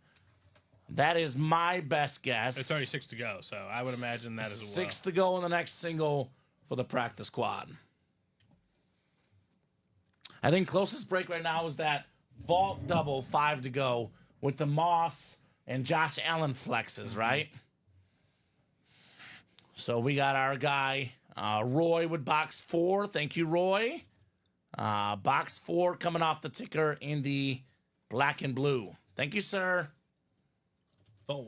B: That is my best guess.
C: It's already 6 to go, so I would imagine that as well.
B: 6 to go in the next single for the practice squad. I think closest break right now is that vault double 5 to go with the Moss and Josh Allen flexes, right? So we got our guy Roy with box 4. Thank you, Roy. Box 4 coming off the ticker in the black and blue. Thank you, sir.
C: 4.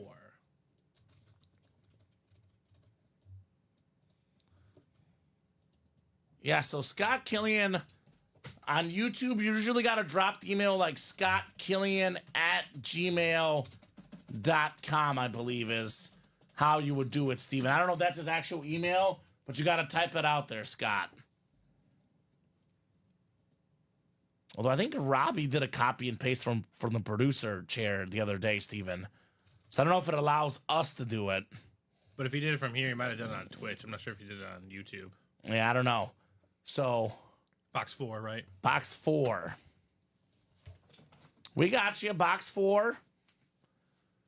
B: Yeah, so Scott Killian on YouTube, you usually got to drop the email like scottkillian@gmail.com, I believe is how you would do it, Steven. I don't know if that's his actual email, but you got to type it out there, Scott. Although I think Robbie did a copy and paste from the producer chair the other day, Steven. So I don't know if it allows us to do it.
C: But if he did it from here, he might have done it on Twitch. I'm not sure if he did it on YouTube.
B: Yeah, I don't know. So
C: box 4, right?
B: Box 4. We got you, box 4.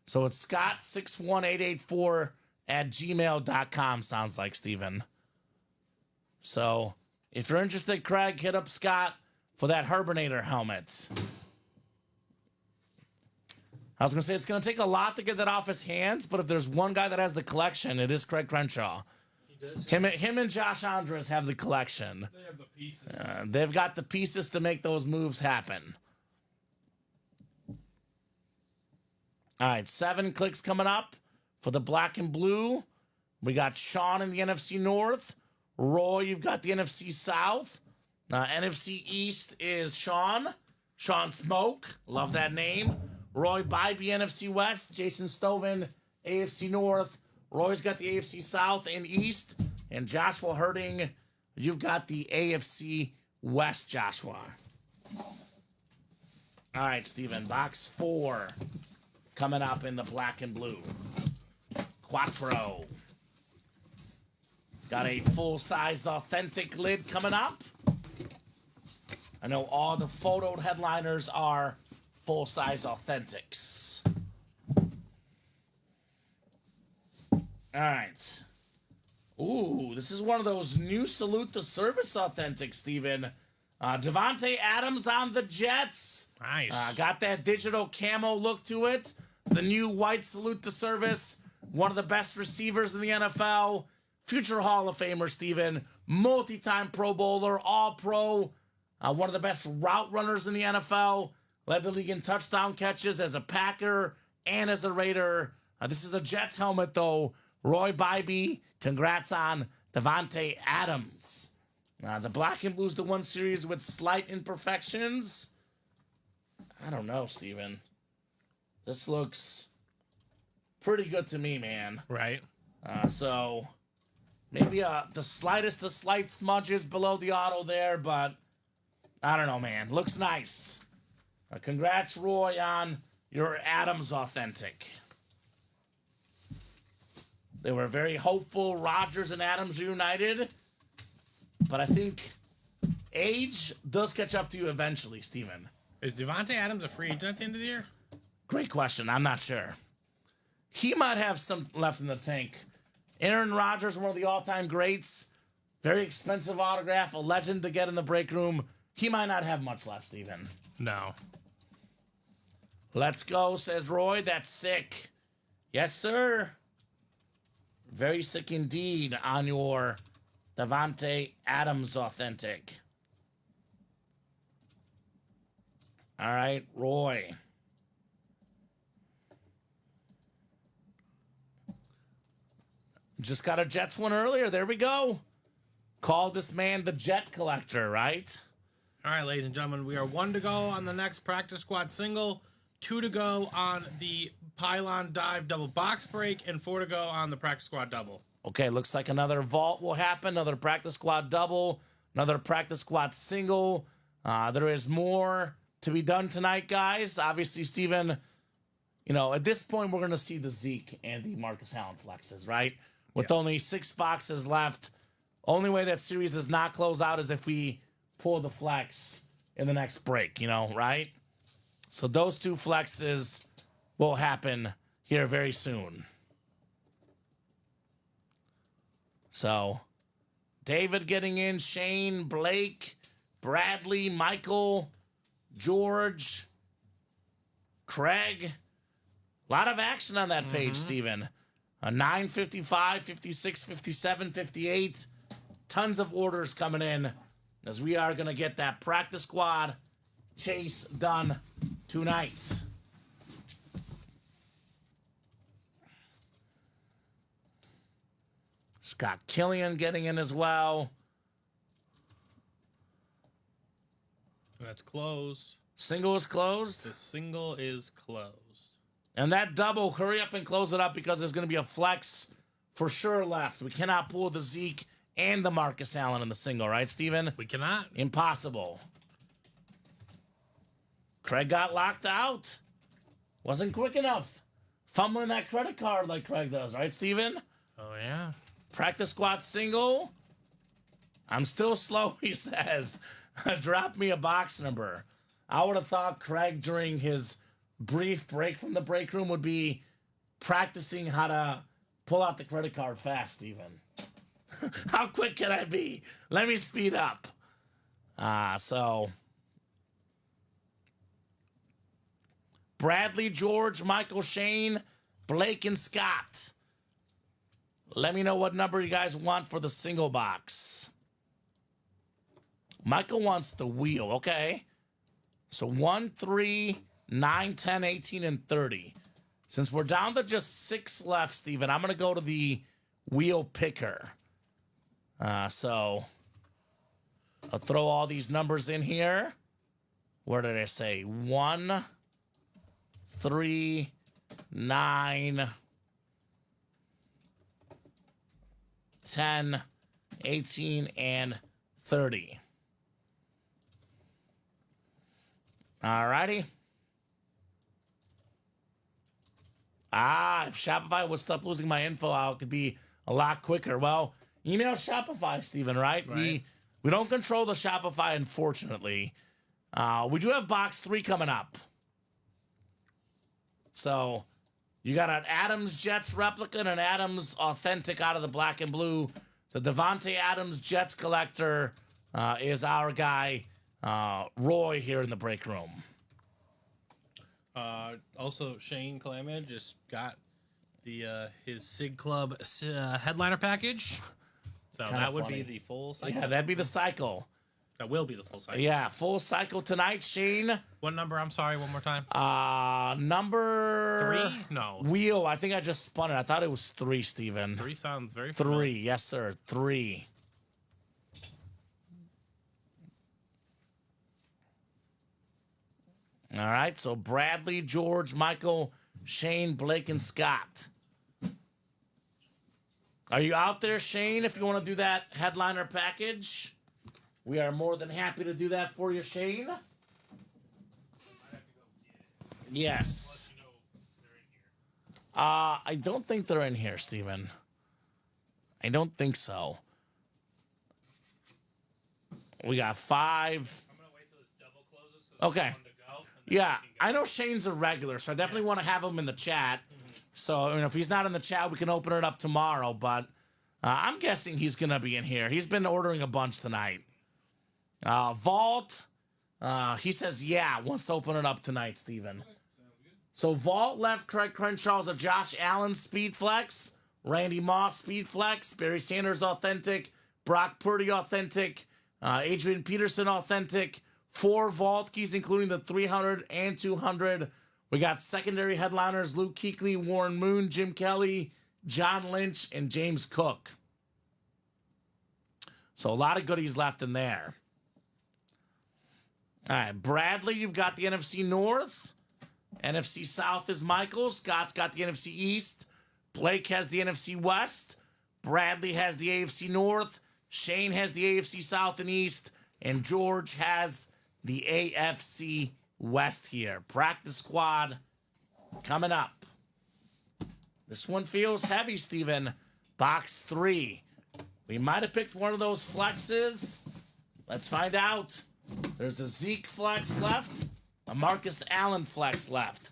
B: So it's Scott61884@gmail.com, sounds like, Steven. So if you're interested, Craig, hit up Scott for that Herbinator helmet. I was going to say it's going to take a lot to get that off his hands, but if there's one guy that has the collection, it is Craig Crenshaw. Him and Josh Andres have the collection.
C: They have the pieces.
B: They've got the pieces to make those moves happen. All right, 7 clicks coming up for the black and blue. We got Sean in the NFC North. Roy, you've got the NFC South. NFC East is Sean. Sean Smoke. Love that name. Roy Bybee, NFC West. Jason Stoven, AFC North. Roy's got the AFC South and East. And Joshua Herding, you've got the AFC West, Joshua. All right, Steven. Box 4 coming up in the black and blue. Quattro. Got a full-size authentic lid coming up. I know all the photoed headliners are full-size authentics. All right. Ooh, this is one of those new Salute to Service authentics, Steven. Devontae Adams on the Jets.
C: Nice.
B: Got that digital camo look to it. The new white Salute to Service. One of the best receivers in the NFL. Future Hall of Famer, Steven. Multi-time Pro Bowler, All-Pro. One of the best route runners in the NFL. Led the league in touchdown catches as a Packer and as a Raider. This is a Jets helmet, though. Roy Bybee, congrats on Devontae Adams. The black and blue's the one series with slight imperfections. I don't know, Steven. This looks pretty good to me, man.
C: Right.
B: So maybe the slight smudges below the auto there, but I don't know, man. Looks nice. Congrats, Roy, on your Adams authentic. They were very hopeful. Rodgers and Adams reunited. But I think age does catch up to you eventually, Steven.
C: Is Devontae Adams a free agent at the end of the year?
B: Great question. I'm not sure. He might have some left in the tank. Aaron Rodgers, one of the all-time greats. Very expensive autograph. A legend to get in the break room. He might not have much left, Steven.
C: No.
B: Let's go, says Roy. That's sick. Yes, sir. Very sick indeed on your Devontae Adams authentic. All right, Roy. Just got a Jets one earlier. There we go. Called this man the Jet Collector, right?
C: All right, ladies and gentlemen, we are 1 to go on the next practice squad single, 2 to go on the pylon dive double box break, and 4 to go on the practice squad double.
B: Okay, looks like another vault will happen, another practice squad double, another practice squad single. There is more to be done tonight, guys. Obviously, Steven, at this point, we're going to see the Zeke and the Marcus Allen flexes, right? With only 6 boxes left. Only way that series does not close out is if we pull the flex in the next break, right? So those 2 flexes will happen here very soon. So, David getting in, Shane, Blake, Bradley, Michael, George, Craig. A lot of action on that page, Steven. 9, 55, 56, 57, 58. Tons of orders coming in as we are going to get that practice squad chase done tonight. Scott Killian getting in as well.
C: That's closed.
B: Single is closed.
C: The single is closed.
B: And that double, hurry up and close it up because there's going to be a flex for sure left. We cannot pull the Zeke and the Marcus Allen in the single, right, Steven?
C: We cannot.
B: Impossible. Craig got locked out. Wasn't quick enough. Fumbling that credit card like Craig does, right, Steven?
C: Oh, yeah.
B: Practice squad single. I'm still slow, he says. Drop me a box number. I would have thought Craig, during his brief break from the break room, would be practicing how to pull out the credit card fast, Steven. How quick can I be? Let me speed up. So Bradley, George, Michael, Shane, Blake, and Scott. Let me know what number you guys want for the single box. Michael wants the wheel. Okay. So 1, 3, 9, 10, 18, and 30. Since we're down to just 6 left, Steven, I'm going to go to the wheel picker. So I'll throw all these numbers in here. Where did I say? 1, 3, 9, 10, 18, and 30. All righty. If Shopify would stop losing my info out, it could be a lot quicker. Well, email Shopify, Steven, right? We don't control the Shopify, unfortunately. We do have box 3 coming up. So you got an Adams Jets replica and an Adams authentic out of the black and blue. The Devontae Adams Jets collector is our guy, Roy, here in the break room.
C: Also, Shane Kalamid just got the his Sig Club headliner package. So
B: Kinda
C: that would
B: funny.
C: be the full cycle.
B: Yeah, that'd be the cycle.
C: That will be the full cycle.
B: Yeah, full cycle tonight, Shane.
C: What number? I'm sorry, one more time.
B: Number
C: 3? No.
B: wheel. I think I just spun it. I thought it was 3, Steven.
C: 3 sounds very
B: 3,
C: familiar.
B: yes, sir. 3. All right, so Bradley, George, Michael, Shane, Blake, and Scott. Are you out there, Shane, if you want to do that headliner package? We are more than happy to do that for you, Shane. Yes. I don't think they're in here, Steven. I don't think so. We got 5.
C: I'm going to wait till this double closes.
B: Okay. Yeah, I know Shane's a regular, so I definitely want to have him in the chat. So, I mean, if he's not in the chat, we can open it up tomorrow. But I'm guessing he's going to be in here. He's been ordering a bunch tonight. Vault, he says, yeah, wants to open it up tonight, Steven. So, Vault left Craig Crenshaw's a Josh Allen Speed Flex, Randy Moss Speed Flex, Barry Sanders Authentic, Brock Purdy Authentic, Adrian Peterson Authentic, 4 Vault keys, including the 300 and 200. We got secondary headliners, Luke Kuechly, Warren Moon, Jim Kelly, John Lynch, and James Cook. So a lot of goodies left in there. All right, Bradley, you've got the NFC North. NFC South is Michael. Scott's got the NFC East. Blake has the NFC West. Bradley has the AFC North. Shane has the AFC South and East. And George has the AFC West here. Practice squad coming up. This one feels heavy, Steven. Box 3. We might have picked one of those flexes. Let's find out. There's a Zeke flex left, a Marcus Allen flex left.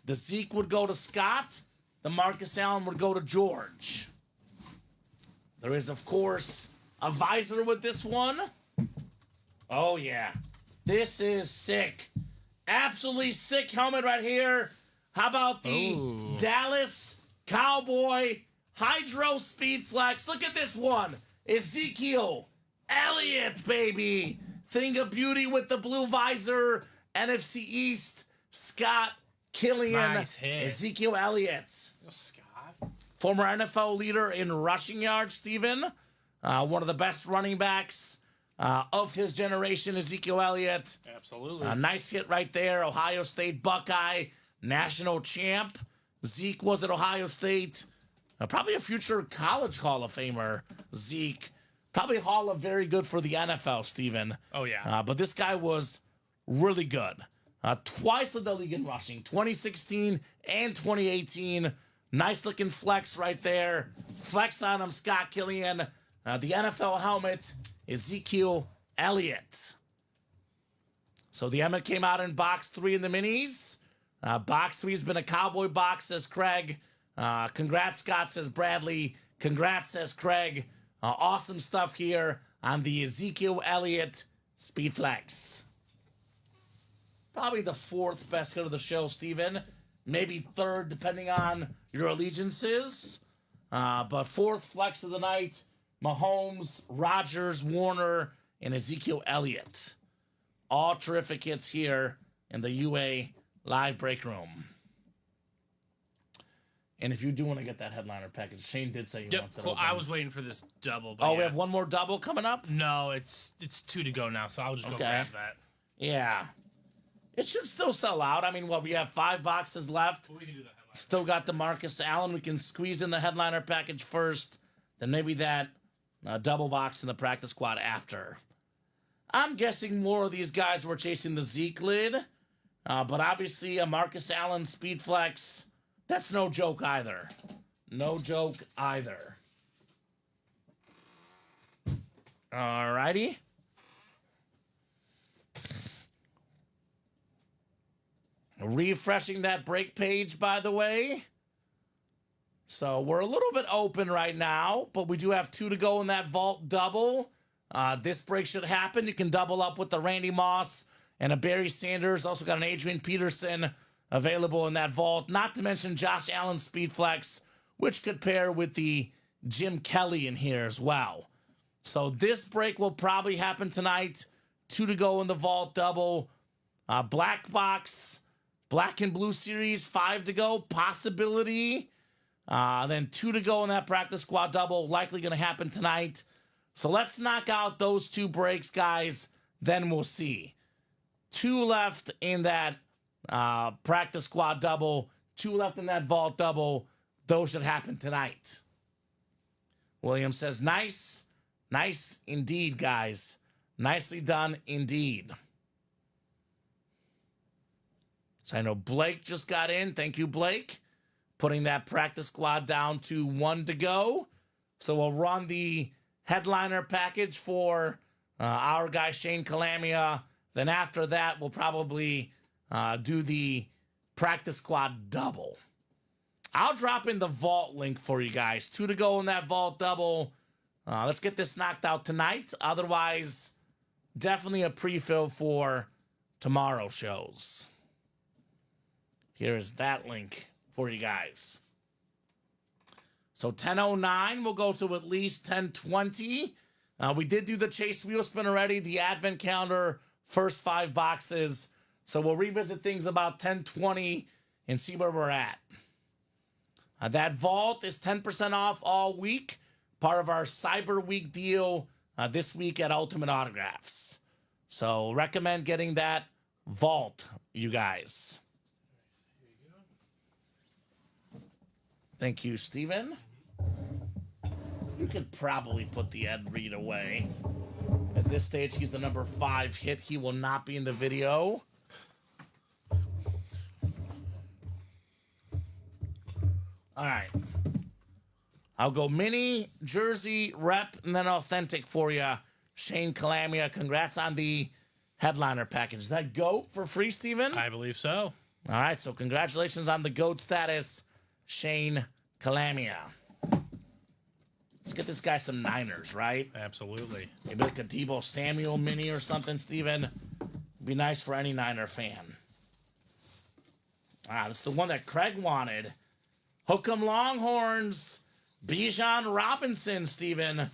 B: The Zeke would go to Scott. The Marcus Allen would go to George. There is, of course, a visor with this one. Oh, yeah. This is sick. Absolutely sick helmet right here. How about the Dallas Cowboy Hydro Speed Flex? Look at this one. Ezekiel Elliott, baby. Thing of beauty with the blue visor. NFC East, Scott Killian.
C: Nice hit.
B: Ezekiel Elliott.
C: Scott.
B: Former NFL leader in rushing yards, Steven. One of the best running backs of his generation, Ezekiel Elliott.
C: Absolutely.
B: A nice hit right there. Ohio State Buckeye, national champ. Zeke was at Ohio State. Probably a future college Hall of Famer, Zeke. Probably Hall of very good for the NFL, Steven.
C: Oh, yeah.
B: But this guy was really good. Twice led the league in rushing, 2016 and 2018. Nice looking flex right there. Flex on him, Scott Killian. The NFL helmet, Ezekiel Elliott. So the helmet came out in box 3 in the minis. Box 3 has been a cowboy box, says Craig. Congrats, Scott, says Bradley. Congrats, says Craig. Awesome stuff here on the Ezekiel Elliott Speed Flex. Probably the 4th best hit of the show, Steven. Maybe 3rd, depending on your allegiances. But fourth flex of the night, Mahomes, Rodgers, Warner, and Ezekiel Elliott. All terrific hits here in the UA live break room. And if you do want to get that headliner package, Shane did say he wants it.
D: Cool. I was waiting for this double. But
B: oh,
D: yeah.
B: we have one more double coming up?
D: No, it's 2 to go now, so I'll just go grab that.
B: Yeah. It should still sell out. I mean, we have 5 boxes left.
D: Well, we can do that.
B: Still got the Marcus Allen. We can squeeze in the headliner package first, then maybe that double box in the practice squad after. I'm guessing more of these guys were chasing the Zeke lid, but obviously a Marcus Allen speed flex, that's no joke either. No joke either. Alrighty. Refreshing that break page, by the way. So we're a little bit open right now, but we do have 2 to go in that vault double. This break should happen. You can double up with the Randy Moss and a Barry Sanders. Also got an Adrian Peterson available in that vault. Not to mention Josh Allen's speed flex, which could pair with the Jim Kelly in here as well. So this break will probably happen tonight. 2 to go in the vault double. Black box, black and blue series, 5 to go, possibility. Then 2 to go in that practice squad double, likely going to happen tonight. So let's knock out those 2 breaks, guys. Then we'll see. 2 left in that practice squad double, 2 left in that vault double. Those should happen tonight. William says, nice. Nice indeed, guys. Nicely done indeed. So I know Blake just got in. Thank you, Blake. Putting that practice squad down to 1 to go. So we'll run the headliner package for our guy Shane Calamia. Then after that, we'll probably do the practice squad double. I'll drop in the vault link for you guys. 2 to go in that vault double. Let's get this knocked out tonight. Otherwise, definitely a pre-fill for tomorrow's shows. Here's that link for you guys. So 10:09, we'll go to at least 10:20. We did do the Chase Wheel Spin already, the Advent Calendar, first 5 boxes. So we'll revisit things about 10:20 and see where we're at. That vault is 10% off all week. Part of our Cyber Week deal this week at Ultimate Autographs. So recommend getting that vault, you guys. Thank you, Steven. You could probably put the Ed Reed away. At this stage, he's the number 5 hit. He will not be in the video. All right. I'll go mini, jersey, rep, and then authentic for you. Shane Calamia, congrats on the headliner package. Is that GOAT for free, Steven?
C: I believe so.
B: All right, so congratulations on the GOAT status, Shane Calamia. Let's get this guy some Niners, right?
C: Absolutely.
B: Maybe like a Deebo Samuel mini or something, Steven. Be nice for any Niner fan. This is the one that Craig wanted. Hook 'em Longhorns. Bijan Robinson, Steven.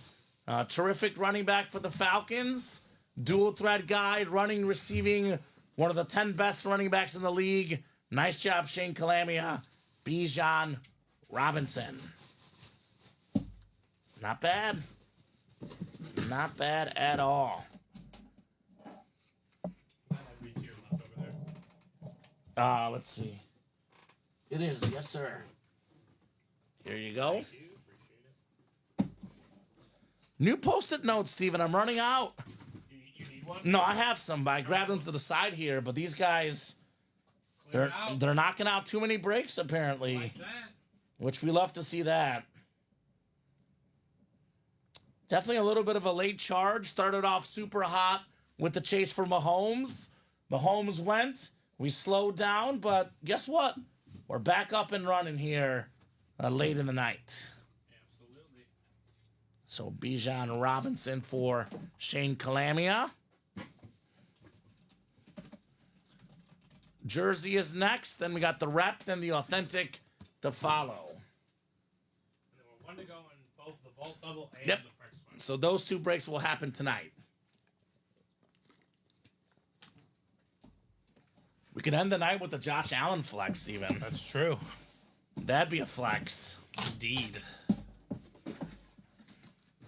B: Terrific running back for the Falcons. Dual threat guy, running, receiving. One of the 10 best running backs in the league. Nice job, Shane Calamia. Bijan Robinson. Not bad. Not bad at all. Let's see. It is, yes, sir. Here you go. New Post-it notes, Steven. I'm running out.
D: You need one?
B: No, I have some, but I grabbed them to the side here. But these guys, they're knocking out too many breaks, apparently.
D: Like that.
B: Which we love to see that. Definitely a little bit of a late charge. Started off super hot with the chase for Mahomes. Mahomes went. We slowed down, but guess what? We're back up and running here late in the night.
D: Absolutely.
B: So Bijan Robinson for Shane Calamia. Jersey is next. Then we got the rep, then the authentic to follow.
D: And then we're 1 to go in both the vault double and
B: Yep.
D: the first one.
B: So those 2 breaks will happen tonight. We could end the night with the Josh Allen flex, Steven.
C: That's true.
B: That'd be a flex.
C: Indeed.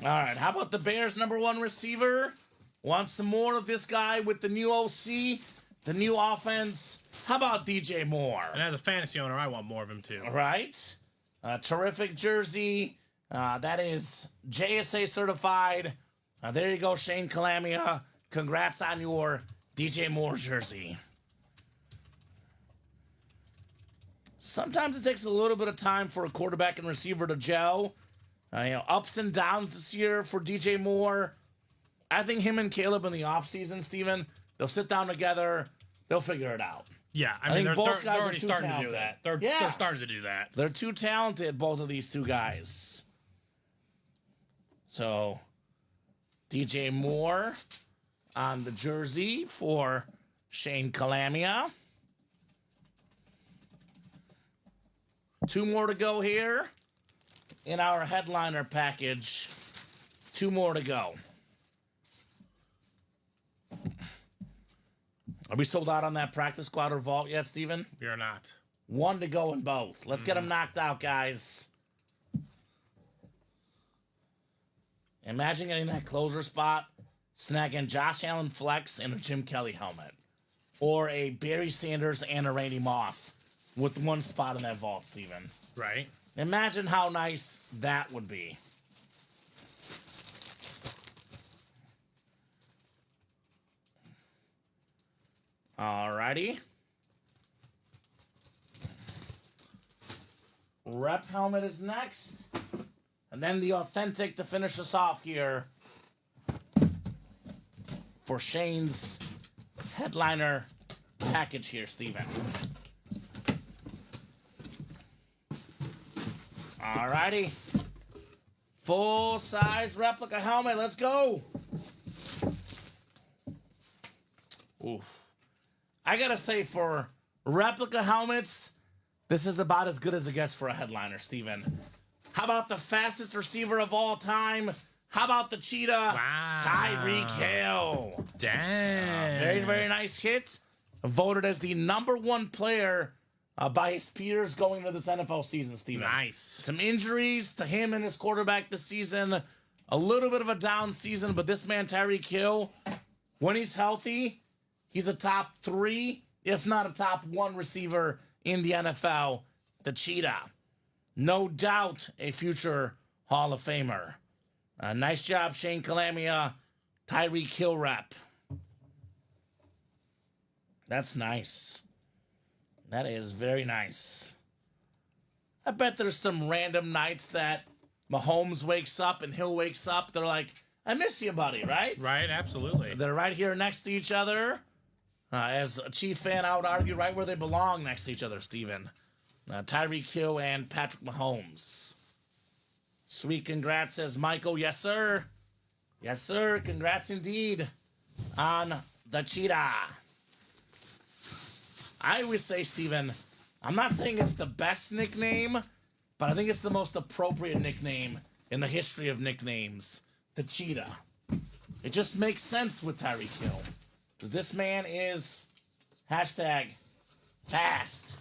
B: All right, how about the Bears' #1 receiver? Want some more of this guy with the new OC, the new offense? How about DJ Moore?
C: And as a fantasy owner, I want more of him too.
B: All right. Terrific jersey. That is JSA certified. There you go, Shane Calamia. Congrats on your DJ Moore jersey. Sometimes it takes a little bit of time for a quarterback and receiver to gel. Ups and downs this year for DJ Moore. I think him and Caleb in the offseason, Steven, they'll sit down together. They'll figure it out.
C: Yeah, I mean,
B: think
C: they're,
B: both
C: they're,
B: guys
C: they're
B: are
C: already
B: too
C: starting to
B: talented.
C: do that. They're
B: Yeah.
C: starting to do that.
B: They're too talented, both of these 2 guys. So, DJ Moore on the jersey for Shane Calamia. 2 more to go here in our headliner package. 2 more to go. Are we sold out on that practice squad or vault yet, Steven?
C: We are not.
B: 1 to go in both. Let's get them knocked out, guys. Imagine getting that closer spot, snagging Josh Allen flex and a Jim Kelly helmet. Or a Barry Sanders and a Randy Moss with 1 spot in that vault, Steven.
C: Right?
B: Imagine how nice that would be. Alrighty. Rep helmet is next. And then the authentic to finish us off here for Shane's headliner package here, Steven. Alrighty. Full-size replica helmet. Let's go. Oof. I gotta say, for replica helmets, this is about as good as it gets for a headliner, Steven. How about the fastest receiver of all time? How about the cheetah?
C: Wow.
B: Tyreek Hill.
C: Damn.
B: Very, very nice hit. Voted as the #1 player by his peers going into this NFL season, Steven.
C: Nice.
B: Some injuries to him and his quarterback this season. A little bit of a down season, but this man, Tyreek Hill, when he's healthy, he's a top 3, if not a top 1 receiver in the NFL. The cheetah. No doubt a future Hall of Famer. Nice job, Shane Calamia. Tyreek Hill rep. That's nice. That is very nice. I bet there's some random nights that Mahomes wakes up and Hill wakes up. They're like, I miss you, buddy, right?
C: Right, absolutely.
B: They're right here next to each other. As a Chief fan, I would argue right where they belong next to each other, Steven. Tyreek Hill and Patrick Mahomes. Sweet congrats, says Michael. Yes, sir. Yes, sir. Congrats indeed on the cheetah. I always say, Steven, I'm not saying it's the best nickname, but I think it's the most appropriate nickname in the history of nicknames. The cheetah. It just makes sense with Tyreek Hill. Because this man is hashtag fast.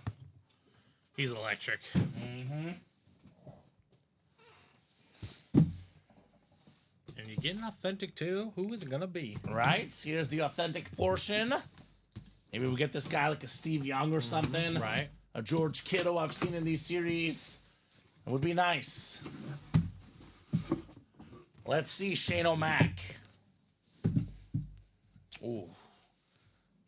C: He's electric.
B: Mm-hmm.
C: And you're getting authentic too? Who is it going to be?
B: Right? Here's the authentic portion. Maybe we get this guy like a Steve Young or something.
C: Right.
B: A George Kittle I've seen in these series. It would be nice. Let's see Shane O'Mac. Ooh.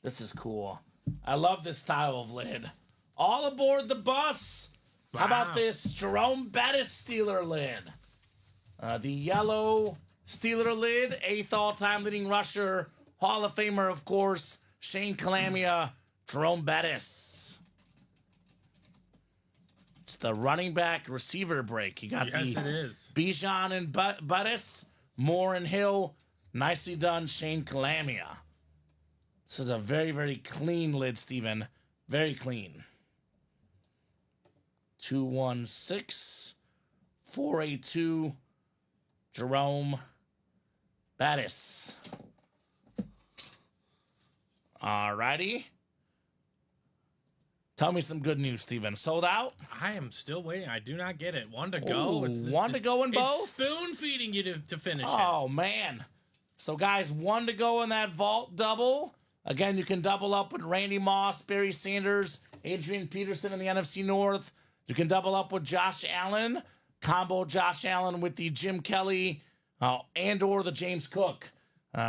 B: This is cool. I love this style of lid. All aboard the bus. How about
C: Wow.
B: this Jerome Bettis Steeler lid? The yellow Steeler lid, 8th all-time leading rusher, Hall of Famer, of course, Shane Calamia, Jerome Bettis. It's the running back receiver break. You got
C: Yes,
B: the
C: it is.
B: Bijan and Bettis, Moore and Hill. Nicely done, Shane Calamia. This is a very, very clean lid, Steven. Very clean. 216 482, Jerome Bettis. All righty. Tell me some good news, Steven. Sold out?
C: I am still waiting. I do not get it. One to go.
B: One to go in both?
C: It's spoon feeding you to finish it.
B: Oh, man. So, guys, one to go in that vault double. Again, you can double up with Randy Moss, Barry Sanders, Adrian Peterson in the NFC North. You can double up with Josh Allen. Combo Josh Allen with the Jim Kelly and or the James Cook.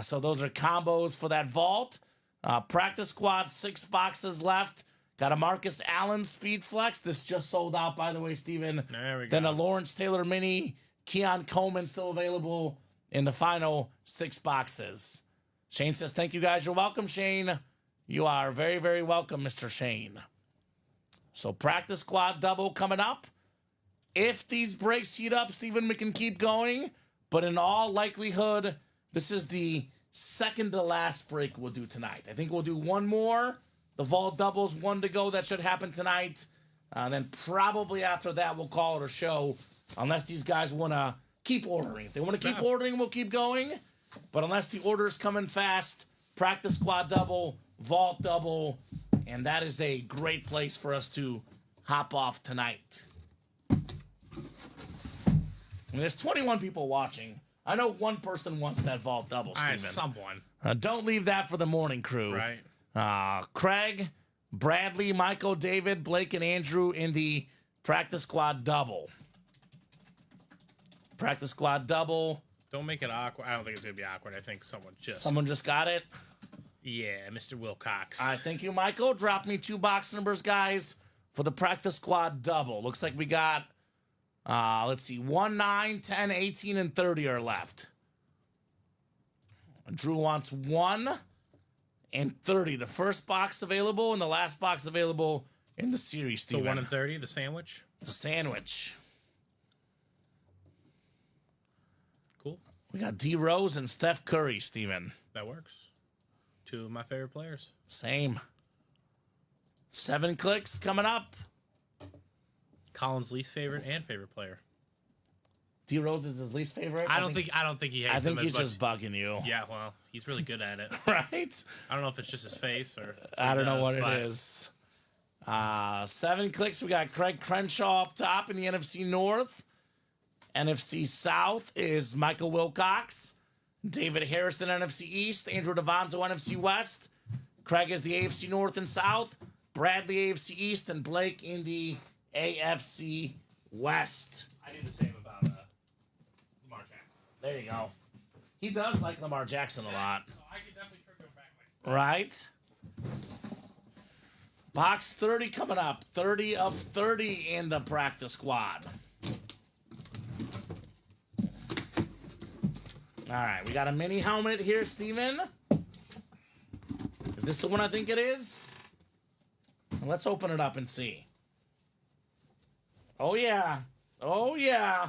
B: So those are combos for that vault. Practice squad, 6 boxes left. Got a Marcus Allen Speed Flex. This just sold out, by the way, Steven.
C: There we go.
B: Then a Lawrence Taylor Mini. Keon Coleman still available in the final 6 boxes. Shane says, thank you, guys. You're welcome, Shane. You are very, very welcome, Mr. Shane. So practice squad double coming up. If these breaks heat up, Steven, we can keep going. But in all likelihood, this is the second to last break we'll do tonight. I think we'll do one more. The vault doubles, 1 to go. That should happen tonight. Then probably after that, we'll call it a show. Unless these guys want to keep ordering. If they want to keep ordering, we'll keep going. But unless the orders come in fast, practice squad double, vault double. And that is a great place for us to hop off tonight. There's 21 people watching. I know one person wants that vault double, Steven.
C: Someone.
B: Don't leave that for the morning crew.
C: Right.
B: Craig, Bradley, Michael, David, Blake, and Andrew in the practice squad double. Practice squad double.
C: Don't make it awkward. I don't think it's going to be awkward. I think someone
B: just got it.
C: Yeah, Mr. Wilcox.
B: All right, thank you, Michael. Drop me 2 box numbers, guys, for the practice squad double. Looks like we got, let's see, 1, 9, 10, 18, and 30 are left. Drew wants 1 and 30. The first box available and the last box available in the series, Steven.
C: So 1 and 30, the sandwich?
B: The sandwich.
C: Cool.
B: We got D. Rose and Steph Curry, Steven.
C: That works. 2 of my favorite players.
B: Same. 7 clicks coming up.
C: Colin's least favorite and favorite player.
B: D. Rose is his least favorite.
C: I don't think he hates
B: I think
C: him
B: he's
C: as
B: just bugging you.
C: Yeah, well, he's really good at it.
B: Right?
C: I don't know if it's just his face or
B: I don't know what it is. 7 clicks. We got Craig Crenshaw up top in the NFC North. NFC South is Michael Wilcox. David Harrison, NFC East. Andrew Devonzo, NFC West. Craig is the AFC North and South. Bradley, AFC East. And Blake in the AFC West.
C: I do the same about Lamar Jackson.
B: There you go. He does like Lamar Jackson a lot.
C: So I could definitely trip him back.
B: Right? Box 30 coming up. 30 of 30 in the practice squad. All right, we got a mini helmet here, Steven. Is this the one I think it is? Let's open it up and see. Oh, yeah. Oh, yeah.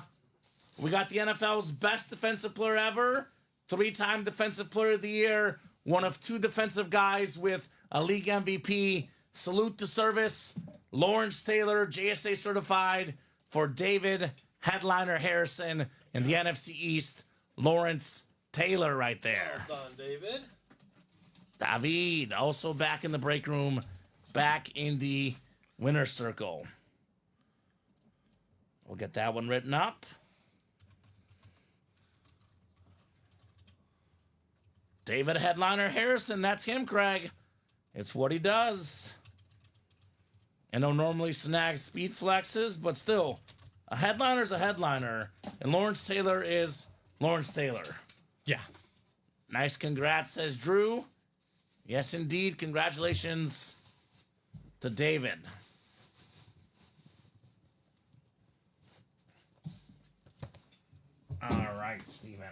B: We got the NFL's best defensive player ever. 3-time Defensive Player of the Year. One of 2 defensive guys with a league MVP. Salute to service. Lawrence Taylor, JSA certified for David Headliner Harrison in the NFC East. Lawrence Taylor right there.
C: Well done, David.
B: David, also back in the break room, back in the winner's circle. We'll get that one written up. David Headliner Harrison, that's him, Craig. It's what he does. I know normally snags speed flexes, but still, a headliner's a headliner, and Lawrence Taylor is Lawrence Taylor.
C: Yeah.
B: Nice congrats, says Drew. Yes, indeed. Congratulations to David. All right, Steven.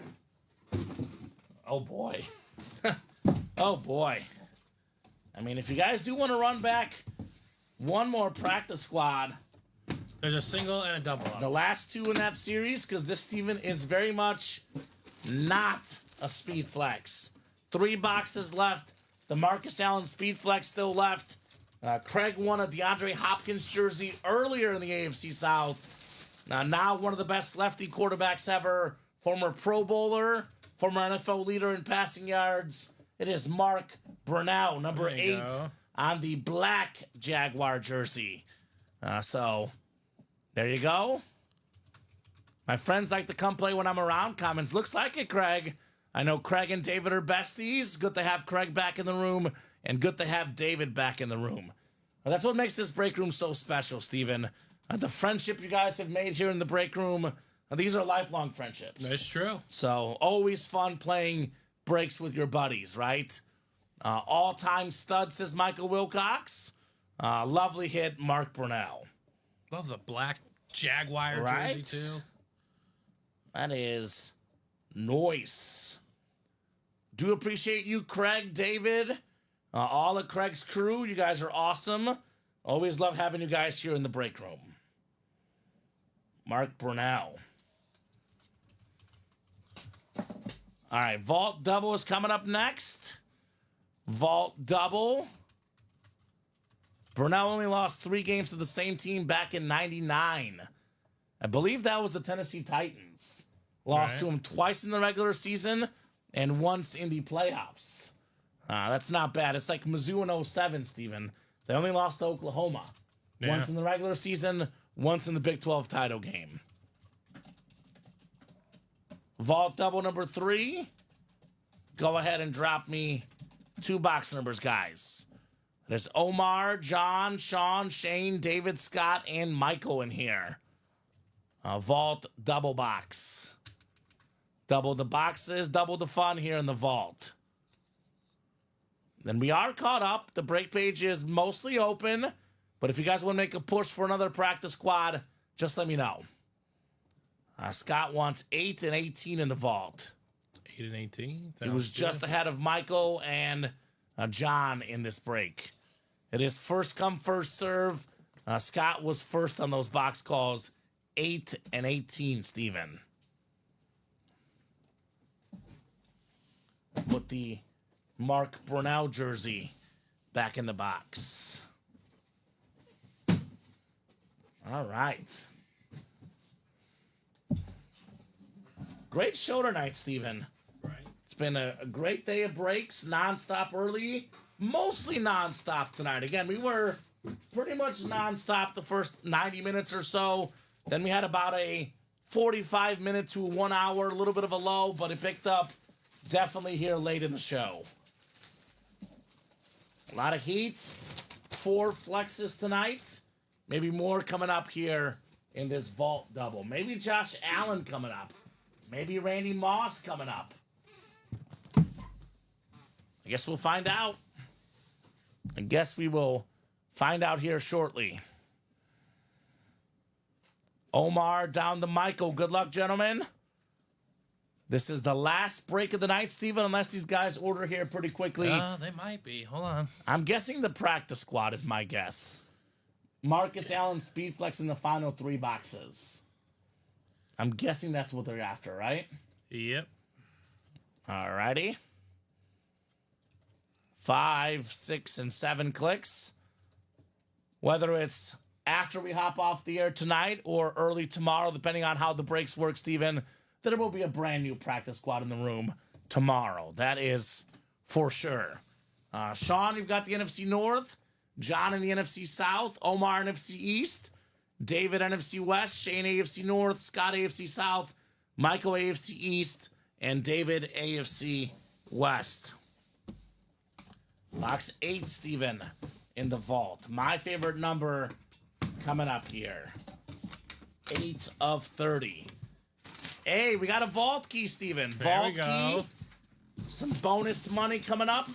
B: Oh, boy. Oh, boy. I mean, if you guys do want to run back one more practice squad,
C: There's a single and a double
B: the
C: up.
B: last 2 in that series, because this, Steven, is very much not a speed flex. 3 boxes left. The Marcus Allen speed flex still left. Craig won a DeAndre Hopkins jersey earlier in the AFC South. Now one of the best lefty quarterbacks ever, former Pro Bowler, former NFL leader in passing yards. It is Mark Brunell, number 8 on the black Jaguar jersey. So there you go. My friends like to come play when I'm around. Commons looks like it, Craig. I know Craig and David are besties. Good to have Craig back in the room, and good to have David back in the room. Well, that's what makes this break room so special, Steven. The friendship you guys have made here in the break room, these are lifelong friendships.
C: That's true.
B: So always fun playing breaks with your buddies, right? All-time stud, says Michael Wilcox. Lovely hit, Mark Brunell.
C: Love the black Jaguar jersey, too.
B: That is nice. Do appreciate you, Craig, David, all of Craig's crew. You guys are awesome. Always love having you guys here in the break room. Mark Brunell. All right, Vault Double is coming up next. Vault Double. Brunell only lost 3 games to the same team back in '99. I believe that was the Tennessee Titans. Lost to him twice in the regular season and once in the playoffs. That's not bad. It's like Mizzou in '07, Steven. They only lost to Oklahoma.
C: Yeah.
B: Once in the regular season, once in the Big 12 title game. Vault Double number 3. Go ahead and drop me 2 box numbers, guys. There's Omar, John, Sean, Shane, David, Scott, and Michael in here. Vault Double box. Double the boxes, double the fun here in the vault. Then we are caught up. The break page is mostly open. But if you guys want to make a push for another practice squad, just let me know. Scott wants 8 and 18 in the vault.
C: 8 and 18?
B: He was just ahead of Michael and John in this break. It is first come, first serve. Scott was first on those box calls. 8 and 18, Steven. Put the Mark Brunell jersey back in the box. All right. Great show tonight, Steven.
C: Right.
B: It's been a great day of breaks, nonstop early, mostly nonstop tonight. Again, we were pretty much nonstop the first 90 minutes or so. Then we had about a 45-minute to 1 hour, a little bit of a lull, but it picked up definitely here late in the show. A lot of heat, 4 flexes tonight. Maybe more coming up here in this Vault Double. Maybe Josh Allen coming up. Maybe Randy Moss coming up. I guess we'll find out. I guess we will find out here shortly. Omar down to Michael. Good luck, gentlemen. This is the last break of the night, Steven, unless these guys order here pretty quickly.
C: They might be. Hold on.
B: I'm guessing the practice squad is my guess. Marcus Allen Speedflex in the final 3 boxes. I'm guessing that's what they're after, right?
C: Yep.
B: All righty. 5, 6, and 7 clicks. Whether it's after we hop off the air tonight or early tomorrow, depending on how the breaks work, Steven, there will be a brand new practice squad in the room tomorrow. That is for sure. Sean, you've got the NFC North. John in the NFC South. Omar NFC East. David NFC West. Shane AFC North. Scott AFC South. Michael AFC East. And David AFC West. Box 8, Steven, in the vault. My favorite number coming up here. 8 of 30. Hey, we got a vault key, Steven. Vault key. Some bonus money coming up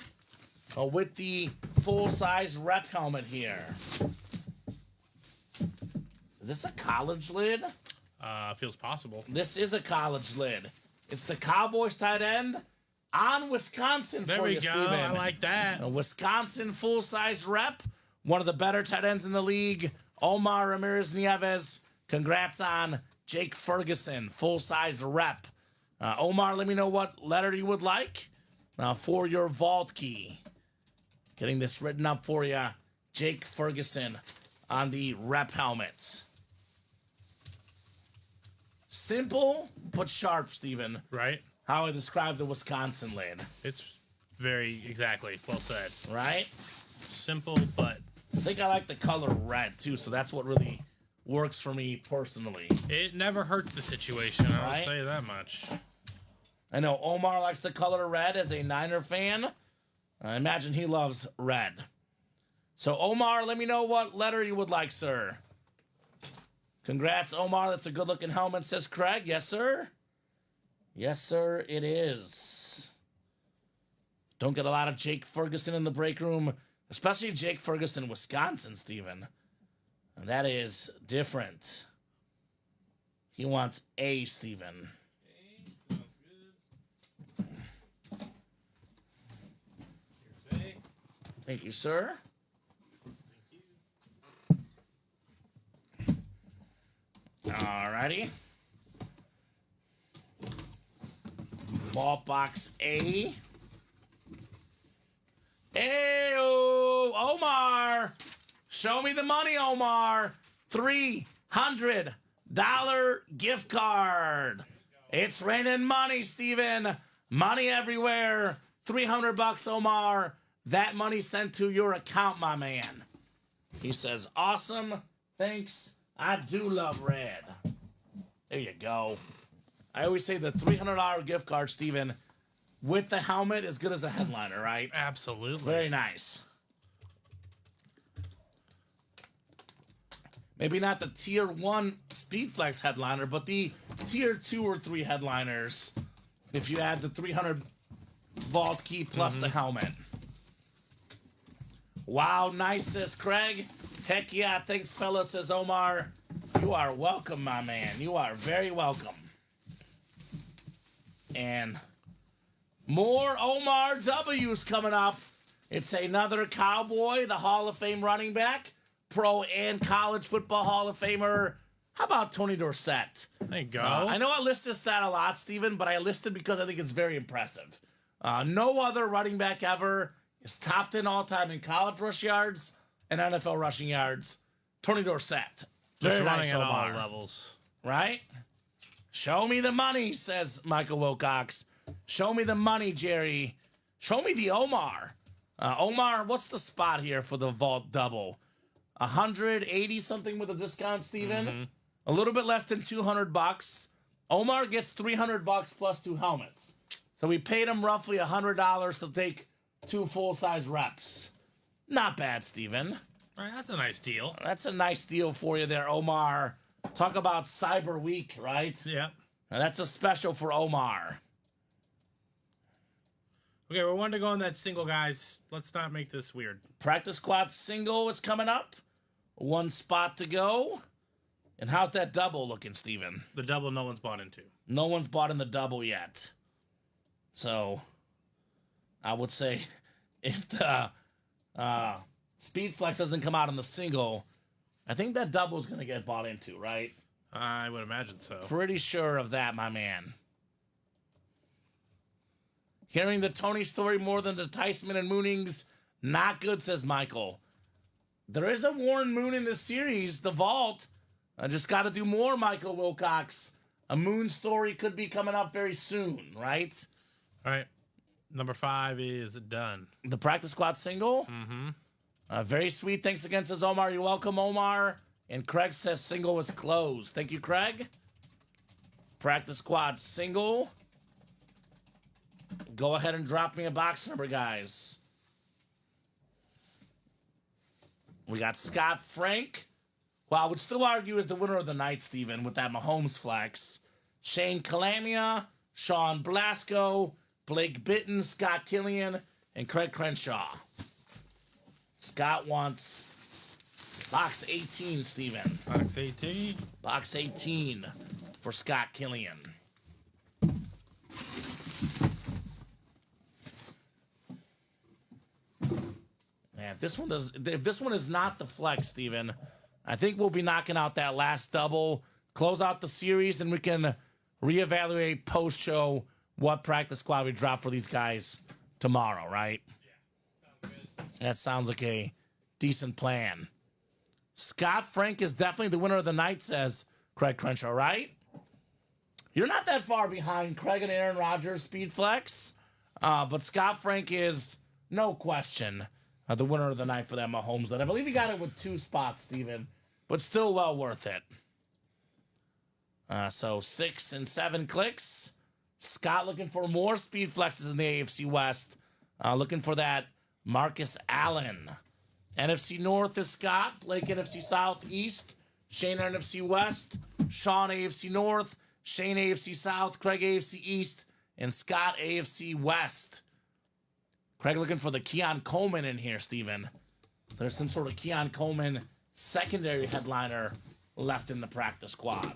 B: with the full-size rep helmet here. Is this a college lid?
C: Feels possible.
B: This is a college lid. It's the Cowboys tight end on Wisconsin
C: there
B: for you,
C: Steven.
B: Steven.
C: I like that.
B: A Wisconsin full-size rep. One of the better tight ends in the league. Omar Ramirez Nieves. Congrats on Jake Ferguson, full-size rep. Omar, let me know what letter you would like for your vault key. Getting this written up for you. Jake Ferguson on the rep helmets. Simple but sharp, Steven.
C: Right?
B: How I described the Wisconsin lid.
C: It's very exactly well said.
B: Right?
C: Simple, but
B: I think I like the color red, too, so that's what really works for me personally.
C: it never hurt the situation. I'll
B: Right?
C: say that much.
B: I know Omar likes the color red as a Niner fan. I imagine he loves red. So, Omar, let me know what letter you would like, sir. Congrats, Omar. That's a good-looking helmet, says Craig. Yes, sir. Yes, sir, it is. Don't get a lot of Jake Ferguson in the break room, especially Jake Ferguson, Wisconsin, Steven. And that is different. He wants A, Steven.
C: Sounds good. Here's A.
B: Thank you, sir. Alrighty. Vault box A. Ew, Omar. Show me the money, Omar. $300 gift card. It's raining money, Steven. Money everywhere. $300, Omar. That money sent to your account, my man. He says, awesome. Thanks. I do love red. There you go. I always say the $300 gift card, Steven, with the helmet, as good as a headliner, right?
C: Absolutely.
B: Very nice. Maybe not the tier 1 Speedflex headliner, but the tier 2 or 3 headliners. If you add the 300 vault key plus the helmet. Wow, nice, says Craig. Heck yeah, thanks, fella, says Omar. You are welcome, my man. You are very welcome. And more Omar W's coming up. It's another Cowboy, the Hall of Fame running back, pro and college football Hall of Famer. How about Tony Dorsett?
C: There you go.
B: I know I list this stat a lot, Steven, but I list it because I think it's very impressive. No other running back ever is top 10 all-time in college rush yards and NFL rushing yards. Tony Dorsett.
C: Just
B: Very
C: running
B: nice,
C: at
B: Omar.
C: all levels.
B: Right? Show me the money, says Michael Wilcox. Show me the money, Jerry. Show me the Omar. Omar, what's the spot here for the vault double? 180 something with a discount, Steven? A little bit less than $200. Omar gets $300 plus 2 helmets. So we paid him roughly $100 to take 2 full-size reps. Not bad, Steven.
C: All right, that's a nice deal.
B: That's a nice deal for you there, Omar. Talk about Cyber Week, right?
C: Yeah.
B: And that's a special for Omar.
C: Okay, we're wanting to go on that single, guys. Let's not make this weird.
B: Practice squad single is coming up. 1 spot to go. And how's that double looking, Steven?
C: The double no one's bought into.
B: No one's bought in the double yet. So, I would say if the Speedflex doesn't come out in the single, I think that double is going to get bought into, right?
C: I would imagine so.
B: Pretty sure of that, my man. Hearing the Tony story more than the Tysman and Moonings, not good, says Michael. There is a Warren Moon in this series, the Vault. I just got to do more, Michael Wilcox. A Moon story could be coming up very soon, right?
C: All right. Number 5 is done.
B: The practice squad single? Very sweet. Thanks again, says Omar. You're welcome, Omar. And Craig says single was closed. Thank you, Craig. Practice squad single. Go ahead and drop me a box number, guys. We got Scott Frank, who I would still argue is the winner of the night, Steven, with that Mahomes flex. Shane Calamia, Sean Blasco, Blake Bitton, Scott Killian, and Craig Crenshaw. Scott wants box 18, Steven.
C: Box 18.
B: Box 18 for Scott Killian. Man, if this one is not the flex, Steven, I think we'll be knocking out that last double, close out the series, and we can reevaluate post-show what practice squad we drop for these guys tomorrow, right? Yeah, sounds good. That sounds like a decent plan. Scott Frank is definitely the winner of the night, says Craig Crenshaw, right? You're not that far behind Craig and Aaron Rodgers speed flex, but Scott Frank is no question the winner of the night for that Mahomes. I believe he got it with 2 spots, Steven, but still well worth it. So 6 and 7 clicks. Scott looking for more speed flexes in the AFC West. Looking for that Marcus Allen. NFC North is Scott. Blake NFC South East. Shane NFC West. Sean AFC North. Shane AFC South. Craig AFC East. And Scott AFC West. Craig looking for the Keon Coleman in here, Steven. There's some sort of Keon Coleman secondary headliner left in the practice squad.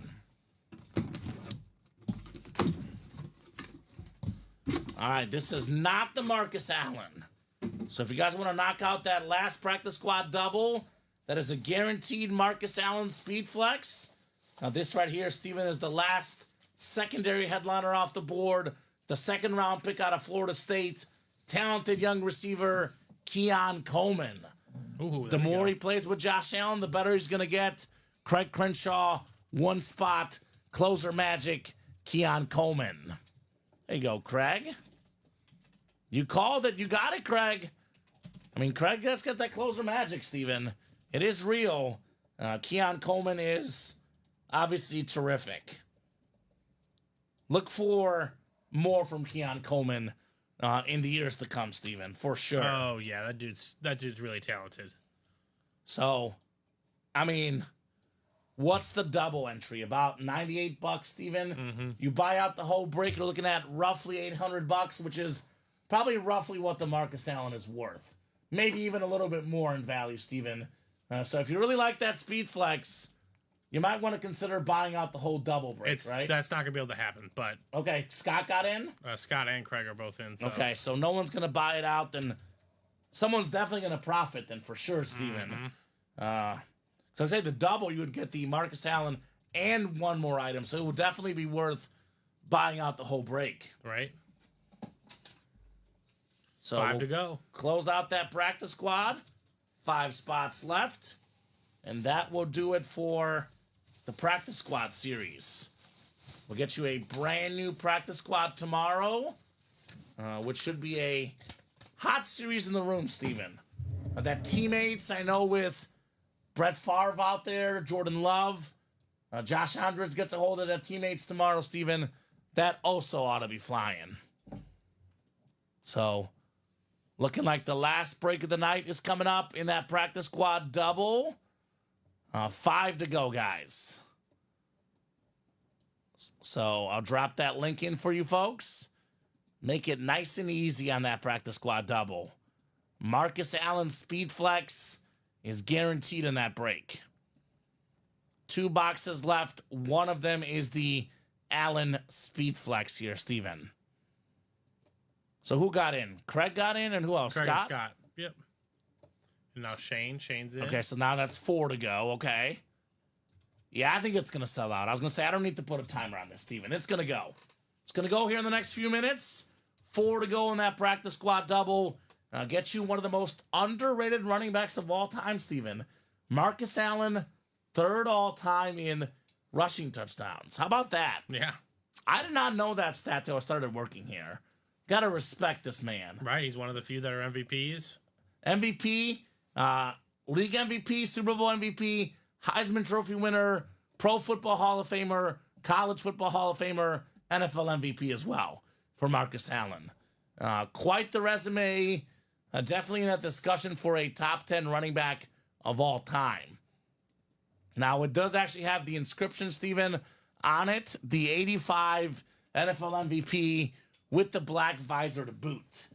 B: All right, this is not the Marcus Allen. So if you guys want to knock out that last practice squad double, that is a guaranteed Marcus Allen speed flex. Now this right here, Steven, is the last secondary headliner off the board. The second round pick out of Florida State. Talented young receiver, Keon Coleman.
C: Ooh,
B: the more he plays with Josh Allen, the better he's going to get. Craig Crenshaw, 1 spot, closer magic, Keon Coleman. There you go, Craig. You called it. You got it, Craig. I mean, Craig, let's get that closer magic, Steven. It is real. Keon Coleman is obviously terrific. Look for more from Keon Coleman in the years to come, Steven, for sure.
C: Oh, yeah, that dude's really talented.
B: So, I mean, what's the double entry? About $98, Steven.
C: Mm-hmm.
B: You buy out the whole break, you're looking at roughly $800, which is probably roughly what the Marcus Allen is worth. Maybe even a little bit more in value, Steven. So if you really like that speed flex, you might want to consider buying out the whole double break, right?
C: That's not going to be able to happen, but...
B: Okay, Scott got in?
C: Scott and Craig are both in. So.
B: Okay, so no one's going to buy it out, then someone's definitely going to profit then for sure, Steven.
C: Mm-hmm.
B: So I say the double, you would get the Marcus Allen and 1 more item, so it will definitely be worth buying out the whole break.
C: Right.
B: So
C: 5 to go.
B: Close out that practice squad. 5 spots left. And that will do it for the practice squad series. We'll get you a brand new practice squad tomorrow, which should be a hot series in the room, Steven. That teammates, I know with Brett Favre out there, Jordan Love, Josh Andrews gets a hold of that teammates tomorrow, Steven. That also ought to be flying. So, looking like the last break of the night is coming up in that practice squad double. 5 to go, guys. So I'll drop that link in for you folks. Make it nice and easy on that practice squad double. Marcus Allen speed flex is guaranteed in that break. 2 boxes left. One of them is the Allen speed flex here, Steven. So who got in? Craig got in, and who else?
C: Craig
B: Scott?
C: and Scott. Yep. And now Shane's in.
B: Okay, so now that's 4 to go. Okay. Yeah, I think it's going to sell out. I was going to say, I don't need to put a timer on this, Steven. It's going to go. It's going to go here in the next few minutes. 4 to go in that practice squad double. Get you one of the most underrated running backs of all time, Steven. Marcus Allen, 3rd all-time in rushing touchdowns. How about that?
C: Yeah.
B: I did not know that stat till I started working here. Got to respect this man.
C: Right, he's one of the few that are MVPs.
B: MVP, league MVP, Super Bowl MVP, Heisman Trophy winner, Pro Football Hall of Famer, College Football Hall of Famer, NFL MVP as well for Marcus Allen. Quite the resume. Definitely in that discussion for a top 10 running back of all time. Now, it does actually have the inscription, Steven, on it. The 85 NFL MVP with the black visor to boot.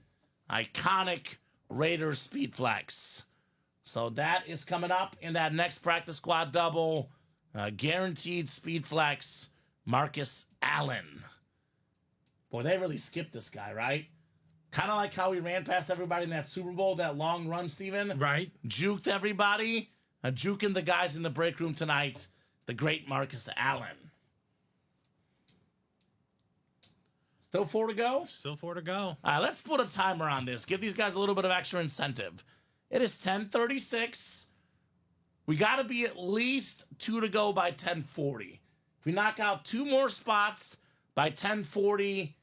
B: Iconic Raiders speed flex. So that is coming up in that next practice squad double. Guaranteed speed flex, Marcus Allen. Boy, they really skipped this guy, right? Kind of like how he ran past everybody in that Super Bowl, that long run, Steven.
C: Right.
B: Juked everybody. Juking the guys in the break room tonight. The great Marcus Allen. Still 4 to go?
C: Still 4 to go.
B: All right, let's put a timer on this. Give these guys a little bit of extra incentive. It is 10:36. We got to be at least 2 to go by 10:40. If we knock out 2 more spots, By 10:40,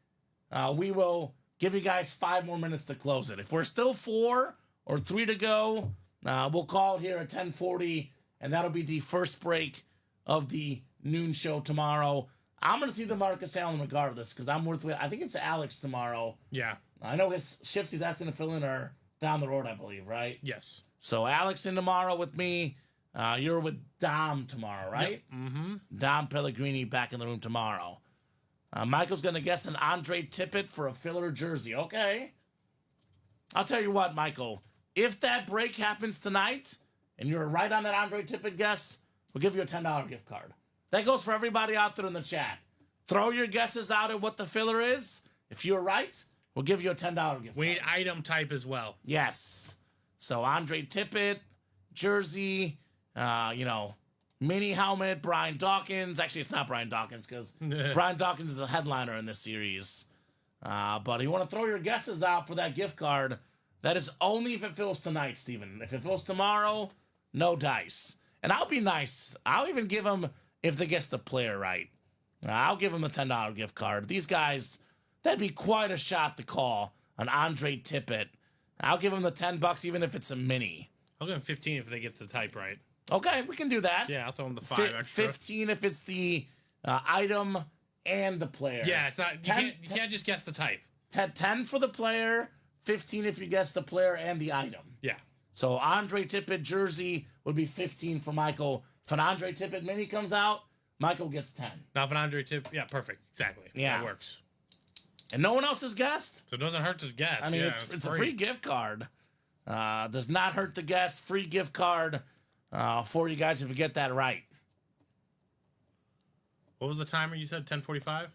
B: we will give you guys 5 more minutes to close it. If we're still 4 or 3 to go, we'll call it here at 10:40, and that'll be the first break of the noon show tomorrow. I'm going to see the Marcus Allen regardless because I'm worth it. I think it's Alex tomorrow.
C: Yeah.
B: I know his shifts he's asking to fill in are down the road, I believe, right?
C: Yes.
B: So Alex in tomorrow with me. You're with Dom tomorrow, right?
C: Yep. Mm-hmm.
B: Dom Pellegrini back in the room tomorrow. Michael's going to guess an Andre Tippett for a filler jersey. Okay. I'll tell you what, Michael. If that break happens tonight and you're right on that Andre Tippett guess, we'll give you a $10 gift card. That goes for everybody out there in the chat. Throw your guesses out at what the filler is. If you're right, we'll give you a $10 gift
C: We
B: card.
C: need item type as well.
B: Yes. So Andre Tippett, jersey, mini helmet, Brian Dawkins. Actually, it's not Brian Dawkins because Brian Dawkins is a headliner in this series. But you want to throw your guesses out for that gift card. That is only if it fills tonight, Steven. If it fills tomorrow, no dice. And I'll be nice. I'll even give them, if they guess the player right, I'll give them a $10 gift card. These guys, that'd be quite a shot to call an Andre Tippett. I'll give them the $10 even if it's a mini.
C: I'll give them 15 if they get the type right.
B: Okay, we can do that.
C: Yeah, I'll throw them the 5 extra.
B: 15 if it's the item and the player.
C: Yeah, it's not. You can't just guess the type.
B: 10 for the player, 15 if you guess the player and the item.
C: Yeah.
B: So Andre Tippett jersey would be 15 for Michael. If an Andre Tippett mini comes out, Michael gets 10.
C: Now if an Andre tip, yeah, perfect, exactly.
B: Yeah.
C: That works.
B: And no one else has guessed.
C: So it doesn't hurt to guess.
B: I mean,
C: yeah,
B: it's a free gift card. Does not hurt to guess. Free gift card for you guys if you get that right.
C: What was the timer you said? 10:45.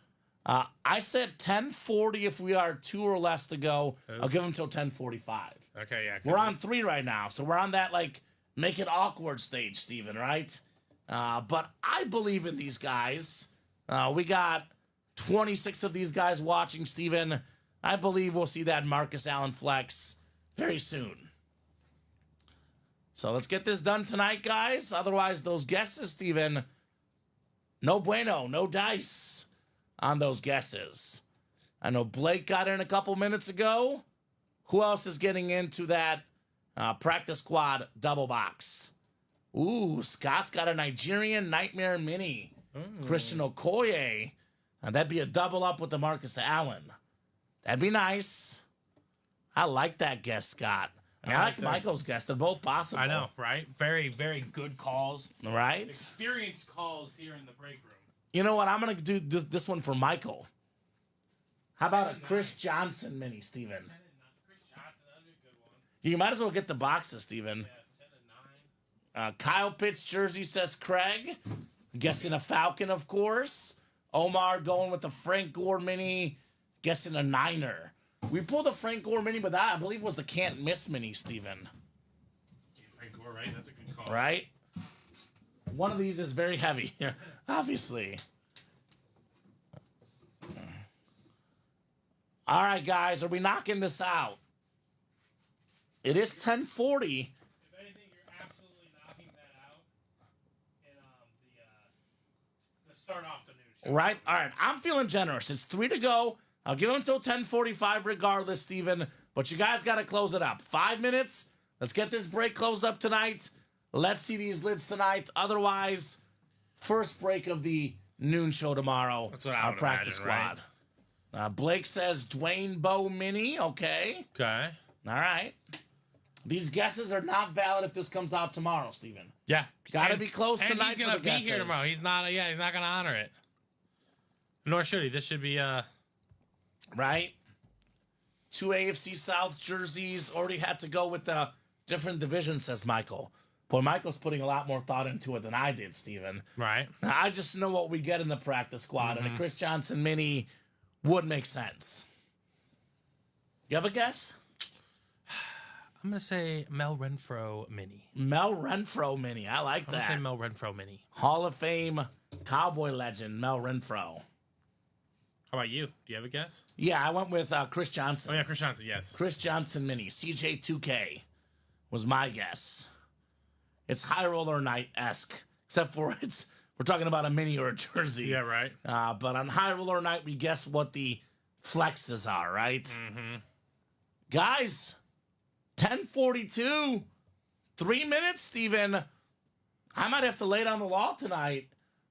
B: I said 10:40 if we are 2 or less to go. I'll give them till 10:45.
C: Okay, yeah.
B: We're on 3 right now, so we're on that make it awkward stage, Steven, right? But I believe in these guys. We got 26 of these guys watching, Steven. I believe we'll see that Marcus Allen flex very soon. So let's get this done tonight, guys. Otherwise, those guesses, Steven, no bueno, no dice on those guesses. I know Blake got in a couple minutes ago. Who else is getting into that practice squad double box? Ooh, Scott's got a Nigerian Nightmare Mini. Christian Okoye. That'd be a double up with the Marcus Allen. That'd be nice. I like that guess, Scott. I like Michael's guess. They're both possible.
C: I know, right? Very, very good calls.
B: Right?
C: Experienced calls here in the break room.
B: You know what? I'm going to do this one for Michael. How about a Chris Johnson Mini, Steven?
C: Chris Johnson, that'd be a good one.
B: You might as well get the boxes, Steven.
C: Yeah, 10 and 9.
B: Kyle Pitts jersey, says Craig. Guessing a Falcon, of course. Omar going with the Frank Gore Mini. Guessing a Niner. We pulled a Frank Gore Mini, but that, I believe, was the Can't Miss Mini, Steven.
C: Yeah, Frank Gore, right? That's a good call.
B: Right? One of these is very heavy, obviously. All right, guys, are we knocking this out? It is 10:40.
C: If anything, you're absolutely knocking that out in the start off the news show.
B: Right? All right, I'm feeling generous. It's 3 to go. I'll give them until 10:45 regardless, Steven. But you guys got to close it up. 5 minutes. Let's get this break closed up tonight. Let's see these lids tonight. Otherwise, first break of the noon show tomorrow.
C: That's what I
B: our
C: would
B: practice
C: imagine,
B: squad. Blake says Dwayne Bowe Mini. Okay.
C: Okay.
B: All right. These guesses are not valid if this comes out tomorrow, Steven.
C: Yeah.
B: Got to
C: And-
B: be close
C: and
B: tonight.
C: he's gonna
B: for the
C: be here
B: guesses.
C: tomorrow. He's not. Yeah, he's not gonna honor it. Nor should he. This should be.
B: Right? 2 AFC South jerseys. Already had to go with the different divisions, says Michael. Boy, Michael's putting a lot more thought into it than I did, Steven.
C: Right.
B: I just know what we get in the practice squad, and a Chris Johnson Mini would make sense. You have a guess?
C: I'm gonna say Mel Renfro Mini.
B: Mel Renfro Mini. I like
C: I'm gonna say
B: that.
C: Mel Renfro Mini.
B: Hall of Fame Cowboy legend, Mel Renfro.
C: How about you? Do you have a guess?
B: Yeah, I went with Chris Johnson.
C: Oh yeah, Chris Johnson. Yes.
B: Chris Johnson Mini. CJ2K was my guess. It's High Roller Night-esque, except for it's We're talking about a mini or a jersey.
C: Yeah, right.
B: But on High Roller Night, we guess what the flexes are, right?
C: Mm-hmm.
B: Guys, 10:42, 3 minutes, Steven. I might have to lay down the law tonight.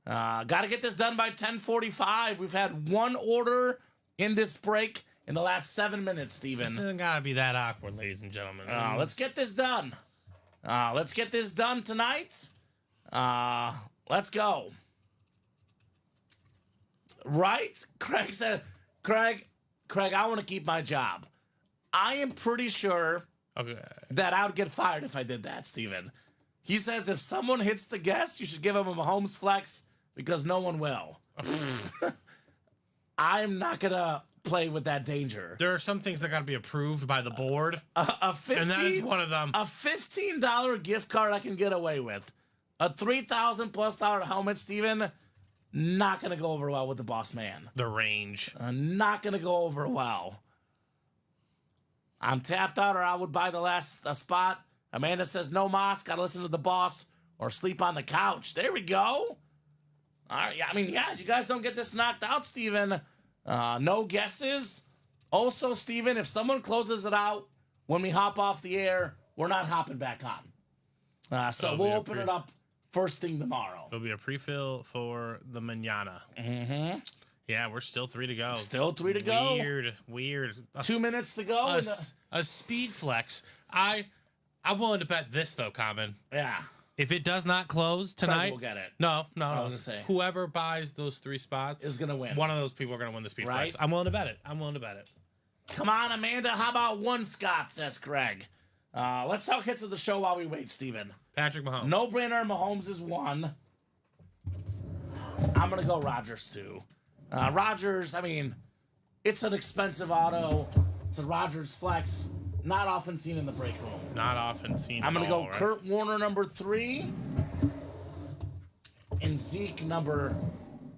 B: Got to get this done by 10:45. We've had one order in this break in the last 7 minutes, Steven.
C: This isn't got to be that awkward, ladies and gentlemen.
B: Let's get this done. Let's get this done tonight. Let's go. Right? Craig said, Craig, I want to keep my job. I am pretty sure that I would get fired if I did that, Steven. He says if someone hits the guess, you should give him a Mahomes flex because no one will. I'm not going to play with that danger.
C: There are some things that got to be approved by the board,
B: And
C: that is one of them.
B: A $15 gift card I can get away with. A $3,000+ helmet, Steven, not going to go over well with the boss man.
C: The range.
B: Not going to go over well. I'm tapped out or I would buy the last spot. Amanda says, no Moss, got to listen to the boss or sleep on the couch. There we go. All right, you guys don't get this knocked out, Steven. No guesses. Also, Steven, if someone closes it out when we hop off the air, we're not hopping back on. So we'll open it up first thing tomorrow.
C: It'll be a pre-fill for the manana.
B: Mm-hmm.
C: Yeah, we're still 3 to go.
B: Still 3 to go.
C: Weird.
B: 2 minutes to go.
C: A speed flex. I'm willing to bet this, though, Kamen.
B: Yeah.
C: If it does not close tonight,
B: we'll get it.
C: No.
B: I was gonna say.
C: Whoever buys those 3 spots
B: is gonna win.
C: One of those people are gonna win the speed flex. I'm willing to bet it.
B: Come on, Amanda. How about one Scott, says Craig. Let's talk hits of the show while we wait, Steven.
C: Patrick Mahomes.
B: No brainer. Mahomes is 1. I'm gonna go Rodgers 2. Rodgers, it's an expensive auto. It's a Rodgers flex. Not often seen in the break room.
C: Not often seen.
B: I'm going to go
C: right?
B: Kurt Warner number 3 and Zeke number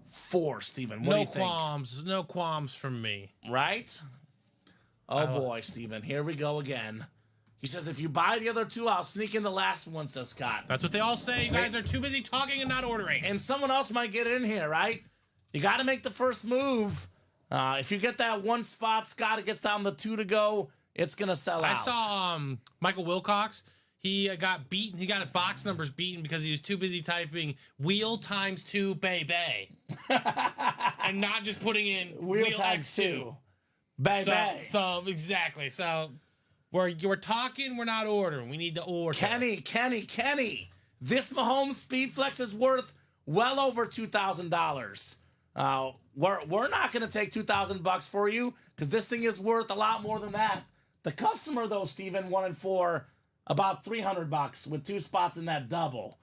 B: 4, Steven. What do you think?
C: No qualms from me.
B: Right? Oh, boy, Steven. Here we go again. He says, if you buy the other 2, I'll sneak in the last one, says Scott.
C: That's what they all say. You guys are too busy talking and not ordering.
B: And someone else might get in here, right? You got to make the first move. If you get that one spot, Scott, it gets down to 2 to go. It's going to sell out.
C: I saw Michael Wilcox. He got beaten. He got box numbers beaten because he was too busy typing wheel times 2 bay bay. And not just putting in wheel
B: times
C: X2.
B: 2. Bay bay.
C: So exactly. So we're talking, we're not ordering. We need to order.
B: Kenny. This Mahomes Speed Flex is worth well over $2,000. We're not going to take $2,000 for you because this thing is worth a lot more than that. The customer, though, Steven, wanted for about $300 with 2 spots in that double.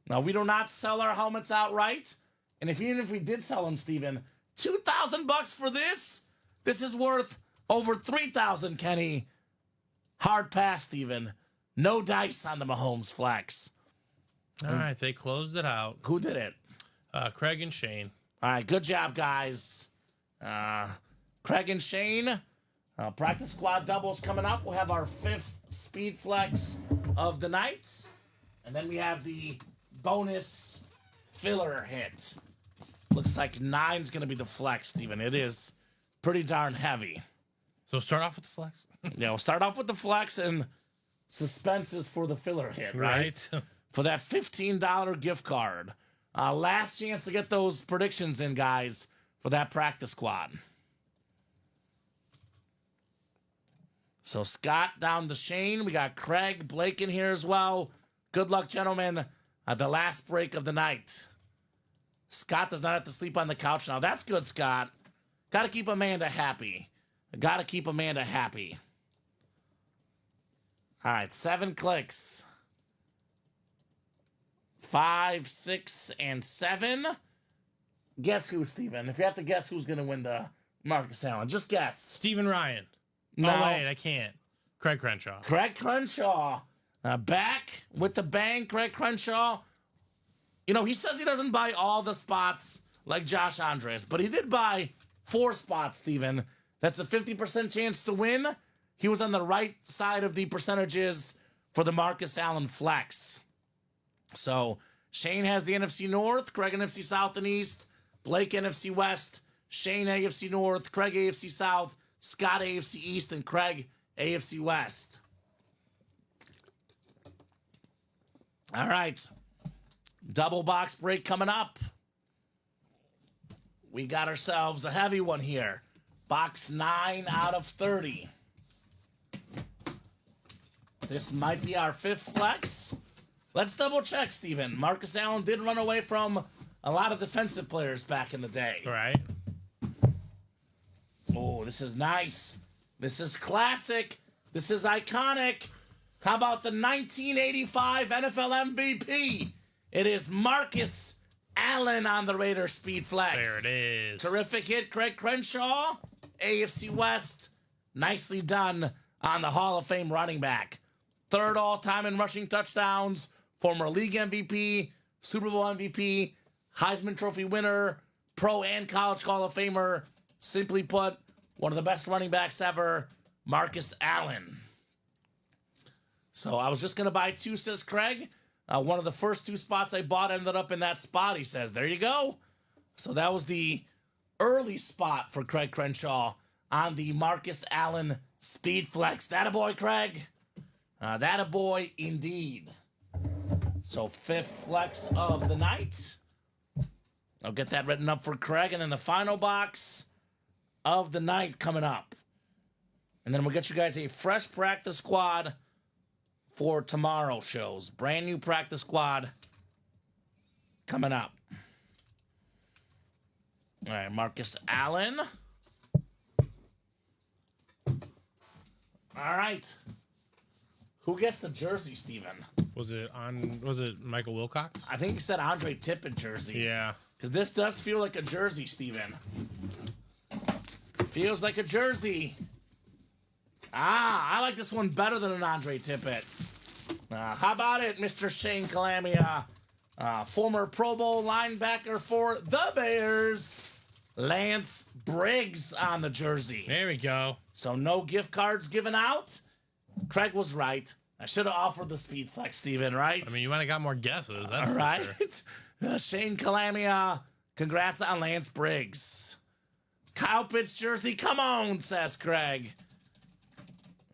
B: Now, we do not sell our helmets outright. And even if we did sell them, Steven, $2,000 for this? This is worth over $3,000, Kenny. Hard pass, Steven. No dice on the Mahomes flex.
C: All right, they closed it out.
B: Who did it?
C: Craig and Shane.
B: All right, good job, guys. Craig and Shane. Practice squad doubles coming up. We'll have our 5th speed flex of the night. And then we have the bonus filler hit. Looks like 9's going to be the flex, Steven. It is pretty darn heavy.
C: So start off with the flex.
B: Yeah, we'll start off with the flex and suspenses for the filler hit, right? For that $15 gift card. Last chance to get those predictions in, guys, for that practice squad. So Scott down to Shane. We got Craig, Blake in here as well. Good luck, gentlemen, at the last break of the night. Scott does not have to sleep on the couch now. That's good, Scott. Got to keep Amanda happy. Got to keep Amanda happy. All right, 7 clicks. 5, 6, and 7. Guess who, Steven? If you have to guess who's going to win the Marcus Allen, just guess.
C: Stephen Ryan.
B: No.
C: Oh, wait, I can't. Craig Crenshaw.
B: Craig Crenshaw. Back with the bang, Craig Crenshaw. You know, he says he doesn't buy all the spots like Josh Andres, but he did buy 4 spots, Steven. That's a 50% chance to win. He was on the right side of the percentages for the Marcus Allen flex. So Shane has the NFC North, Craig NFC South and East, Blake NFC West, Shane AFC North, Craig AFC South, Scott AFC East, and Craig AFC West. All right. Double box break coming up. We got ourselves a heavy one here. Box 9 out of 30. This might be our 5th flex. Let's double check, Steven. Marcus Allen did run away from a lot of defensive players back in the day.
C: Right.
B: Oh, this is nice. This is classic. This is iconic. How about the 1985 NFL MVP? It is Marcus Allen on the Raiders Speed Flex.
C: There it is.
B: Terrific hit, Craig Crenshaw, AFC West. Nicely done on the Hall of Fame running back. 3rd all-time in rushing touchdowns, former league MVP, Super Bowl MVP, Heisman Trophy winner, pro and college Hall of Famer. Simply put, one of the best running backs ever, Marcus Allen. So I was just going to buy 2, says Craig. One of the first 2 spots I bought ended up in that spot, he says. There you go. So that was the early spot for Craig Crenshaw on the Marcus Allen Speed Flex. That a boy, Craig. That a boy indeed. So 5th flex of the night. I'll get that written up for Craig. And then the final box of the night coming up. And then we'll get you guys a fresh practice squad for tomorrow's shows. Brand new practice squad coming up. All right, Marcus Allen. All right. Who gets the jersey, Steven?
C: Was it Michael Wilcox?
B: I think he said Andre Tippett jersey.
C: Yeah.
B: Because this does feel like a jersey, Steven. Feels like a jersey. I like this one better than an Andre Tippett. How about it, Mr. Shane Calamia? Former Pro Bowl linebacker for the Bears, Lance Briggs on the jersey.
C: There we go.
B: So no gift cards given out. Craig was right. I should have offered the Speed Flex, Steven, right?
C: I mean, you might have got more guesses. That's
B: All
C: for
B: right.
C: sure.
B: Shane Calamia, congrats on Lance Briggs. Kyle Pitts jersey, come on, says Craig.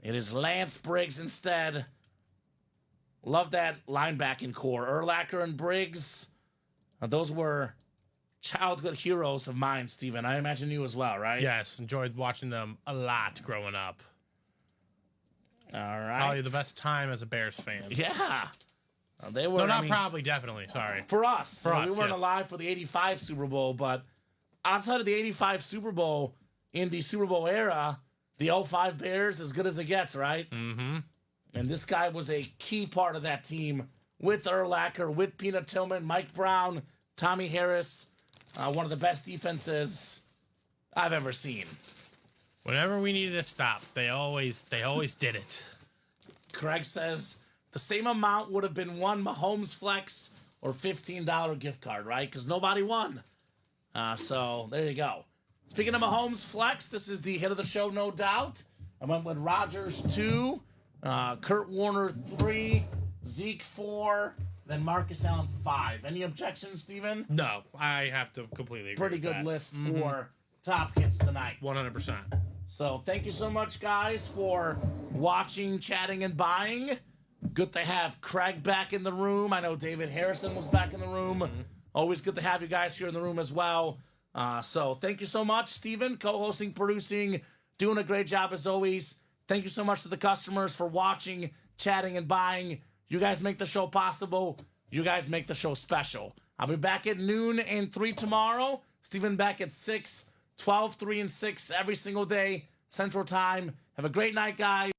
B: It is Lance Briggs instead. Love that linebacking core. Urlacher and Briggs, those were childhood heroes of mine, Steven. I imagine you as well, right?
C: Yes, enjoyed watching them a lot growing up.
B: All right.
C: Probably the best time as a Bears fan.
B: Yeah. They were.
C: No, not probably, definitely. Sorry.
B: For us.
C: For us,
B: we weren't
C: yes.
B: alive for the 85 Super Bowl, but outside of the 85 Super Bowl, in the Super Bowl era, the 05 Bears, as good as it gets, right?
C: Mm-hmm.
B: And this guy was a key part of that team with Urlacher, with Peanut Tillman, Mike Brown, Tommy Harris. One of the best defenses I've ever seen.
C: Whenever we needed a stop, they always did it.
B: Craig says the same amount would have been one Mahomes Flex or $15 gift card, right? Because nobody won. So there you go. Speaking of Mahomes Flex, this is the hit of the show, no doubt. I went with Rodgers 2, Kurt Warner 3, Zeke 4, then Marcus Allen 5. Any objections, Steven?
C: No, I have to completely agree
B: Pretty
C: with
B: good
C: that.
B: list for top hits tonight.
C: 100%.
B: So thank you so much, guys, for watching, chatting, and buying. Good to have Craig back in the room. I know David Harrison was back in the room. Always good to have you guys here in the room as well. So thank you so much, Steven, co-hosting, producing, doing a great job as always. Thank you so much to the customers for watching, chatting, and buying. You guys make the show possible. You guys make the show special. I'll be back at noon and 3 tomorrow. Steven back at 6, 12, 3, and 6 every single day, Central Time. Have a great night, guys.